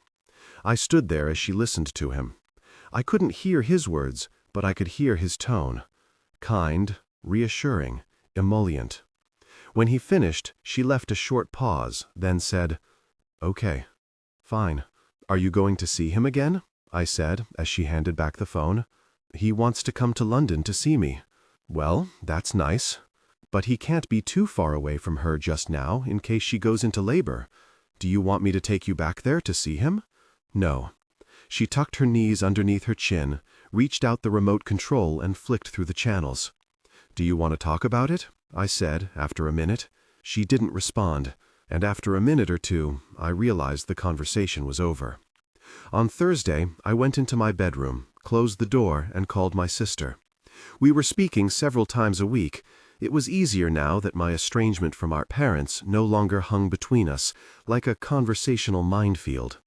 [SPEAKER 2] I stood there as she listened to him. I couldn't hear his words, but I could hear his tone. Kind, reassuring, emollient. When he finished, she left a short pause, then said, "Okay, fine. Are you going to see him again?" I said, as she handed back the phone. "He wants to come to London to see me." "Well, that's nice. But he can't be too far away from her just now in case she goes into labor. Do you want me to take you back there to see him?" "No." She tucked her knees underneath her chin, reached out the remote control and flicked through the channels. "Do you want to talk about it?" I said, after a minute. She didn't respond, and after a minute or two, I realized the conversation was over. On Thursday, I went into my bedroom, closed the door, and called my sister. We were speaking several times a week. It was easier now that my estrangement from our parents no longer hung between us, like a conversational minefield.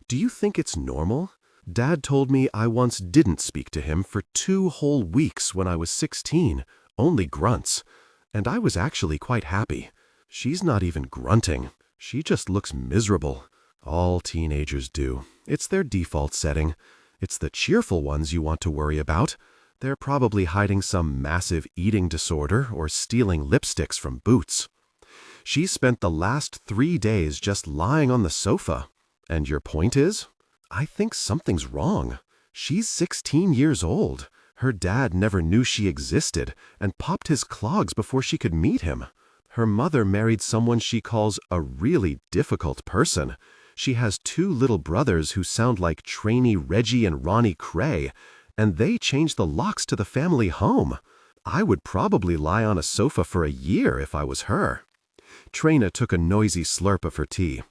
[SPEAKER 2] "Do you think it's normal? Dad told me I once didn't speak to him for 2 whole weeks when I was 16, only grunts. And I was actually quite happy. She's not even grunting. She just looks miserable. All teenagers do. It's their default setting. It's the cheerful ones you want to worry about. They're probably hiding some massive eating disorder or stealing lipsticks from Boots. She spent the last 3 days just lying on the sofa. And your point is? I think something's wrong. She's 16 years old. Her dad never knew she existed and popped his clogs before she could meet him. Her mother married someone she calls a really difficult person. She has 2 little brothers who sound like trainee Reggie and Ronnie Cray, and they changed the locks to the family home. I would probably lie on a sofa for a year if I was her." Traynor took a noisy slurp of her tea.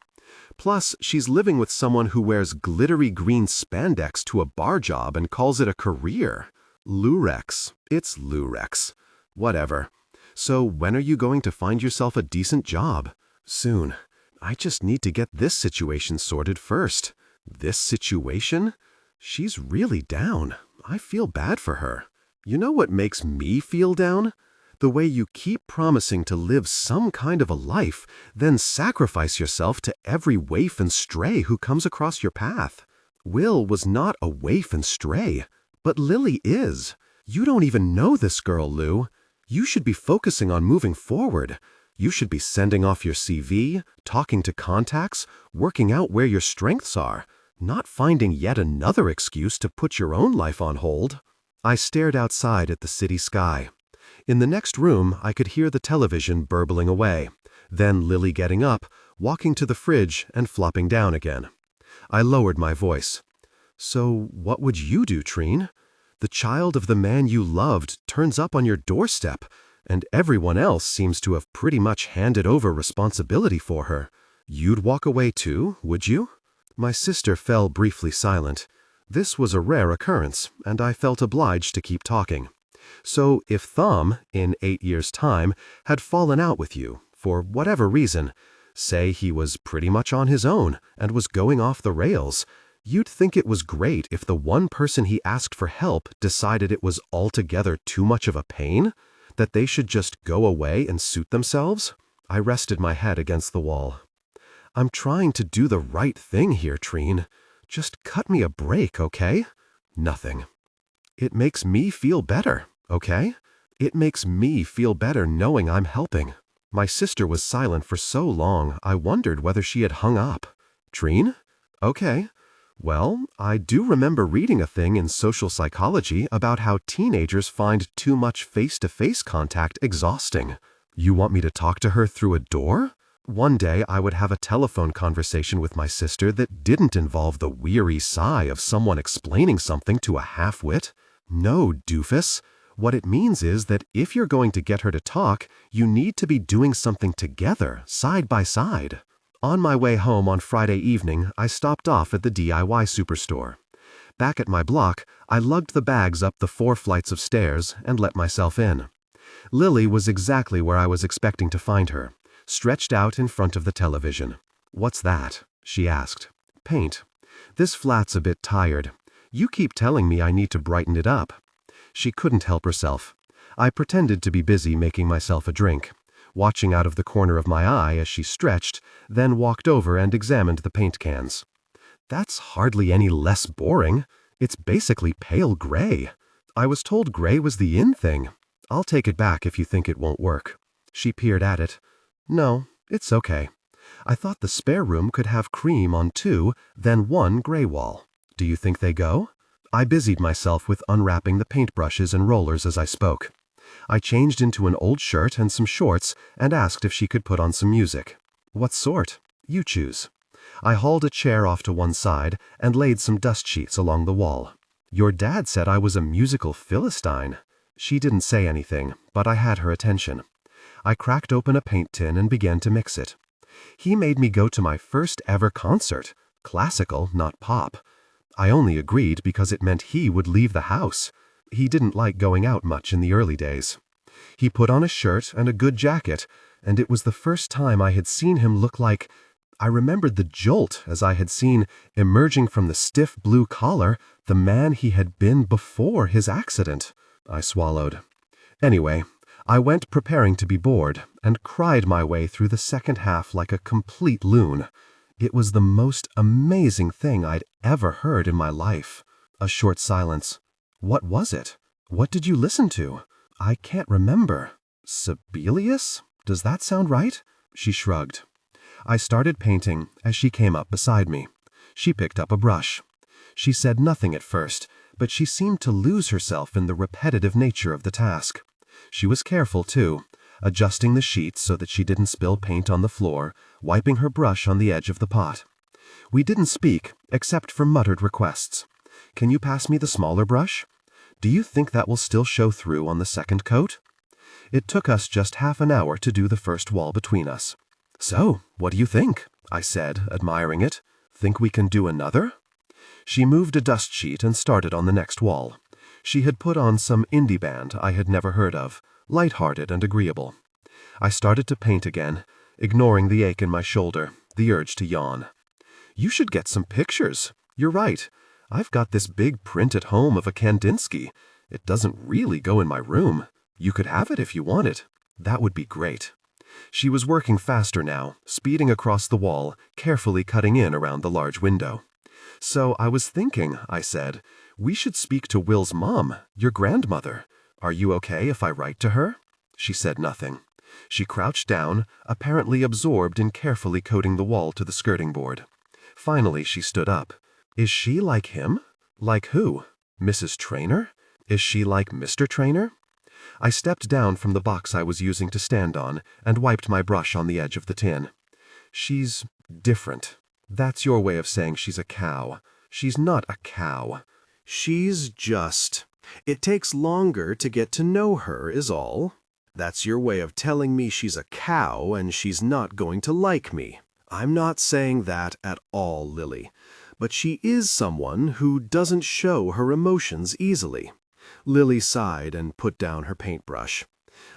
[SPEAKER 2] "Plus, she's living with someone who wears glittery green spandex to a bar job and calls it a career. Lurex. It's Lurex. Whatever. So when are you going to find yourself a decent job?" "Soon. I just need to get this situation sorted first." "This situation?" She's really down. I feel bad for her. You know what makes me feel down? The way you keep promising to live some kind of a life, then sacrifice yourself to every waif and stray who comes across your path. Will was not a waif and stray, but Lily is. You don't even know this girl, Lou. You should be focusing on moving forward. You should be sending off your CV, talking to contacts, working out where your strengths are, not finding yet another excuse to put your own life on hold. I stared outside at the city sky. In the next room, I could hear the television burbling away, then Lily getting up, walking to the fridge, and flopping down again. I lowered my voice. "So what would you do, Treen? The child of the man you loved turns up on your doorstep, and everyone else seems to have pretty much handed over responsibility for her. You'd walk away too, would you?" My sister fell briefly silent. This was a rare occurrence, and I felt obliged to keep talking. "So if Thom, in 8 years' time, had fallen out with you, for whatever reason, say he was pretty much on his own and was going off the rails, you'd think it was great if the one person he asked for help decided it was altogether too much of a pain? That they should just go away and suit themselves?" I rested my head against the wall. "I'm trying to do the right thing here, Treen. Just cut me a break, okay?" "Nothing." "It makes me feel better, okay? It makes me feel better knowing I'm helping." My sister was silent for so long, I wondered whether she had hung up. "Treen? Okay. Well, I do remember reading a thing in social psychology about how teenagers find too much face-to-face contact exhausting. You want me to talk to her through a door? One day I would have a telephone conversation with my sister that didn't involve the weary sigh of someone explaining something to a half-wit. No, doofus. What it means is that if you're going to get her to talk, you need to be doing something together, side by side." On my way home on Friday evening, I stopped off at the DIY superstore. Back at my block, I lugged the bags up the 4 flights of stairs and let myself in. Lily was exactly where I was expecting to find her, stretched out in front of the television. "What's that?" she asked. "Paint. "This flat's a bit tired. You keep telling me I need to brighten it up." She couldn't help herself. I pretended to be busy making myself a drink, watching out of the corner of my eye as she stretched, then walked over and examined the paint cans. "That's hardly any less boring. It's basically pale gray. I was told gray was the in thing. I'll take it back if you think it won't work." She peered at it. "No, it's okay. I thought the spare room could have cream on 2, then 1 gray wall. Do you think they go?" I busied myself with unwrapping the paintbrushes and rollers as I spoke. I changed into an old shirt and some shorts and asked if she could put on some music. "What sort? You choose." I hauled a chair off to one side and laid some dust sheets along the wall. "Your dad said I was a musical Philistine." She didn't say anything, but I had her attention. I cracked open a paint tin and began to mix it. "He made me go to my first ever concert. Classical, not pop. I only agreed because it meant he would leave the house. He didn't like going out much in the early days. He put on a shirt and a good jacket, and it was the first time I had seen him look like— I remembered the jolt as I had seen, emerging from the stiff blue collar, the man he had been before his accident." I swallowed. Anyway, I went preparing to be bored, and cried my way through the second half like a complete loon. It was the most amazing thing I'd ever heard in my life. A short silence. "What was it? What did you listen to?" "I can't remember. Sibelius? Does that sound right?" She shrugged. I started painting as she came up beside me. She picked up a brush. She said nothing at first, but she seemed to lose herself in the repetitive nature of the task. She was careful, too, adjusting the sheets so that she didn't spill paint on the floor, wiping her brush on the edge of the pot. We didn't speak, except for muttered requests. "Can you pass me the smaller brush? Do you think that will still show through on the second coat?" It took us just half an hour to do the first wall between us. "So, what do you think?" I said, admiring it. "Think we can do another?" She moved a dust sheet and started on the next wall. She had put on some indie band I had never heard of, light-hearted and agreeable. I started to paint again, ignoring the ache in my shoulder, the urge to yawn. "You should get some pictures. You're right. I've got this big print at home of a Kandinsky. It doesn't really go in my room. You could have it if you want it. That would be great." She was working faster now, speeding across the wall, carefully cutting in around the large window. "So I was thinking," I said, "we should speak to Will's mom, your grandmother. Are you okay if I write to her?" She said nothing. She crouched down, apparently absorbed in carefully coating the wall to the skirting board. Finally she stood up. "Is she like him?" "Like who? Mrs. Traynor? Is she like Mr. Traynor?" I stepped down from the box I was using to stand on and wiped my brush on the edge of the tin. "She's different. That's your way of saying she's a cow. She's not a cow. She's just— It takes longer to get to know her, is all. That's your way of telling me she's a cow and she's not going to like me. I'm not saying that at all, Lily. But she is someone who doesn't show her emotions easily." Lily sighed and put down her paintbrush.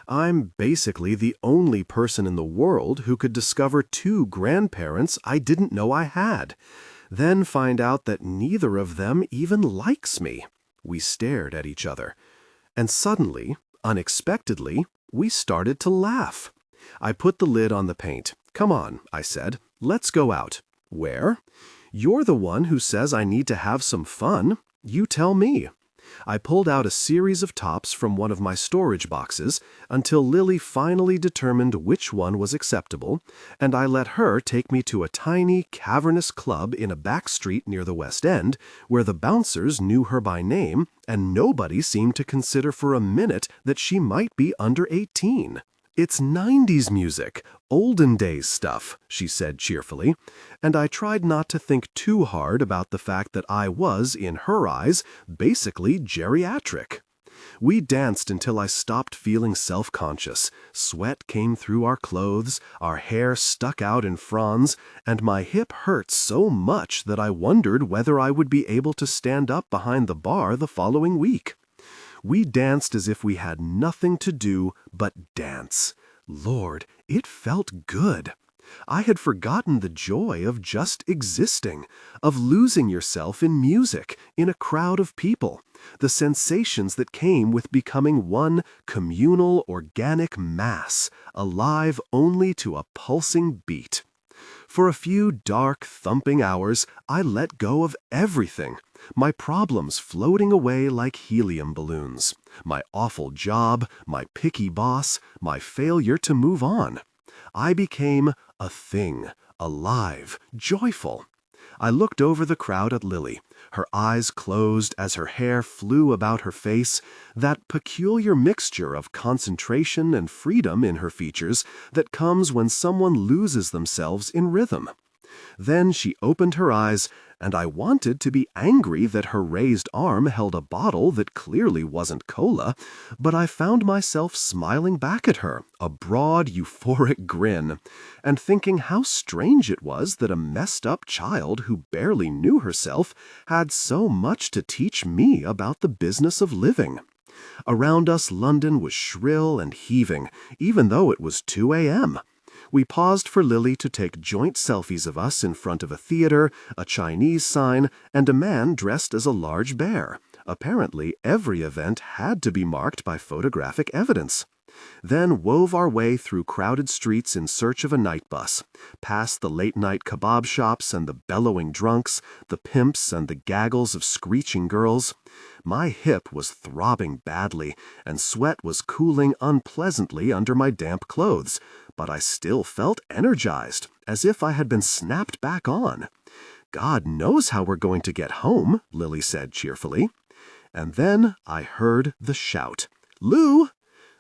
[SPEAKER 2] "I'm basically the only person in the world who could discover 2 grandparents I didn't know I had, then find out that neither of them even likes me." We stared at each other. And suddenly, unexpectedly, we started to laugh. I put the lid on the paint. "Come on," I said. "Let's go out." "Where?" "You're the one who says I need to have some fun. You tell me." I pulled out a series of tops from one of my storage boxes until Lily finally determined which one was acceptable, and I let her take me to a tiny, cavernous club in a back street near the West End, where the bouncers knew her by name, and nobody seemed to consider for a minute that she might be under 18. "It's 90s music, olden days stuff," she said cheerfully, and I tried not to think too hard about the fact that I was, in her eyes, basically geriatric. We danced until I stopped feeling self-conscious. Sweat came through our clothes, our hair stuck out in fronds, and my hip hurt so much that I wondered whether I would be able to stand up behind the bar the following week. We danced as if we had nothing to do but dance. Lord, it felt good. I had forgotten the joy of just existing, of losing yourself in music, in a crowd of people, the sensations that came with becoming one communal, organic mass, alive only to a pulsing beat. For a few dark, thumping hours, I let go of everything, my problems floating away like helium balloons, my awful job, my picky boss, my failure to move on. I became a thing, alive, joyful. I looked over the crowd at Lily, her eyes closed as her hair flew about her face, that peculiar mixture of concentration and freedom in her features that comes when someone loses themselves in rhythm. Then she opened her eyes, and I wanted to be angry that her raised arm held a bottle that clearly wasn't cola, but I found myself smiling back at her, a broad, euphoric grin, and thinking how strange it was that a messed-up child who barely knew herself had so much to teach me about the business of living. Around us, London was shrill and heaving, even though it was 2 a.m. We paused for Lily to take joint selfies of us in front of a theater, a Chinese sign, and a man dressed as a large bear. Apparently, every event had to be marked by photographic evidence. Then wove our way through crowded streets in search of a night bus, past the late-night kebab shops and the bellowing drunks, the pimps and the gaggles of screeching girls. My hip was throbbing badly, and sweat was cooling unpleasantly under my damp clothes, but I still felt energized, as if I had been snapped back on. "God knows how we're going to get home," Lily said cheerfully. And then I heard the shout. "Lou!"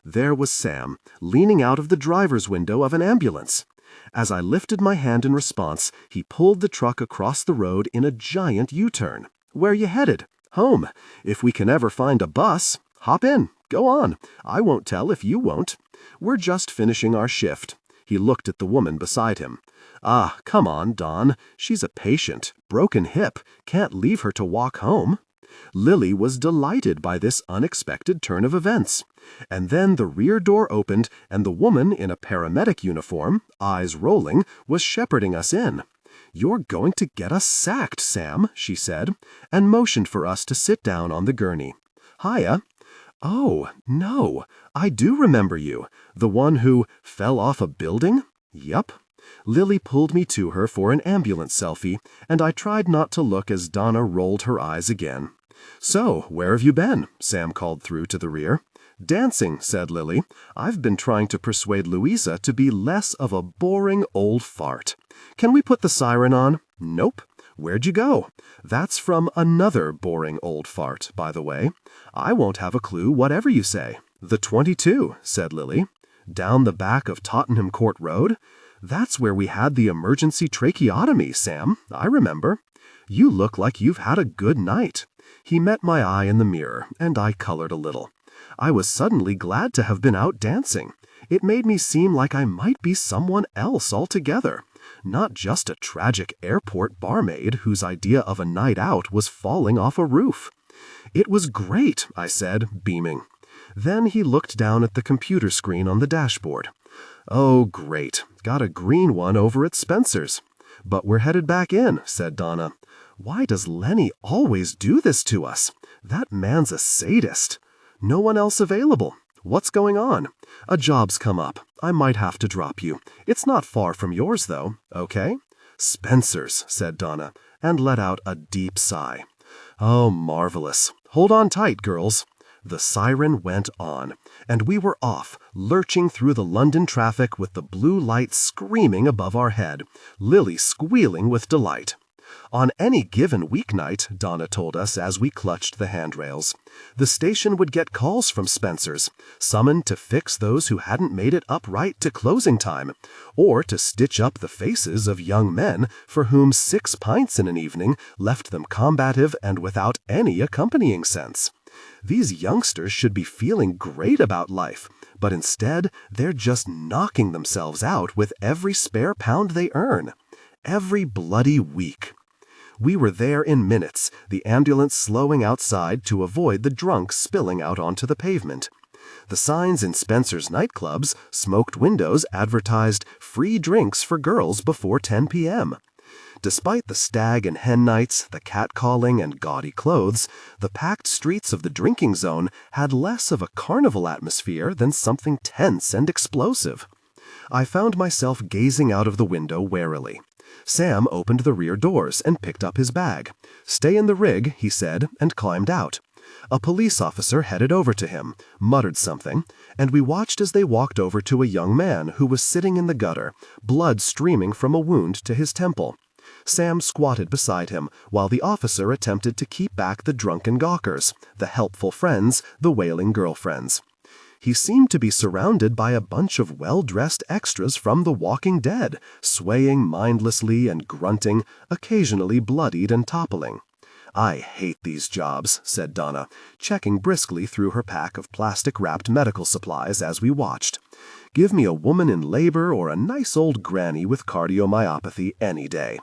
[SPEAKER 2] There was Sam, leaning out of the driver's window of an ambulance. As I lifted my hand in response, he pulled the truck across the road in a giant U-turn. "Where you headed?" "Home. If we can ever find a bus." "Hop in. Go on. I won't tell if you won't. We're just finishing our shift." He looked at the woman beside him. "Ah, come on, Don. She's a patient. Broken hip. Can't leave her to walk home." Lily was delighted by this unexpected turn of events. And then the rear door opened, and the woman in a paramedic uniform, eyes rolling, was shepherding us in. "You're going to get us sacked, Sam," she said, and motioned for us to sit down on the gurney. "Hiya." "Oh, no, I do remember you. The one who fell off a building?" "Yup." Lily pulled me to her for an ambulance selfie, and I tried not to look as Donna rolled her eyes again. "So, where have you been?" Sam called through to the rear. "Dancing," said Lily. "I've been trying to persuade Louisa to be less of a boring old fart. Can we put the siren on?" "Nope." "Where'd you go?" "That's from another boring old fart, by the way. I won't have a clue whatever you say." "The 22, said Lily. "Down the back of Tottenham Court Road?" "That's where we had the emergency tracheotomy, Sam. I remember." "You look like you've had a good night." He met my eye in the mirror, and I colored a little. I was suddenly glad to have been out dancing. It made me seem like I might be someone else altogether, not just a tragic airport barmaid whose idea of a night out was falling off a roof. "It was great," I said, beaming. Then he looked down at the computer screen on the dashboard. "Oh, great. Got a green one over at Spencer's." "But we're headed back in," said Donna. "Why does Lenny always do this to us? That man's a sadist." "No one else available. What's going on?" "A job's come up. I might have to drop you. It's not far from yours, though. Okay?" "Spencer's," said Donna, and let out a deep sigh. "Oh, marvelous. Hold on tight, girls." The siren went on, and we were off, lurching through the London traffic with the blue light screaming above our head, Lily squealing with delight. On any given weeknight, Donna told us as we clutched the handrails, the station would get calls from Spencer's, summoned to fix those who hadn't made it upright to closing time, or to stitch up the faces of young men for whom 6 pints in an evening left them combative and without any accompanying sense. These youngsters should be feeling great about life, but instead they're just knocking themselves out with every spare pound they earn. Every bloody week. We were there in minutes, the ambulance slowing outside to avoid the drunks spilling out onto the pavement. The signs in Spencer's nightclubs, smoked windows advertised free drinks for girls before 10 p.m. Despite the stag and hen nights, the catcalling, and gaudy clothes, the packed streets of the drinking zone had less of a carnival atmosphere than something tense and explosive. I found myself gazing out of the window warily. Sam opened the rear doors and picked up his bag. "Stay in the rig," he said, and climbed out. A police officer headed over to him, muttered something, and we watched as they walked over to a young man who was sitting in the gutter, blood streaming from a wound to his temple. Sam squatted beside him, while the officer attempted to keep back the drunken gawkers, the helpful friends, the wailing girlfriends. He seemed to be surrounded by a bunch of well-dressed extras from The Walking Dead, swaying mindlessly and grunting, occasionally bloodied and toppling. "I hate these jobs," said Donna, checking briskly through her pack of plastic-wrapped medical supplies as we watched. "Give me a woman in labor or a nice old granny with cardiomyopathy any day."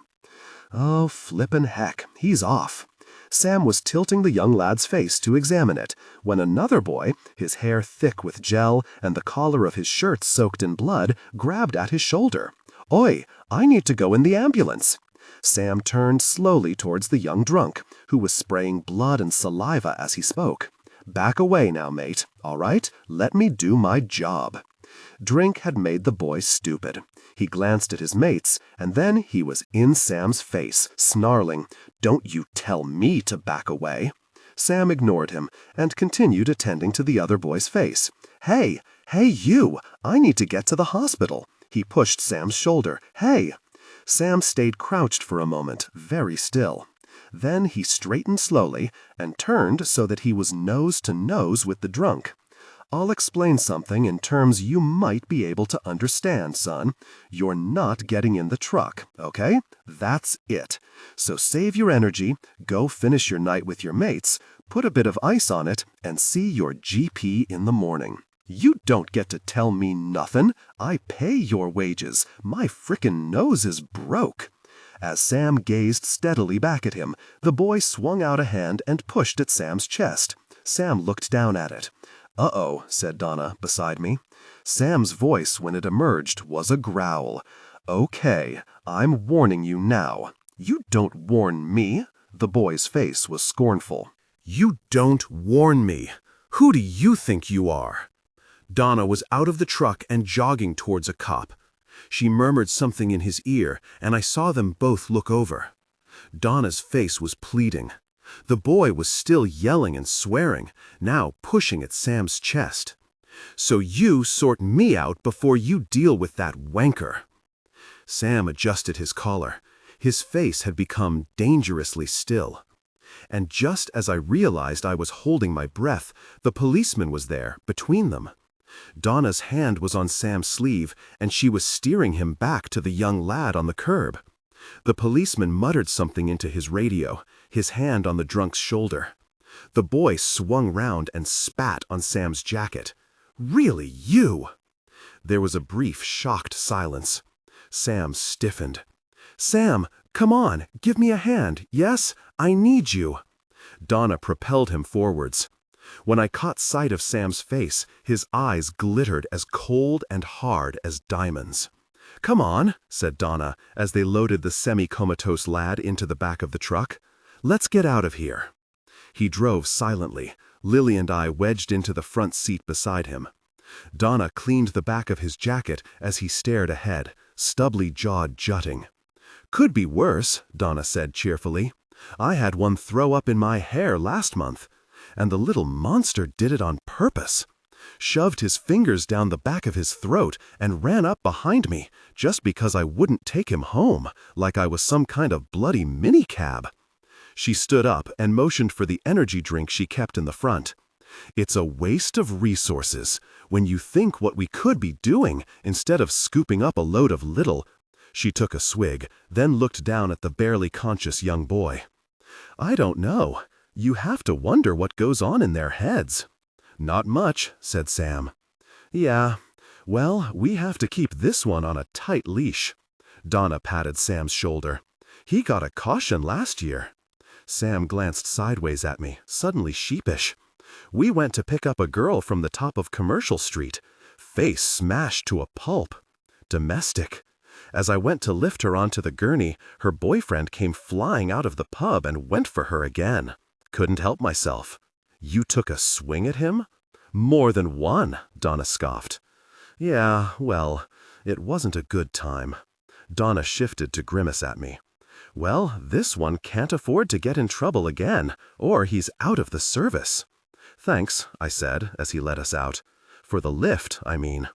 [SPEAKER 2] Oh, flippin' heck, he's off. Sam was tilting the young lad's face to examine it, when another boy, his hair thick with gel and the collar of his shirt soaked in blood, grabbed at his shoulder. "Oi, I need to go in the ambulance." Sam turned slowly towards the young drunk, who was spraying blood and saliva as he spoke. "Back away now, mate, all right? Let me do my job." Drink had made the boy stupid. He glanced at his mates, and then he was in Sam's face, snarling, "Don't you tell me to back away." Sam ignored him and continued attending to the other boy's face. Hey, you! I need to get to the hospital." He pushed Sam's shoulder. "Hey!" Sam stayed crouched for a moment, very still. Then he straightened slowly and turned so that he was nose to nose with the drunk. "I'll explain something in terms you might be able to understand, son. You're not getting in the truck, okay? That's it. So save your energy, go finish your night with your mates, put a bit of ice on it, and see your GP in the morning. You don't get to tell me nothin'. I pay your wages. My frickin' nose is broke." As Sam gazed steadily back at him, the boy swung out a hand and pushed at Sam's chest. Sam looked down at it. "Uh-oh," said Donna beside me. Sam's voice, when it emerged, was a growl. "Okay, I'm warning you now." "You don't warn me." The boy's face was scornful.
[SPEAKER 1] "You don't warn me. Who do you think you are?" Donna was out of the truck and jogging towards a cop. She murmured something in his ear, and I saw them both look over. Donna's face was pleading. The boy was still yelling and swearing, now pushing at Sam's chest. "So you sort me out before you deal with that wanker." Sam adjusted his collar. His face had become dangerously still. And just as I realized I was holding my breath, the policeman was there, between them. Donna's hand was on Sam's sleeve, and she was steering him back to the young lad on the curb. The policeman muttered something into his radio, his hand on the drunk's shoulder. The boy swung round and spat on Sam's jacket. "Really, you?" There was a brief, shocked silence. Sam stiffened. "Sam, come on, give me a hand, yes? I need you." Donna propelled him forwards. When I caught sight of Sam's face, his eyes glittered as cold and hard as diamonds. "Come on," said Donna, as they loaded the semi-comatose lad into the back of the truck. "Let's get out of here." He drove silently, Lily and I wedged into the front seat beside him. Donna cleaned the back of his jacket as he stared ahead, stubbly jawed jutting. "Could be worse," Donna said cheerfully. "I had one throw up in my hair last month, and the little monster did it on purpose. Shoved his fingers down the back of his throat and ran up behind me just because I wouldn't take him home, like I was some kind of bloody minicab." She stood up and motioned for the energy drink she kept in the front. "It's a waste of resources when you think what we could be doing instead of scooping up a load of little—" She took a swig, then looked down at the barely conscious young boy. "I don't know. You have to wonder what goes on in their heads." "Not much," said Sam. "Yeah, well, we have to keep this one on a tight leash." Donna patted Sam's shoulder. "He got a caution last year." Sam glanced sideways at me, suddenly sheepish.
[SPEAKER 2] We went to pick up a girl from the top of Commercial Street. Face smashed to a pulp. Domestic. As I went to lift her onto the gurney, her boyfriend came flying out of the pub and went for her again. Couldn't help myself. You took a swing at him? More than one, Donna scoffed. Yeah, well, it wasn't a good time. Donna shifted to grimace at me. Well, this one can't afford to get in trouble again, or he's out of the service. Thanks, I said as he let us out. For the lift, I mean.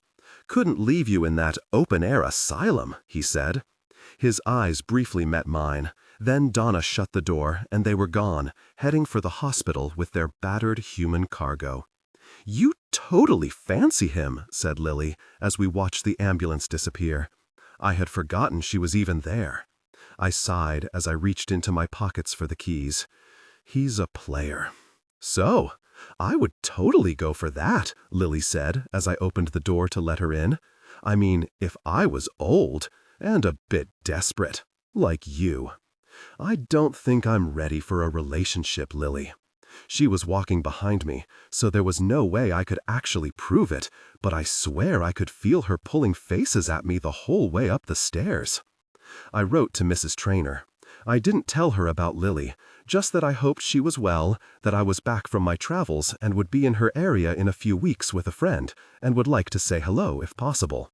[SPEAKER 2] Couldn't leave you in that open-air asylum, he said. His eyes briefly met mine. Then Donna shut the door, and they were gone, heading for the hospital with their battered human cargo. You totally fancy him, said Lily, as we watched the ambulance disappear. I had forgotten she was even there. I sighed as I reached into my pockets for the keys. He's a player. So, I would totally go for that, Lily said as I opened the door to let her in. I mean, if I was old and a bit desperate, like you. I don't think I'm ready for a relationship, Lily. She was walking behind me, so there was no way I could actually prove it, but I swear I could feel her pulling faces at me the whole way up the stairs. I wrote to Mrs. Traynor. I didn't tell her about Lily, just that I hoped she was well, that I was back from my travels and would be in her area in a few weeks with a friend, and would like to say hello if possible.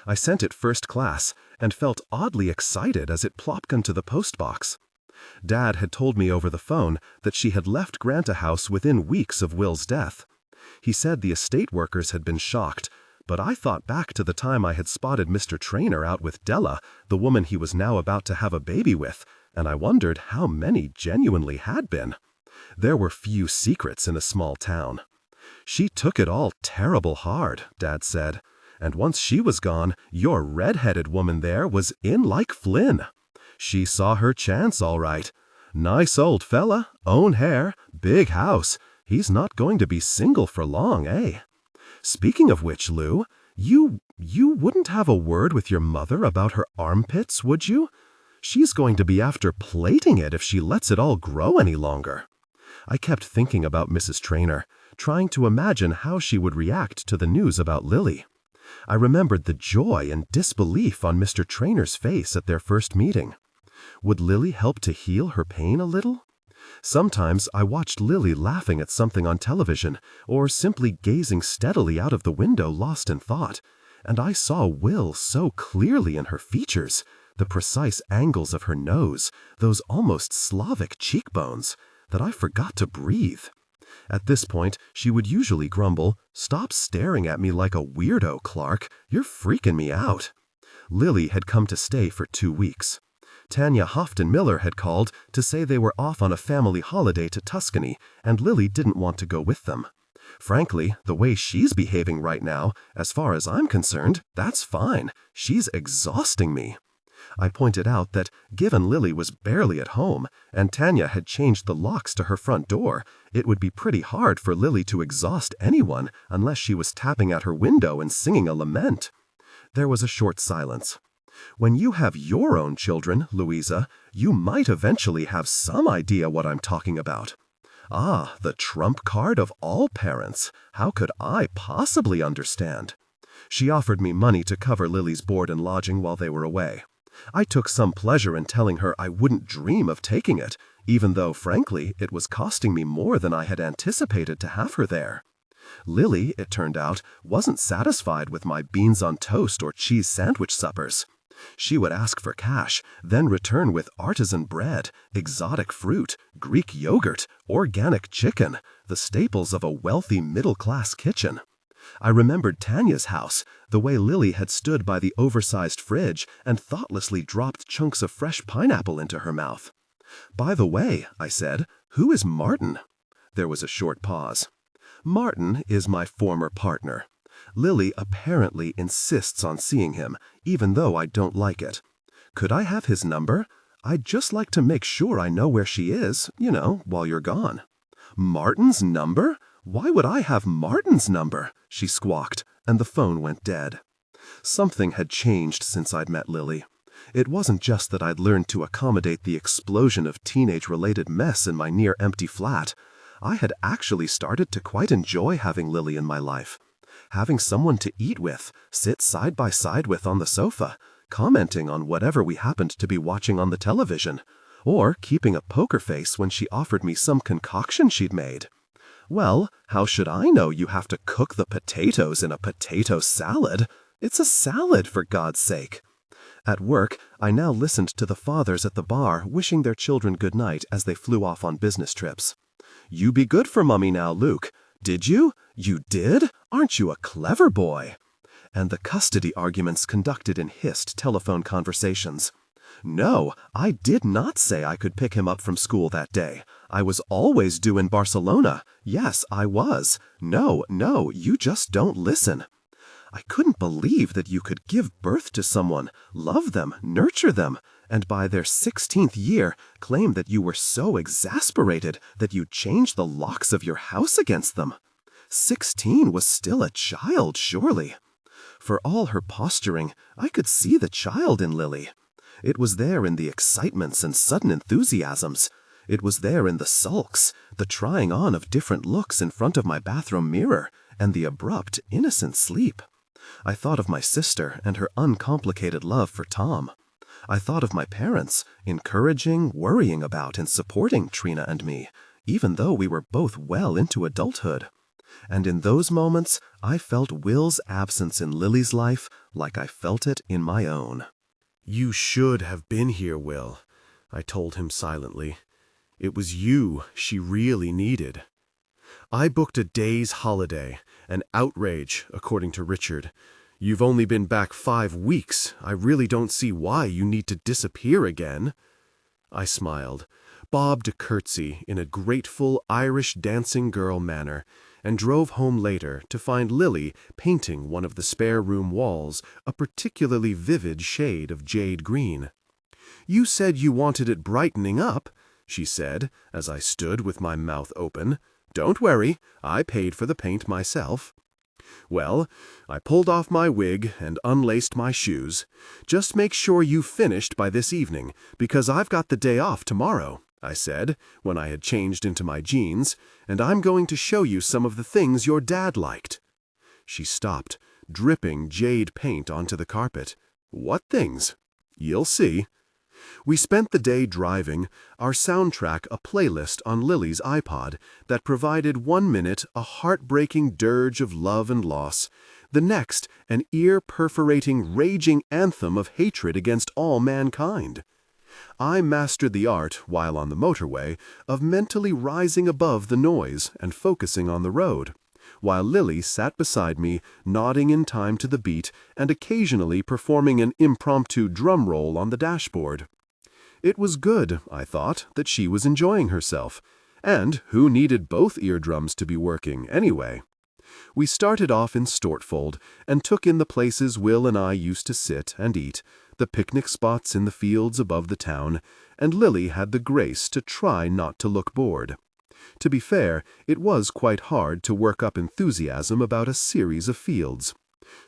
[SPEAKER 2] I sent it first class, and felt oddly excited as it plopped into the postbox. Dad had told me over the phone that she had left Granta House within weeks of Will's death. He said the estate workers had been shocked, but I thought back to the time I had spotted Mr. Traynor out with Della, the woman he was now about to have a baby with, and I wondered how many genuinely had been. There were few secrets in a small town. She took it all terrible hard, Dad said, and once she was gone, your red-headed woman there was in like Flynn. She saw her chance all right. Nice old fella, own hair, big house. He's not going to be single for long, eh? Speaking of which, Lou, you wouldn't have a word with your mother about her armpits, would you? She's going to be after plating it if she lets it all grow any longer. I kept thinking about Mrs. Traynor, trying to imagine how she would react to the news about Lily. I remembered the joy and disbelief on Mr. Traynor's face at their first meeting. Would Lily help to heal her pain a little? Sometimes I watched Lily laughing at something on television, or simply gazing steadily out of the window lost in thought, and I saw Will so clearly in her features, the precise angles of her nose, those almost Slavic cheekbones, that I forgot to breathe. At this point, she would usually grumble, "Stop staring at me like a weirdo, Clark. You're freaking me out." Lily had come to stay for 2 weeks. Tanya Houghton-Miller had called to say they were off on a family holiday to Tuscany, and Lily didn't want to go with them. Frankly, the way she's behaving right now, as far as I'm concerned, that's fine. She's exhausting me. I pointed out that, given Lily was barely at home, and Tanya had changed the locks to her front door, it would be pretty hard for Lily to exhaust anyone unless she was tapping at her window and singing a lament. There was a short silence. When you have your own children, Louisa, you might eventually have some idea what I'm talking about. Ah, the trump card of all parents. How could I possibly understand? She offered me money to cover Lily's board and lodging while they were away. I took some pleasure in telling her I wouldn't dream of taking it, even though, frankly, it was costing me more than I had anticipated to have her there. Lily, it turned out, wasn't satisfied with my beans on toast or cheese sandwich suppers. She would ask for cash, then return with artisan bread, exotic fruit, Greek yogurt, organic chicken, the staples of a wealthy middle-class kitchen. I remembered Tanya's house, the way Lily had stood by the oversized fridge and thoughtlessly dropped chunks of fresh pineapple into her mouth. "By the way," I said, "who is Martin?" There was a short pause. "Martin is my former partner. Lily apparently insists on seeing him, even though I don't like it. Could I have his number? I'd just like to make sure I know where she is, while you're gone." "Martin's number? Why would I have Martin's number?" she squawked, and the phone went dead. Something had changed since I'd met Lily. It wasn't just that I'd learned to accommodate the explosion of teenage-related mess in my near-empty flat. I had actually started to quite enjoy having Lily in my life. Having someone to eat with, sit side by side with on the sofa, commenting on whatever we happened to be watching on the television, or keeping a poker face when she offered me some concoction she'd made. Well, how should I know you have to cook the potatoes in a potato salad? It's a salad, for God's sake. At work, I now listened to the fathers at the bar wishing their children good night as they flew off on business trips. "You be good for Mummy now, Luke." "Did you? You did? Aren't you a clever boy?" And the custody arguments conducted in hissed telephone conversations. "No, I did not say I could pick him up from school that day. I was always due in Barcelona. Yes, I was. No, you just don't listen." I couldn't believe that you could give birth to someone, love them, nurture them, and by their 16th year claim that you were so exasperated that you'd change the locks of your house against them. 16 was still a child, surely. For all her posturing, I could see the child in Lily. It was there in the excitements and sudden enthusiasms. It was there in the sulks, the trying on of different looks in front of my bathroom mirror, and the abrupt, innocent sleep. I thought of my sister and her uncomplicated love for Tom. I thought of my parents, encouraging, worrying about, and supporting Trina and me, even though we were both well into adulthood. And in those moments, I felt Will's absence in Lily's life like I felt it in my own.
[SPEAKER 1] "You should have been here, Will," I told him silently. "It was you she really needed." I booked a day's holiday, an outrage, according to Richard. "You've only been back 5 weeks. I really don't see why you need to disappear again." I smiled, bobbed a curtsy in a grateful Irish dancing girl manner, and drove home later to find Lily painting one of the spare room walls a particularly vivid shade of jade green. "You said you wanted it brightening up," she said, as I stood with my mouth open. "Don't worry, I paid for the paint myself." Well, I pulled off my wig and unlaced my shoes. "Just make sure you've finished by this evening, because I've got the day off tomorrow," I said, when I had changed into my jeans, "and I'm going to show you some of the things your dad liked." She stopped, dripping jade paint onto the carpet. "What things?" "You'll see." We spent the day driving, our soundtrack a playlist on Lily's iPod that provided 1 minute a heartbreaking dirge of love and loss, the next an ear-perforating, raging anthem of hatred against all mankind. I mastered the art, while on the motorway, of mentally rising above the noise and focusing on the road, while Lily sat beside me, nodding in time to the beat and occasionally performing an impromptu drum roll on the dashboard. It was good, I thought, that she was enjoying herself, and who needed both eardrums to be working anyway? We started off in Stortfold and took in the places Will and I used to sit and eat, the picnic spots in the fields above the town, and Lily had the grace to try not to look bored. To be fair, it was quite hard to work up enthusiasm about a series of fields.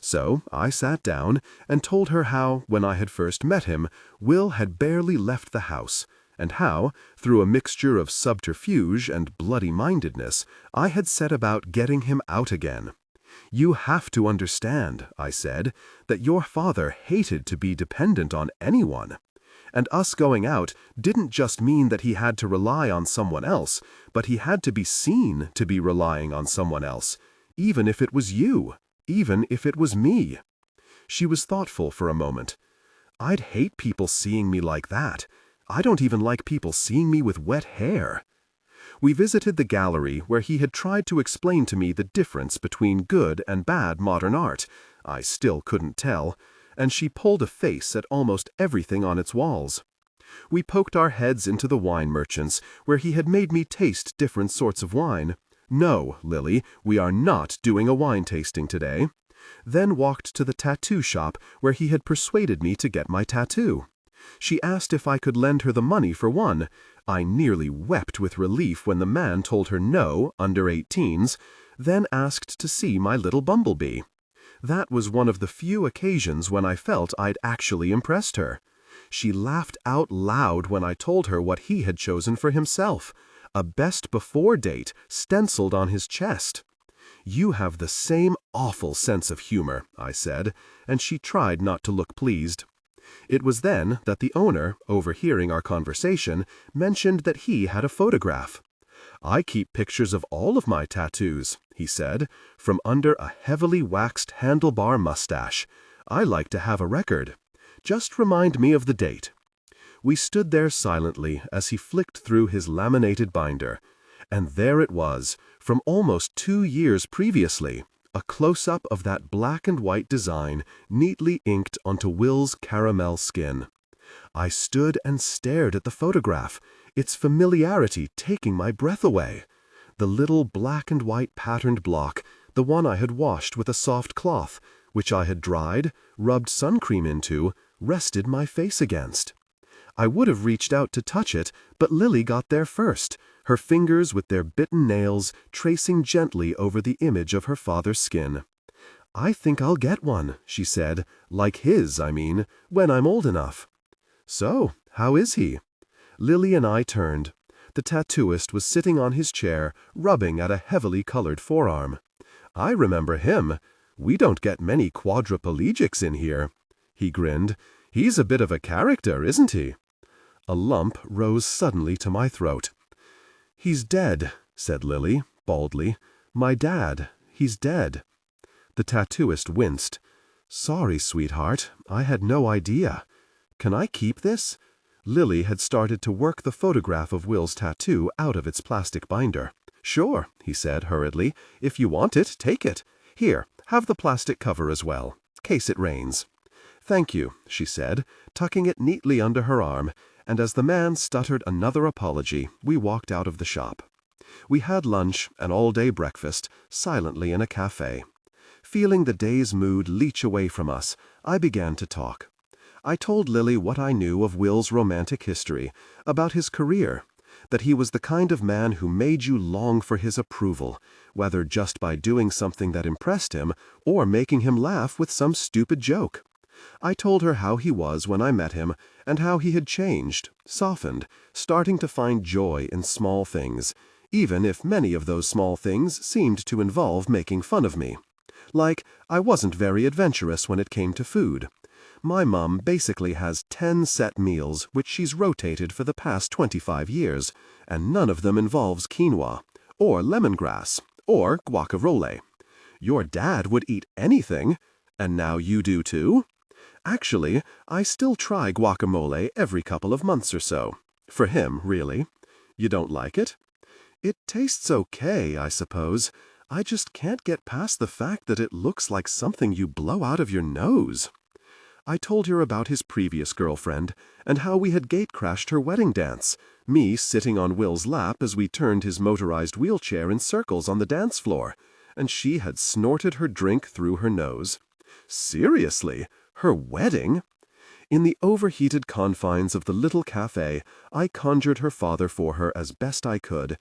[SPEAKER 1] So I sat down and told her how, when I had first met him, Will had barely left the house, and how, through a mixture of subterfuge and bloody-mindedness, I had set about getting him out again. "You have to understand," I said, "that your father hated to be dependent on anyone. And us going out didn't just mean that he had to rely on someone else, but he had to be seen to be relying on someone else, even if it was you, even if it was me." She was thoughtful for a moment. "I'd hate people seeing me like that. I don't even like people seeing me with wet hair." We visited the gallery where he had tried to explain to me the difference between good and bad modern art. I still couldn't tell, and she pulled a face at almost everything on its walls. We poked our heads into the wine merchant's, where he had made me taste different sorts of wine. "No, Lily, we are not doing a wine tasting today." Then walked to the tattoo shop where he had persuaded me to get my tattoo. She asked if I could lend her the money for one. I nearly wept with relief when the man told her no, under 18s, then asked to see my little bumblebee. That was one of the few occasions when I felt I'd actually impressed her. She laughed out loud when I told her what he had chosen for himself,
[SPEAKER 2] a best before date stenciled on his chest. "You have the same awful sense of humor," I said, and she tried not to look pleased. It was then that the owner, overhearing our conversation, mentioned that he had a photograph. "I keep pictures of all of my tattoos," he said, "from under a heavily waxed handlebar mustache. I like to have a record. Just remind me of the date." We stood there silently as he flicked through his laminated binder. And there it was, from almost 2 years previously, a close-up of that black and white design neatly inked onto Will's caramel skin. I stood and stared at the photograph, its familiarity taking my breath away. The little black and white patterned block, the one I had washed with a soft cloth, which I had dried, rubbed sun cream into, rested my face against. I would have reached out to touch it, but Lily got there first, her fingers with their bitten nails tracing gently over the image of her father's skin. "I think I'll get one," she said, "like his, I mean, when I'm old enough." "So, how is he?" Lily and I turned. The tattooist was sitting on his chair, rubbing at a heavily colored forearm. "I remember him. We don't get many quadriplegics in here." He grinned. "He's a bit of a character, isn't he?" A lump rose suddenly to my throat. "He's dead," said Lily, baldly. "My dad. He's dead." The tattooist winced. "Sorry, sweetheart. I had no idea. Can I keep this?" Lily had started to work the photograph of Will's tattoo out of its plastic binder. "Sure," he said hurriedly. "If you want it, take it. Here, have the plastic cover as well, case it rains." "Thank you," she said, tucking it neatly under her arm, and as the man stuttered another apology, we walked out of the shop. We had lunch, an all-day breakfast, silently in a café. Feeling the day's mood leach away from us, I began to talk. I told Lily what I knew of Will's romantic history, about his career, that he was the kind of man who made you long for his approval, whether just by doing something that impressed him or making him laugh with some stupid joke. I told her how he was when I met him, and how he had changed, softened, starting to find joy in small things, even if many of those small things seemed to involve making fun of me. Like, I wasn't very adventurous when it came to food. My mom basically has 10 set meals which she's rotated for the past 25 years, and none of them involves quinoa, or lemongrass, or guacamole. Your dad would eat anything, and now you do too? Actually, I still try guacamole every couple of months or so. For him, really. You don't like it? It tastes okay, I suppose. I just can't get past the fact that it looks like something you blow out of your nose. I told her about his previous girlfriend, and how we had gate-crashed her wedding dance, me sitting on Will's lap as we turned his motorized wheelchair in circles on the dance floor, and she had snorted her drink through her nose. Seriously? Her wedding? In the overheated confines of the little café, I conjured her father for her as best I could,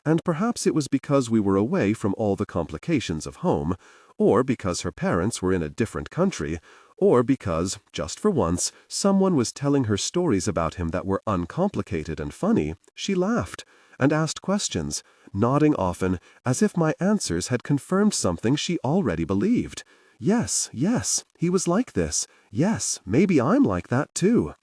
[SPEAKER 2] and perhaps it was because we were away from all the complications of home, or because her parents were in a different country, or because, just for once, someone was telling her stories about him that were uncomplicated and funny, she laughed, and asked questions, nodding often, as if my answers had confirmed something she already believed. Yes, he was like this. Yes, maybe I'm like that too.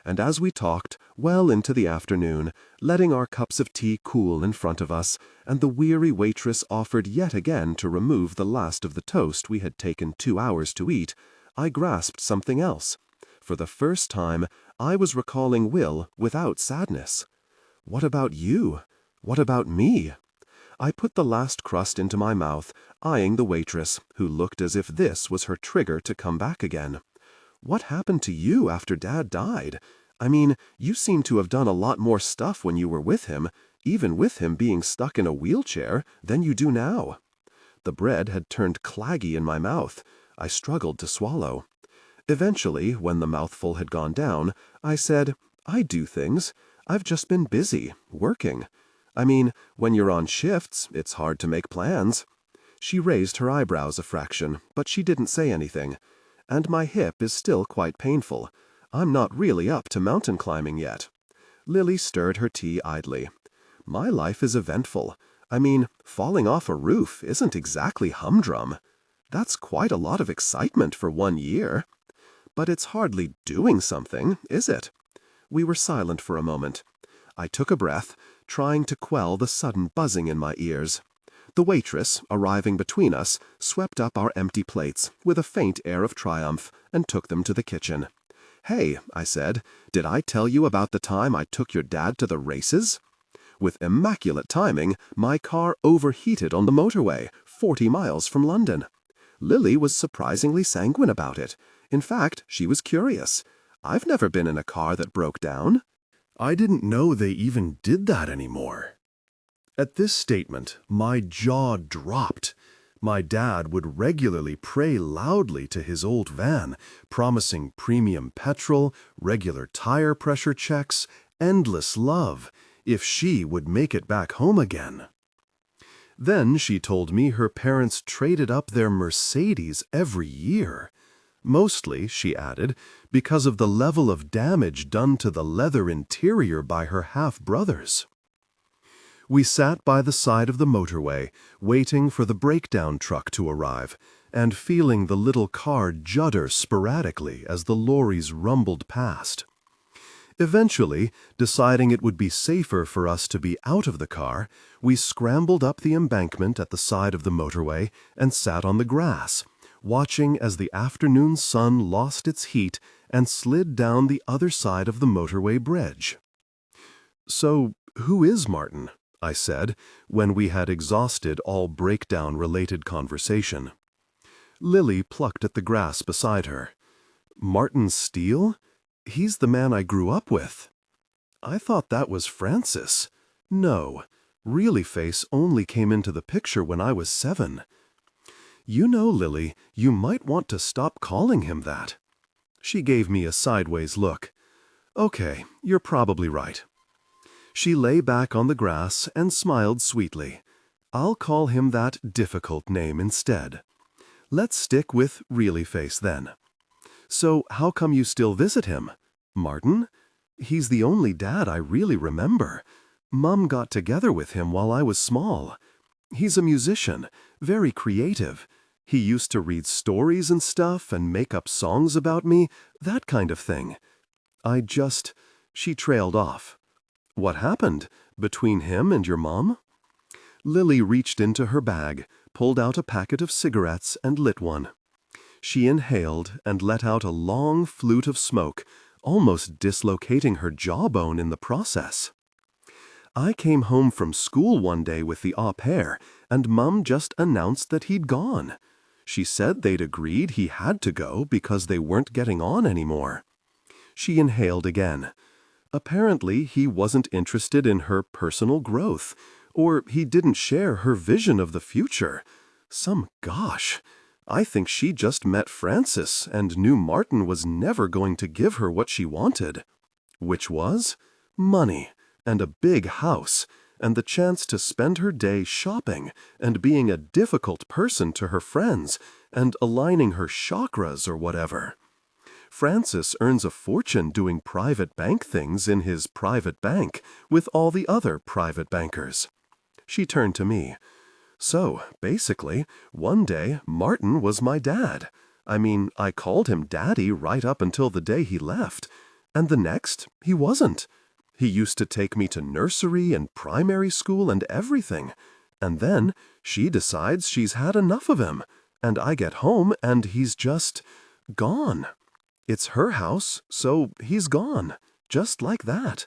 [SPEAKER 2] And as we talked, well into the afternoon, letting our cups of tea cool in front of us, and the weary waitress offered yet again to remove the last of the toast we had taken 2 hours to eat, I grasped something else. For the first time, I was recalling Will without sadness. What about you? What about me? I put the last crust into my mouth, eyeing the waitress, who looked as if this was her trigger to come back again. What happened to you after Dad died? I mean, you seem to have done a lot more stuff when you were with him, even with him being stuck in a wheelchair, than you do now. The bread had turned claggy in my mouth. I struggled to swallow. Eventually, when the mouthful had gone down, I said, "I do things. I've just been busy, working. I mean, when you're on shifts, it's hard to make plans." She raised her eyebrows a fraction, but she didn't say anything. And my hip is still quite painful. I'm not really up to mountain climbing yet. Lily stirred her tea idly. My life is eventful. I mean, falling off a roof isn't exactly humdrum. That's quite a lot of excitement for 1 year. But it's hardly doing something, is it? We were silent for a moment. I took a breath, trying to quell the sudden buzzing in my ears. The waitress, arriving between us, swept up our empty plates with a faint air of triumph and took them to the kitchen. "Hey," I said, "did I tell you about the time I took your dad to the races?" With immaculate timing, my car overheated on the motorway, 40 miles from London. Lily was surprisingly sanguine about it. In fact, she was curious. I've never been in a car that broke down.
[SPEAKER 1] I didn't know they even did that anymore. At this statement, my jaw dropped. My dad would regularly pray loudly to his old van, promising premium petrol, regular tire pressure checks, endless love, if she would make it back home again. Then she told me her parents traded up their Mercedes every year. Mostly, she added, because of the level of damage done to the leather interior by her half-brothers. We sat by the side of the motorway, waiting for the breakdown truck to arrive, and feeling the little car judder sporadically as the lorries rumbled past. Eventually, deciding it would be safer for us to be out of the car, we scrambled up the embankment at the side of the motorway and sat on the grass, watching as the afternoon sun lost its heat and slid down the other side of the motorway bridge. "So, who is Martin?" I said, when we had exhausted all breakdown-related conversation. Lily plucked at the grass beside her. "Martin Steele? He's the man I grew up with." "I thought that was Francis." "No, Reallyface only came into the picture when I was 7. "You know, Lily, you might want to stop calling him that." She gave me a sideways look. "Okay, you're probably right." She lay back on the grass and smiled sweetly. "I'll call him that difficult name instead. Let's stick with Reallyface then. So how come you still visit him? Martin? He's the only dad I really remember. Mum got together with him while I was small. He's a musician, very creative. He used to read stories and stuff and make up songs about me, that kind of thing. She trailed off. What happened between him and your mom?" Lily reached into her bag, pulled out a packet of cigarettes and lit one. She inhaled and let out a long flute of smoke, almost dislocating her jawbone in the process. "I came home from school one day with the au pair, and Mum just announced that he'd gone. She said they'd agreed he had to go because they weren't getting on anymore." She inhaled again. "Apparently he wasn't interested in her personal growth, or he didn't share her vision of the future. Gosh, I think she just met Francis and knew Martin was never going to give her what she wanted. Which was? Money, and a big house, and the chance to spend her day shopping and being a difficult person to her friends and aligning her chakras or whatever. Francis earns a fortune doing private bank things in his private bank with all the other private bankers." She turned to me. "So, basically, one day Martin was my dad. I mean, I called him Daddy right up until the day he left. And the next, he wasn't. He used to take me to nursery and primary school and everything. And then she decides she's had enough of him. And I get home and he's just gone. It's her house, so he's gone, just like that.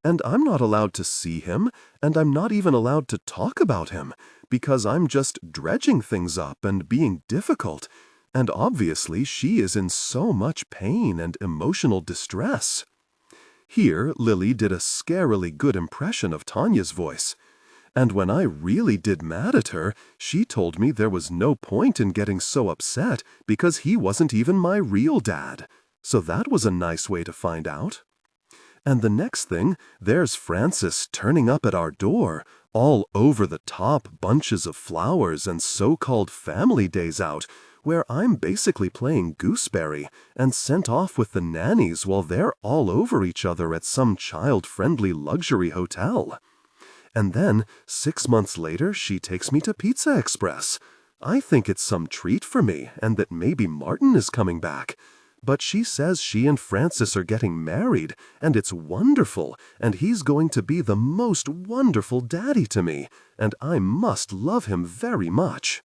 [SPEAKER 1] And I'm not allowed to see him, and I'm not even allowed to talk about him, because I'm just dredging things up and being difficult, and obviously she is in so much pain and emotional distress." Here Lily did a scarily good impression of Tanya's voice. "And when I really did mad at her, she told me there was no point in getting so upset because he wasn't even my real dad. So that was a nice way to find out. And the next thing, there's Francis turning up at our door, all over the top bunches of flowers and so-called family days out, where I'm basically playing gooseberry and sent off with the nannies while they're all over each other at some child-friendly luxury hotel.
[SPEAKER 2] And then, 6 months later, she takes me to Pizza Express. I think it's some treat for me, and that maybe Martin is coming back. But she says she and Francis are getting married, and it's wonderful, and he's going to be the most wonderful daddy to me, and I must love him very much."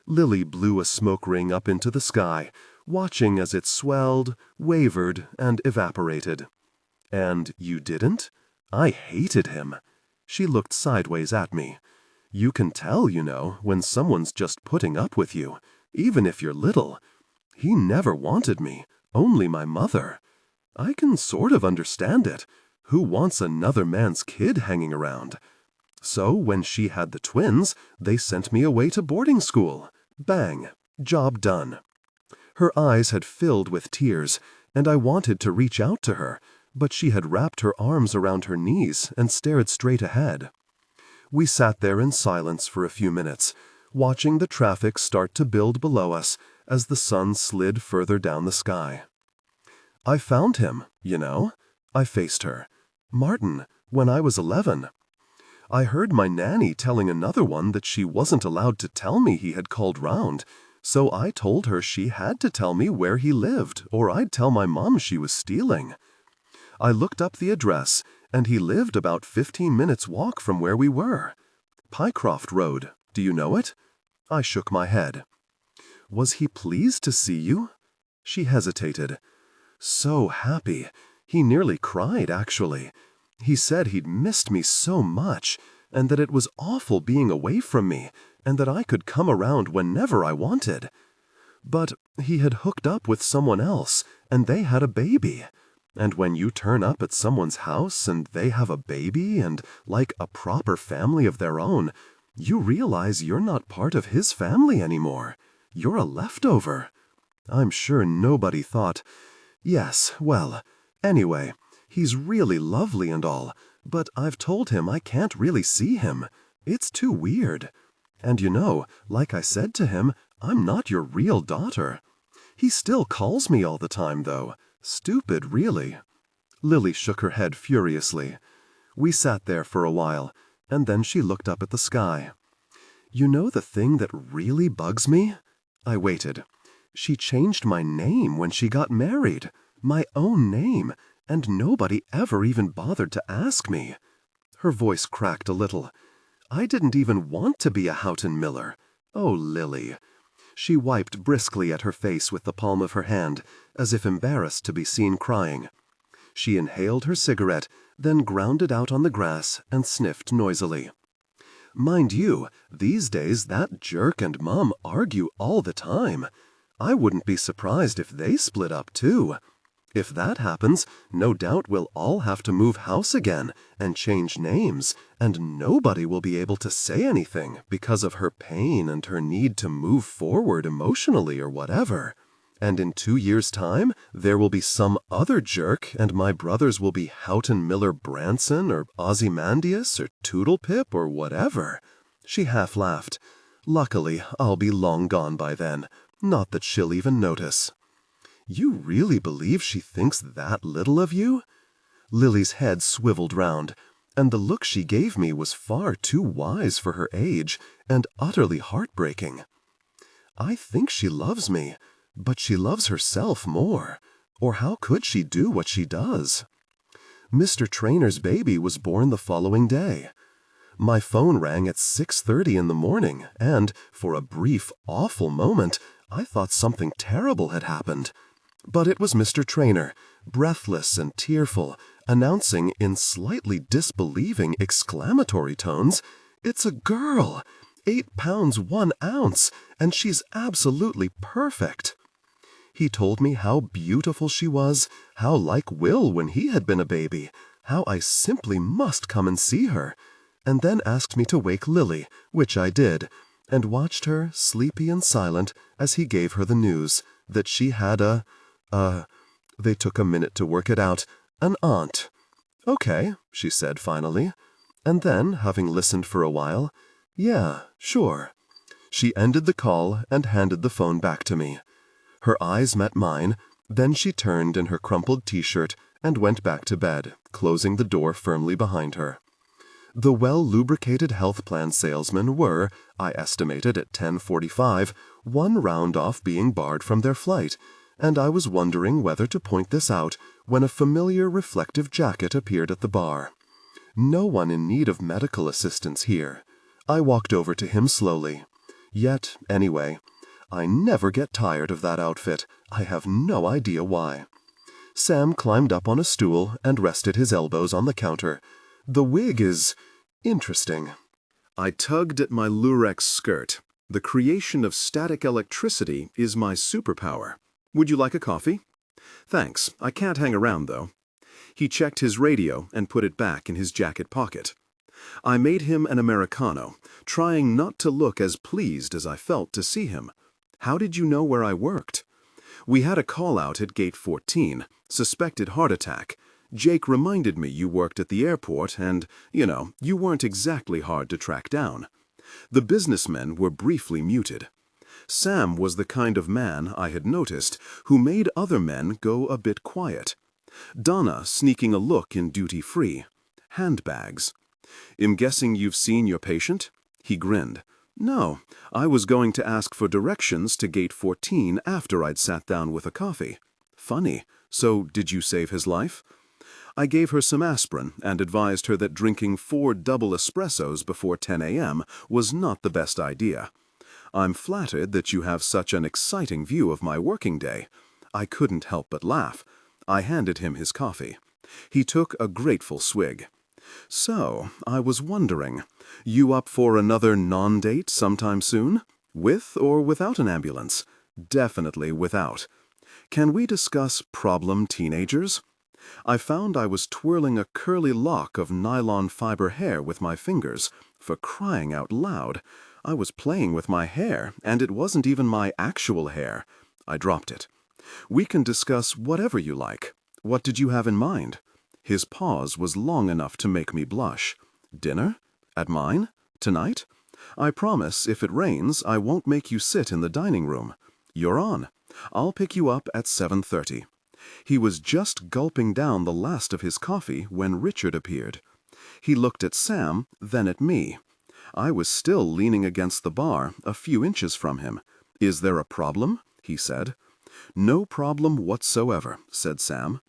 [SPEAKER 2] Lily blew a smoke ring up into the sky, watching as it swelled, wavered, and evaporated. "And you didn't?" I hated him. She looked sideways at me. "You can tell, you know, when someone's just putting up with you, even if you're little. He never wanted me, only my mother. I can sort of understand it. Who wants another man's kid hanging around? So when she had the twins, they sent me away to boarding school. Bang! Job done." Her eyes had filled with tears, and I wanted to reach out to her, but she had wrapped her arms around her knees and stared straight ahead. We sat there in silence for a few minutes, watching the traffic start to build below us as the sun slid further down the sky. "I found him, you know." I faced her. "Martin, when I was 11. I heard my nanny telling another one that she wasn't allowed to tell me he had called round, so I told her she had to tell me where he lived, or I'd tell my mom she was stealing. I looked up the address, and he lived about 15 minutes' walk from where we were. Pycroft Road. Do you know it?" I shook my head. "Was he pleased to see you?" She hesitated. "So happy. He nearly cried, actually. He said he'd missed me so much, and that it was awful being away from me, and that I could come around whenever I wanted. But he had hooked up with someone else, and they had a baby. And when you turn up at someone's house and they have a baby and like a proper family of their own, you realize you're not part of his family anymore. You're a leftover. I'm sure nobody thought. Yes, well, anyway, he's really lovely and all, but I've told him I can't really see him. It's too weird. And you know, like I said to him, I'm not your real daughter. He still calls me all the time, though. Stupid, really." Lily shook her head furiously. We sat there for a while, and then she looked up at the sky. "You know the thing that really bugs me?" I waited. "She changed my name when she got married. My own name, and nobody ever even bothered to ask me." Her voice cracked a little. "I didn't even want to be a Houghton Miller. Oh, Lily." She wiped briskly at her face with the palm of her hand, as if embarrassed to be seen crying. She inhaled her cigarette, then ground it out on the grass and sniffed noisily. "Mind you, these days that jerk and Mom argue all the time. I wouldn't be surprised if they split up too. If that happens, no doubt we'll all have to move house again and change names, and nobody will be able to say anything because of her pain and her need to move forward emotionally or whatever. And in 2 years' time, there will be some other jerk, and my brothers will be Houghton Miller Branson or Ozymandias or Toodlepip or whatever." She half laughed. "Luckily, I'll be long gone by then. Not that she'll even notice." "You really believe she thinks that little of you?" Lily's head swiveled round, and the look she gave me was far too wise for her age and utterly heartbreaking. "I think she loves me, but she loves herself more, or how could she do what she does? Mr. Traynor's baby was born the following day. My phone rang at 6:30 in the morning, and, for a brief, awful moment, I thought something terrible had happened. But it was Mr. Traynor, breathless and tearful, announcing in slightly disbelieving exclamatory tones, "It's a girl! 8 pounds 1 ounce, and she's absolutely perfect." He told me how beautiful she was, how like Will when he had been a baby, how I simply must come and see her, and then asked me to wake Lily, which I did, and watched her, sleepy and silent, as he gave her the news that she had they took a minute to work it out, an aunt. "Okay," she said finally, and then, having listened for a while, "Yeah, sure." She ended the call and handed the phone back to me. Her eyes met mine, then she turned in her crumpled t-shirt and went back to bed, closing the door firmly behind her. The well-lubricated health plan salesmen were, I estimated at 10:45, one round off being barred from their flight, and I was wondering whether to point this out when a familiar reflective jacket appeared at the bar. No one in need of medical assistance here. I walked over to him slowly. Yet, anyway, I never get tired of that outfit. I have no idea why. Sam climbed up on a stool and rested his elbows on the counter. The wig is interesting.
[SPEAKER 1] I tugged at my lurex skirt. The creation of static electricity is my superpower. Would you like a coffee? Thanks. I can't hang around, though. He checked his radio and put it back in his jacket pocket. I made him an Americano, trying not to look as pleased as I felt to see him. How did you know where I worked? We had a call-out at gate 14, suspected heart attack. Jake reminded me you worked at the airport and, you weren't exactly hard to track down. The businessmen were briefly muted. Sam was the kind of man, I had noticed, who made other men go a bit quiet. Donna sneaking a look in duty-free. Handbags. I'm guessing you've seen your patient? He grinned. No, I was going to ask for directions to gate 14 after I'd sat down with a coffee. Funny. So did you save his life? I gave her some aspirin and advised her that drinking 4 double espressos before 10 a.m. was not the best idea. I'm flattered that you have such an exciting view of my working day. I couldn't help but laugh. I handed him his coffee. He took a grateful swig. So, I was wondering, you up for another non-date sometime soon? With or without an ambulance? Definitely without. Can we discuss problem teenagers? I found I was twirling a curly lock of nylon fiber hair with my fingers. For crying out loud, I was playing with my hair, and it wasn't even my actual hair. I dropped it. We can discuss whatever you like. What did you have in mind? His pause was long enough to make me blush. Dinner? At mine? Tonight? I promise if it rains, I won't make you sit in the dining room. You're on. I'll pick you up at 7:30. He was just gulping down the last of his coffee when Richard appeared. He looked at Sam, then at me. I was still leaning against the bar, a few inches from him. Is there a problem? He said. No problem whatsoever, said Sam.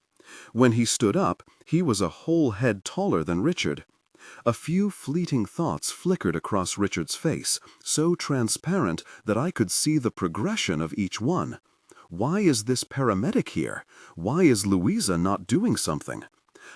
[SPEAKER 1] When he stood up, he was a whole head taller than Richard. A few fleeting thoughts flickered across Richard's face, so transparent that I could see the progression of each one. Why is this paramedic here? Why is Louisa not doing something?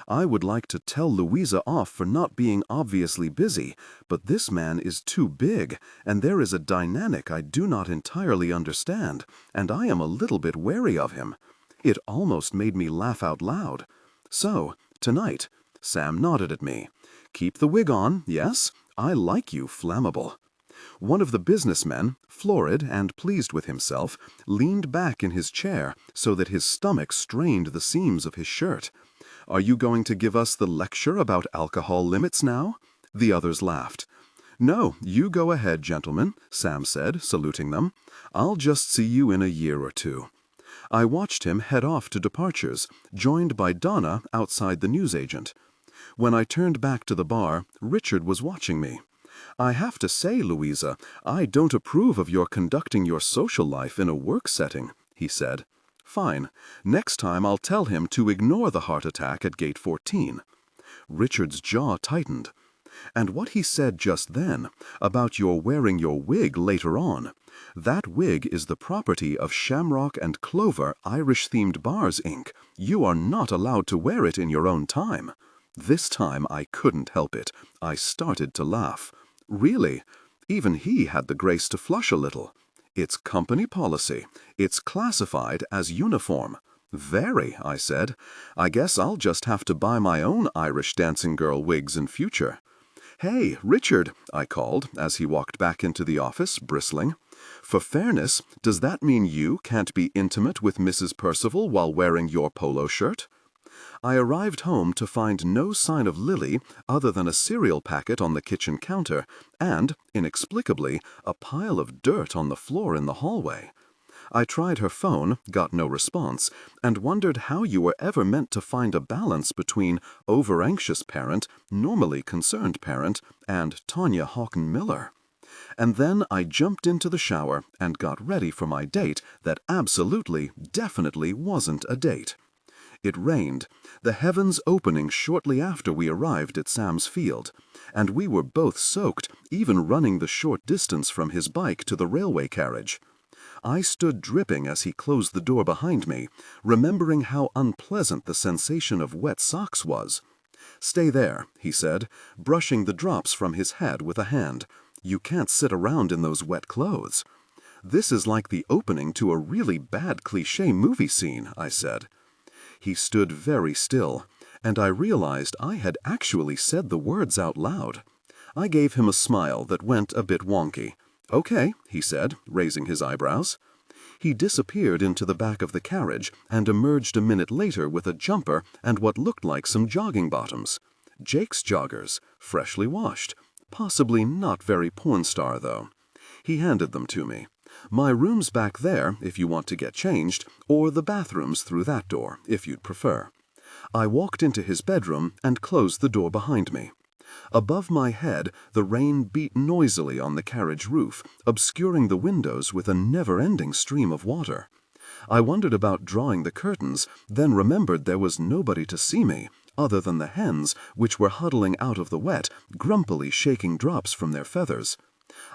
[SPEAKER 1] I would like to tell Louisa off for not being obviously busy, but this man is too big, and there is a dynamic I do not entirely understand, and I am a little bit wary of him. It almost made me laugh out loud. So, tonight, Sam nodded at me. Keep the wig on, yes? I like you flammable. One of the businessmen, florid and pleased with himself, leaned back in his chair so that his stomach strained the seams of his shirt. Are you going to give us the lecture about alcohol limits now? The others laughed. No, you go ahead, gentlemen, Sam said, saluting them. I'll just see you in a year or two. I watched him head off to departures, joined by Donna outside the newsagent. When I turned back to the bar, Richard was watching me. I have to say, Louisa, I don't approve of your conducting your social life in a work setting, he said. Fine. Next time I'll tell him to ignore the heart attack at gate 14. Richard's jaw tightened. And what he said just then, about your wearing your wig later on, that wig is the property of Shamrock and Clover Irish-themed Bars, Inc. You are not allowed to wear it in your own time. This time I couldn't help it. I started to laugh. Really? Even he had the grace to flush a little. It's company policy. It's classified as uniform. Very, I said. I guess I'll just have to buy my own Irish dancing girl wigs in future. Hey, Richard, I called as he walked back into the office, bristling. For fairness, does that mean you can't be intimate with Mrs. Percival while wearing your polo shirt? I arrived home to find no sign of Lily other than a cereal packet on the kitchen counter and, inexplicably, a pile of dirt on the floor in the hallway.
[SPEAKER 2] I tried her phone, got no response, and wondered how you were ever meant to find a balance between over-anxious parent, normally concerned parent, and Tanya Hawken Miller. And then I jumped into the shower and got ready for my date that absolutely, definitely wasn't a date. It rained, the heavens opening shortly after we arrived at Sam's field, and we were both soaked, even running the short distance from his bike to the railway carriage. I stood dripping as he closed the door behind me, remembering how unpleasant the sensation of wet socks was. "Stay there," he said, brushing the drops from his head with a hand. "You can't sit around in those wet clothes." "This is like the opening to a really bad cliché movie scene," I said. He stood very still, and I realized I had actually said the words out loud. I gave him a smile that went a bit wonky. "Okay," he said, raising his eyebrows. He disappeared into the back of the carriage and emerged a minute later with a jumper and what looked like some jogging bottoms. Jake's joggers, freshly washed. Possibly not very porn star, though. He handed them to me. "My room's back there, if you want to get changed, or the bathroom's through that door, if you'd prefer." I walked into his bedroom and closed the door behind me. Above my head, the rain beat noisily on the carriage roof, obscuring the windows with a never-ending stream of water. I wondered about drawing the curtains, then remembered there was nobody to see me, other than the hens, which were huddling out of the wet, grumpily shaking drops from their feathers.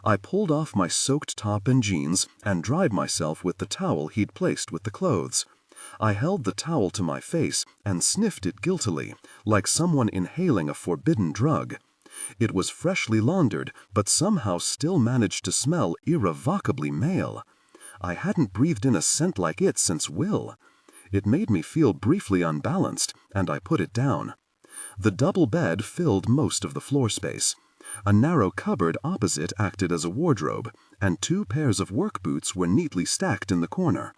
[SPEAKER 2] I pulled off my soaked top and jeans and dried myself with the towel he'd placed with the clothes. I held the towel to my face and sniffed it guiltily, like someone inhaling a forbidden drug. It was freshly laundered, but somehow still managed to smell irrevocably male. I hadn't breathed in a scent like it since Will. It made me feel briefly unbalanced, and I put it down. The double bed filled most of the floor space. A narrow cupboard opposite acted as a wardrobe, and 2 pairs of work boots were neatly stacked in the corner.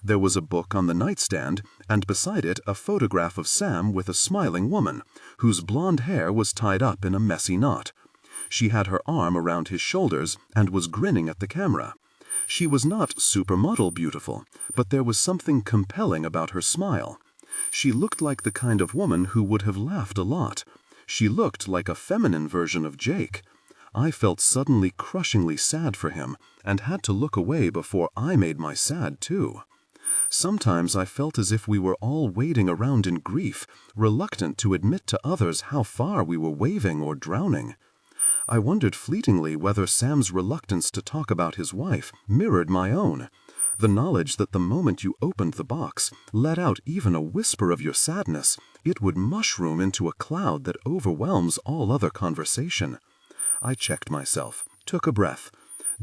[SPEAKER 2] There was a book on the nightstand, and beside it a photograph of Sam with a smiling woman, whose blonde hair was tied up in a messy knot. She had her arm around his shoulders and was grinning at the camera. She was not supermodel beautiful, but there was something compelling about her smile. She looked like the kind of woman who would have laughed a lot. She looked like a feminine version of Jake. I felt suddenly crushingly sad for him, and had to look away before I made my sad too. Sometimes I felt as if we were all wading around in grief, reluctant to admit to others how far we were waving or drowning. I wondered fleetingly whether Sam's reluctance to talk about his wife mirrored my own. The knowledge that the moment you opened the box, let out even a whisper of your sadness, it would mushroom into a cloud that overwhelms all other conversation. I checked myself, took a breath.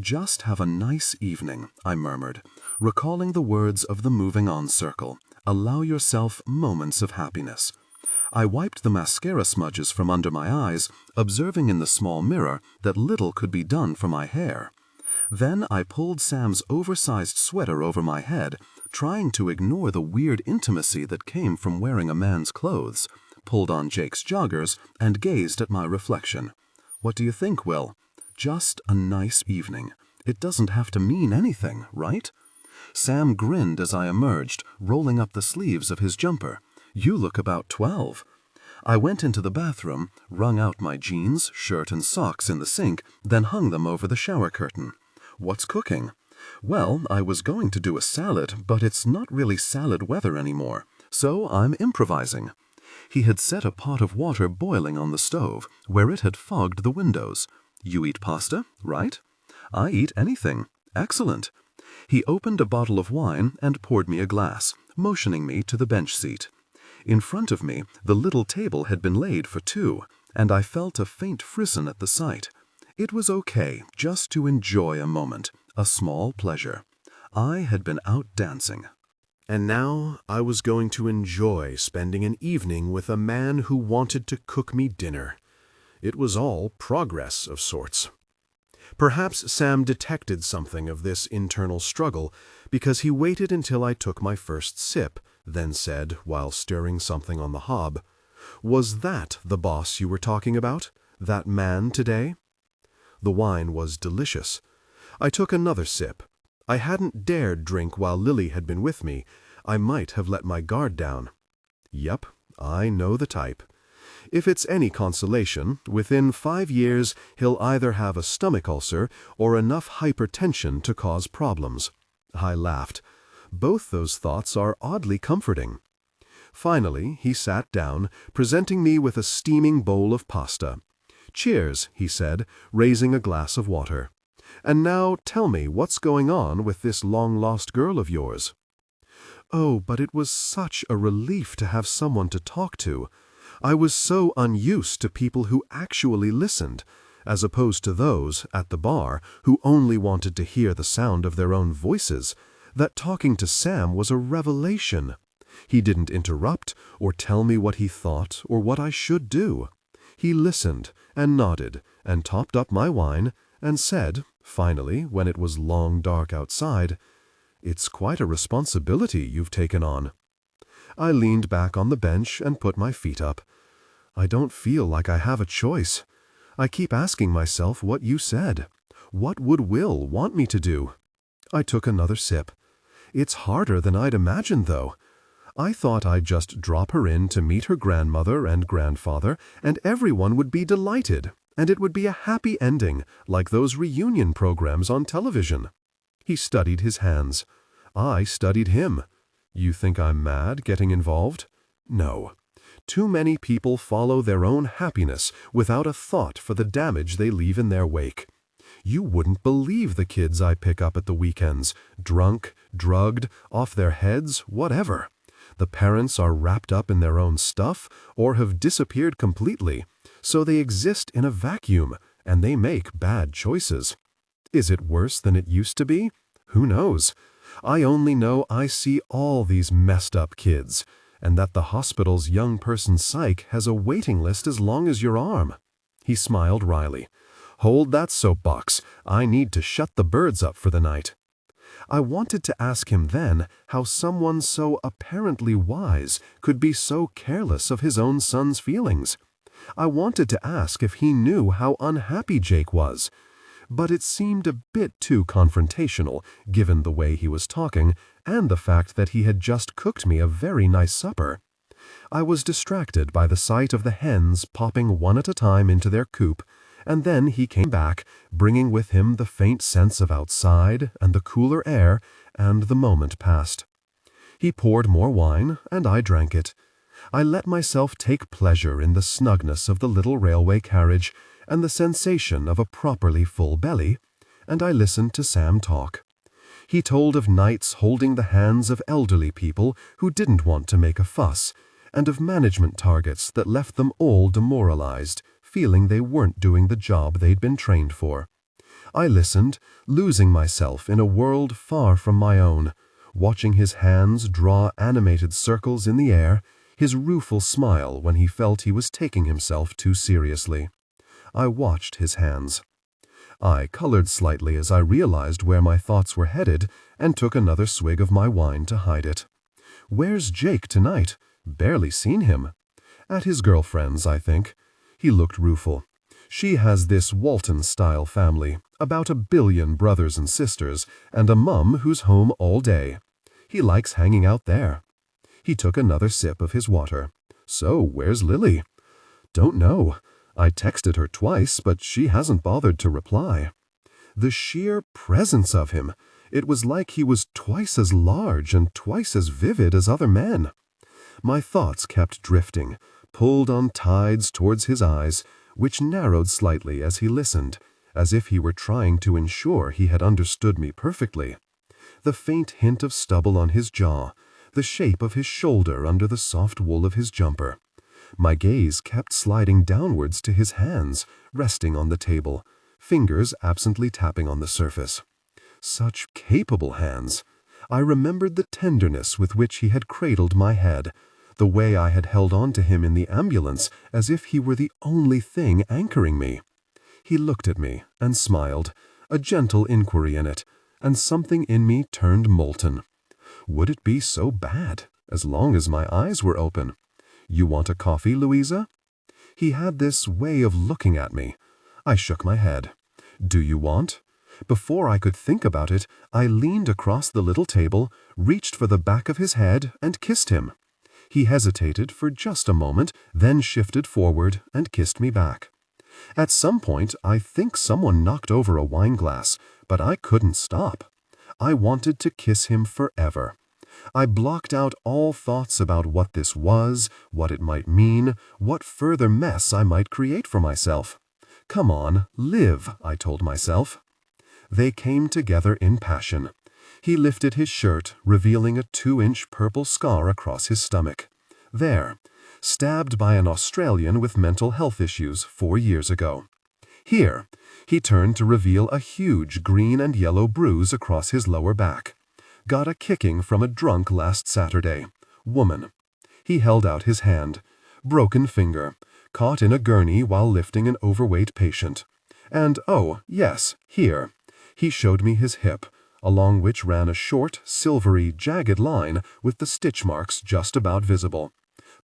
[SPEAKER 2] "Just have a nice evening," I murmured, recalling the words of the moving on circle. "Allow yourself moments of happiness." I wiped the mascara smudges from under my eyes, observing in the small mirror that little could be done for my hair. Then I pulled Sam's oversized sweater over my head, trying to ignore the weird intimacy that came from wearing a man's clothes, pulled on Jake's joggers, and gazed at my reflection. "What do you think, Will? Just a nice evening. It doesn't have to mean anything, right?" Sam grinned as I emerged, rolling up the sleeves of his jumper. "You look about 12. I went into the bathroom, wrung out my jeans, shirt, and socks in the sink, then hung them over the shower curtain. "What's cooking?" "Well, I was going to do a salad, but it's not really salad weather anymore, so I'm improvising." He had set a pot of water boiling on the stove, where it had fogged the windows. "You eat pasta, right?" "I eat anything." "Excellent." He opened a bottle of wine and poured me a glass, motioning me to the bench seat. In front of me, the little table had been laid for 2, and I felt a faint frisson at the sight. It was okay just to enjoy a moment, a small pleasure. I had been out dancing.
[SPEAKER 1] And now I was going to enjoy spending an evening with a man who wanted to cook me dinner. It was all progress of sorts. Perhaps Sam detected something of this internal struggle, because he waited until I took my first sip, then said, while stirring something on the hob, "Was that the boss you were talking about? That man today?" The wine was delicious. I took another sip. I hadn't dared drink while Lily had been with me. I might have let my guard down. Yep, I know the type. If it's any consolation, within 5 years he'll either have a stomach ulcer or enough hypertension to cause problems. I laughed. Both those thoughts are oddly comforting. Finally, he sat down, presenting me with a steaming bowl of pasta. "Cheers," he said, raising a glass of water. "And now tell me what's going on with this long-lost girl of yours." Oh, but it was such a relief to have someone to talk to. I was so unused to people who actually listened, as opposed to those, at the bar, who only wanted to hear the sound of their own voices, that talking to Sam was a revelation. He didn't interrupt or tell me what he thought or what I should do. He listened and nodded and topped up my wine and said, finally, when it was long dark outside, "It's quite a responsibility you've taken on." I leaned back on the bench and put my feet up. I don't feel like I have a choice. I keep asking myself what you said. What would Will want me to do? I took another sip. It's harder than I'd imagined, though. I thought I'd just drop her in to meet her grandmother and grandfather, and everyone would be delighted, and it would be a happy ending, like those reunion programs on television. He studied his hands. I studied him. You think I'm mad getting involved? No. Too many people follow their own happiness without a thought for the damage they leave in their wake. You wouldn't believe the kids I pick up at the weekends, drunk, drugged, off their heads, whatever. The parents are wrapped up in their own stuff or have disappeared completely, so they exist in a vacuum, and they make bad choices. Is it worse than it used to be? Who knows? I only know I see all these messed up kids, and that the hospital's young person psych has a waiting list as long as your arm. He smiled wryly. Hold that soapbox. I need to shut the birds up for the night. I wanted to ask him then how someone so apparently wise could be so careless of his own son's feelings. I wanted to ask if he knew how unhappy Jake was, but it seemed a bit too confrontational, given the way he was talking and the fact that he had just cooked me a very nice supper. I was distracted by the sight of the hens popping one at a time into their coop, and then he came back, bringing with him the faint sense of outside and the cooler air, and the moment passed. He poured more wine, and I drank it. I let myself take pleasure in the snugness of the little railway carriage and the sensation of a properly full belly, and I listened to Sam talk. He told of nights holding the hands of elderly people who didn't want to make a fuss, and of management targets that left them all demoralized, feeling they weren't doing the job they'd been trained for. I listened, losing myself in a world far from my own, watching his hands draw animated circles in the air, his rueful smile when he felt he was taking himself too seriously. I watched his hands. I colored slightly as I realized where my thoughts were headed and took another swig of my wine to hide it. Where's Jake tonight? Barely seen him. At his girlfriend's, I think. He looked rueful. She has this Walton-style family, about 1 billion brothers and sisters, and a mum who's home all day. He likes hanging out there. He took another sip of his water. So, where's Lily? Don't know. I texted her twice, but she hasn't bothered to reply. The sheer presence of him. It was like he was twice as large and twice as vivid as other men. My thoughts kept drifting, pulled on tides towards his eyes, which narrowed slightly as he listened, as if he were trying to ensure he had understood me perfectly. The faint hint of stubble on his jaw, the shape of his shoulder under the soft wool of his jumper. My gaze kept sliding downwards to his hands, resting on the table, fingers absently tapping on the surface. Such capable hands. I remembered the tenderness with which he had cradled my head, the way I had held on to him in the ambulance as if he were the only thing anchoring me. He looked at me and smiled, a gentle inquiry in it, and something in me turned molten. Would it be so bad, as long as my eyes were open? You want a coffee, Louisa? He had this way of looking at me. I shook my head. Do you want?
[SPEAKER 2] Before I could think about it, I leaned across the little table, reached for the back of his head, and kissed him. He hesitated for just a moment, then shifted forward and kissed me back. At some point, I think someone knocked over a wine glass, but I couldn't stop. I wanted to kiss him forever. I blocked out all thoughts about what this was, what it might mean, what further mess I might create for myself. Come on, live, I told myself. They came together in passion. He lifted his shirt, revealing a 2-inch purple scar across his stomach. There, stabbed by an Australian with mental health issues 4 years ago. Here, he turned to reveal a huge green and yellow bruise across his lower back. Got a kicking from a drunk last Saturday. Woman. He held out his hand. Broken finger. Caught in a gurney while lifting an overweight patient. And oh, yes, here. He showed me his hip, along which ran a short, silvery, jagged line with the stitch marks just about visible.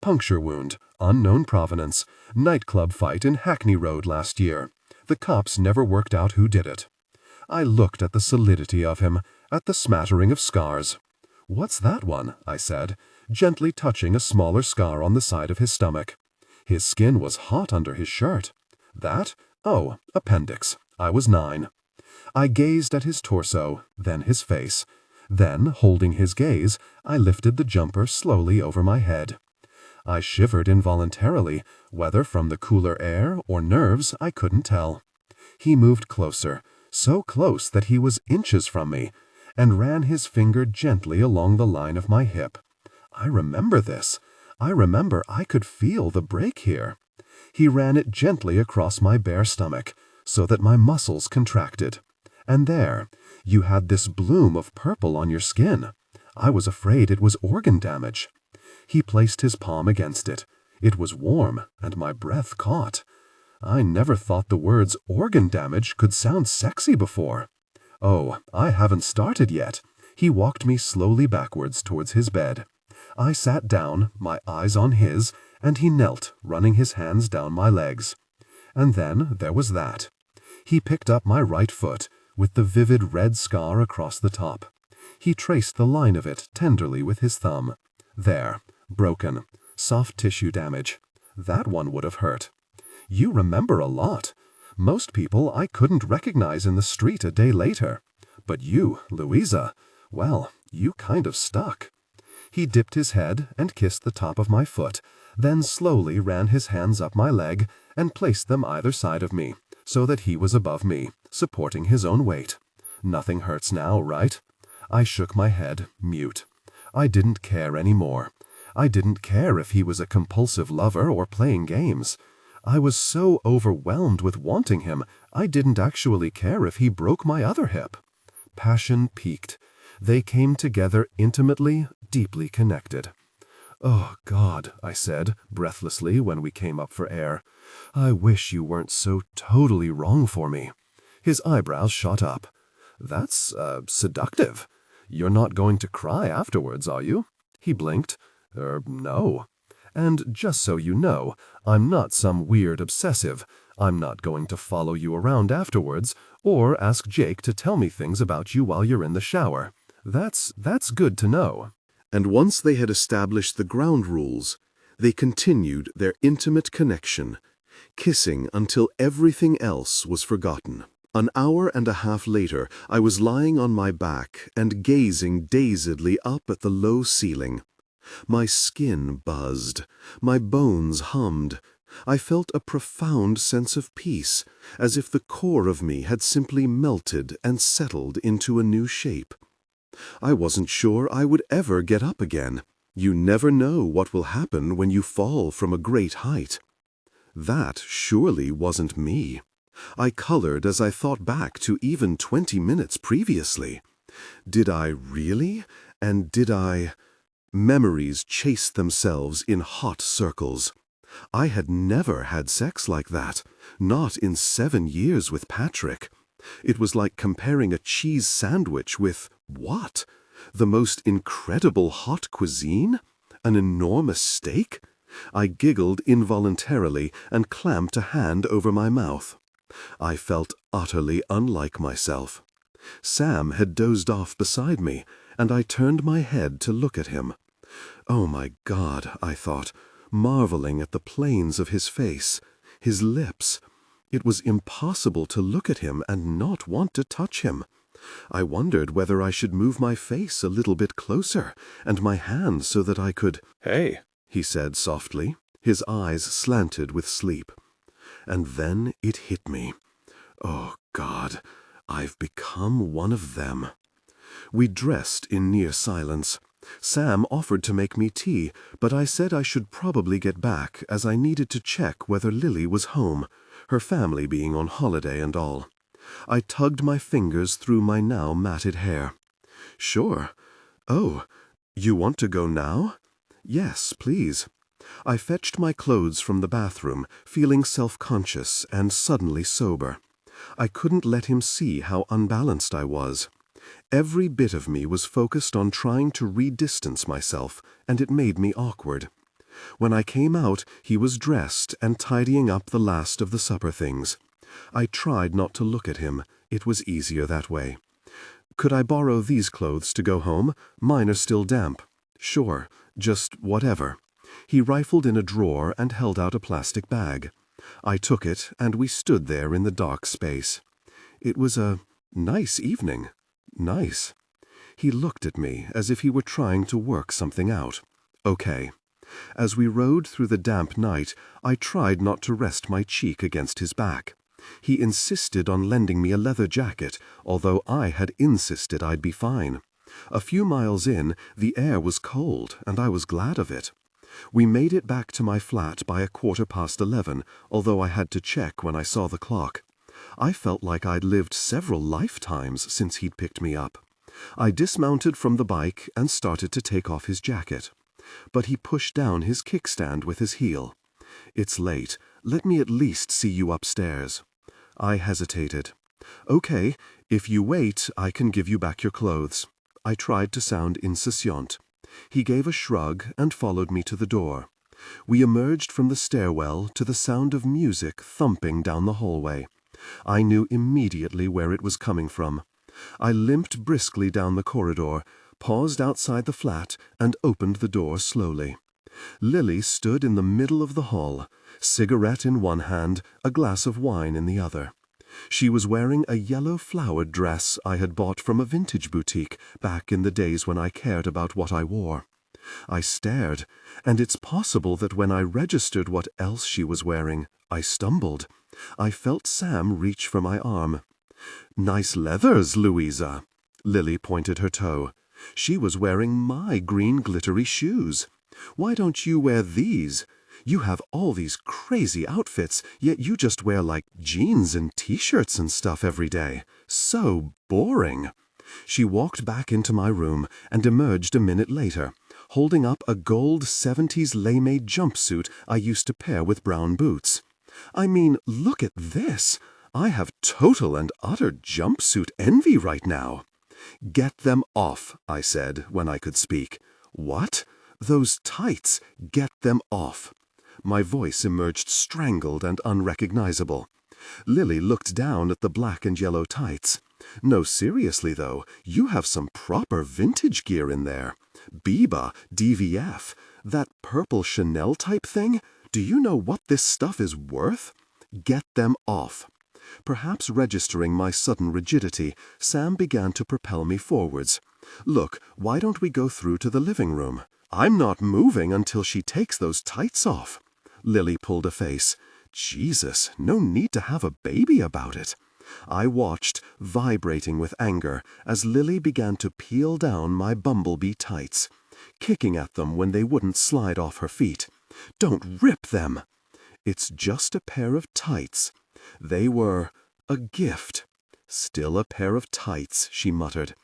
[SPEAKER 2] Puncture wound, unknown provenance, nightclub fight in Hackney Road last year. The cops never worked out who did it. I looked at the solidity of him, at the smattering of scars. "What's that one?" I said, gently touching a smaller scar on the side of his stomach. His skin was hot under his shirt. That? Oh, appendix. I was 9. I gazed at his torso, then his face. Then, holding his gaze, I lifted the jumper slowly over my head. I shivered involuntarily, whether from the cooler air or nerves I couldn't tell. He moved closer, so close that he was inches from me, and ran his finger gently along the line of my hip. I remember this. I remember I could feel the break here. He ran it gently across my bare stomach, so that my muscles contracted. And there, you had this bloom of purple on your skin. I was afraid it was organ damage. He placed his palm against it. It was warm, and my breath caught. I never thought the words organ damage could sound sexy before. Oh, I haven't started yet. He walked me slowly backwards towards his bed. I sat down, my eyes on his, and he knelt, running his hands down my legs. And then there was that. He picked up my right foot, with the vivid red scar across the top. He traced the line of it tenderly with his thumb. There, broken, soft tissue damage. That one would have hurt. You remember a lot. Most people I couldn't recognize in the street a day later. But you, Louisa, well, you kind of stuck. He dipped his head and kissed the top of my foot, then slowly ran his hands up my leg and placed them either side of me, so that he was above me, supporting his own weight. Nothing hurts now, right? I shook my head, mute. I didn't care anymore. I didn't care if he was a compulsive lover or playing games. I was so overwhelmed with wanting him, I didn't actually care if he broke my other hip. Passion peaked. They came together intimately, deeply connected. "Oh, God," I said, breathlessly when we came up for air. "I wish you weren't so totally wrong for me." His eyebrows shot up. "That's, seductive. You're not going to cry afterwards, are you?" He blinked. No. "And just so you know, I'm not some weird obsessive. I'm not going to follow you around afterwards, or ask Jake to tell me things about you while you're in the shower. That's good to know."
[SPEAKER 1] And once they had established the ground rules, they continued their intimate connection, kissing until everything else was forgotten. An hour and a half later, I was lying on my back and gazing dazedly up at the low ceiling. My skin buzzed. My bones hummed. I felt a profound sense of peace, as if the core of me had simply melted and settled into a new shape. I wasn't sure I would ever get up again. You never know what will happen when you fall from a great height. That surely wasn't me. I colored as I thought back to even 20 minutes previously. Did I really? And did I? Memories chased themselves in hot circles. I had never had sex like that, not in 7 years with Patrick. It was like comparing a cheese sandwich with, what? The most incredible hot cuisine? An enormous steak? I giggled involuntarily and clamped a hand over my mouth. I felt utterly unlike myself. Sam had dozed off beside me, and I turned my head to look at him. Oh my God, I thought, marveling at the planes of his face, his lips. It was impossible to look at him and not want to touch him. I wondered whether I should move my face a little bit closer, and my hand so that I could—
[SPEAKER 2] "Hey,"
[SPEAKER 1] he said softly, his eyes slanted with sleep. And then it hit me. Oh God, I've become one of them. We dressed in near silence. Sam offered to make me tea, but I said I should probably get back, as I needed to check whether Lily was home, her family being on holiday and all. I tugged my fingers through my now matted hair. Sure. Oh, you want to go now? Yes, please. I fetched my clothes from the bathroom, feeling self-conscious and suddenly sober. I couldn't let him see how unbalanced I was. Every bit of me was focused on trying to re-distance myself, and it made me awkward. When I came out, he was dressed and tidying up the last of the supper things. I tried not to look at him. It was easier that way. Could I borrow these clothes to go home? Mine are still damp. Sure, just whatever. He rifled in a drawer and held out a plastic bag. I took it, and we stood there in the dark space. It was a nice evening. Nice. He looked at me as if he were trying to work something out. Okay. As we rode through the damp night, I tried not to rest my cheek against his back. He insisted on lending me a leather jacket, although I had insisted I'd be fine. A few miles in, the air was cold, and I was glad of it. We made it back to my flat by 11:15, although I had to check when I saw the clock. I felt like I'd lived several lifetimes since he'd picked me up. I dismounted from the bike and started to take off his jacket. But he pushed down his kickstand with his heel. It's late. Let me at least see you upstairs. I hesitated. Okay, if you wait, I can give you back your clothes. I tried to sound insouciant. He gave a shrug and followed me to the door. We emerged from the stairwell to the sound of music thumping down the hallway. I knew immediately where it was coming from. I limped briskly down the corridor, paused outside the flat, and opened the door slowly. Lily stood in the middle of the hall, cigarette in one hand, a glass of wine in the other. She was wearing a yellow flowered dress I had bought from a vintage boutique back in the days when I cared about what I wore. I stared, and it's possible that when I registered what else she was wearing, I stumbled. I felt Sam reach for my arm. "Nice leathers, Louisa." Lily pointed her toe. She was wearing my green glittery shoes. "Why don't you wear these? You have all these crazy outfits, yet you just wear like jeans and t-shirts and stuff every day. So boring." She walked back into my room and emerged a minute later, holding up a gold 70s lay-made jumpsuit I used to pair with brown boots. I mean, look at this. I have total and utter jumpsuit envy right now. "Get them off," I said when I could speak. "What? Those tights. Get them off." My voice emerged strangled and unrecognizable. Lily looked down at the black and yellow tights. "No, seriously though, you have some proper vintage gear in there. Biba, DVF, that purple Chanel type thing. Do you know what this stuff is worth? Get them off." Perhaps registering my sudden rigidity, Sam began to propel me forwards. "Look, why don't we go through to the living room? I'm not moving until she takes those tights off." Lily pulled a face. Jesus, no need to have a baby about it. I watched, vibrating with anger, as Lily began to peel down my bumblebee tights, kicking at them when they wouldn't slide off her feet. "Don't rip them!" "It's just a pair of tights." They were a gift. "Still a pair of tights," she muttered.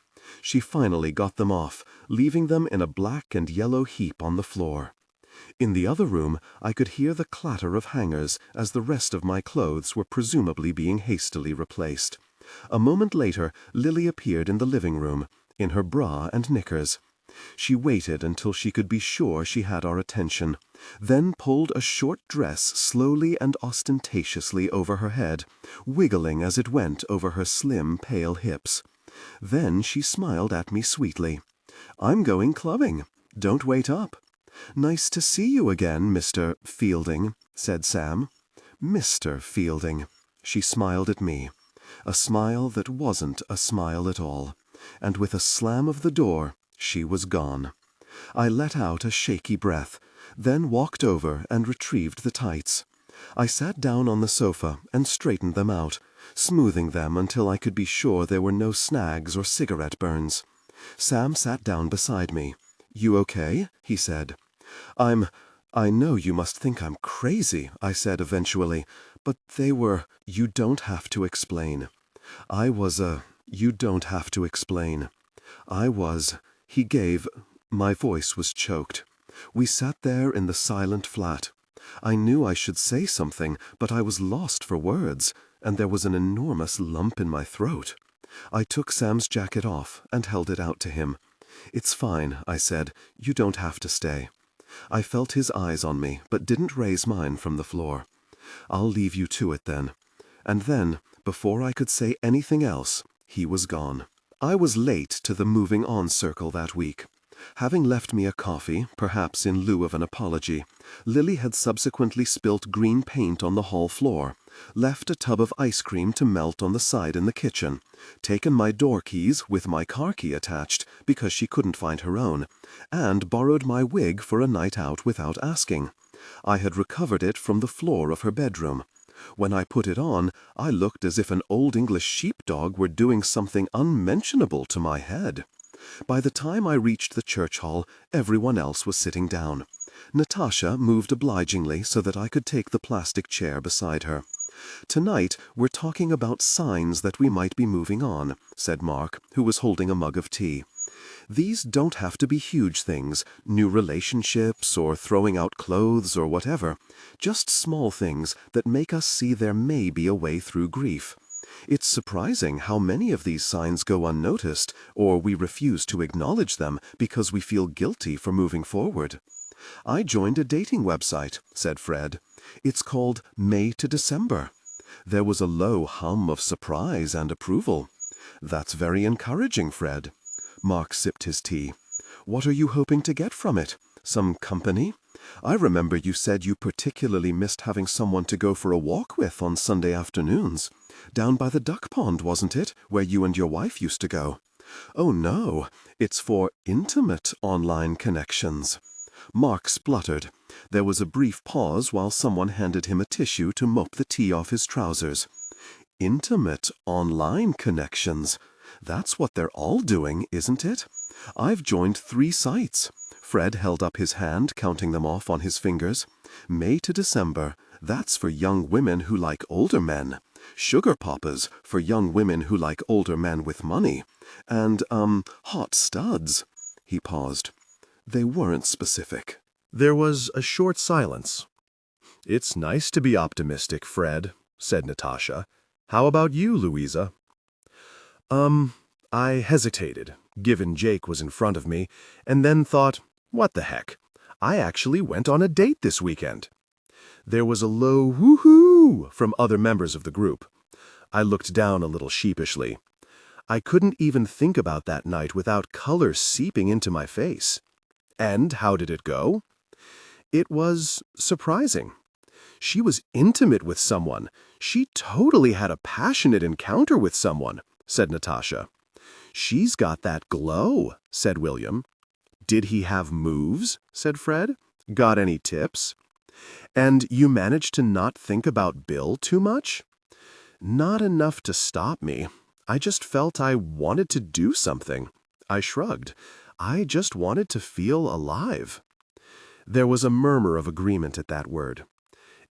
[SPEAKER 1] She finally got them off, leaving them in a black and yellow heap on the floor. In the other room, I could hear the clatter of hangers as the rest of my clothes were presumably being hastily replaced. A moment later, Lily appeared in the living room, in her bra and knickers.
[SPEAKER 2] She waited until she could be sure she had our attention, then pulled a short dress slowly and ostentatiously over her head, wiggling as it went over her slim, pale hips. Then she smiled at me sweetly. "I'm going clubbing. Don't wait up." "Nice to see you again, Mr. Fielding," said Sam. "Mr. Fielding." She smiled at me. A smile that wasn't a smile at all. And with a slam of the door, she was gone. I let out a shaky breath, then walked over and retrieved the tights. I sat down on the sofa and straightened them out, smoothing them until I could be sure there were no snags or cigarette burns. Sam sat down beside me. "You okay?" he said. I know you must think I'm crazy," I said eventually, "but they were—" "You don't have to explain." You don't have to explain. He gave. My voice was choked. We sat there in the silent flat. I knew I should say something, but I was lost for words, and there was an enormous lump in my throat. I took Sam's jacket off and held it out to him. "It's fine," I said. "You don't have to stay." I felt his eyes on me, but didn't raise mine from the floor. "I'll leave you to it then." And then, before I could say anything else, he was gone. I was late to the moving on circle that week. Having left me a coffee, perhaps in lieu of an apology, Lily had subsequently spilt green paint on the hall floor, left a tub of ice cream to melt on the side in the kitchen, taken my door keys with my car key attached because she couldn't find her own, and borrowed my wig for a night out without asking. I had recovered it from the floor of her bedroom. When I put it on, I looked as if an old English sheepdog were doing something unmentionable to my head. By the time I reached the church hall, everyone else was sitting down. Natasha moved obligingly so that I could take the plastic chair beside her. "Tonight we're talking about signs that we might be moving on," said Mark, who was holding a mug of tea. "These don't have to be huge things, new relationships or throwing out clothes or whatever. Just small things that make us see there may be a way through grief. It's surprising how many of these signs go unnoticed, or we refuse to acknowledge them because we feel guilty for moving forward." "I joined a dating website," said Fred. "It's called May to December." There was a low hum of surprise and approval. "That's very encouraging, Fred." Mark sipped his tea. "What are you hoping to get from it? Some company? I remember you said you particularly missed having someone to go for a walk with on Sunday afternoons. Down by the duck pond, wasn't it, where you and your wife used to go?" "Oh, no. It's for intimate online connections." Mark spluttered. There was a brief pause while someone handed him a tissue to mop the tea off his trousers. "Intimate online connections. That's what they're all doing, isn't it? I've joined 3 sites." Fred held up his hand, counting them off on his fingers. "May to December. That's for young women who like older men. Sugar Papas for young women who like older men with money. And, hot studs." He paused. They weren't specific.
[SPEAKER 1] There was a short silence. "It's nice to be optimistic, Fred," said Natasha. "How about you, Louisa?" I hesitated, given Jake was in front of me, and then thought, what the heck? I actually went on a date this weekend. There was a low woo-hoo from other members of the group. I looked down a little sheepishly. I couldn't even think about that night without color seeping into my face. And how did it go? It was surprising. She was intimate with someone. She totally had a passionate encounter with someone, said Natasha. She's got that glow, said William. Did he have moves? Said Fred. Got any tips? And you managed to not think about Bill too much? Not enough to stop me. I just felt I wanted to do something. I shrugged. I just wanted to feel alive. There was a murmur of agreement at that word.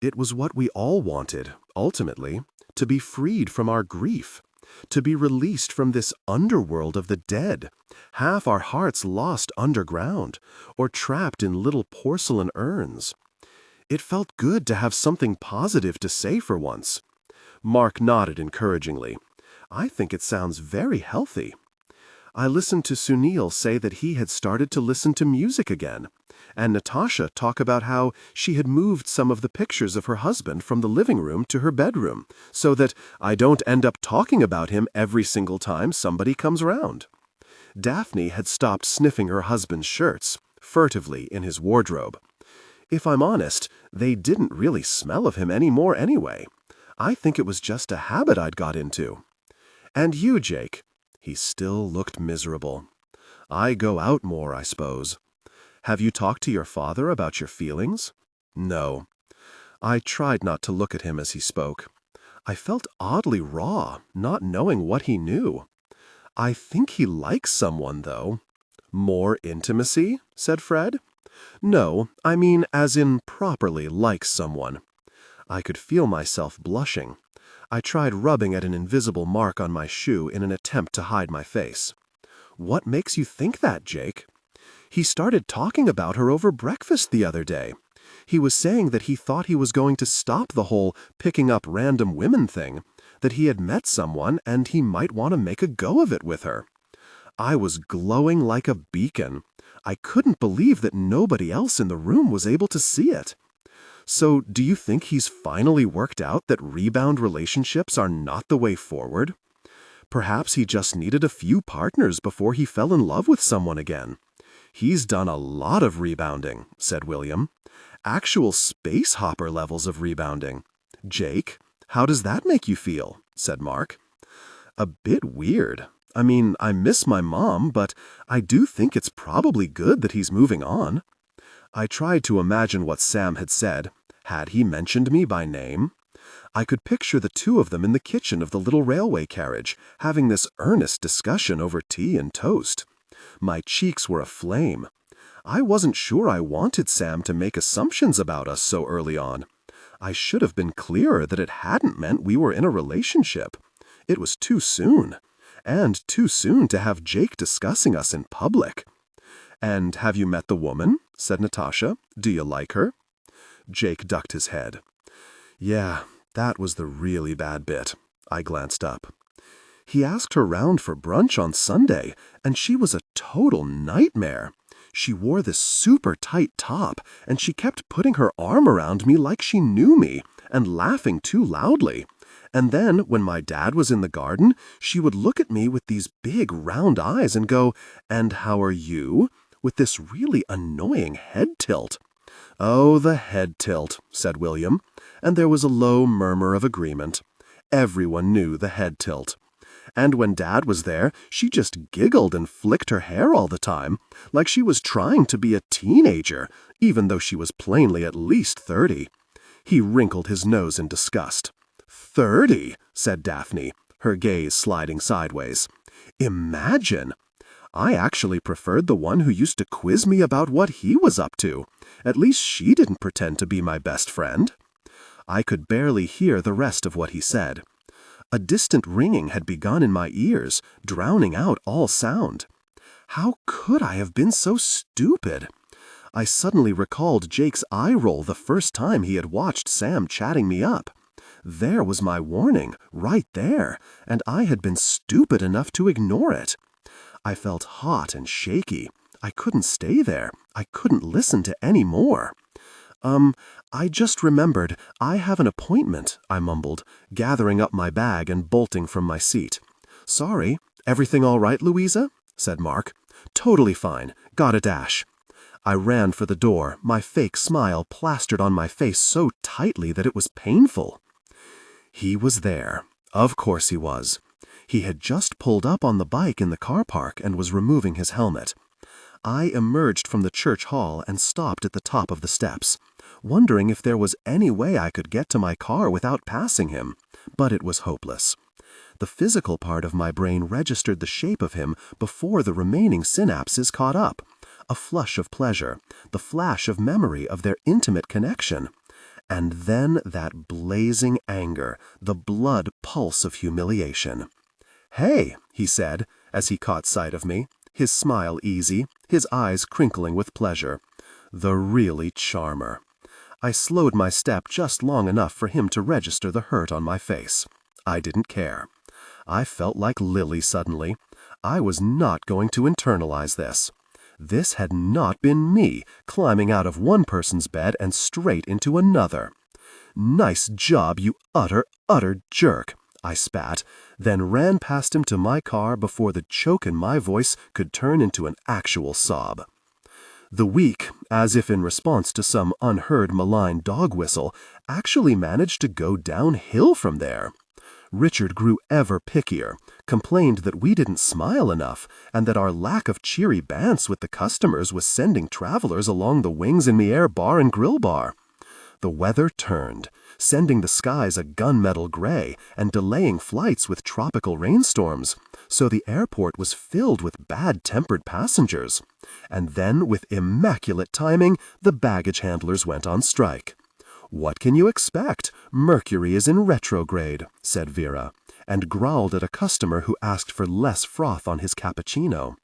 [SPEAKER 1] It was what we all wanted, ultimately, to be freed from our grief, to be released from this underworld of the dead, half our hearts lost underground, or trapped in little porcelain urns. It felt good to have something positive to say for once. Mark nodded encouragingly. I think it sounds very healthy.
[SPEAKER 2] I listened to Sunil say that he had started to listen to music again, and Natasha talk about how she had moved some of the pictures of her husband from the living room to her bedroom, so that I don't end up talking about him every single time somebody comes around. Daphne had stopped sniffing her husband's shirts, furtively in his wardrobe. If I'm honest, they didn't really smell of him anymore anyway. I think it was just a habit I'd got into. And you, Jake? He still looked miserable. I go out more, I suppose. Have you talked to your father about your feelings? No. I tried not to look at him as he spoke. I felt oddly raw, not knowing what he knew. I think he likes someone, though. More intimacy? Said Fred. No, I mean as in properly likes someone. I could feel myself blushing. I tried rubbing at an invisible mark on my shoe in an attempt to hide my face. What makes you think that, Jake? He started talking about her over breakfast the other day. He was saying that he thought he was going to stop the whole picking up random women thing, that he had met someone and he might want to make a go of it with her. I was glowing like a beacon. I couldn't believe that nobody else in the room was able to see it. So, do you think he's finally worked out that rebound relationships are not the way forward? Perhaps he just needed a few partners before he fell in love with someone again. He's done a lot of rebounding, said William. Actual space hopper levels of rebounding. Jake, how does that make you feel? Said Mark. A bit weird. I mean, I miss my mom, but I do think it's probably good that he's moving on. I tried to imagine what Sam had said. Had he mentioned me by name? I could picture the two of them in the kitchen of the little railway carriage, having this earnest discussion over tea and toast. My cheeks were aflame. I wasn't sure I wanted Sam to make assumptions about us so early on. I should have been clearer that it hadn't meant we were in a relationship. It was too soon. And too soon to have Jake discussing us in public. And have you met the woman? Said Natasha. Do you like her? Jake ducked his head. Yeah, that was the really bad bit. I glanced up. He asked her round for brunch on Sunday, and she was a total nightmare. She wore this super tight top, and she kept putting her arm around me like she knew me, and laughing too loudly. And then, when my dad was in the garden, she would look at me with these big round eyes and go, "And how are you?" with this really annoying head tilt. Oh, the head tilt, said William, and there was a low murmur of agreement. Everyone knew the head tilt. And when Dad was there, she just giggled and flicked her hair all the time, like she was trying to be a teenager, even though she was plainly at least 30. He wrinkled his nose in disgust. 30, said Daphne, her gaze sliding sideways. Imagine! I actually preferred the one who used to quiz me about what he was up to. At least she didn't pretend to be my best friend. I could barely hear the rest of what he said. A distant ringing had begun in my ears, drowning out all sound. How could I have been so stupid? I suddenly recalled Jake's eye roll the first time he had watched Sam chatting me up. There was my warning, right there, and I had been stupid enough to ignore it. I felt hot and shaky. I couldn't stay there. I couldn't listen to any more. I just remembered I have an appointment, I mumbled, gathering up my bag and bolting from my seat. Sorry, everything all right, Louisa? Said Mark. Totally fine. Got a dash. I ran for the door, my fake smile plastered on my face so tightly that it was painful. He was there. Of course he was. He had just pulled up on the bike in the car park and was removing his helmet. I emerged from the church hall and stopped at the top of the steps, wondering if there was any way I could get to my car without passing him, but it was hopeless. The physical part of my brain registered the shape of him before the remaining synapses caught up. A flush of pleasure, the flash of memory of their intimate connection. And then that blazing anger, the blood pulse of humiliation. "Hey," he said, as he caught sight of me, his smile easy, his eyes crinkling with pleasure. The really charmer. I slowed my step just long enough for him to register the hurt on my face. I didn't care. I felt like Lily suddenly. I was not going to internalize this. This had not been me climbing out of one person's bed and straight into another. "Nice job, you utter jerk," I spat, then ran past him to my car before the choke in my voice could turn into an actual sob. The week, as if in response to some unheard malign dog whistle, actually managed to go downhill from there. Richard grew ever pickier, complained that we didn't smile enough, and that our lack of cheery bants with the customers was sending travelers along the Wings in the Air bar and grill bar. The weather turned, sending the skies a gunmetal gray and delaying flights with tropical rainstorms, so the airport was filled with bad-tempered passengers. And then, with immaculate timing, the baggage handlers went on strike. "What can you expect? Mercury is in retrograde," said Vera, and growled at a customer who asked for less froth on his cappuccino.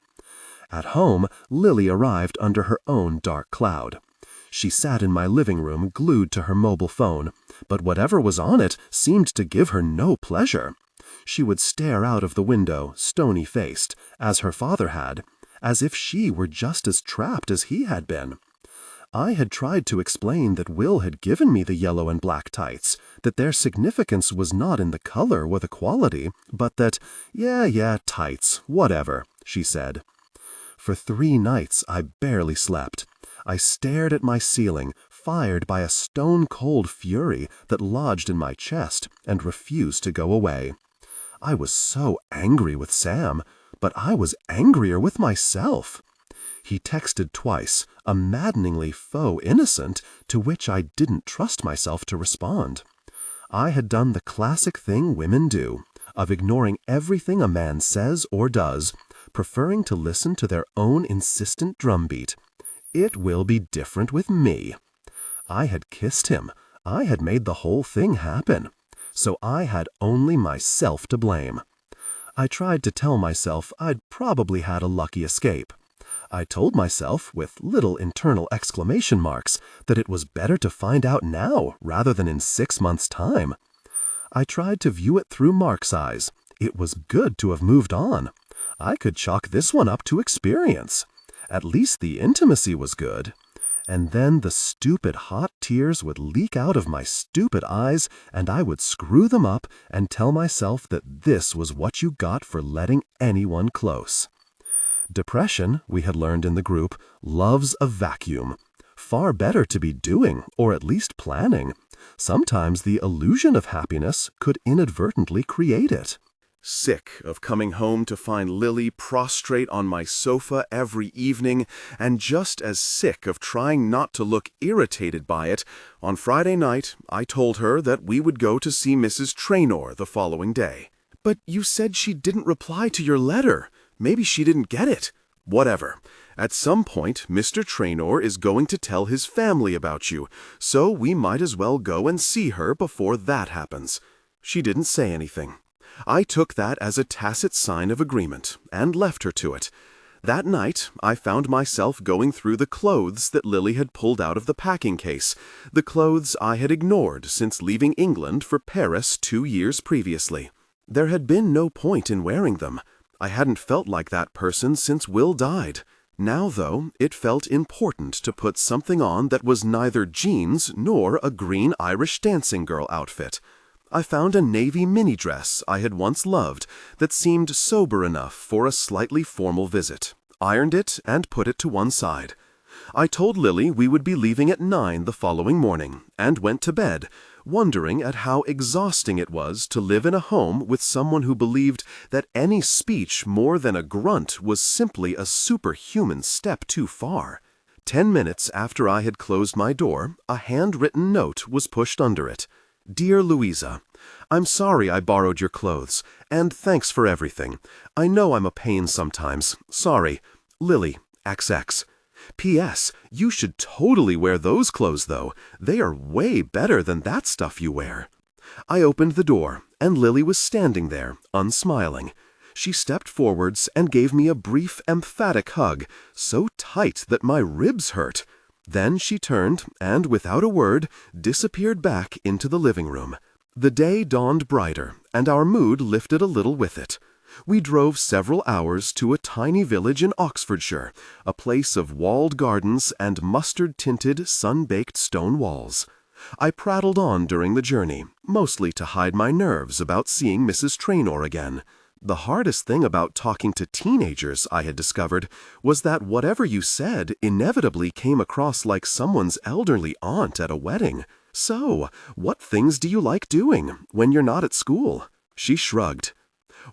[SPEAKER 2] At home, Lily arrived under her own dark cloud. She sat in my living room glued to her mobile phone, but whatever was on it seemed to give her no pleasure. She would stare out of the window, stony-faced, as her father had, as if she were just as trapped as he had been. I had tried to explain that Will had given me the yellow and black tights, that their significance was not in the color or the quality, but that, yeah, tights, whatever, she said. For 3 nights I barely slept. I stared at my ceiling, fired by a stone-cold fury that lodged in my chest and refused to go away. I was so angry with Sam, but I was angrier with myself. He texted twice, a maddeningly faux innocent, to which I didn't trust myself to respond. I had done the classic thing women do, of ignoring everything a man says or does, preferring to listen to their own insistent drumbeat. It will be different with me. I had kissed him. I had made the whole thing happen. So I had only myself to blame. I tried to tell myself I'd probably had a lucky escape. I told myself, with little internal exclamation marks, that it was better to find out now rather than in 6 months' time. I tried to view it through Mark's eyes. It was good to have moved on. I could chalk this one up to experience. At least the intimacy was good. And then the stupid hot tears would leak out of my stupid eyes, and I would screw them up and tell myself that this was what you got for letting anyone close. Depression, we had learned in the group, loves a vacuum. Far better to be doing, or at least planning. Sometimes the illusion of happiness could inadvertently create it.
[SPEAKER 1] Sick of coming home to find Lily prostrate on my sofa every evening, and just as sick of trying not to look irritated by it, on Friday night I told her that we would go to see Mrs. Traynor the following day. "But you said she didn't reply to your letter. Maybe she didn't get it." "Whatever. At some point, Mr. Traynor is going to tell his family about you, so we might as well go and see her before that happens." She didn't say anything. I took that as a tacit sign of agreement, and left her to it. That night, I found myself going through the clothes that Lily had pulled out of the packing case, the clothes I had ignored since leaving England for Paris 2 years previously. There had been no point in wearing them. I hadn't felt like that person since Will died. Now, though, it felt important to put something on that was neither jeans nor a green Irish dancing girl outfit. I found a navy mini dress I had once loved that seemed sober enough for a slightly formal visit, ironed it, and put it to one side. I told Lily we would be leaving at 9 the following morning, and went to bed, wondering at how exhausting it was to live in a home with someone who believed that any speech more than a grunt was simply a superhuman step too far. 10 minutes after I had closed my door, a handwritten note was pushed under it. "Dear Louisa, I'm sorry I borrowed your clothes, and thanks for everything. I know I'm a pain sometimes. Sorry. Lily, XX. P.S. You should totally wear those clothes, though. They are way better than that stuff you wear." I opened the door, and Lily was standing there, unsmiling. She stepped forwards and gave me a brief, emphatic hug, so tight that my ribs hurt. Then she turned and, without a word, disappeared back into the living room. The day dawned brighter, and our mood lifted a little with it. We drove several hours to a tiny village in Oxfordshire, a place of walled gardens and mustard-tinted, sun-baked stone walls. I prattled on during the journey, mostly to hide my nerves about seeing Mrs. Traynor again. The hardest thing about talking to teenagers, I had discovered, was that whatever you said inevitably came across like someone's elderly aunt at a wedding. So, what things do you like doing when you're not at school? She shrugged.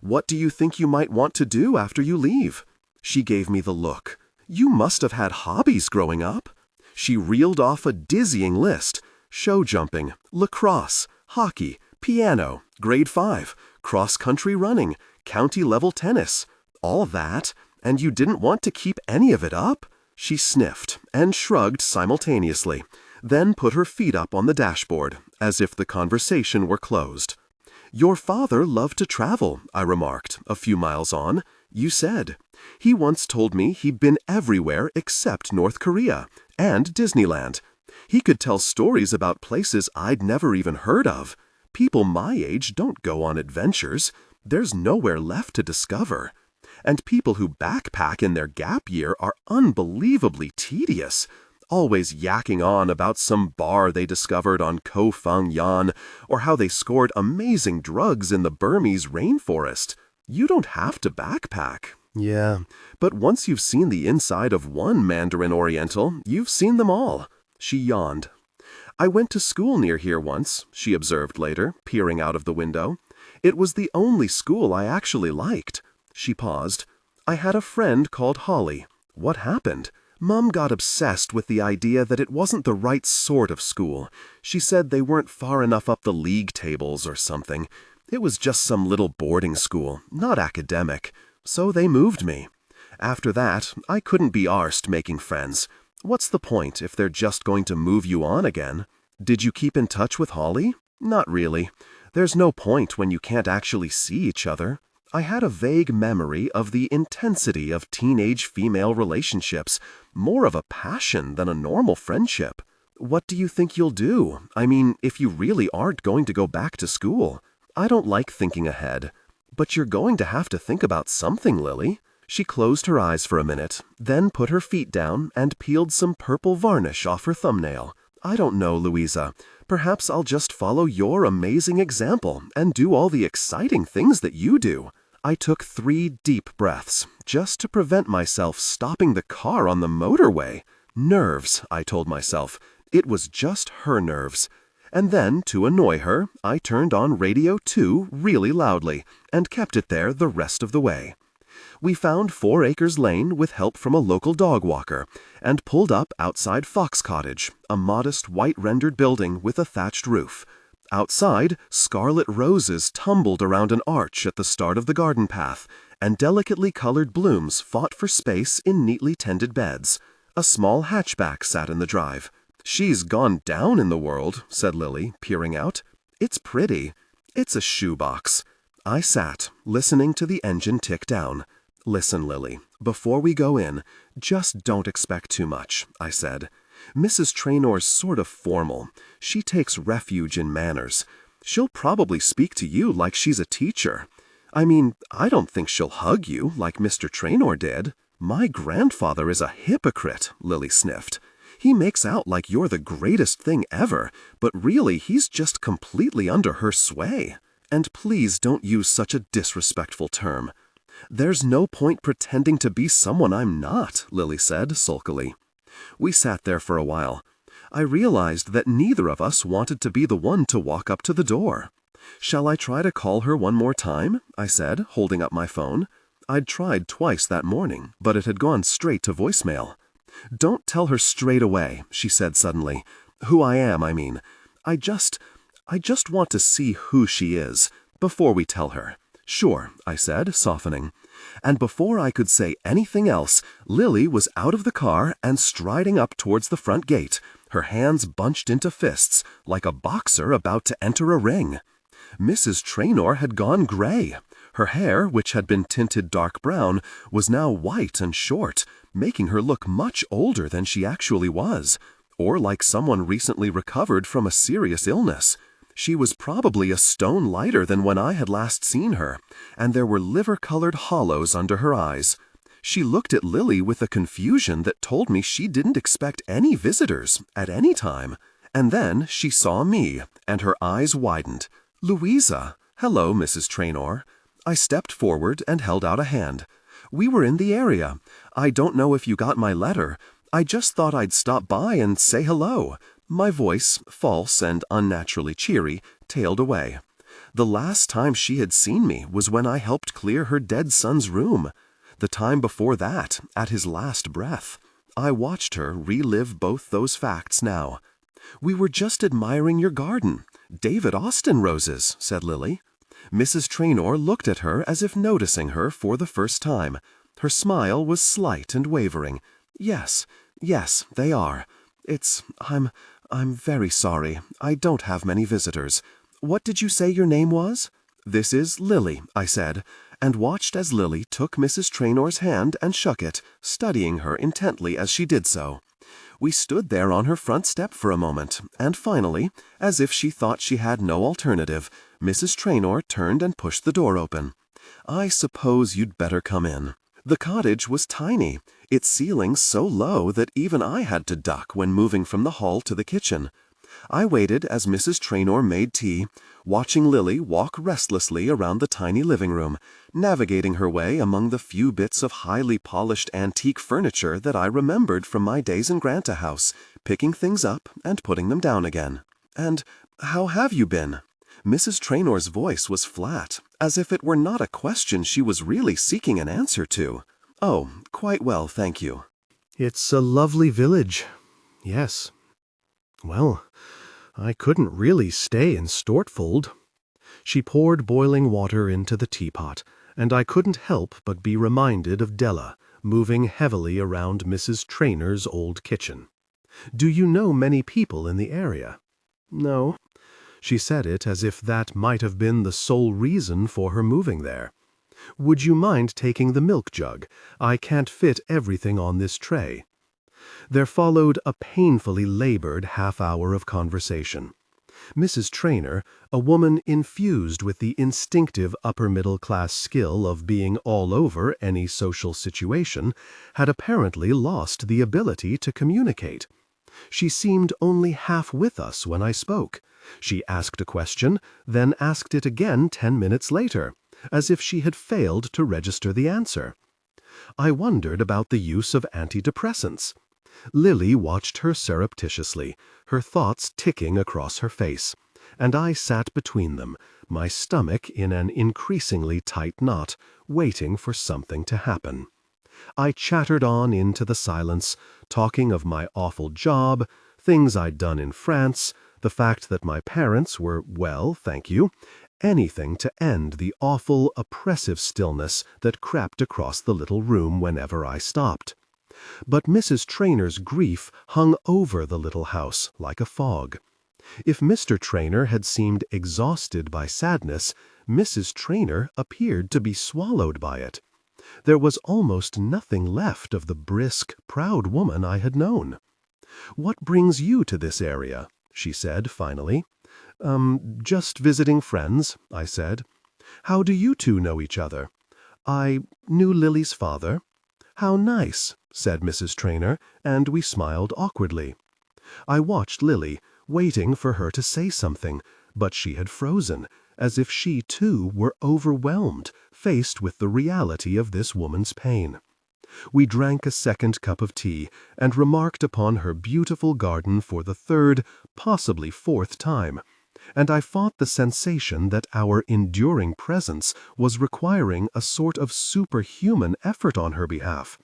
[SPEAKER 1] What do you think you might want to do after you leave? She gave me the look. You must have had hobbies growing up. She reeled off a dizzying list. Show jumping, lacrosse, hockey, piano, grade 5, cross-country running, county-level tennis. All that, and you didn't want to keep any of it up? She sniffed and shrugged simultaneously, then put her feet up on the dashboard, as if the conversation were closed. Your father loved to travel, I remarked, a few miles on. You said. He once told me he'd been everywhere except North Korea and Disneyland. He could tell stories about places I'd never even heard of. People my age don't go on adventures. There's nowhere left to discover. And people who backpack in their gap year are unbelievably tedious, always yakking on about some bar they discovered on Koh Phang Yan or how they scored amazing drugs in the Burmese rainforest. You don't have to backpack. Yeah, but once you've seen the inside of one Mandarin Oriental, you've seen them all. She yawned. I went to school near here once, she observed later, peering out of the window. It was the only school I actually liked. She paused. I had a friend called Holly. What happened? Mom got obsessed with the idea that it wasn't the right sort of school. She said they weren't far enough up the league tables or something. It was just some little boarding school, not academic. So they moved me. After that, I couldn't be arsed making friends. What's the point if they're just going to move you on again? Did you keep in touch with Holly? Not really. There's no point when you can't actually see each other. I had a vague memory of the intensity of teenage female relationships, more of a passion than a normal friendship. What do you think you'll do? I mean, if you really aren't going to go back to school. I don't like thinking ahead. But you're going to have to think about something, Lily. She closed her eyes for a minute, then put her feet down and peeled some purple varnish off her thumbnail. I don't know, Louisa. Perhaps I'll just follow your amazing example and do all the exciting things that you do. I took 3 deep breaths, just to prevent myself stopping the car on the motorway. Nerves, I told myself. It was just her nerves. And then, to annoy her, I turned on Radio 2 really loudly and kept it there the rest of the way. We found 4 Acres Lane with help from a local dog walker and pulled up outside Fox Cottage, a modest white-rendered building with a thatched roof. Outside, scarlet roses tumbled around an arch at the start of the garden path, and delicately colored blooms fought for space in neatly tended beds. A small hatchback sat in the drive. She's gone down in the world, said Lily, peering out. It's pretty. It's a shoebox. I sat, listening to the engine tick down. Listen, Lily, before we go in, just don't expect too much, I said. Mrs. Traynor's sort of formal. She takes refuge in manners. She'll probably speak to you like she's a teacher. I mean, I don't think she'll hug you like Mr. Traynor did. My grandfather is a hypocrite, Lily sniffed. He makes out like you're the greatest thing ever, but really he's just completely under her sway. And please don't use such a disrespectful term. There's no point pretending to be someone I'm not, Lily said sulkily. We sat there for a while. I realized that neither of us wanted to be the one to walk up to the door. Shall I try to call her one more time? I said, holding up my phone. I'd tried twice that morning, but it had gone straight to voicemail. Don't tell her straight away, she said suddenly. Who I am, I mean. I just want to see who she is, before we tell her. Sure, I said, softening. And before I could say anything else, Lily was out of the car and striding up towards the front gate, her hands bunched into fists, like a boxer about to enter a ring. Mrs. Traynor had gone gray. Her hair, which had been tinted dark brown, was now white and short, making her look much older than she actually was, or like someone recently recovered from a serious illness.
[SPEAKER 2] She was probably a stone lighter than when I had last seen her, and there were liver-colored hollows under her eyes. She looked at Lily with a confusion that told me she didn't expect any visitors at any time. And then she saw me, and her eyes widened. "Louisa! Hello, Mrs. Traynor." I stepped forward and held out a hand. "We were in the area. I don't know if you got my letter. I just thought I'd stop by and say hello." My voice, false and unnaturally cheery, tailed away. The last time she had seen me was when I helped clear her dead son's room. The time before that, at his last breath. I watched her relive both those facts now. "We were just admiring your garden. David Austin roses," said Lily. Mrs. Traynor looked at her as if noticing her for the first time. Her smile was slight and wavering. Yes, they are. I'm very sorry. I don't have many visitors. What did you say your name was?" "This is Lily," I said, and watched as Lily took Mrs. Traynor's hand and shook it, studying her intently as she did so. We stood there on her front step for a moment, and finally, as if she thought she had no alternative, Mrs. Traynor turned and pushed the door open. "I suppose you'd better come in." The cottage was tiny, its ceiling so low that even I had to duck when moving from the hall to the kitchen. I waited as Mrs. Traynor made tea, watching Lily walk restlessly around the tiny living room, navigating her way among the few bits of highly polished antique furniture that I remembered from my days in Granta House, picking things up and putting them down again. "And how have you been?" Mrs. Traynor's voice was flat, as if it were not a question she was really seeking an answer to. "Oh, quite well, thank you."
[SPEAKER 1] "It's a lovely village. Yes. Well, I couldn't really stay in Stortfold." She poured boiling water into the teapot, and I couldn't help but be reminded of Della, moving heavily around Mrs. Traynor's old kitchen. "Do you know many people in the area?" "No." She said it as if that might have been the sole reason for her moving there. "Would you mind taking the milk jug? I can't fit everything on this tray." There followed a painfully labored half-hour of conversation. Mrs. Traynor, a woman infused with the instinctive upper-middle-class skill of being all over any social situation, had apparently lost the ability to communicate. She seemed only half with us when I spoke. She asked a question, then asked it again 10 minutes later, as if she had failed to register the answer. I wondered about the use of antidepressants. Lily watched her surreptitiously, her thoughts ticking across her face, and I sat between them, my stomach in an increasingly tight knot, waiting for something to happen. I chattered on into the silence, talking of my awful job, things I'd done in France, the fact that my parents were well, thank you, anything to end the awful, oppressive stillness that crept across the little room whenever I stopped. But Mrs. Traynor's grief hung over the little house like a fog. If Mr. Traynor had seemed exhausted by sadness, Mrs. Traynor appeared to be swallowed by it. There was almost nothing left of the brisk, proud woman I had known. "What brings you to this area?" she said finally. Just visiting friends," I said. "How do you two know each other?" "I knew Lily's father." "How nice," said Mrs. Traynor, and we smiled awkwardly. I watched Lily, waiting for her to say something, but she had frozen, as if she too were overwhelmed, faced with the reality of this woman's pain. We drank a second cup of tea, and remarked upon her beautiful garden for the third, possibly fourth time, and I fought the sensation that our enduring presence was requiring a sort of superhuman effort on her behalf.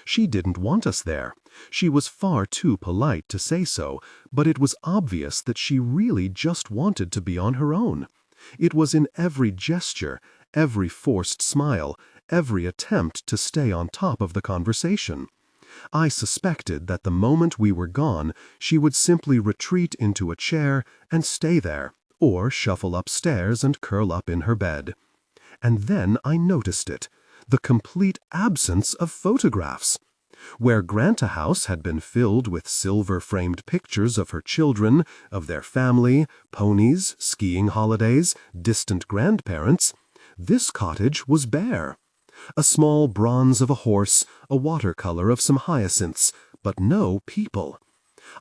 [SPEAKER 1] She didn't want us there. She was far too polite to say so, but it was obvious that she really just wanted to be on her own. It was in every gesture, every forced smile, every attempt to stay on top of the conversation. I suspected that the moment we were gone, she would simply retreat into a chair and stay there, or shuffle upstairs and curl up in her bed. And then I noticed it, the complete absence of photographs.
[SPEAKER 2] Where Granta House had been filled with silver-framed pictures of her children, of their family, ponies, skiing holidays, distant grandparents, this cottage was bare. A small bronze of a horse, a watercolor of some hyacinths, but no people.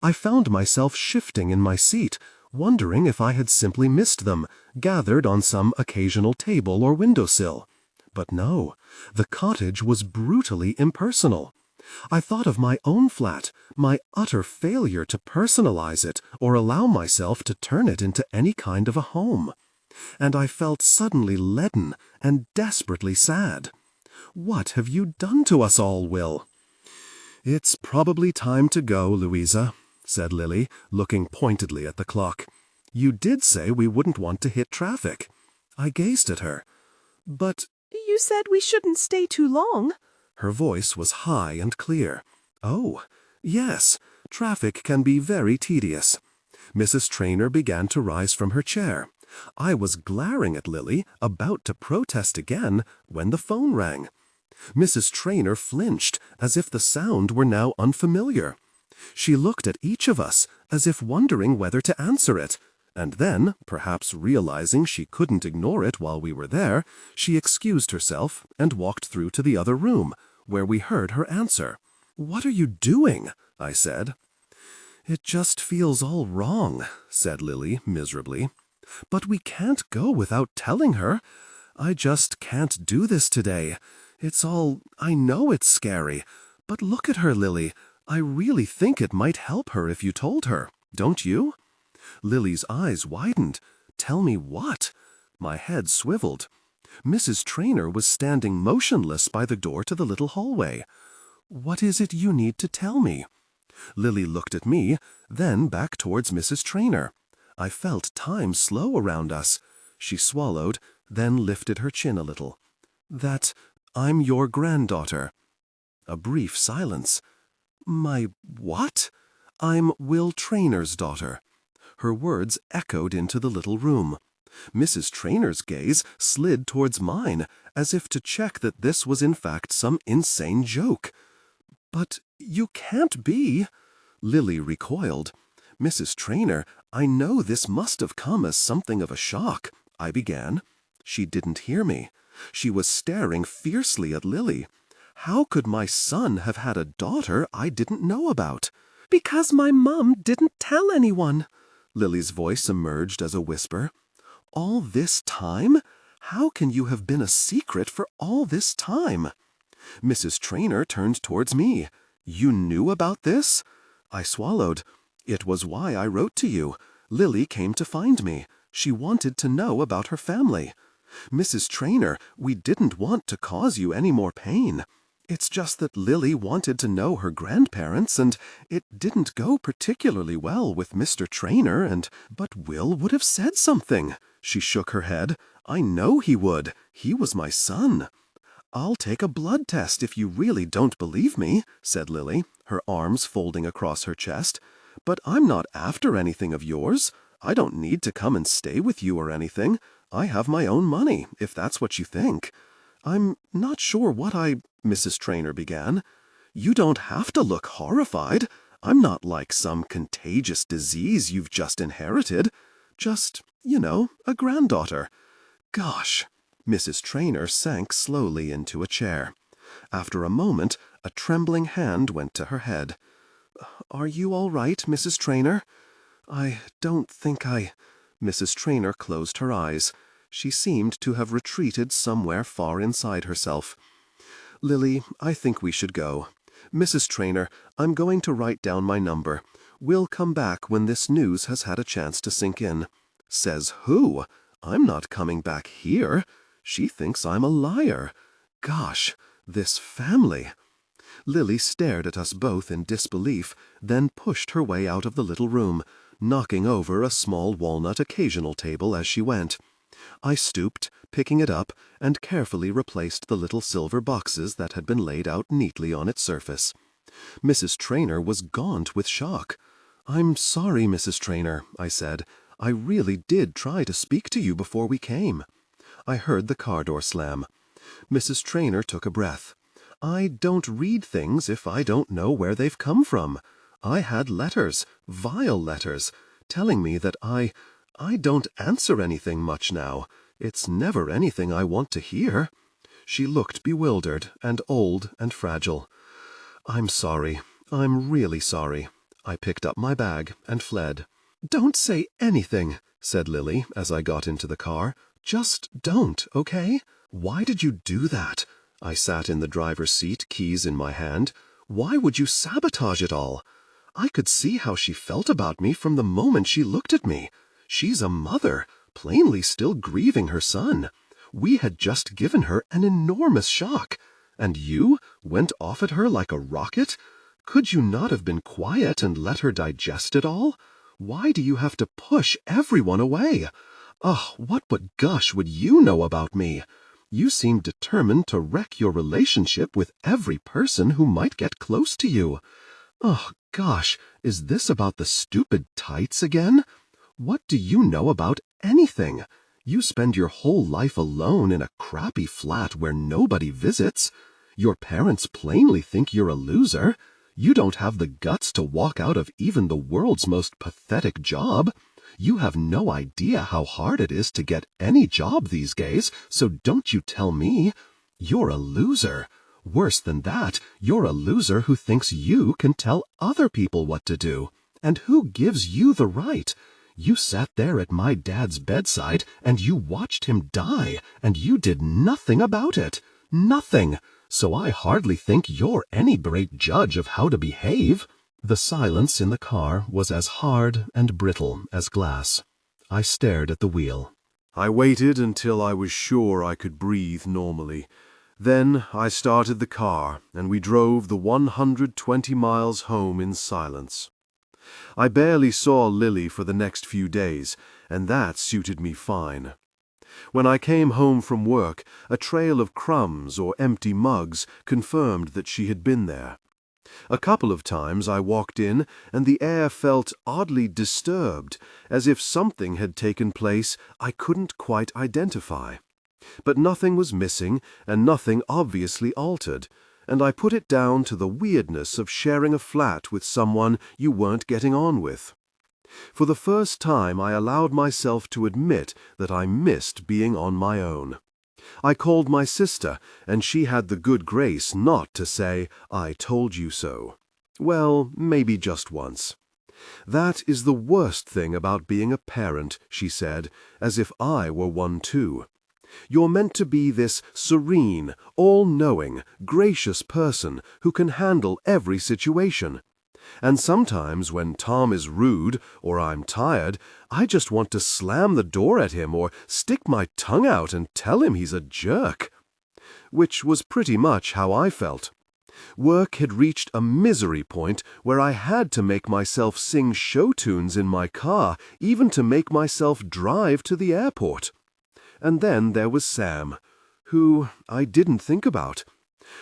[SPEAKER 2] I found myself shifting in my seat, wondering if I had simply missed them, gathered on some occasional table or windowsill. But no, the cottage was brutally impersonal. I thought of my own flat, my utter failure to personalize it or allow myself to turn it into any kind of a home. And I felt suddenly leaden and desperately sad. What have you done to us all, Will? It's probably time to go, Louisa, said Lily, looking pointedly at the clock. You did say we wouldn't want to hit traffic. I gazed at her. But
[SPEAKER 3] you said we shouldn't stay too long.
[SPEAKER 2] Her voice was high and clear. Oh, yes, traffic can be very tedious. Mrs. Traynor began to rise from her chair. I was glaring at Lily, about to protest again, when the phone rang. Mrs. Traynor flinched, as if the sound were now unfamiliar. She looked at each of us, as if wondering whether to answer it, and then, perhaps realizing she couldn't ignore it while we were there, she excused herself and walked through to the other room, where we heard her answer. "What are you doing?" I said. "It just feels all wrong," said Lily miserably. "But we can't go without telling her. I just can't do this today. I know it's scary. But look at her, Lily. I really think it might help her if you told her. Don't you?" Lily's eyes widened. "Tell me what?" My head swiveled. Mrs. Traynor was standing motionless by the door to the little hallway. "What is it you need to tell me?" Lily looked at me, then back towards Mrs. Traynor. I felt time slow around us. She swallowed, then lifted her chin a little. "That I'm your granddaughter." A brief silence. "My what?" "I'm Will Traynor's daughter." Her words echoed into the little room. Mrs. Traynor's gaze slid towards mine, as if to check that this was in fact some insane joke. "But you can't be." Lily recoiled. "Mrs. Traynor, I know this must have come as something of a shock," I began. She didn't hear me. She was staring fiercely at Lily. How could my son have had a daughter I didn't know about? "Because my mum didn't tell anyone." Lily's voice emerged as a whisper. "All this time? How can you have been a secret for all this time?" Mrs. Traynor turned towards me. "You knew about this?" I swallowed. "It was why I wrote to you. Lily came to find me. She wanted to know about her family. Mrs. Traynor, we didn't want to cause you any more pain. It's just that Lily wanted to know her grandparents, and it didn't go particularly well with Mr. Traynor, but Will would have said something." She shook her head. "I know he would. He was my son." "I'll take a blood test if you really don't believe me," said Lily, her arms folding across her chest. "But I'm not after anything of yours. I don't need to come and stay with you or anything. I have my own money, if that's what you think." "I'm not sure what Mrs. Traynor began. "You don't have to look horrified. I'm not like some contagious disease you've just inherited. Just, a granddaughter." "Gosh." Mrs. Traynor sank slowly into a chair. After a moment, a trembling hand went to her head. "Are you all right, Mrs. Traynor?" "I don't think Mrs. Traynor closed her eyes. She seemed to have retreated somewhere far inside herself. "Lily, I think we should go. Mrs. Traynor, I'm going to write down my number. We'll come back when this news has had a chance to sink in." Says who? I'm not coming back here. She thinks I'm a liar. Gosh, this family. Lily stared at us both in disbelief, then pushed her way out of the little room, knocking over a small walnut occasional table as she went. I stooped, picking it up, and carefully replaced the little silver boxes that had been laid out neatly on its surface. Mrs. Traynor was gaunt with shock. "I'm sorry, Mrs. Traynor," I said. "I really did try to speak to you before we came." I heard the car door slam. Mrs. Traynor took a breath. I don't read things if I don't know where they've come from. I had letters, vile letters, telling me that I don't answer anything much now. It's never anything I want to hear." She looked bewildered and old and fragile. "I'm sorry. I'm really sorry." I picked up my bag and fled. "Don't say anything," said Lily as I got into the car. "Just don't, okay? Why did you do that?" I sat in the driver's seat, keys in my hand. "Why would you sabotage it all?" I could see how she felt about me from the moment she looked at me. She's a mother, plainly still grieving her son. We had just given her an enormous shock. And you went off at her like a rocket? Could you not have been quiet and let her digest it all? Why do you have to push everyone away? Oh, what gush would you know about me? You seem determined to wreck your relationship with every person who might get close to you. Oh, gosh, is this about the stupid tights again? What do you know about anything? You spend your whole life alone in a crappy flat where nobody visits. Your parents plainly think you're a loser. You don't have the guts to walk out of even the world's most pathetic job. You have no idea how hard it is to get any job these days, so don't you tell me. You're a loser. Worse than that, you're a loser who thinks you can tell other people what to do. And who gives you the right? You sat there at my dad's bedside and you watched him die, and you did nothing about it. Nothing. So I hardly think you're any great judge of how to behave. The silence in the car was as hard and brittle as glass. I stared at the wheel.
[SPEAKER 1] I waited until I was sure I could breathe normally. Then I started the car, and we drove the 120 miles home in silence. I barely saw Lily for the next few days, and that suited me fine. When I came home from work, a trail of crumbs or empty mugs confirmed that she had been there. A couple of times I walked in, and the air felt oddly disturbed, as if something had taken place I couldn't quite identify. But nothing was missing, and nothing obviously altered, and I put it down to the weirdness of sharing a flat with someone you weren't getting on with. For the first time I allowed myself to admit that I missed being on my own. I called my sister, and she had the good grace not to say, "I told you so." Well, maybe just once. "That is the worst thing about being a parent," she said, as if I were one too. "You're meant to be this serene, all-knowing, gracious person who can handle every situation. And sometimes when Tom is rude or I'm tired, I just want to slam the door at him or stick my tongue out and tell him he's a jerk." Which was pretty much how I felt. Work had reached a misery point where I had to make myself sing show tunes in my car, even to make myself drive to the airport. And then there was Sam, who I didn't think about.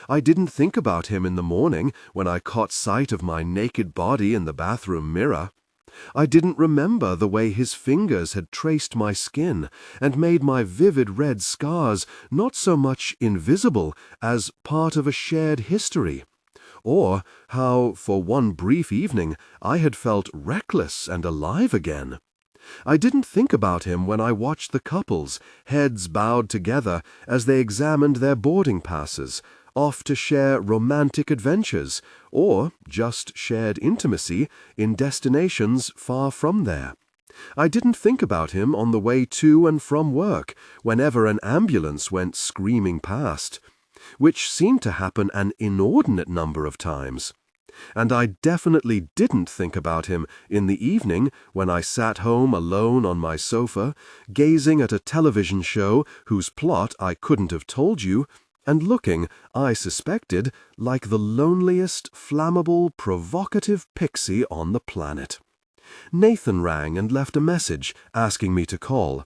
[SPEAKER 1] I didn't think about him in the morning when I caught sight of my naked body in the bathroom mirror. I didn't remember the way his fingers had traced my skin and made my vivid red scars not so much invisible as part of a shared history. Or how, for one brief evening, I had felt reckless and alive again. I didn't think about him when I watched the couples, heads bowed together as they examined their boarding passes, off to share romantic adventures, or just shared intimacy in destinations far from there. I didn't think about him on the way to and from work, whenever an ambulance went screaming past, which seemed to happen an inordinate number of times. And I definitely didn't think about him in the evening when I sat home alone on my sofa, gazing at a television show whose plot I couldn't have told you, and looking, I suspected, like the loneliest, flammable, provocative pixie on the planet. Nathan rang and left a message asking me to call.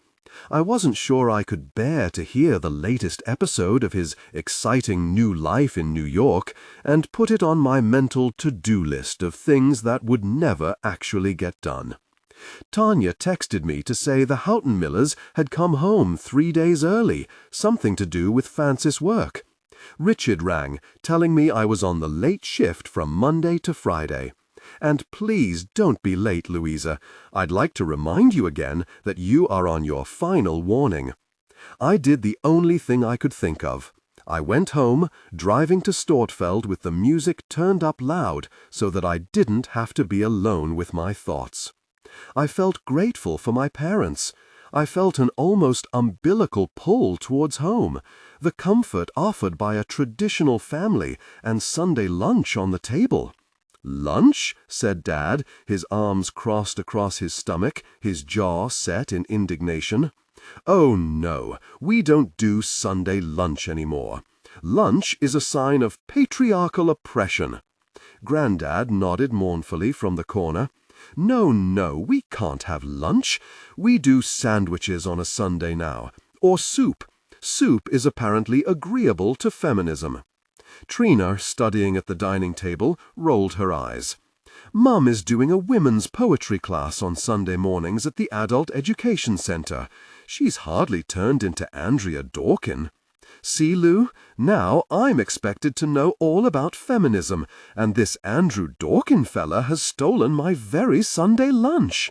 [SPEAKER 1] I wasn't sure I could bear to hear the latest episode of his exciting new life in New York and put it on my mental to-do list of things that would never actually get done. Tanya texted me to say the Houghton Millers had come home 3 days early, something to do with Francis' work.
[SPEAKER 2] Richard rang, telling me I was on the late shift from Monday to Friday. And please don't be late, Louisa. I'd like to remind you again that you are on your final warning. I did the only thing I could think of. I went home, driving to Stortfeld with the music turned up loud so that I didn't have to be alone with my thoughts. I felt grateful for my parents. I felt an almost umbilical pull towards home, the comfort offered by a traditional family and Sunday lunch on the table. "Lunch?" said Dad, his arms crossed across his stomach, his jaw set in indignation. "Oh, no, we don't do Sunday lunch anymore. Lunch is a sign of patriarchal oppression." Grandad nodded mournfully from the corner. No, we can't have lunch. We do sandwiches on a Sunday now. Or soup. Soup is apparently agreeable to feminism." Trina, studying at the dining table, rolled her eyes. "Mum is doing a women's poetry class on Sunday mornings at the Adult Education Centre. She's hardly turned into Andrea Dawkin. See, Lou, now I'm expected to know all about feminism, and this Andrew Dawkin fella has stolen my very Sunday lunch."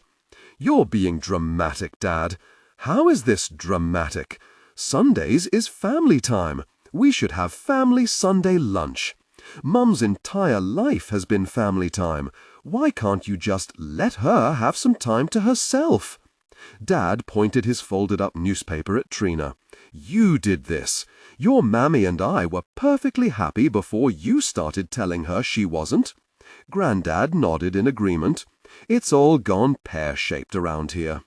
[SPEAKER 2] "You're being dramatic, Dad." "How is this dramatic? Sundays is family time. We should have family Sunday lunch. Mum's entire life has been family time. Why can't you just let her have some time to herself?" Dad pointed his folded-up newspaper at Trina. "You did this. Your mammy and I were perfectly happy before you started telling her she wasn't." Grandad nodded in agreement. "It's all gone pear-shaped around here.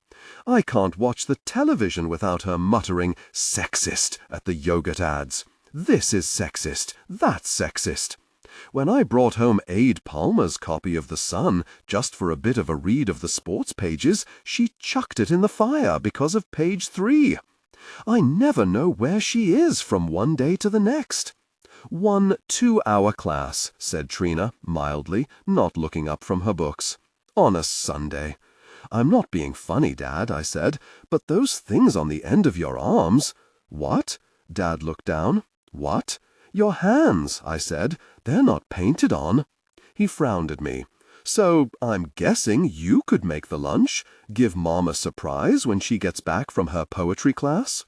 [SPEAKER 2] I can't watch the television without her muttering 'sexist' at the yogurt ads. This is sexist, that's sexist. When I brought home Aid Palmer's copy of The Sun just for a bit of a read of the sports pages, she chucked it in the fire because of page 3. I never know where she is from one day to the next." "1 2-hour class," said Trina, mildly, not looking up from her books. "On a Sunday." "I'm not being funny, Dad," I said, "but those things on the end of your arms—" "What?" Dad looked down. "What?" "Your hands," I said. "They're not painted on." He frowned at me. "So I'm guessing you could make the lunch? Give Mom a surprise when she gets back from her poetry class?"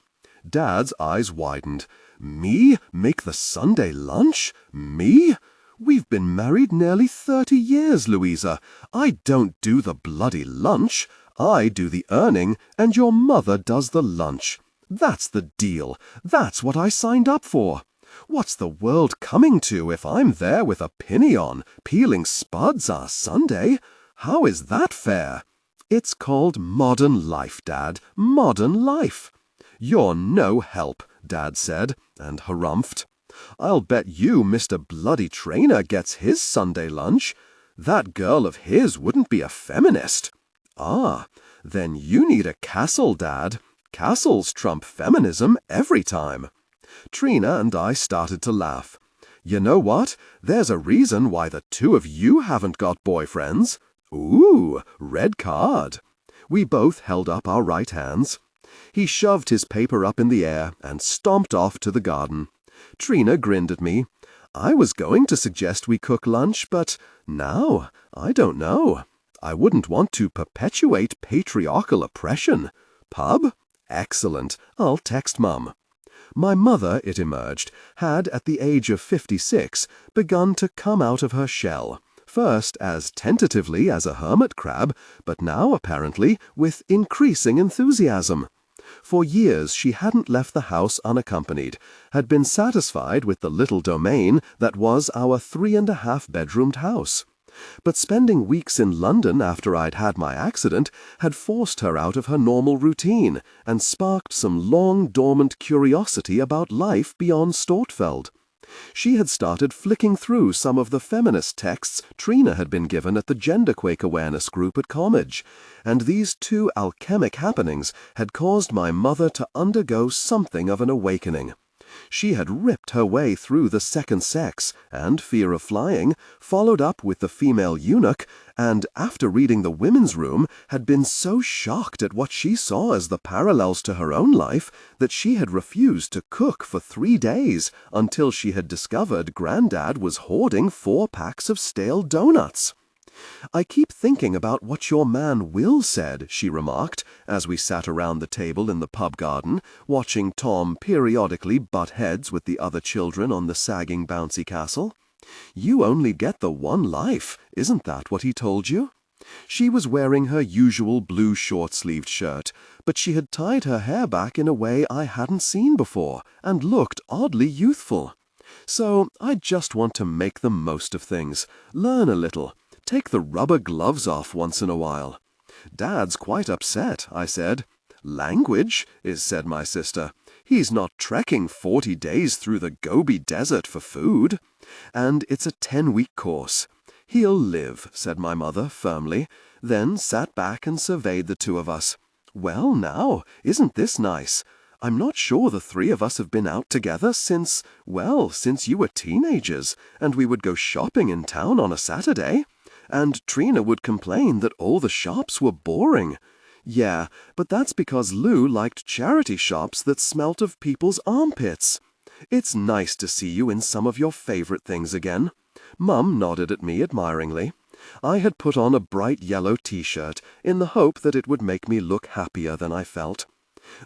[SPEAKER 2] Dad's eyes widened. "Me make the Sunday lunch? Me? We've been married nearly 30 years, Louisa. I don't do the bloody lunch. I do the earning, and your mother does the lunch. That's the deal. That's what I signed up for. What's the world coming to if I'm there with a pinny on, peeling spuds our Sunday? How is that fair?" "It's called modern life, Dad. Modern life." "You're no help," Dad said, and harumphed. "I'll bet you Mr. Bloody Traynor gets his Sunday lunch. That girl of his wouldn't be a feminist." "Ah, then you need a castle, Dad. Castles trump feminism every time." Trina and I started to laugh. "You know what? There's a reason why the two of you haven't got boyfriends." "Ooh, red card." We both held up our right hands. He shoved his paper up in the air and stomped off to the garden. Trina grinned at me. "I was going to suggest we cook lunch, but now, I don't know. I wouldn't want to perpetuate patriarchal oppression. Pub? Excellent. I'll text Mum." My mother, it emerged, had at the age of 56 begun to come out of her shell, first as tentatively as a hermit crab, but now apparently with increasing enthusiasm. For years she hadn't left the house unaccompanied, had been satisfied with the little domain that was our 3.5-bedroomed house. But spending weeks in London after I'd had my accident had forced her out of her normal routine and sparked some long-dormant curiosity about life beyond Stortfeld. She had started flicking through some of the feminist texts Trina had been given at the Genderquake Awareness Group at Comage, and these two alchemic happenings had caused my mother to undergo something of an awakening. She had ripped her way through the second sex and fear of flying, followed up with the female eunuch, and after reading the women's room had been so shocked at what she saw as the parallels to her own life that she had refused to cook for 3 days until she had discovered Grandad was hoarding 4 packs of stale donuts. "I keep thinking about what your man Will said," she remarked, as we sat around the table in the pub garden, watching Tom periodically butt heads with the other children on the sagging bouncy castle. "You only get the one life, isn't that what he told you?" She was wearing her usual blue short-sleeved shirt, but she had tied her hair back in a way I hadn't seen before, and looked oddly youthful. "So I just want to make the most of things, learn a little, take the rubber gloves off once in a while." "Dad's quite upset," I said. "Language," said my sister. "He's not trekking 40 days through the Gobi Desert for food. And it's a 10-week course. He'll live," said my mother firmly, then sat back and surveyed the two of us. "Well now, isn't this nice? I'm not sure the 3 of us have been out together since you were teenagers, and we would go shopping in town on a Saturday. And Trina would complain that all the shops were boring. Yeah, but that's because Lou liked charity shops that smelt of people's armpits. It's nice to see you in some of your favorite things again." Mum nodded at me admiringly. I had put on a bright yellow T-shirt in the hope that it would make me look happier than I felt.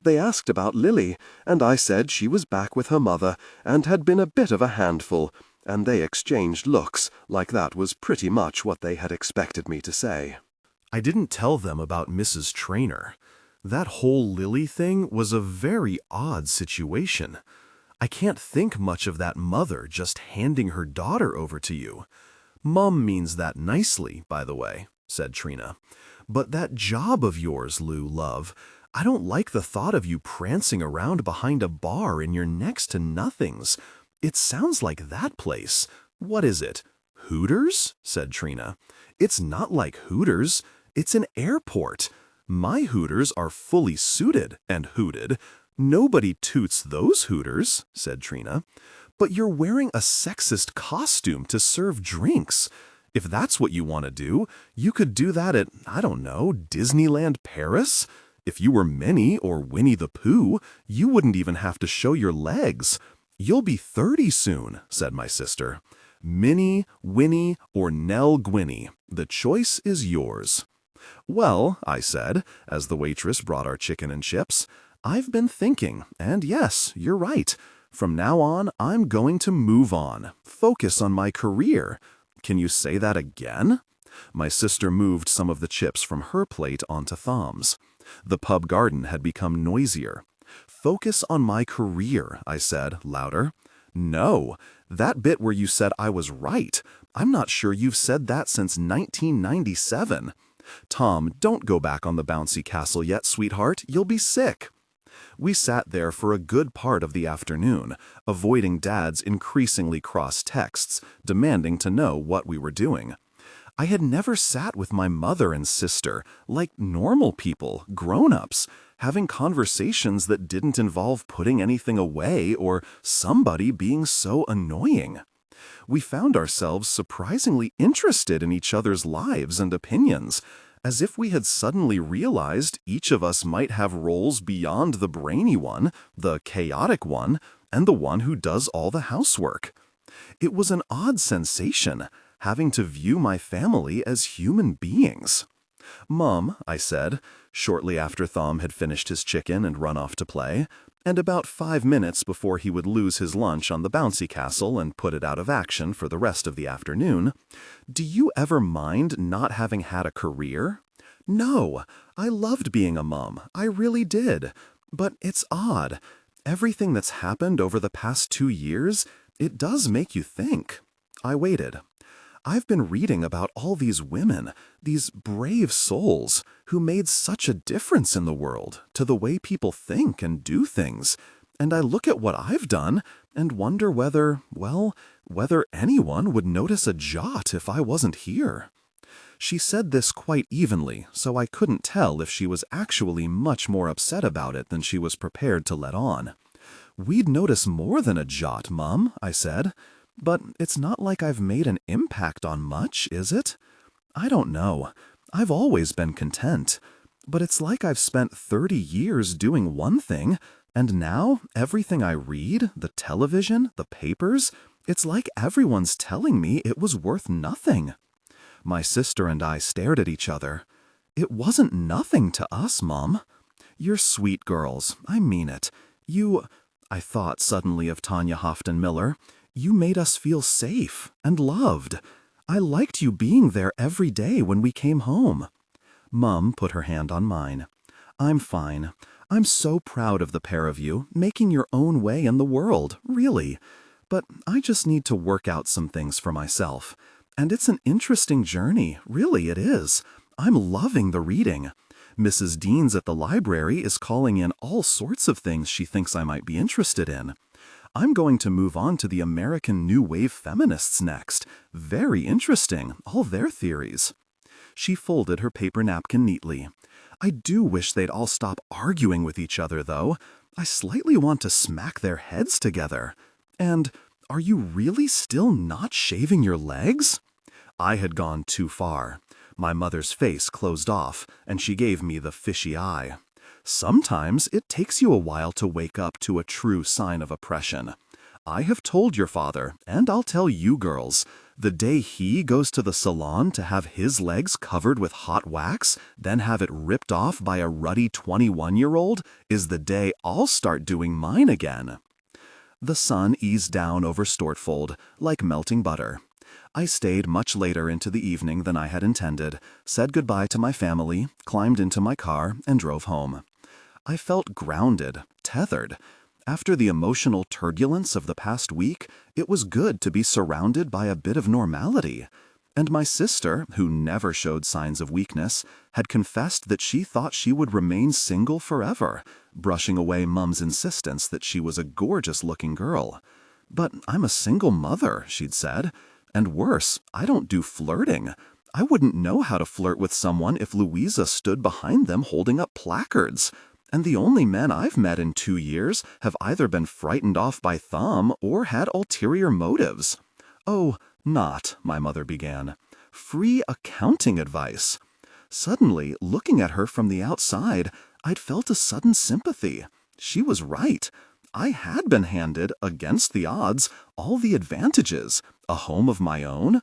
[SPEAKER 2] They asked about Lily, and I said she was back with her mother and had been a bit of a handful, and they exchanged looks like that was pretty much what they had expected me to say.
[SPEAKER 4] I didn't tell them about Mrs. Traynor. That whole Lily thing was a very odd situation. I can't think much of that mother just handing her daughter over to you. Mum means that nicely, by the way, said Trina. But that job of yours, Lou, love, I don't like the thought of you prancing around behind a bar in your next to nothings. It sounds like that place. What is it? Hooters? Said Trina. It's not like Hooters. It's an airport. My Hooters are fully suited and hooted. Nobody toots those Hooters, said Trina. But you're wearing a sexist costume to serve drinks. If that's what you want to do, you could do that at, I don't know, Disneyland Paris? If you were Minnie or Winnie the Pooh, you wouldn't even have to show your legs. You'll be 30 soon, said my sister. Minnie, Winnie, or Nell Gwynnie, the choice is yours. Well, I said, as the waitress brought our chicken and chips, I've been thinking, and yes, you're right. From now on, I'm going to move on, focus on my career. Can you say that again? My sister moved some of the chips from her plate onto Thom's. The pub garden had become noisier. Focus on my career, I said, louder. No, that bit where you said I was right. I'm not sure you've said that since 1997. Tom, don't go back on the bouncy castle yet, sweetheart. You'll be sick. We sat there for a good part of the afternoon, avoiding Dad's increasingly cross texts, demanding to know what we were doing. I had never sat with my mother and sister, like normal people, grown-ups, having conversations that didn't involve putting anything away or somebody being so annoying. We found ourselves surprisingly interested in each other's lives and opinions, as if we had suddenly realized each of us might have roles beyond the brainy one, the chaotic one, and the one who does all the housework. It was an odd sensation, having to view my family as human beings. Mom, I said, shortly after Thom had finished his chicken and run off to play, and about 5 minutes before he would lose his lunch on the bouncy castle and put it out of action for the rest of the afternoon, do you ever mind not having had a career? No, I loved being a mom, I really did. But it's odd. Everything that's happened over the past 2 years, it does make you think. I waited. I've been reading about all these women, these brave souls, who made such a difference in the world, to the way people think and do things, and I look at what I've done and wonder whether anyone would notice a jot if I wasn't here. She said this quite evenly, so I couldn't tell if she was actually much more upset about it than she was prepared to let on. We'd notice more than a jot, Mum, I said. But it's not like I've made an impact on much, is it? I don't know. I've always been content. But it's like I've spent 30 years doing one thing, and now everything I read, the television, the papers, it's like everyone's telling me it was worth nothing. My sister and I stared at each other. It wasn't nothing to us, Mom. You're sweet girls, I mean it. I thought suddenly of Tanya Houghton Miller. You made us feel safe and loved. I liked you being there every day when we came home. Mum put her hand on mine. I'm fine. I'm so proud of the pair of you, making your own way in the world, really. But I just need to work out some things for myself. And it's an interesting journey, really it is. I'm loving the reading. Mrs. Dean's at the library is calling in all sorts of things she thinks I might be interested in. I'm going to move on to the American New Wave feminists next. Very interesting, all their theories. She folded her paper napkin neatly. I do wish they'd all stop arguing with each other, though. I slightly want to smack their heads together. And are you really still not shaving your legs? I had gone too far. My mother's face closed off, and she gave me the fishy eye. Sometimes it takes you a while to wake up to a true sign of oppression. I have told your father, and I'll tell you girls, the day he goes to the salon to have his legs covered with hot wax, then have it ripped off by a ruddy 21-year-old, is the day I'll start doing mine again. The sun eased down over Stortfold, like melting butter. I stayed much later into the evening than I had intended, said goodbye to my family, climbed into my car, and drove home. I felt grounded, tethered. After the emotional turbulence of the past week, it was good to be surrounded by a bit of normality. And my sister, who never showed signs of weakness, had confessed that she thought she would remain single forever, brushing away Mum's insistence that she was a gorgeous-looking girl. But I'm a single mother, she'd said. And worse, I don't do flirting. I wouldn't know how to flirt with someone if Louisa stood behind them holding up placards. And the only men I've met in 2 years have either been frightened off by Thumb or had ulterior motives. Oh, not, my mother began. Free accounting advice. Suddenly, looking at her from the outside, I'd felt a sudden sympathy. She was right. I had been handed, against the odds, all the advantages, a home of my own,